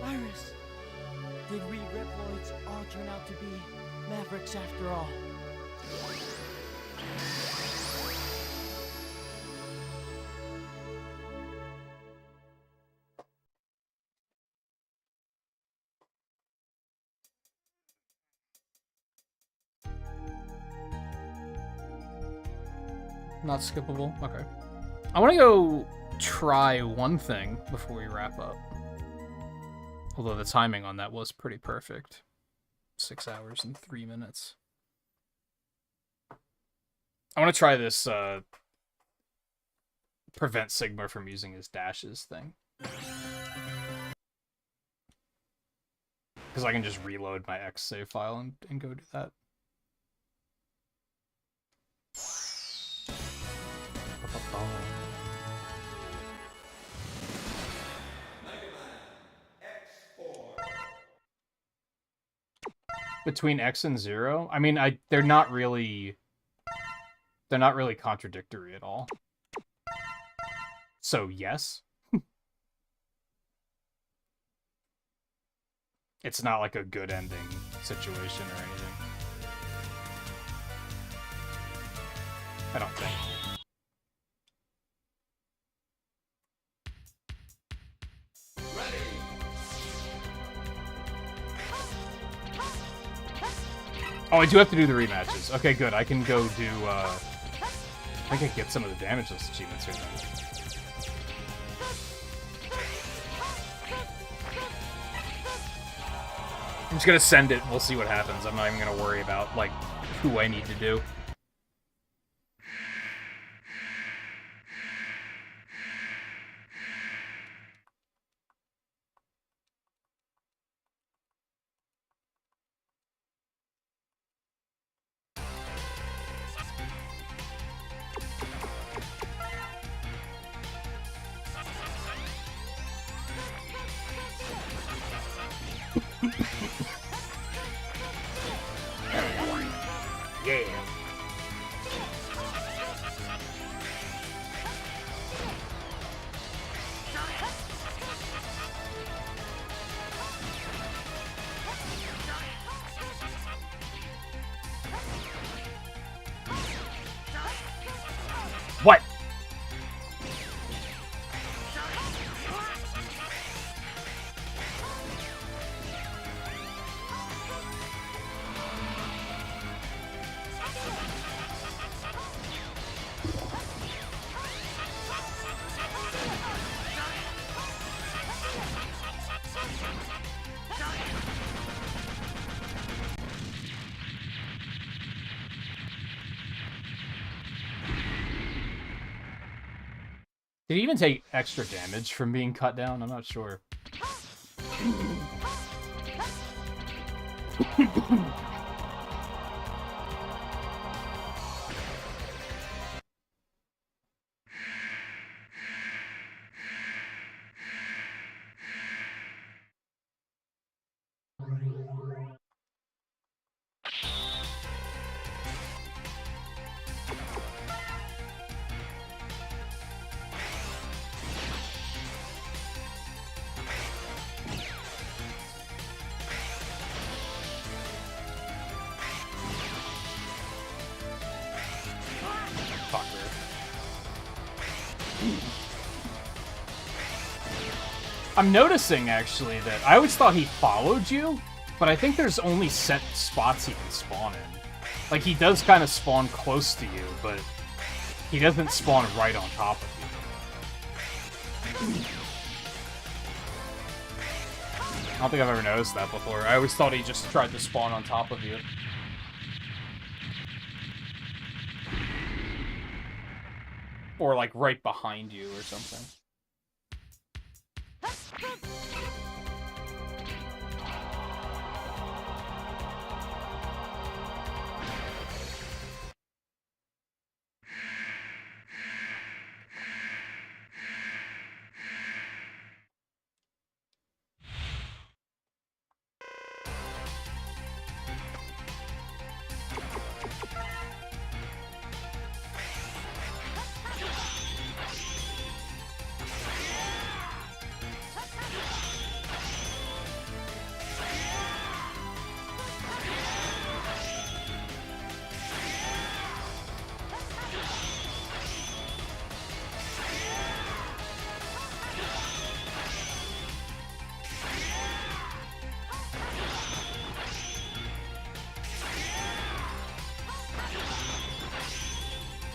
Iris, did we Reploids all turn out to be Mavericks after all? Not skippable? Okay. I want to go try one thing before we wrap up. Although the timing on that was pretty perfect. 6 hours and 3 minutes. I want to try this, prevent Sigma from using his dashes thing. Because I can just reload my X save file and go do that. Between X and Zero? I mean, they're not really contradictory at all. So, yes. It's not like a good ending situation or anything. I don't think. Oh, I do have to do the rematches. Okay, good. I can go do, I think I can get some of the damage list achievements here then. I'm just gonna send it, we'll see what happens. I'm not even gonna worry about, like, who I need to do. What? Did he even take extra damage from being cut down? I'm not sure. I'm noticing, actually, that I always thought he followed you, but I think there's only set spots he can spawn in. Like, he does kind of spawn close to you, but he doesn't spawn right on top of you. I don't think I've ever noticed that before. I always thought he just tried to spawn on top of you. Or, like, right behind you or something.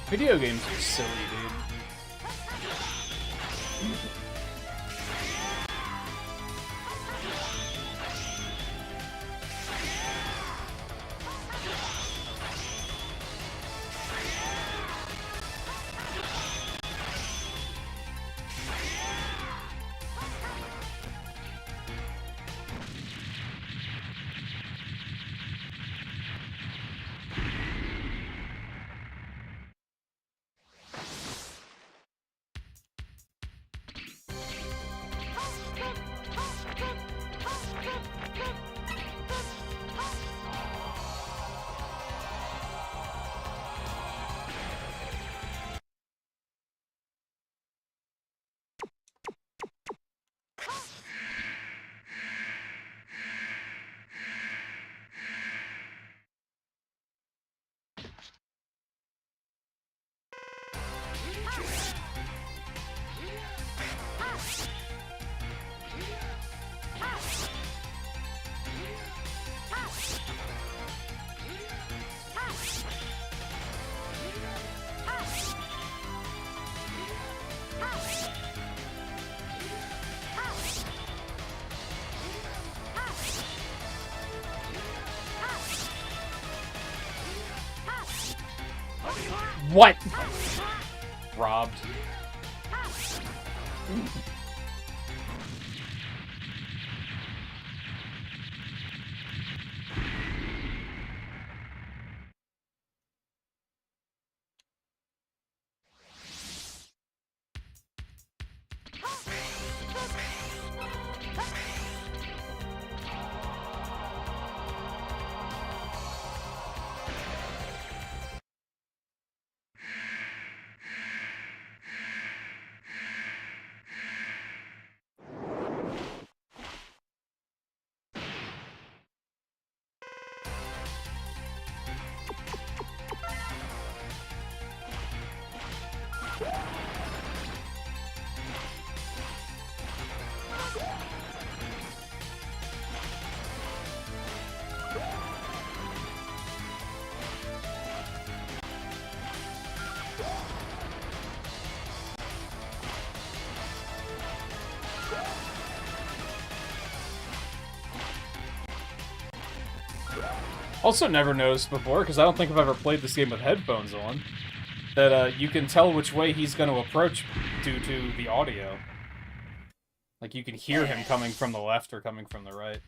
Video games are silly, dude. What? Robbed. Also never noticed before, because I don't think I've ever played this game with headphones on, that you can tell which way he's going to approach due to the audio. Like, you can hear him coming from the left or coming from the right.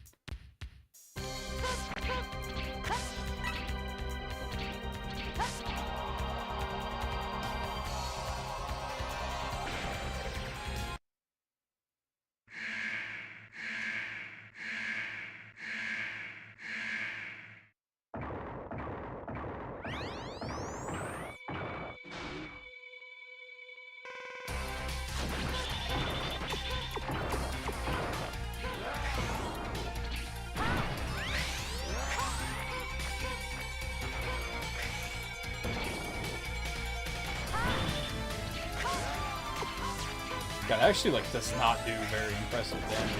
God, actually, like, does not do very impressive damage.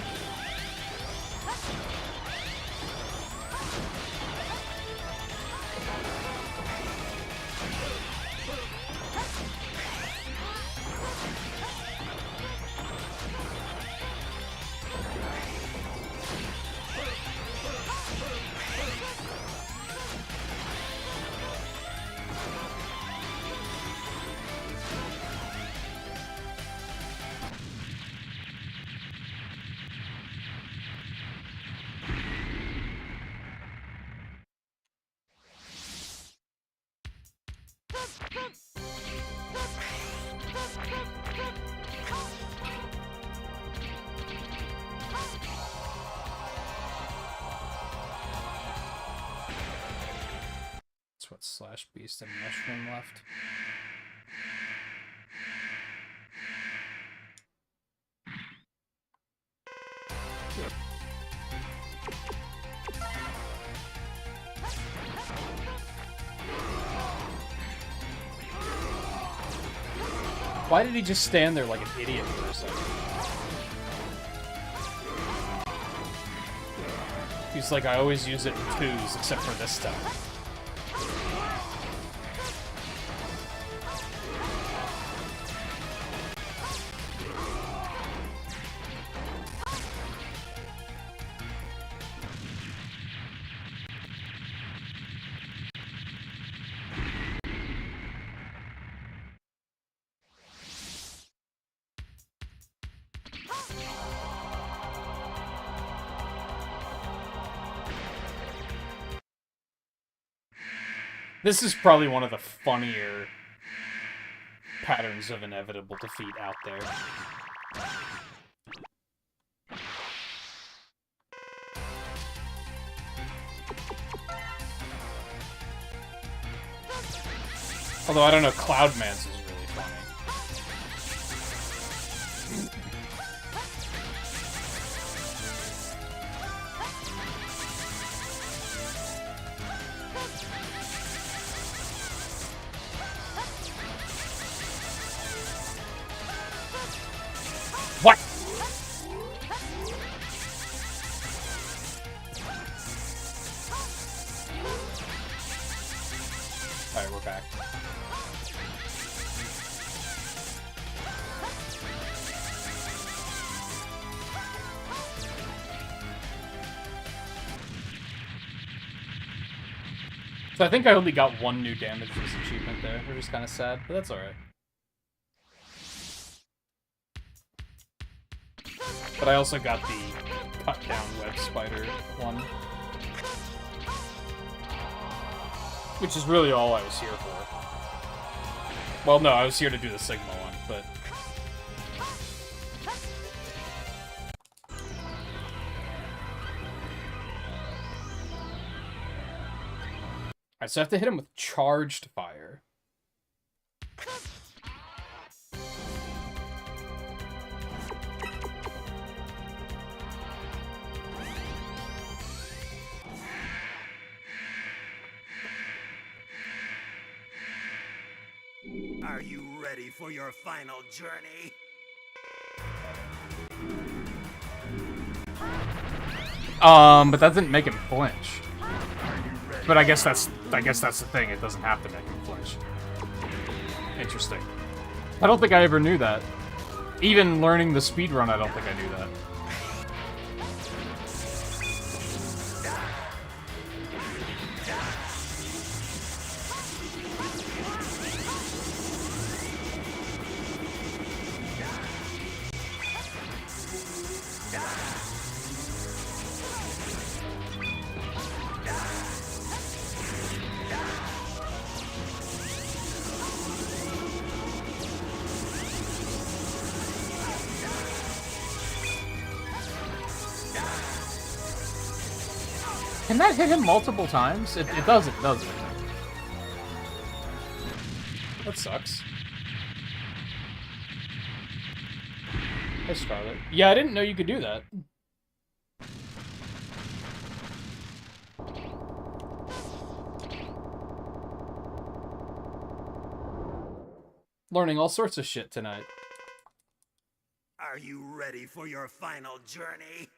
That's what Slash Beast and Mushroom left. Why did he just stand there like an idiot for a second? He's like, I always use it in twos, except for this time. This is probably one of the funnier patterns of inevitable defeat out there. Although, I don't know, Cloudman's is really funny. What? Alright, we're back. So I think I only got one new damage for this achievement there, which is kind of sad, but that's alright. But I also got the cut down web spider one. Which is really all I was here for. Well, no, I was here to do the Sigma one, but... Alright, so I have to hit him with charged fire. Are you ready for your final journey? But that didn't make him flinch. But I guess that's the thing, it doesn't have to make him flinch. Interesting. I don't think I ever knew that. Even learning the speedrun, I don't think I knew that. Can that hit him multiple times? It doesn't, does it? That sucks. Hey, Scarlet. Yeah, I didn't know you could do that. Learning all sorts of shit tonight. Are you ready for your final journey?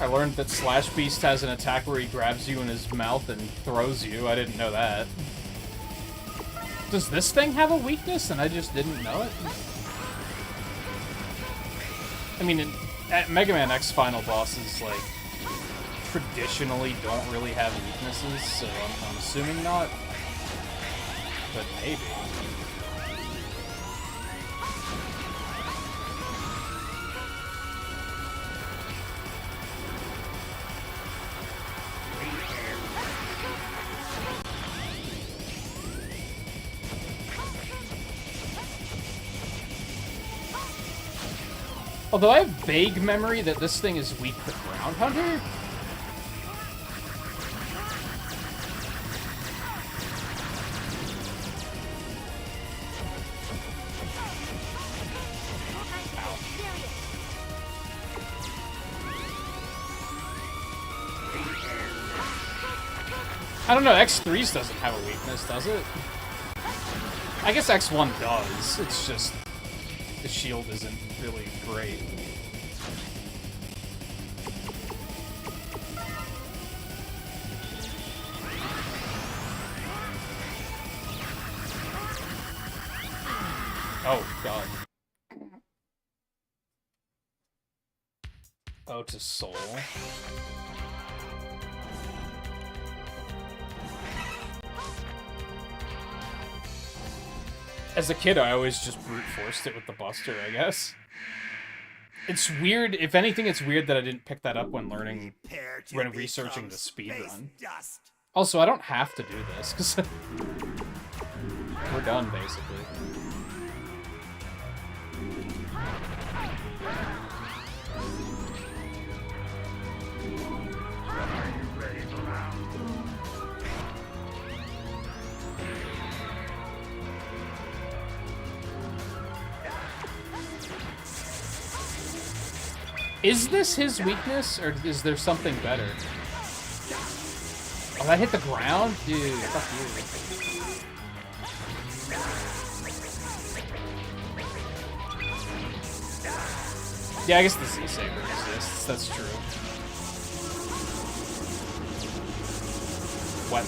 I learned that Slash Beast has an attack where he grabs you in his mouth and throws you. I didn't know that. Does this thing have a weakness and I just didn't know it? I mean, at Mega Man X final bosses, like, traditionally don't really have weaknesses, so I'm assuming not. But maybe. Although I have vague memory that this thing is weak to Ground Hunter. I don't know, X3's doesn't have a weakness, does it? I guess X1 does, it's just the shield isn't really great. Oh, God. Oh, to Soul. As a kid, I always just brute forced it with the Buster, I guess. It's weird. If anything, it's weird that I didn't pick that up when learning, when researching the speedrun. Also, I don't have to do this, because we're done, basically. Is this his weakness, or is there something better? Oh, that hit the ground? Dude, fuck you. Yeah, I guess the Z-Saber exists, that's true. What?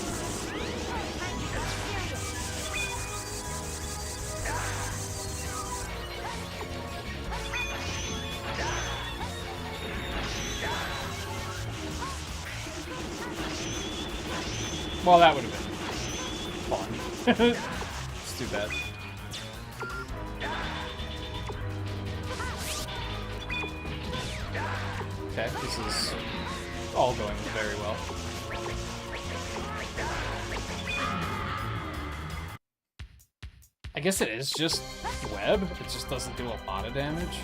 Well, that would have been fun. It's too bad. Okay, this is all going very well. I guess it is just web. It just doesn't do a lot of damage.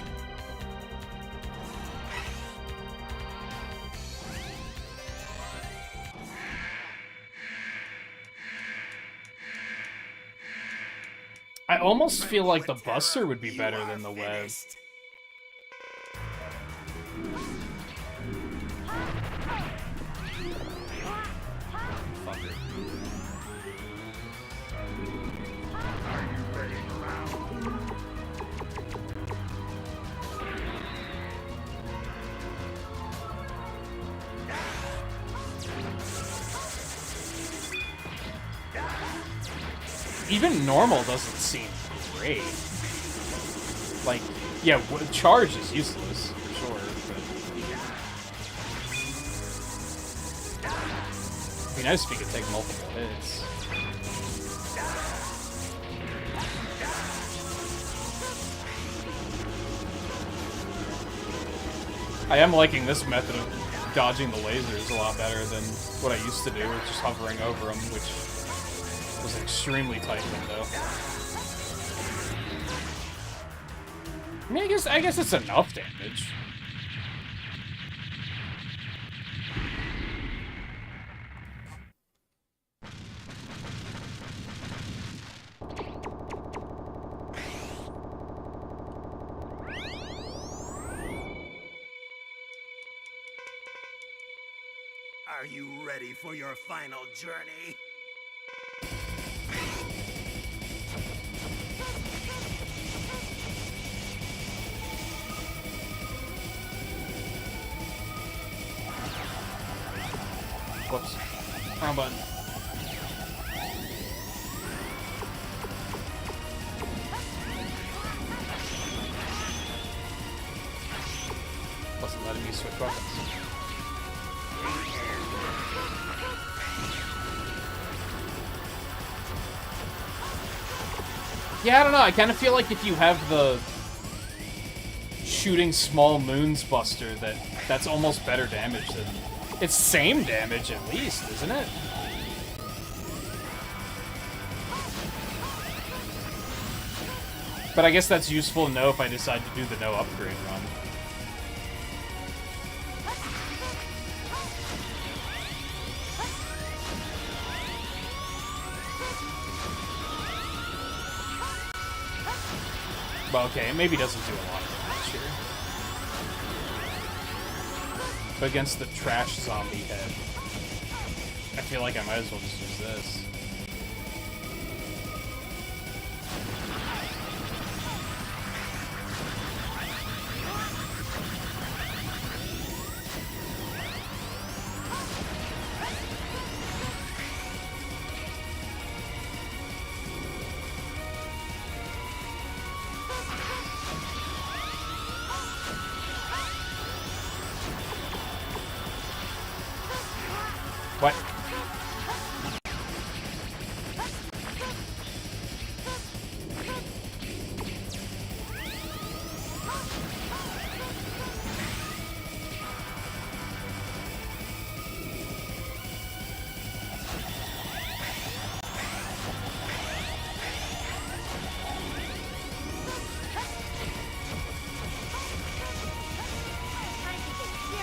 I almost feel like the Buster would be better than the web. Even normal doesn't seem great. Like, yeah, charge is useless, for sure, but... It'd be nice if you could take multiple hits. I am liking this method of dodging the lasers a lot better than what I used to do, with just hovering over them, which was an extremely tight window. I mean, I guess it's enough damage. Are you ready for your final journey? Whoops. Wrong button. Wasn't letting me switch weapons. Yeah, I don't know. I kind of feel like if you have the shooting small moons buster, that's almost better damage than... It's same damage at least, isn't it? But I guess that's useful to know if I decide to do the no upgrade run. Well, okay, it maybe doesn't do a lot of damage here. But against the trash zombie head, I feel like I might as well just use this. What?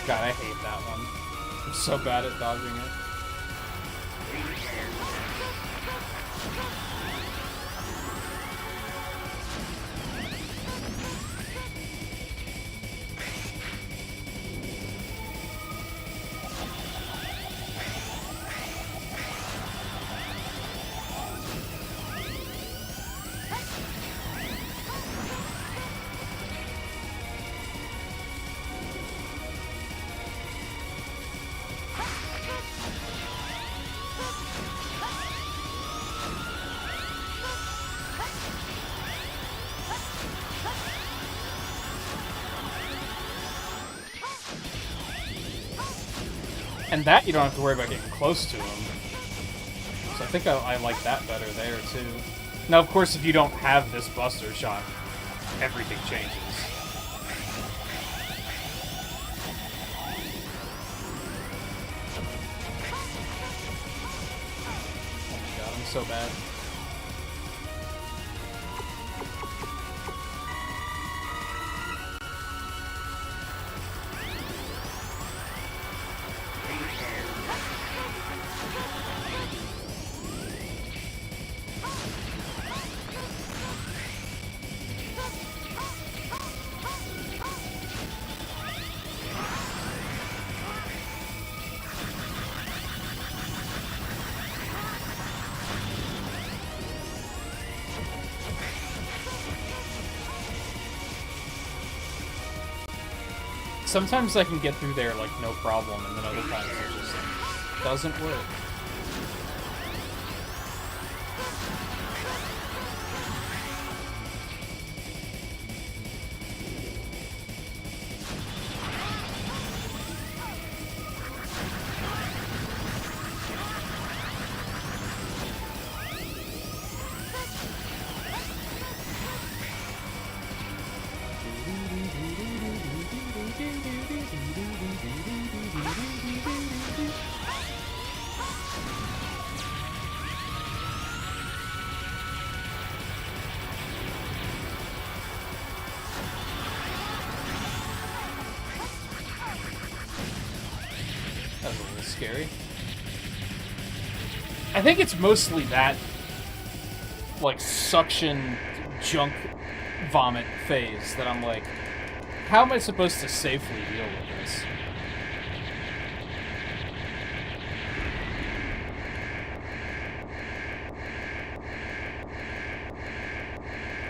God, I hate that one. I'm so bad at dodging it. And that you don't have to worry about getting close to him. So I think I like that better there, too. Now, of course, if you don't have this buster shot, everything changes. Oh my god, I'm so bad. Sometimes I can get through there, like, no problem, and then other times it just, like, doesn't work. That was a little scary. I think it's mostly that, like, suction junk vomit phase that I'm like, how am I supposed to safely deal with this?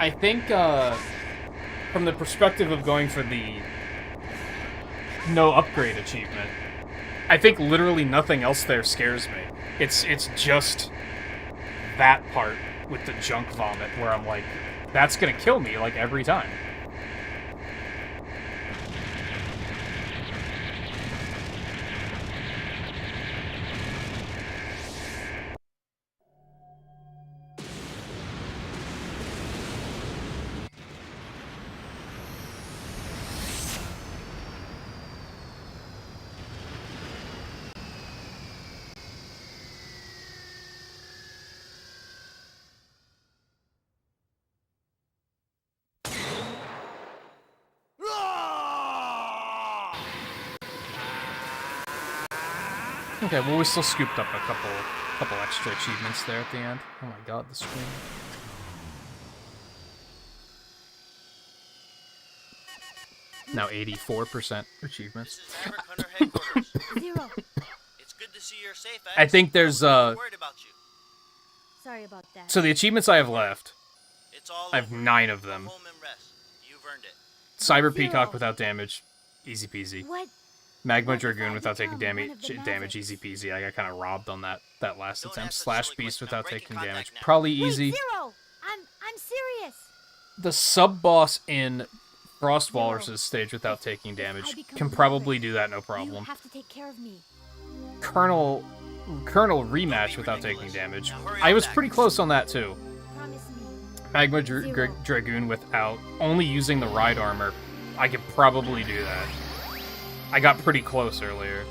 I think, from the perspective of going for the no upgrade achievement, I think literally nothing else there scares me. It's just that part with the junk vomit where I'm like, that's gonna kill me, like, every time. Okay, well, we still scooped up a couple extra achievements there at the end. Oh my god, the screen. Now 84% achievements. This is Hammer Hunter headquarters. Zero. It's good to see you're safe, X. I think there's worried about you. Sorry about that. So the achievements I have left, It's all I have over. 9 of them. Go home and rest. You've earned it. Cyber Zero. Peacock without damage, easy peasy. What? Magma What if Dragoon I without taking become one of damage, the damage, Mavericks? easy peasy. I got kind of robbed on that last Don't attempt. ask such Slash silly Beast questions. without I'm breaking taking contact damage, now. probably Wait, easy. Zero! I'm serious. The sub-boss in Frost Zero. Walrus's stage without taking If I damage become can a probably Maverick, do that no You problem. have to take care of me. Colonel Don't rematch be without taking ridiculous. damage. Now hurry I on was back. pretty close on that too. Promise me. Magma Zero. Dragoon without only using the ride armor. I could probably do that. I got pretty close earlier.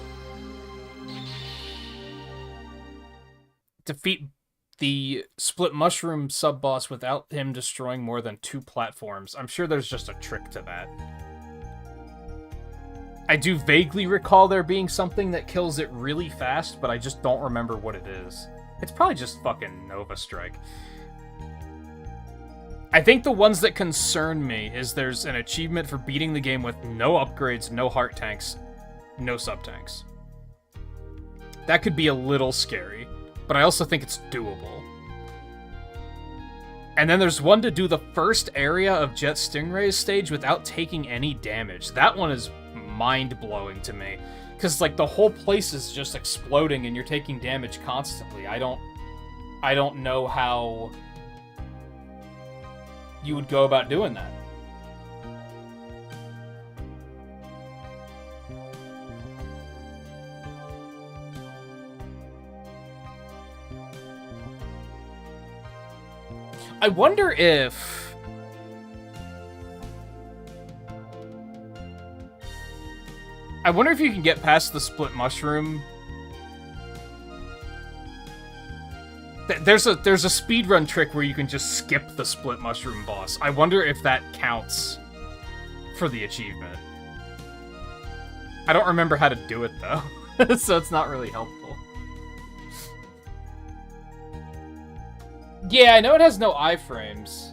Defeat the Split Mushroom sub-boss without him destroying more than 2 platforms. I'm sure there's just a trick to that. I do vaguely recall there being something that kills it really fast, but I just don't remember what it is. It's probably just fucking Nova Strike. I think the ones that concern me is there's an achievement for beating the game with no upgrades, no heart tanks, no sub-tanks. That could be a little scary, but I also think it's doable. And then there's one to do the first area of Jet Stingray's stage without taking any damage. That one is mind-blowing to me, because like the whole place is just exploding and you're taking damage constantly. I don't know how you would go about doing that. I wonder if you can get past the Split Mushroom. There's a speedrun trick where you can just skip the Split Mushroom boss. I wonder if that counts for the achievement. I don't remember how to do it though, so it's not really helpful. Yeah, I know it has no iframes.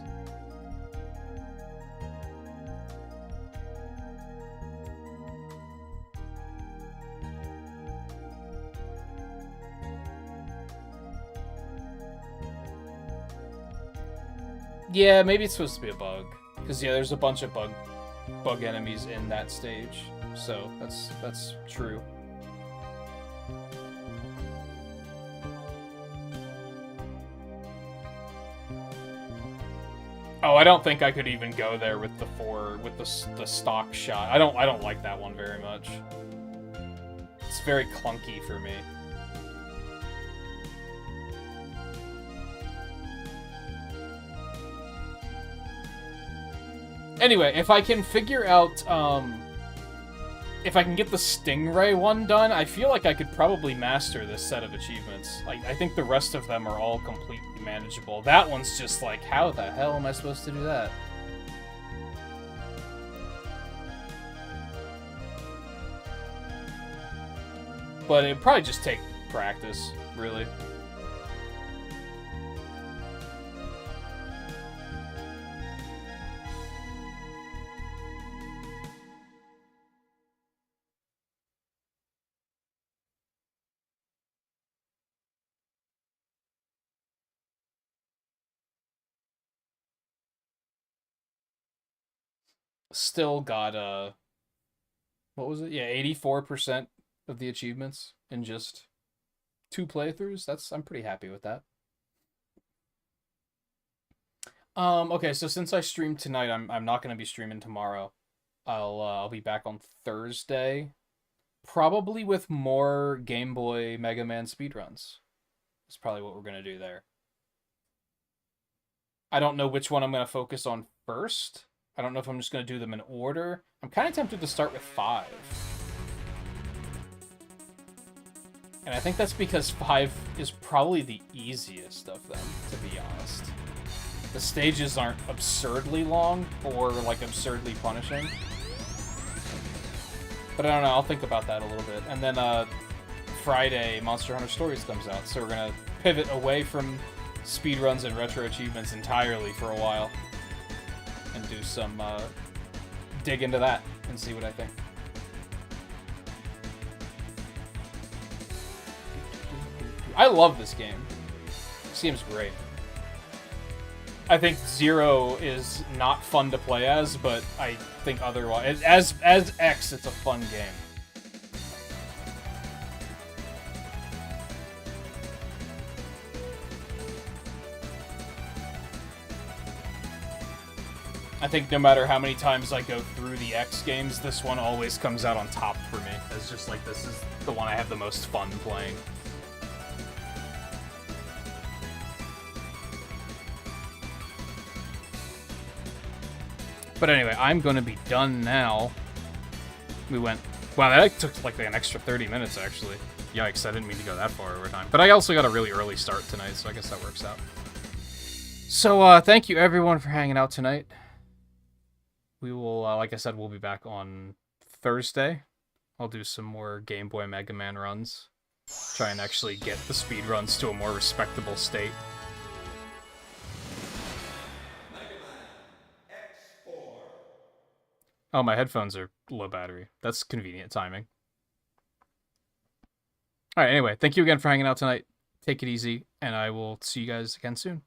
Yeah, maybe it's supposed to be a bug. Because, yeah, there's a bunch of bug enemies in that stage. So, that's true. Oh, I don't think I could even go there with the stock shot. I don't like that one very much. It's very clunky for me. Anyway, if I can figure out, if I can get the Stingray one done, I feel like I could probably master this set of achievements. Like, I think the rest of them are all completely manageable. That one's just like, how the hell am I supposed to do that? But it'd probably just take practice, really. Still got, what was it? Yeah, 84% of the achievements in just 2 playthroughs. I'm pretty happy with that. Okay, so since I streamed tonight, I'm not going to be streaming tomorrow. I'll be back on Thursday, probably with more Game Boy Mega Man speedruns. That's probably what we're going to do there. I don't know which one I'm going to focus on first. I don't know if I'm just going to do them in order. I'm kind of tempted to start with 5. And I think that's because 5 is probably the easiest of them, to be honest. The stages aren't absurdly long or, like, absurdly punishing. But I don't know, I'll think about that a little bit. And then, Friday, Monster Hunter Stories comes out, so we're gonna pivot away from speedruns and retro achievements entirely for a while. And do some, dig into that and see what I think. I love this game. This game's great. I think Zero is not fun to play as, but I think otherwise, as X, it's a fun game. I think no matter how many times I go through the X games, this one always comes out on top for me. It's just like, this is the one I have the most fun playing. But anyway, I'm going to be done now. Wow, that took like an extra 30 minutes, actually. Yikes, I didn't mean to go that far over time. But I also got a really early start tonight, so I guess that works out. So, thank you everyone for hanging out tonight. We will, like I said, we'll be back on Thursday. I'll do some more Game Boy Mega Man runs. Try and actually get the speed runs to a more respectable state. Oh, my headphones are low battery. That's convenient timing. Alright, anyway, thank you again for hanging out tonight. Take it easy, and I will see you guys again soon.